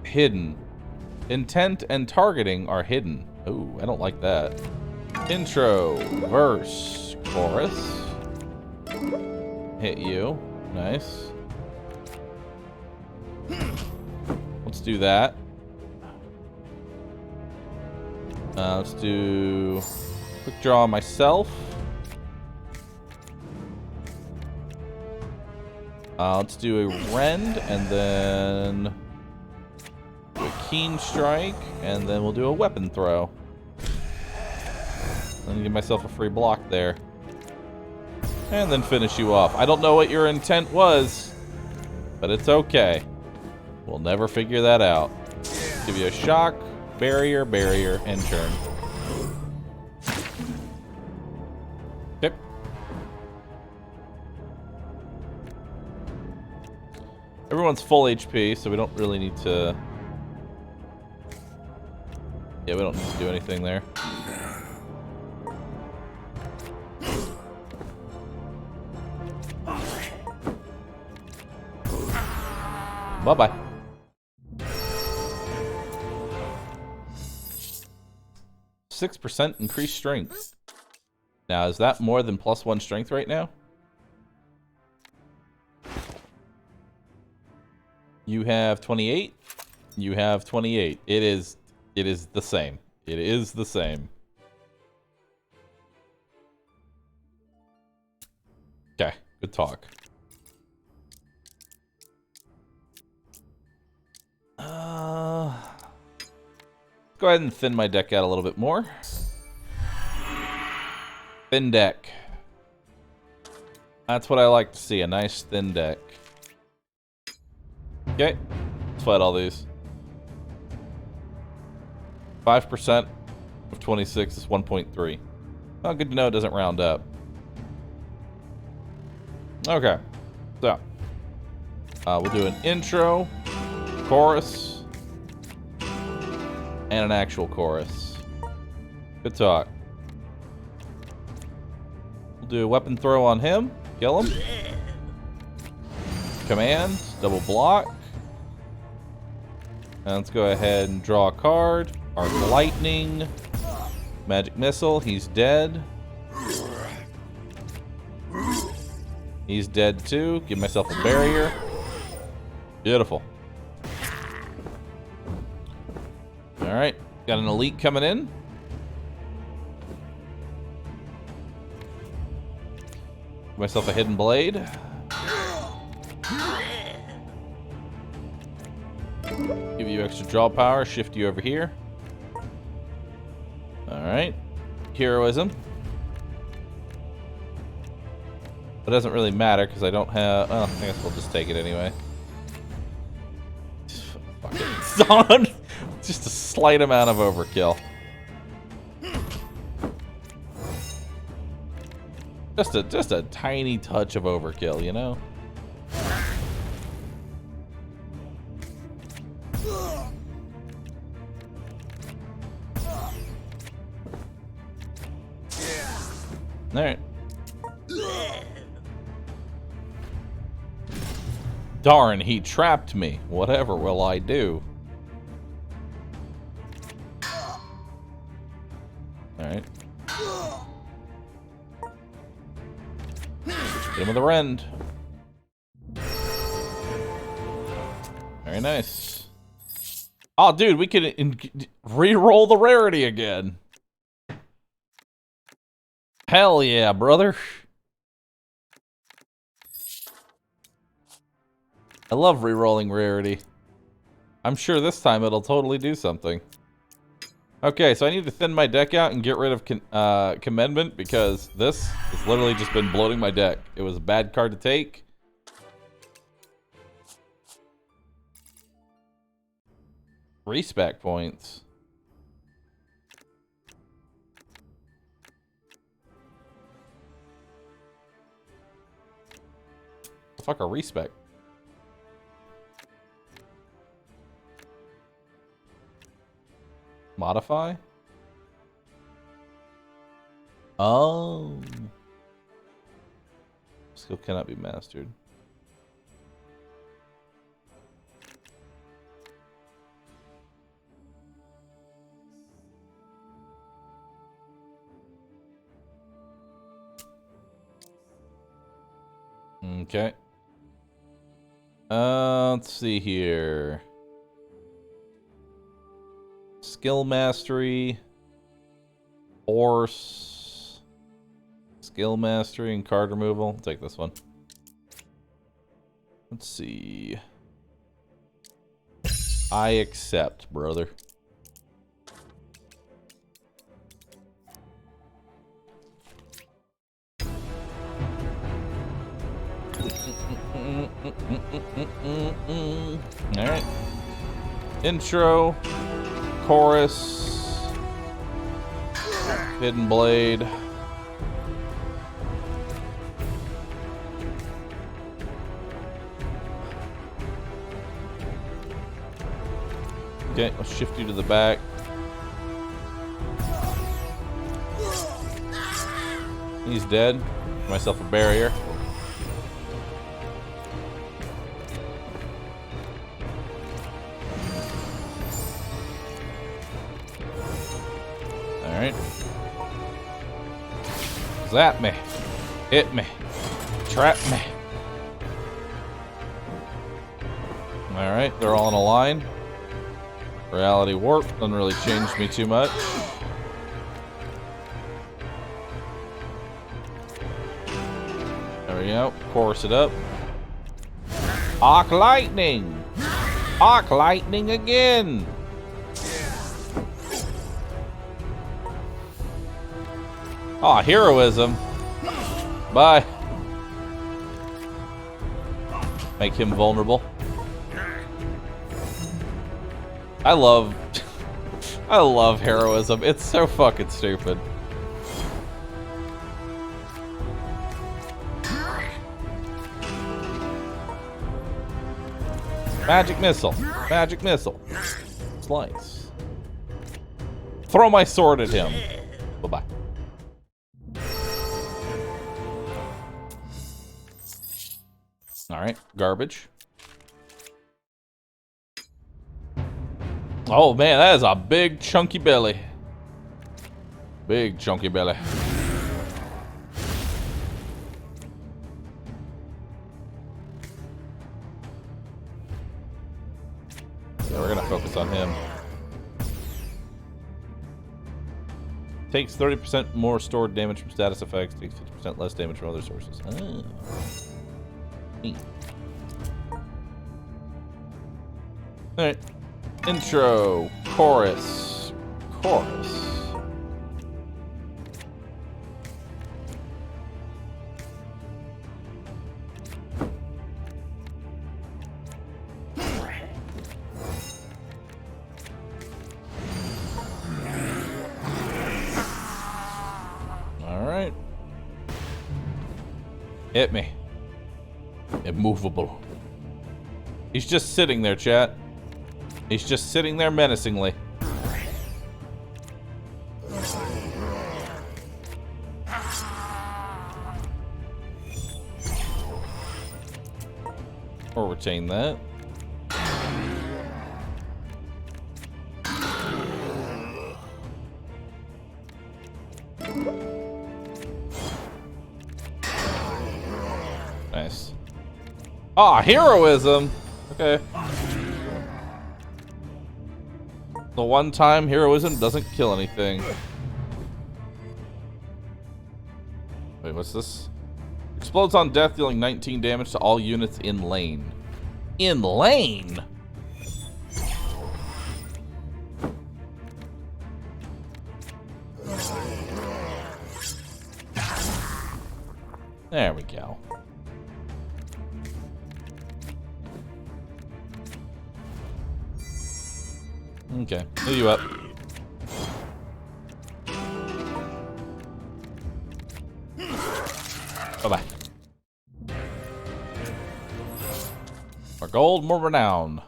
Speaker 1: Hidden. Intent and targeting are hidden. Ooh, I don't like that. Intro, verse, chorus. Hit you. Nice. Let's do that. Let's do quick draw on myself. Let's do a rend and then do a keen strike and then we'll do a weapon throw. Then give myself a free block there. And then finish you off. I don't know what your intent was, but it's okay. We'll never figure that out. Give you a shock, barrier, barrier, and turn. Okay. Everyone's full HP, so we don't really need to... Yeah, we don't need to do anything there. Bye-bye. 6% increased strength. Now, is that more than +1 strength right now? You have 28. You have 28. It is the same. It is the same. Okay, good talk. Go ahead and thin my deck out a little bit more. Thin deck. That's what I like to see, a nice thin deck. Okay, let's fight all these. 5% of 26 is 1.3. Well, good to know it doesn't round up. Okay, so we'll do an intro, chorus, and an actual chorus. Good talk. We'll do a weapon throw on him. Kill him. Command. Double block. And let's go ahead and draw a card. Arc Lightning. Magic Missile. He's dead. He's dead too. Give myself a barrier. Beautiful. Alright, got an elite coming in. Give myself a hidden blade. Give you extra draw power, shift you over here. Alright. Heroism. It doesn't really matter because I don't have... Oh, I guess we'll just take it anyway. Fuck it. Just a slight amount of overkill. Just a tiny touch of overkill, you know? Alright. Darn, he trapped me. Whatever will I do? Alright. Hit him with a rend. Very nice. Oh, dude, we could re-roll the rarity again. Hell yeah, brother. I love re-rolling rarity. I'm sure this time it'll totally do something. Okay, so I need to thin my deck out and get rid of Commendment because this has literally just been bloating my deck. It was a bad card to take. Respec points. Fuck a respec. Modify? Oh. Skill cannot be mastered. Okay. Let's see here. Skill mastery, force, skill mastery, and card removal. I'll take this one. Let's see. I accept, brother. All right. Intro. Chorus, hidden blade. Okay, I'll shift you to the back. He's dead. Give myself a barrier. Alright. Zap me. Hit me. Trap me. Alright, they're all in a line. Reality warp doesn't really change me too much. There we go. Chorus it up. Arc lightning. Arc lightning again. Aw, heroism. Bye. Make him vulnerable. I love heroism. It's so fucking stupid. Magic missile. Magic missile. Slice. Throw my sword at him. Bye-bye. Alright, garbage. Oh man, that is a big chunky belly. Big chunky belly. Yeah, we're gonna focus on him. Takes 30% more stored damage from status effects. Takes 50% less damage from other sources. Oh. Neat. Alright. Intro. Chorus. Chorus. Alright. Hit me. Immovable. He's just sitting there, chat. He's just sitting there menacingly. Or retain that. Nice. Ah, heroism! Okay. The one time heroism doesn't kill anything. Wait, what's this? Explodes on death, dealing 19 damage to all units in lane. In lane? There we go. Okay, move you up. Bye-bye. More gold, more renown.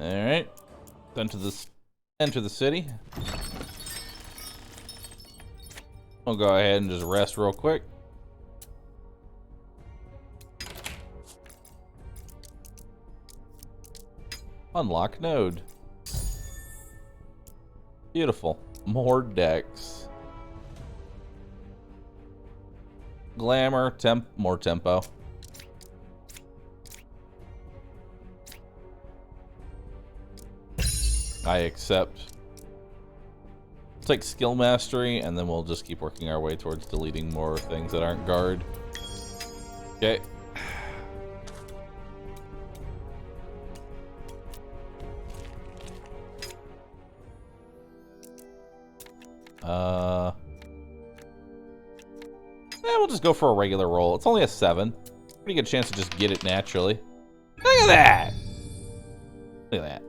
Speaker 1: Alright. Enter the city. We'll go ahead and just rest real quick. Unlock node. Beautiful. More decks. Glamour, more tempo. I accept. Take skill mastery, and then we'll just keep working our way towards deleting more things that aren't guard. Okay. We'll just go for a regular roll. It's only a 7. Pretty good chance to just get it naturally. Look at that! Look at that.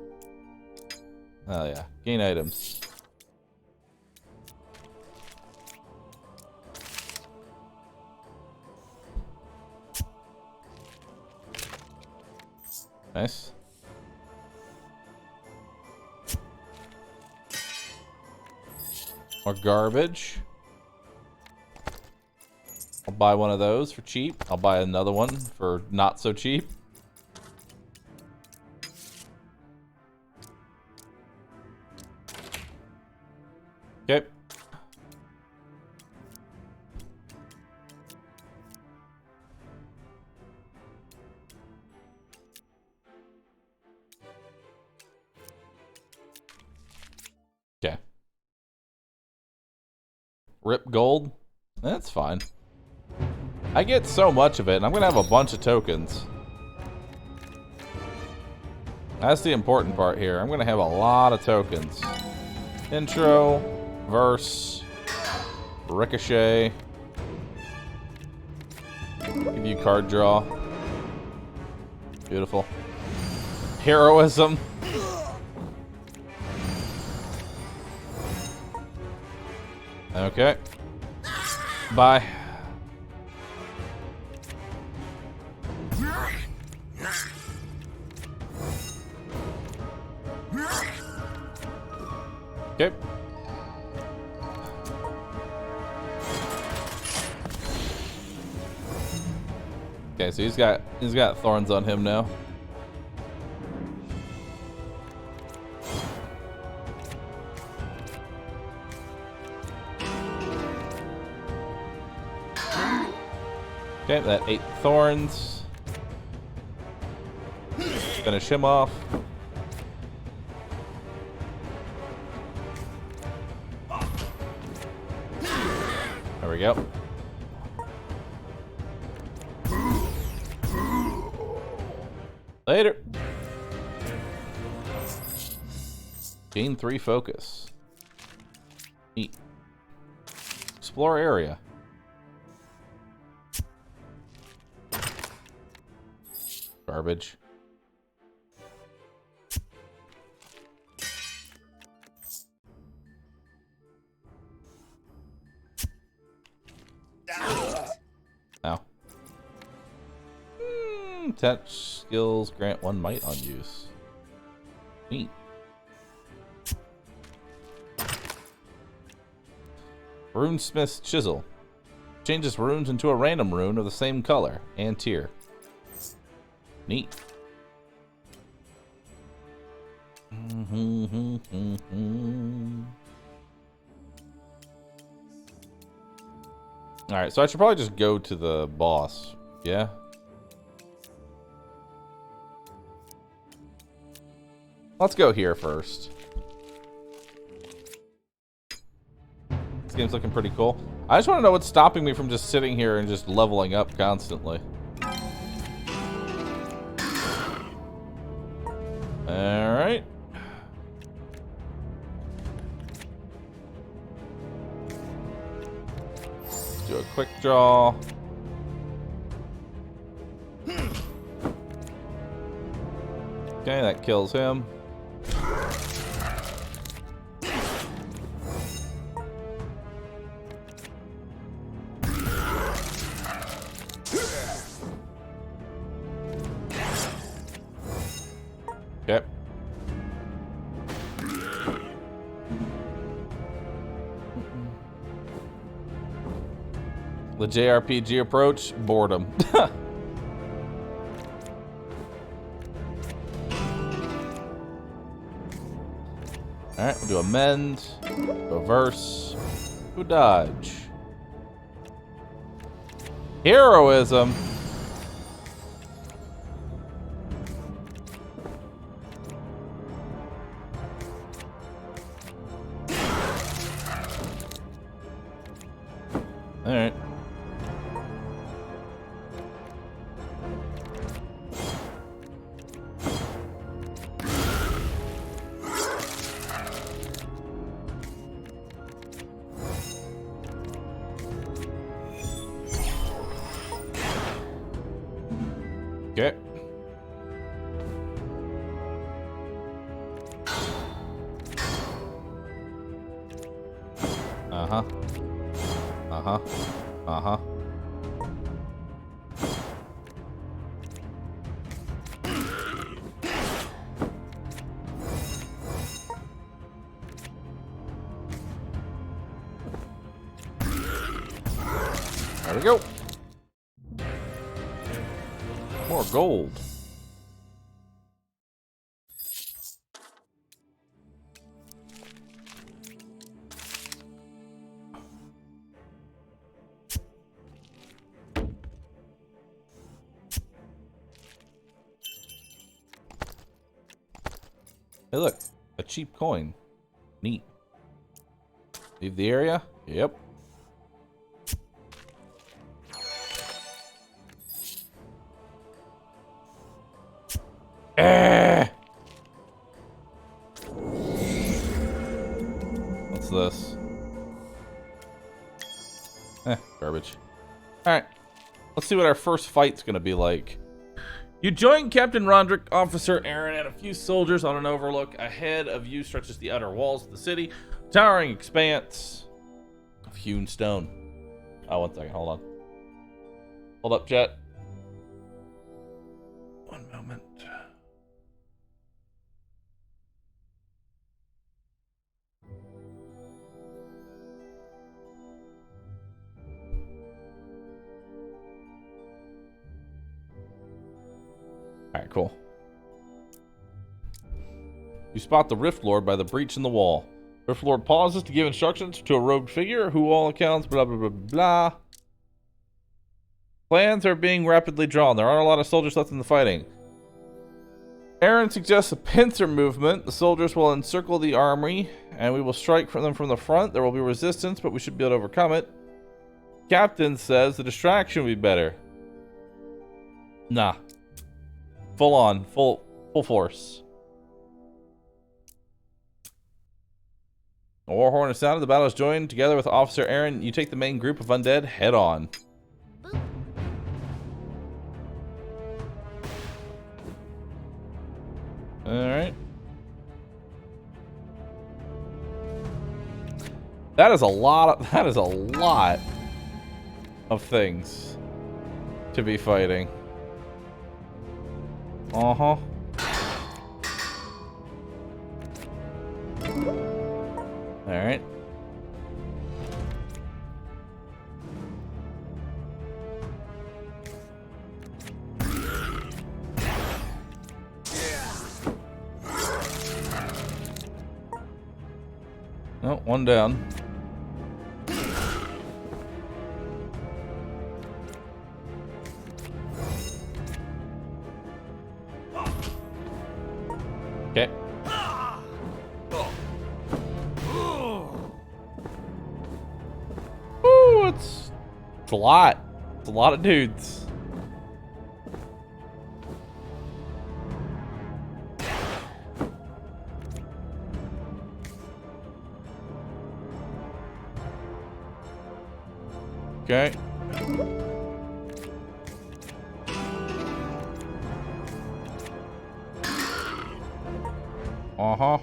Speaker 1: Oh yeah. Gain items. Nice. More garbage. I'll buy one of those for cheap. I'll buy another one for not so cheap. Okay. Okay. Rip gold? That's fine. I get so much of it, and I'm gonna have a bunch of tokens. That's the important part here. I'm gonna have a lot of tokens. Intro, verse, ricochet. Give you card draw. Beautiful. Heroism. Okay. Bye. Okay. Okay, so he's got thorns on him now. Okay, that 8 thorns. Finish him off. we go. Later. Gain 3 focus. Neat. Explore area. Garbage. Ow. Touch skills grant 1 might on use. Neat. Runesmith's Chisel. Changes runes into a random rune of the same color and tier. Neat. Alright, so I should probably just go to the boss. Yeah? Let's go here first. This game's looking pretty cool. I just want to know what's stopping me from just sitting here and just leveling up constantly. Alright. Let's do a quick draw. Okay, that kills him. Okay. The JRPG approach, boredom. Alright, we'll do amend, reverse, do dodge. Heroism. Alright. Okay. Uh-huh. Uh-huh. Uh-huh. There we go. More gold. Hey, look, a cheap coin. Neat. Leave the area? Yep. What's this? Garbage. Alright. Let's see what our first fight's gonna be like. You join Captain Roderick, Officer Aaron, and a few soldiers on an overlook. Ahead of you stretches the outer walls of the city, towering expanse of hewn stone. Oh, 1 second, hold on. Hold up, Jet. 1 moment. Alright, cool. You spot the Rift Lord by the breach in the wall. Rift Lord pauses to give instructions to a robed figure who all accounts blah blah blah blah. Plans are being rapidly drawn. There aren't a lot of soldiers left in the fighting. Aaron suggests a pincer movement. The soldiers will encircle the armory and we will strike from them from the front. There will be resistance, but we should be able to overcome it. Captain says the distraction would be better. Nah. Full on. Full force. A war horn is sounded. The battle is joined. Together with Officer Aaron, you take the main group of undead head on.
Speaker 3: Boop.
Speaker 1: Alright. That is a lot of things to be fighting. Uh-huh. Alright. Oh, one down. Okay. Ooh, it's a lot. It's a lot of dudes. Okay. Uh-huh.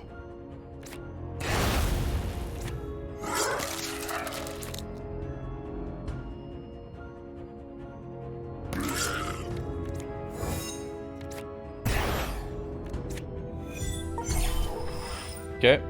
Speaker 1: Okay.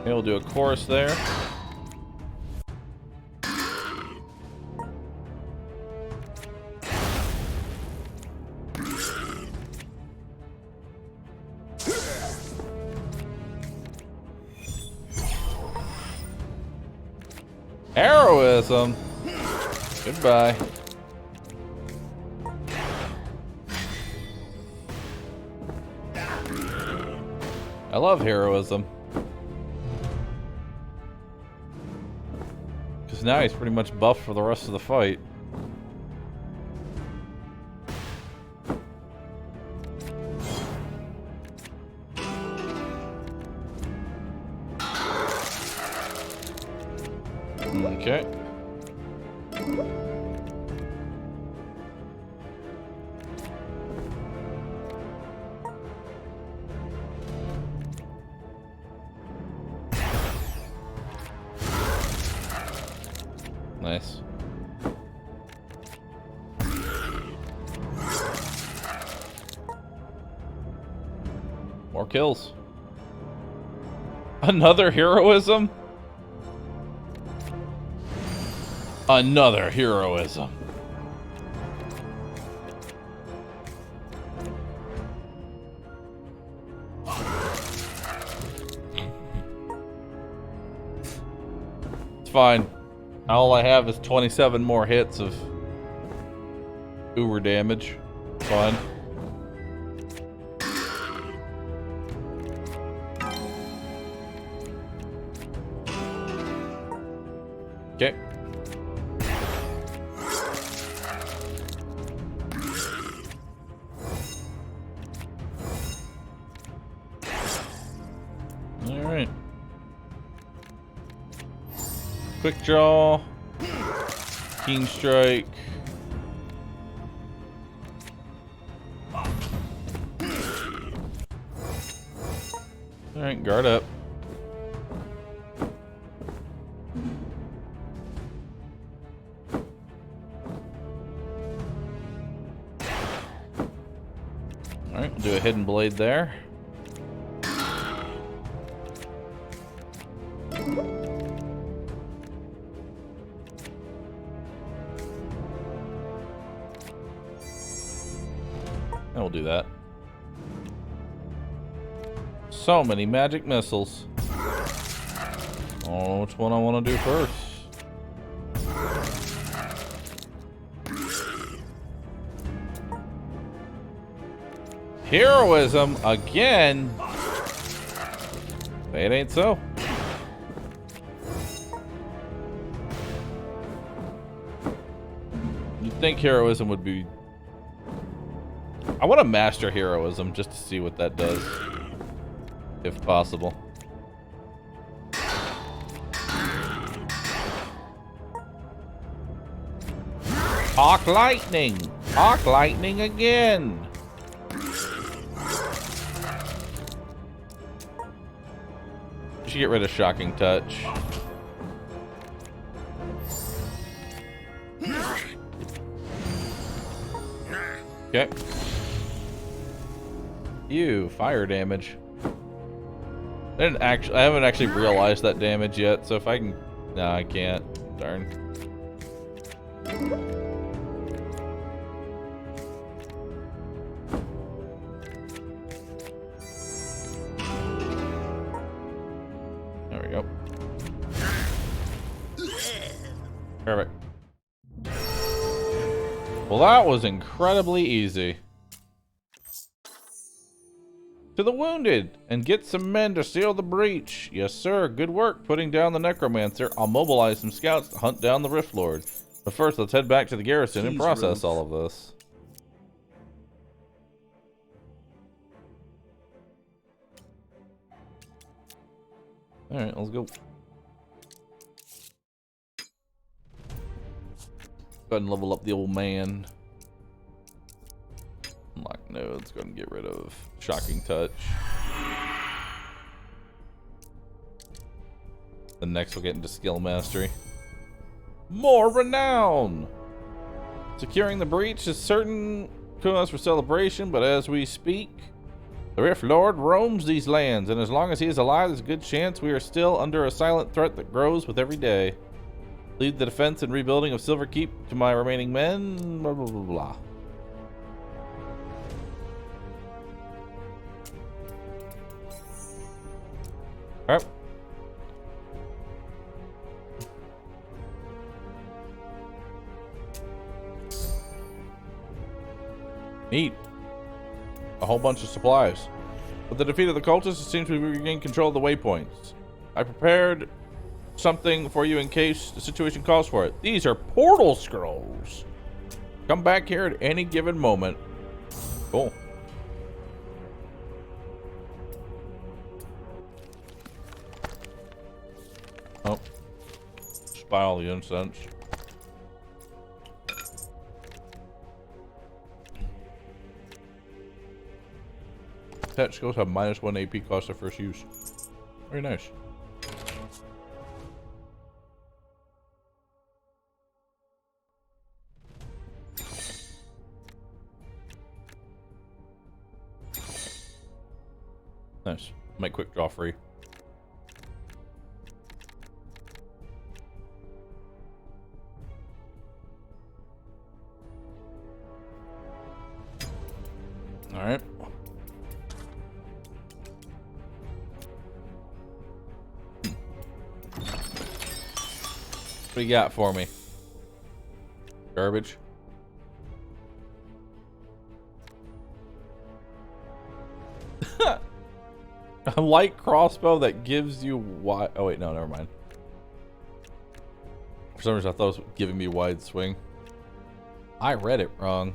Speaker 1: We'll do a chorus there. Heroism. Goodbye. I love heroism. Because now he's pretty much buffed for the rest of the fight. Okay. Nice. More kills. Another heroism? Another heroism. It's fine. All I have is 27 more hits of uber damage. Fine. Okay. Alright. Quick draw. Keen strike. Alright, guard up. Alright, we'll do a hidden blade there. I will do that. So many magic missiles. I don't know which one I want to do first. Heroism again? It ain't so. You'd think heroism would be... I want to master heroism just to see what that does. If possible. Arc lightning! Arc lightning again! Should get rid of shocking touch. Okay. Ew, fire damage. I haven't actually realized that damage yet, so if I can... No, I can't. Darn. There we go. Perfect. Well, that was incredibly easy. To the wounded, and get some men to seal the breach. Yes, sir. Good work putting down the necromancer. I'll mobilize some scouts to hunt down the Rift Lord. But first, let's head back to the garrison and process all of this. Alright, let's go. Go ahead and level up the old man. Unlock nodes. Go ahead and get rid of shocking touch. Then next we'll get into skill mastery. More renown! Securing the breach is certain cause for celebration, but as we speak, the Rift Lord roams these lands, and as long as he is alive, there's a good chance we are still under a silent threat that grows with every day. Lead the defense and rebuilding of Silver Keep to my remaining men. Blah, blah, blah, blah. Alright. Neat. A whole bunch of supplies. With the defeat of the cultists, it seems we regained control of the waypoints. I prepared something for you in case the situation calls for it. These are portal scrolls. Come back here at any given moment. Cool. Oh. Spy all the incense. Pet skills have -1 AP cost of first use. Very nice. Nice. Make quick draw free. All right. What do you got for me? Garbage. A light crossbow that gives you wide. Oh wait, no, never mind. For some reason, I thought it was giving me wide swing. I read it wrong.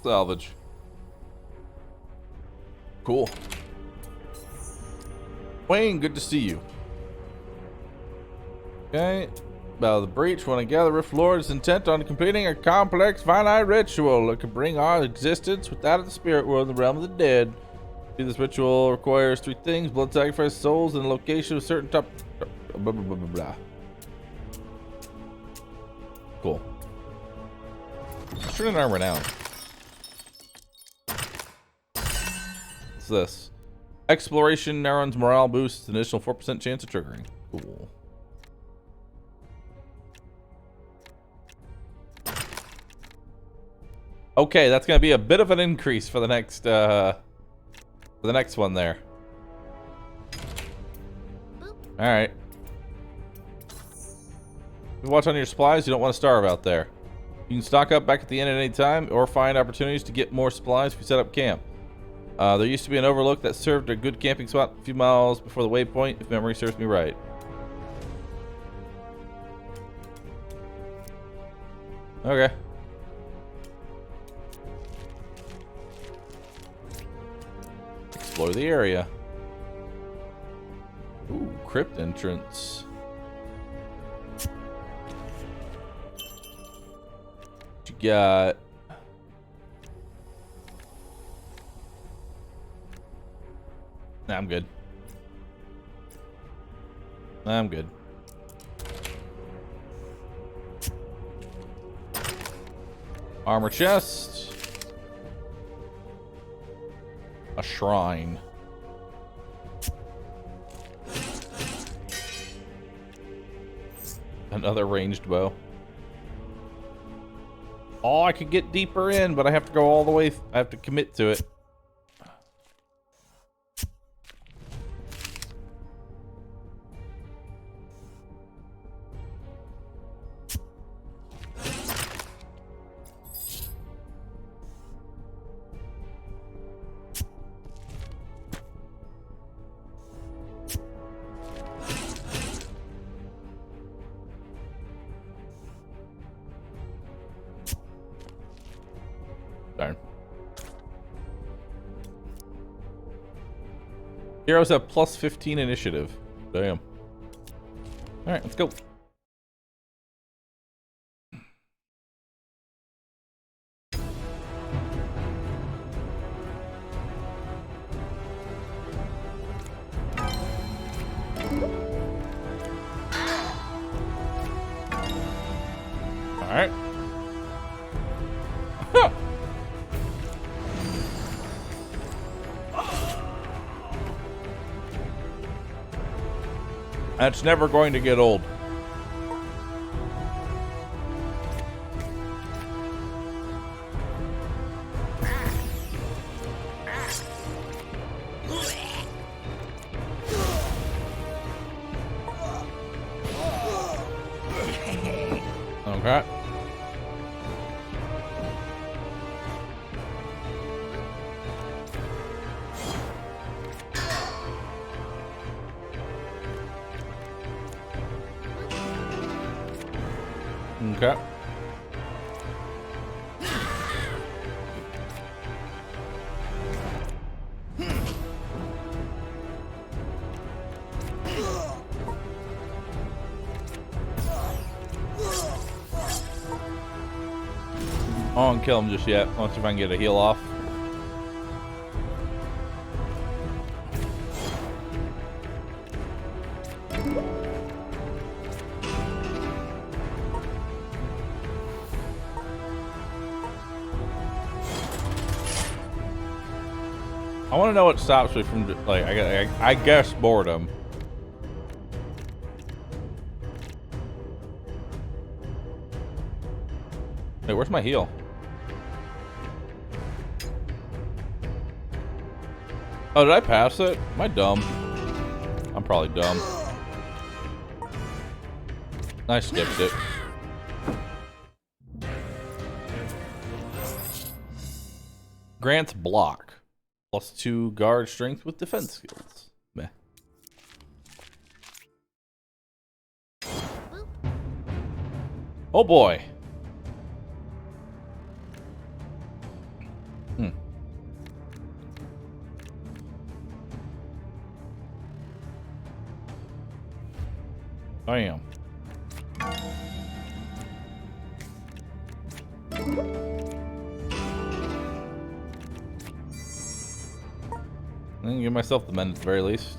Speaker 1: Salvage. Cool. Wayne, good to see you. Okay. About the breach, when I gather Rift Lord is intent on completing a complex finite ritual that can bring our existence without the spirit world in the realm of the dead. This ritual requires 3 things: blood sacrifice, souls, and the location of certain top. Blah, blah, blah, blah, blah. Cool. Strength and armor now. What's this? Exploration Neuron's morale boosts an additional 4% chance of triggering. Cool. Okay, that's gonna be a bit of an increase for the next one there. Alright. Watch on your supplies, you don't want to starve out there. You can stock up back at the inn at any time, or find opportunities to get more supplies if you set up camp. There used to be an overlook that served a good camping spot a few miles before the waypoint, if memory serves me right. Okay. Explore the area. Ooh, crypt entrance. What you got? Nah, I'm good. I'm good. Armor chest. A shrine. Another ranged bow. Oh, I could get deeper in, but I have to go all the way. I have to commit to it. Darn. Heroes have plus 15 initiative. Damn. Alright, let's go. Alright. That's never going to get old. Okay. Okay. I won't kill him just yet. Let's see if I can get a heal off. I want to know what stops me from, like, I guess boredom. Hey, where's my heal? Oh, did I pass it? Am I dumb? I'm probably dumb. I skipped it. Grants block. +2 guard strength with defense skills. Meh. Oh boy. I am. I can give myself the men at the very least.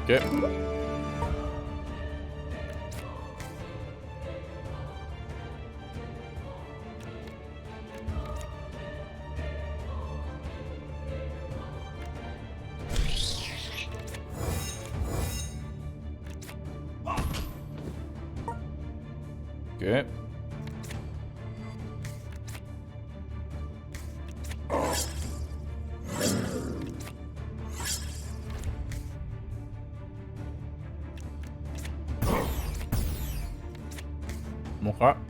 Speaker 1: Okay. Okay. Okay.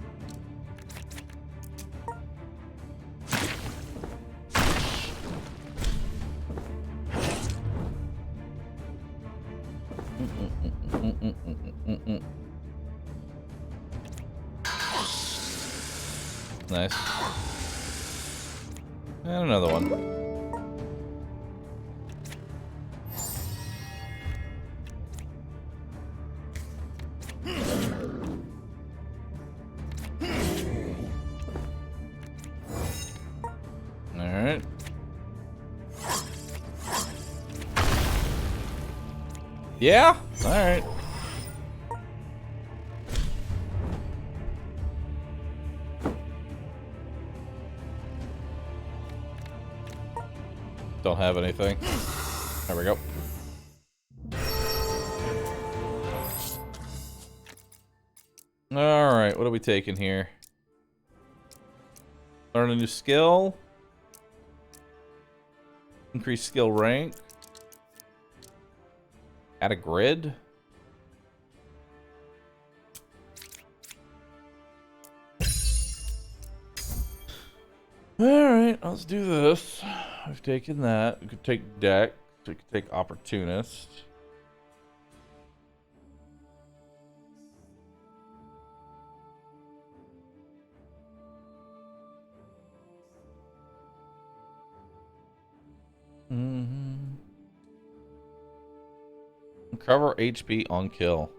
Speaker 1: Nice. And another one. Alright. Yeah? Alright. Don't have anything. There we go. Alright, what are we taking here? Learn a new skill. Increase skill rank. Add a grid. Alright, let's do this. I've taken that. We could take deck. We could take opportunist. Recover HP on kill.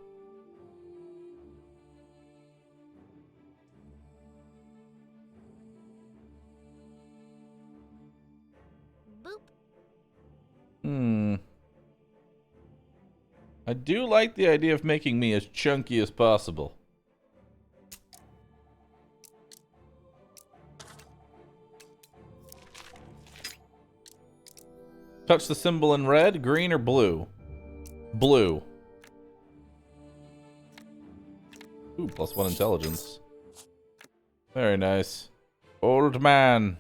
Speaker 3: Boop.
Speaker 1: I do like the idea of making me as chunky as possible. Touch the symbol in red, green, or blue? Blue. Ooh, +1 intelligence. Very nice. Old man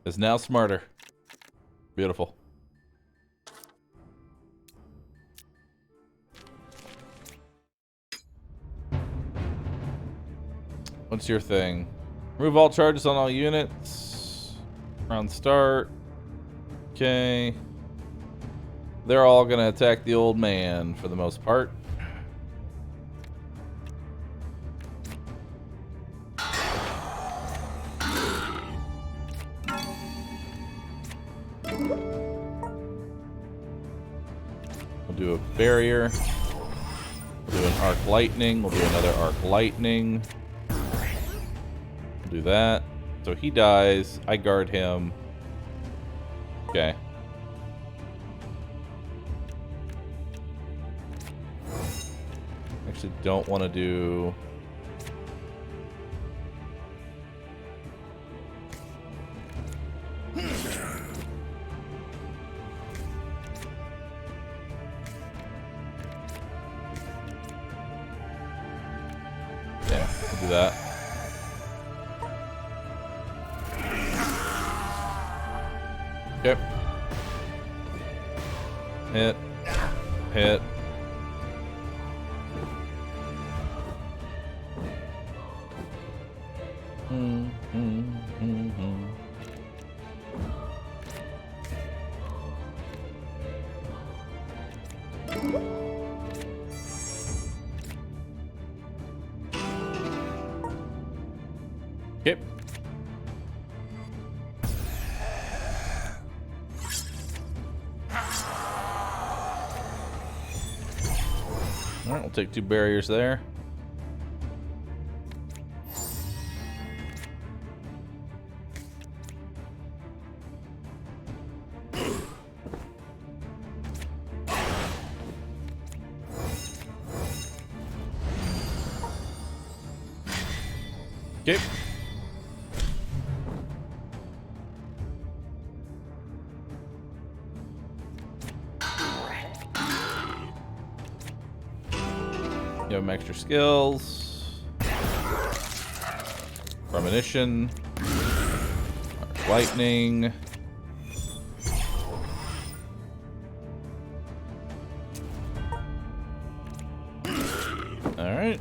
Speaker 1: is now smarter. Beautiful. What's your thing? Remove all charges on all units. Round start. Okay. They're all gonna attack the old man for the most part. We'll do a barrier. We'll do an arc lightning. We'll do another arc lightning. We'll do that. So he dies. I guard him. Okay. Actually don't want to do... Yeah, we'll do that. Okay. Hit. Hit. Okay. Alright, we'll take 2 barriers there. Okay. You have extra skills. Premonition. Lightning. Alright.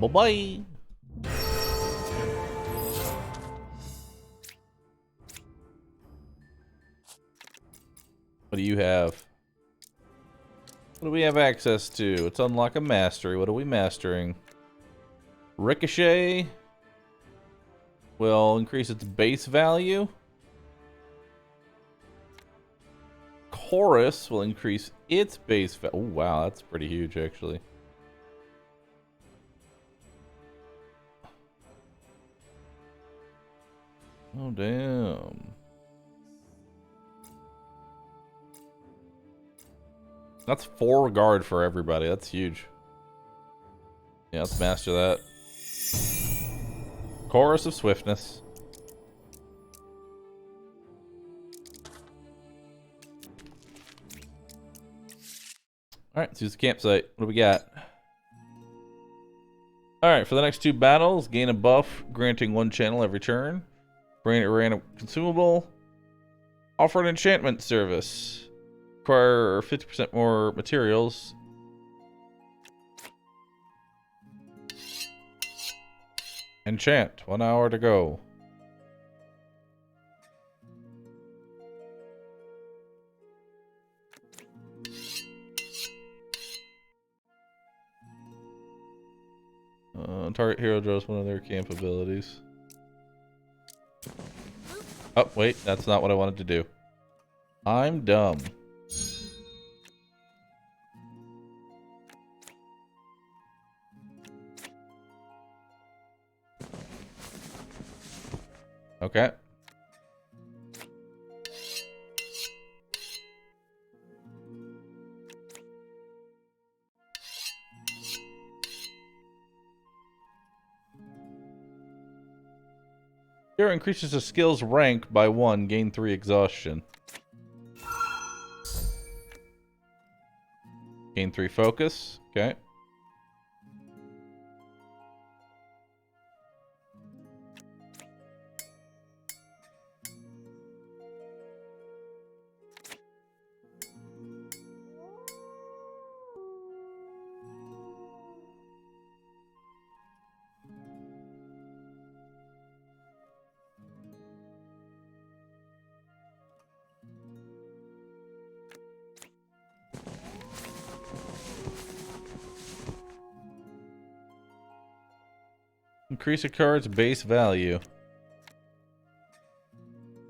Speaker 1: Bye-bye. What do you have? What do we have access to? Let's unlock a mastery. What are we mastering? Ricochet will increase its base value. Chorus will increase its base value. Oh, wow, that's pretty huge, actually. Oh, damn. That's 4 guard for everybody. That's huge. Yeah, let's master that. Chorus of Swiftness. Alright, let's use the campsite. What do we got? Alright, for the next 2 battles, gain a buff, granting 1 channel every turn. Grant a random consumable. Offer an enchantment service. Require 50% more materials. Enchant. 1 hour to go. Target hero draws one of their camp abilities. Oh, wait. That's not what I wanted to do. I'm dumb. Okay. Hero increases a skill's rank by 1, gain 3 exhaustion. Gain 3 focus. Okay. Increase a card's base value.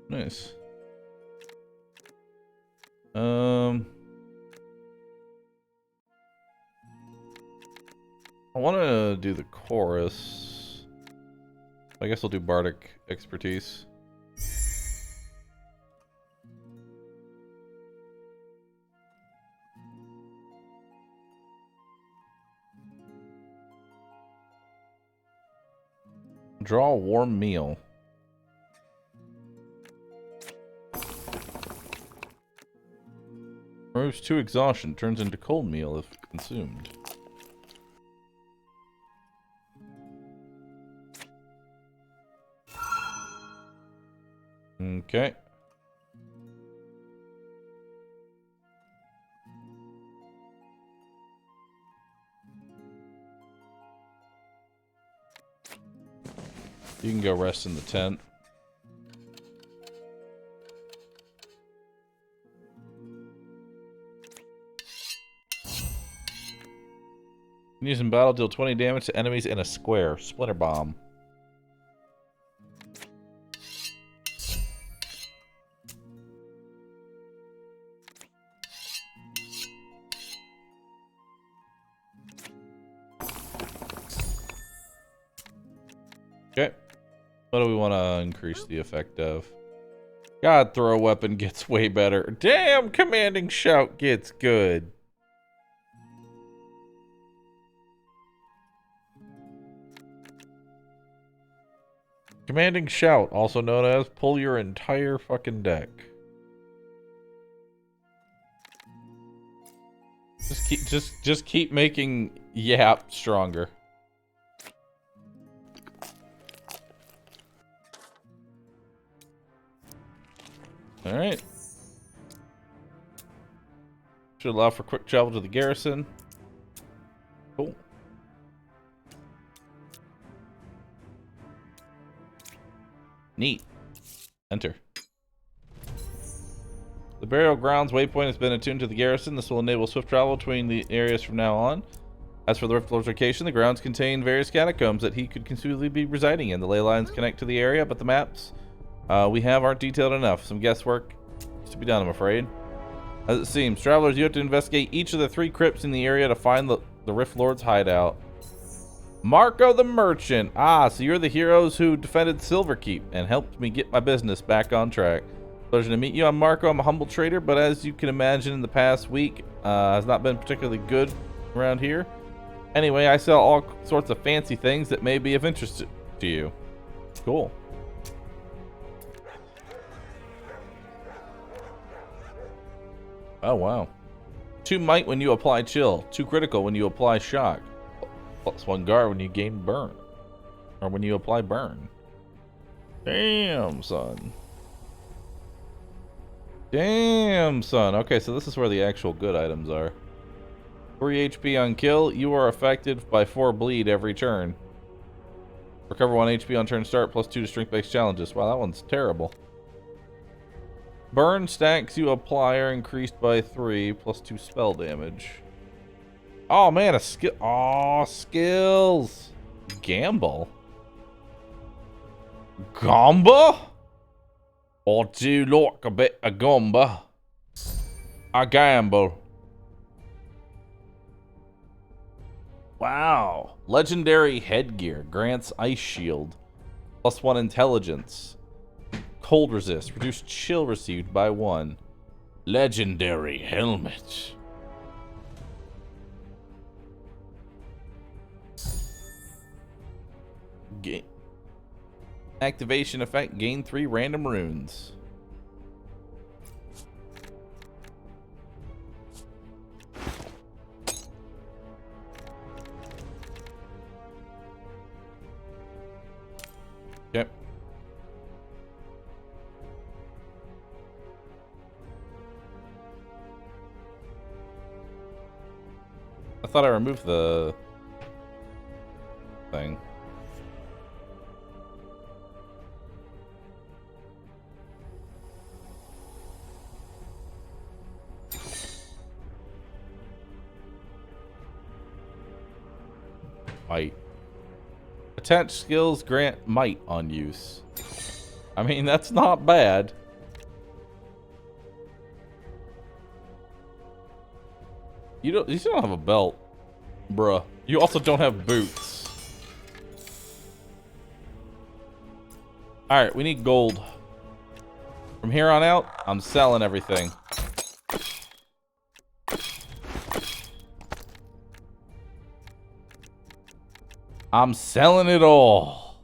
Speaker 1: Nice. I want to do the chorus. I guess I'll do bardic expertise. Draw a warm meal. Removes 2 exhaustion. Turns into cold meal if consumed. Okay. You can go rest in the tent. Use in battle, deal 20 damage to enemies in a square. Splinter bomb. Okay. What do we want to increase the effect of? God, throw weapon gets way better. Damn, commanding shout gets good.
Speaker 3: Commanding shout, also known as pull your entire fucking deck. Just keep making yap stronger. All right. Should allow for quick travel to the garrison. Cool. Neat. Enter. The burial grounds waypoint has been attuned to the garrison. This will enable swift travel between the areas from now on. As for the Rift Lord's location, the grounds contain various catacombs that he could conceivably be residing in. The ley lines connect to the area, but the maps we have aren't detailed enough. Some guesswork is to be done, I'm afraid. As it seems, travelers, you have to investigate each of the 3 crypts in the area to find the Rift Lord's hideout. Marco the Merchant. Ah, so you're the heroes who defended Silverkeep and helped me get my business back on track. Pleasure to meet you. I'm Marco. I'm a humble trader, but as you can imagine, in the past week has not been particularly good around here. Anyway, I sell all sorts of fancy things that may be of interest to you. Cool. Oh, wow. 2 might when you apply chill. 2 critical when you apply shock. +1 guard when you gain burn. Or when you apply burn. Damn, son. Damn, son. Okay, so this is where the actual good items are. 3 HP on kill. You are affected by 4 bleed every turn. Recover 1 HP on turn start, +2 to strength-based challenges. Wow, that one's terrible. Burn stacks you apply are increased by 3, +2 spell damage. Oh, man, a skill. Oh, skills. Gamble. Gamba? Or do you like a bit of gamba? I gamble. Wow. Legendary headgear. Grants ice shield. +1 intelligence. Cold resist. Reduced chill received by 1. Legendary helmet. Activation effect. Gain 3 random runes. Yep. I thought I removed the thing. Might. Attached skills grant might on use. I mean, that's not bad. You still don't have a belt, bruh. You also don't have boots. Alright, we need gold. From here on out, I'm selling everything. I'm selling it all.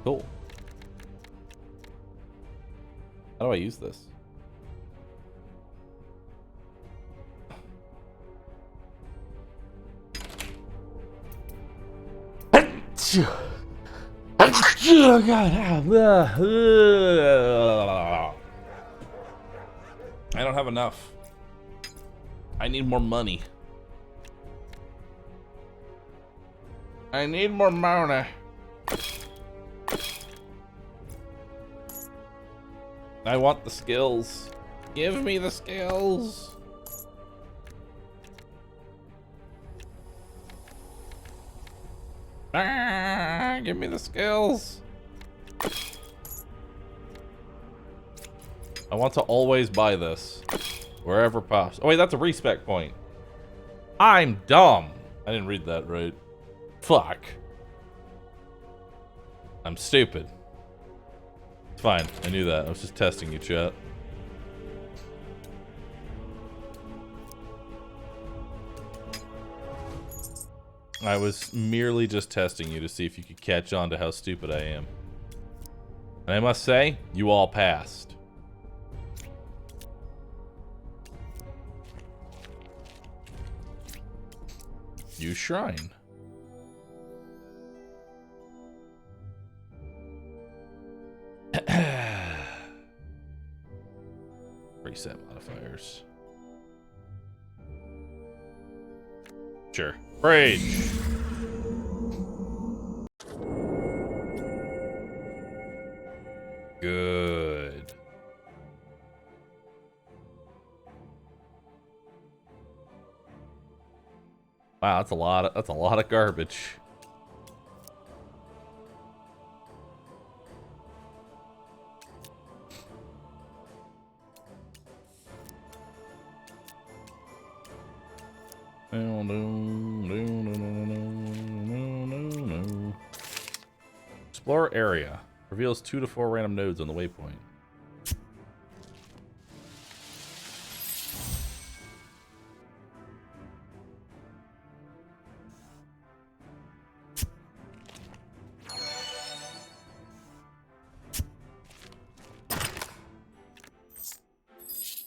Speaker 3: Cool. How do I use this? Oh God. I don't have enough. I need more money. I need more money. I want the skills. Give me the skills. Ah, give me the skills. I want to always buy this. Wherever possible. Oh wait, that's a respec point. I'm dumb. I didn't read that right. Fuck. I'm stupid. It's fine. I knew that. I was just testing you, chat. I was merely just testing you to see if you could catch on to how stupid I am. And I must say, you all passed. Use shrine. Reset modifiers. Sure. Rage. Good. Wow, that's a lot of garbage. Explore area. Reveals 2 to 4 random nodes on the waypoint.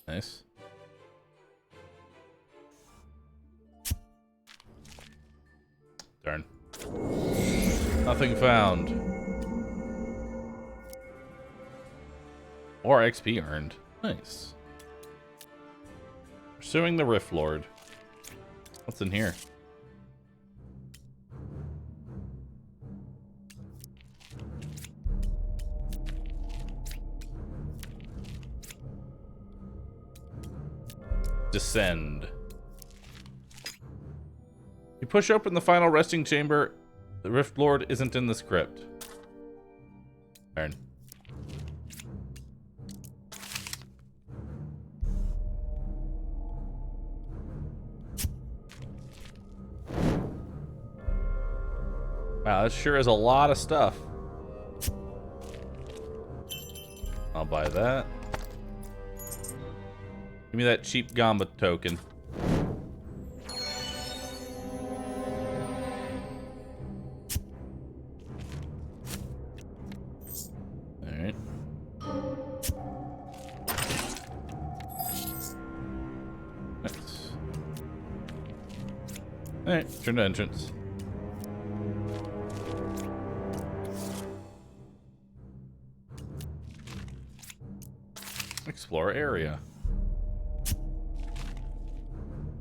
Speaker 3: Nice. Darn. Nothing found. Or XP earned. Nice. Pursuing the Rift Lord. What's in here? Descend. You push open the final resting chamber. The Rift Lord isn't in the script. Turn. Wow, this sure is a lot of stuff. I'll buy that. Give me that cheap Gamba token. Alright. Nice. Alright, turn to entrance. Explore area.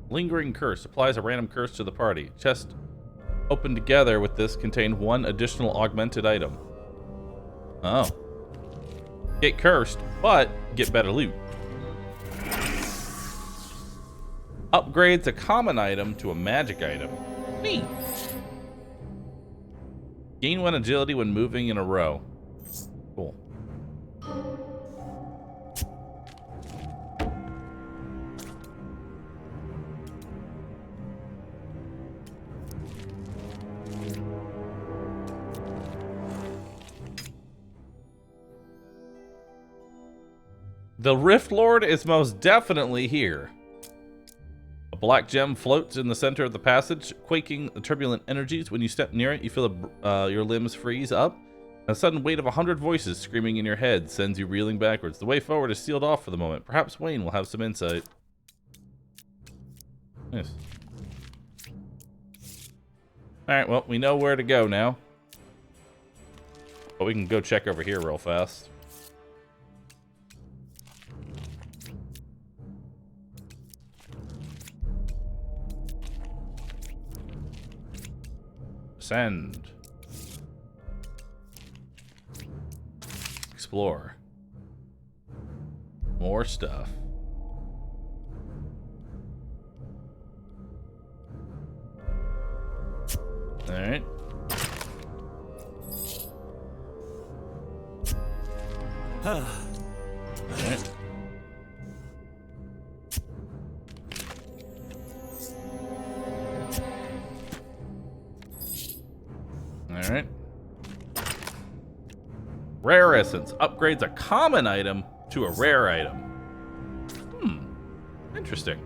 Speaker 3: Lingering curse applies a random curse to the party. Chest opened together with this contain 1 additional augmented item. Oh. Get cursed, but get better loot. Upgrades a common item to a magic item. Neat. Gain 1 agility when moving in a row. Cool. The Rift Lord is most definitely here. A black gem floats in the center of the passage, quaking the turbulent energies. When you step near it, you feel your limbs freeze up. A sudden weight of 100 voices screaming in your head sends you reeling backwards. The way forward is sealed off for the moment. Perhaps Wayne will have some insight. Nice. Alright, well, we know where to go now. But we can go check over here real fast. Send. Explore. More stuff. Alright. Alright. Alright. Rare essence upgrades a common item to a rare item. Interesting.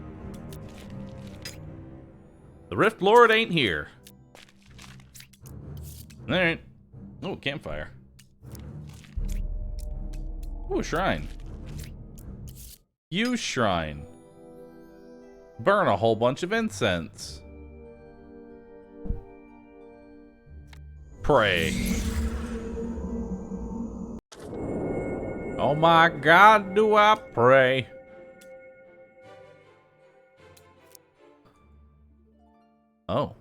Speaker 3: The Rift Lord ain't here.
Speaker 1: Alright. Oh, campfire. Ooh, a shrine. Use shrine. Burn a whole bunch of incense. Pray. Oh my God, do I pray. Oh.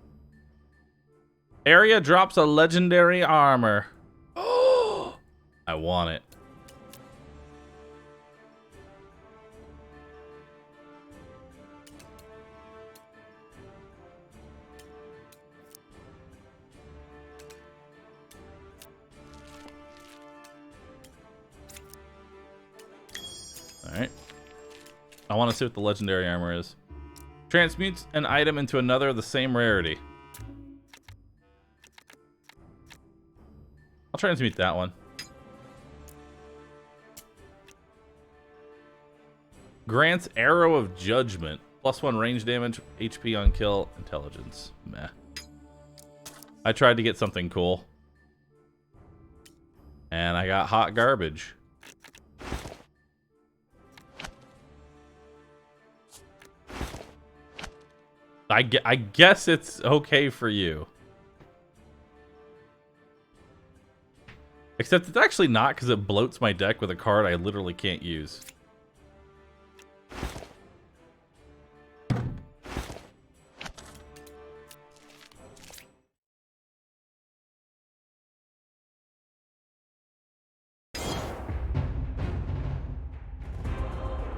Speaker 1: Area drops a legendary armor. Oh, I want it. Alright. I want to see what the legendary armor is. Transmutes an item into another of the same rarity. I'll transmute that one. Grants Arrow of Judgment. +1 range damage, HP on kill, intelligence. Meh. I tried to get something cool. And I got hot garbage. I guess it's okay for you. Except it's actually not, because it bloats my deck with a card I literally can't use.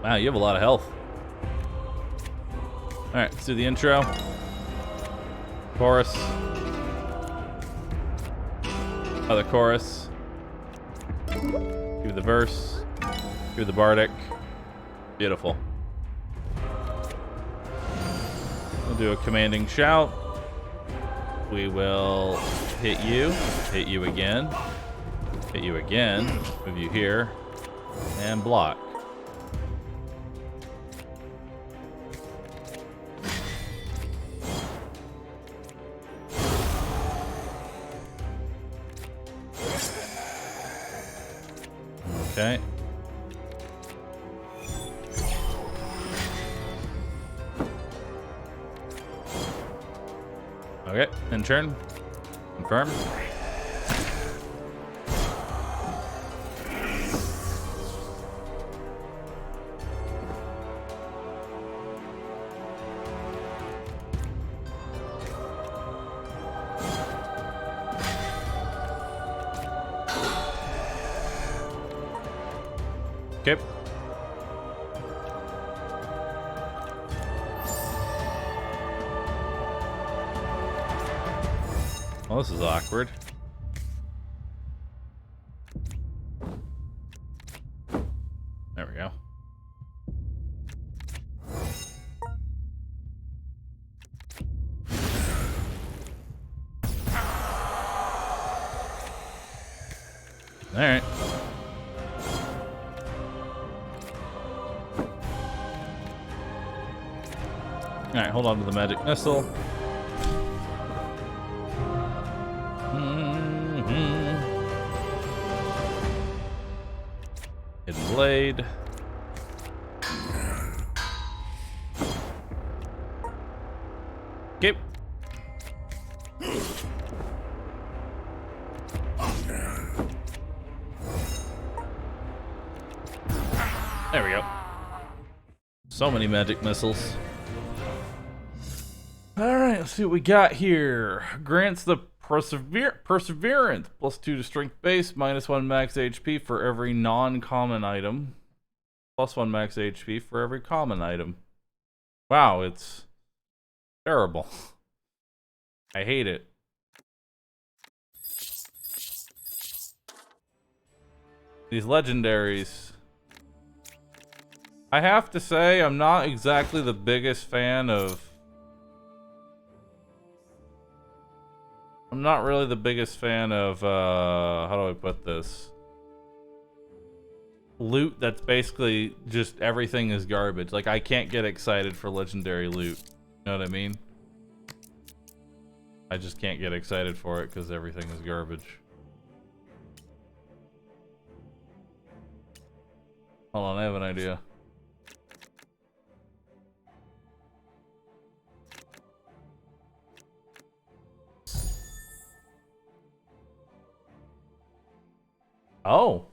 Speaker 1: Wow, you have a lot of health. Alright, let's do the intro. Chorus. Other chorus. Do the verse. Do the bardic. Beautiful. We'll do a commanding shout. We will hit you again, hit you again, move you here, and block. Okay. Okay, end turn. Confirm. Okay. Well, this is awkward. There we go. All right. All right, hold on to the magic missile. Hidden blade. Okay. There we go. So many magic missiles. Alright, let's see what we got here. Grants the Perseverance. +2 to strength base, -1 max HP for every non-common item. +1 max HP for every common item. Wow, it's terrible. I hate it. These legendaries. I have to say, I'm not exactly the biggest fan of... I'm not really the biggest fan of, how do I put this? Loot that's basically just everything is garbage. Like, I can't get excited for legendary loot. You know what I mean?
Speaker 3: I just can't get excited for it because everything is garbage. Hold on, I have an idea. Oh.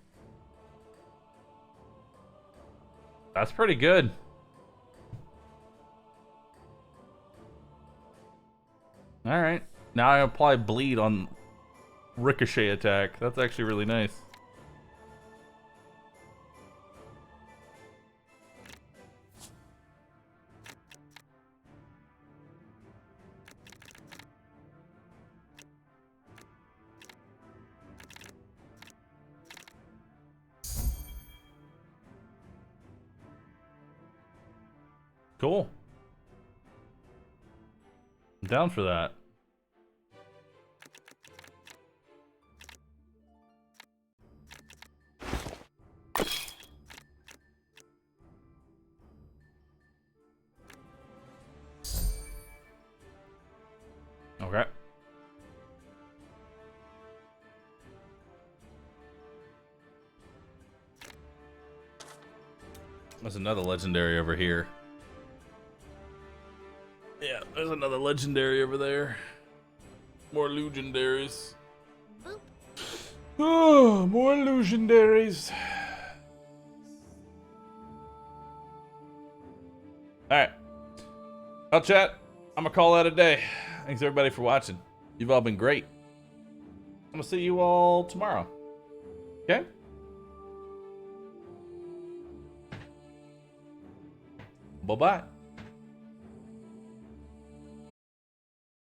Speaker 3: That's pretty good. Alright. Now I apply bleed on ricochet attack. That's actually really nice. Cool. I'm down for that. Okay. There's another legendary over here. Yeah, there's another legendary over there. More legendaries. Oh, more legendaries. Alright. Well, chat, I'm gonna call that a day. Thanks everybody for watching. You've all been great. I'm gonna see you all tomorrow. Okay? Bye-bye.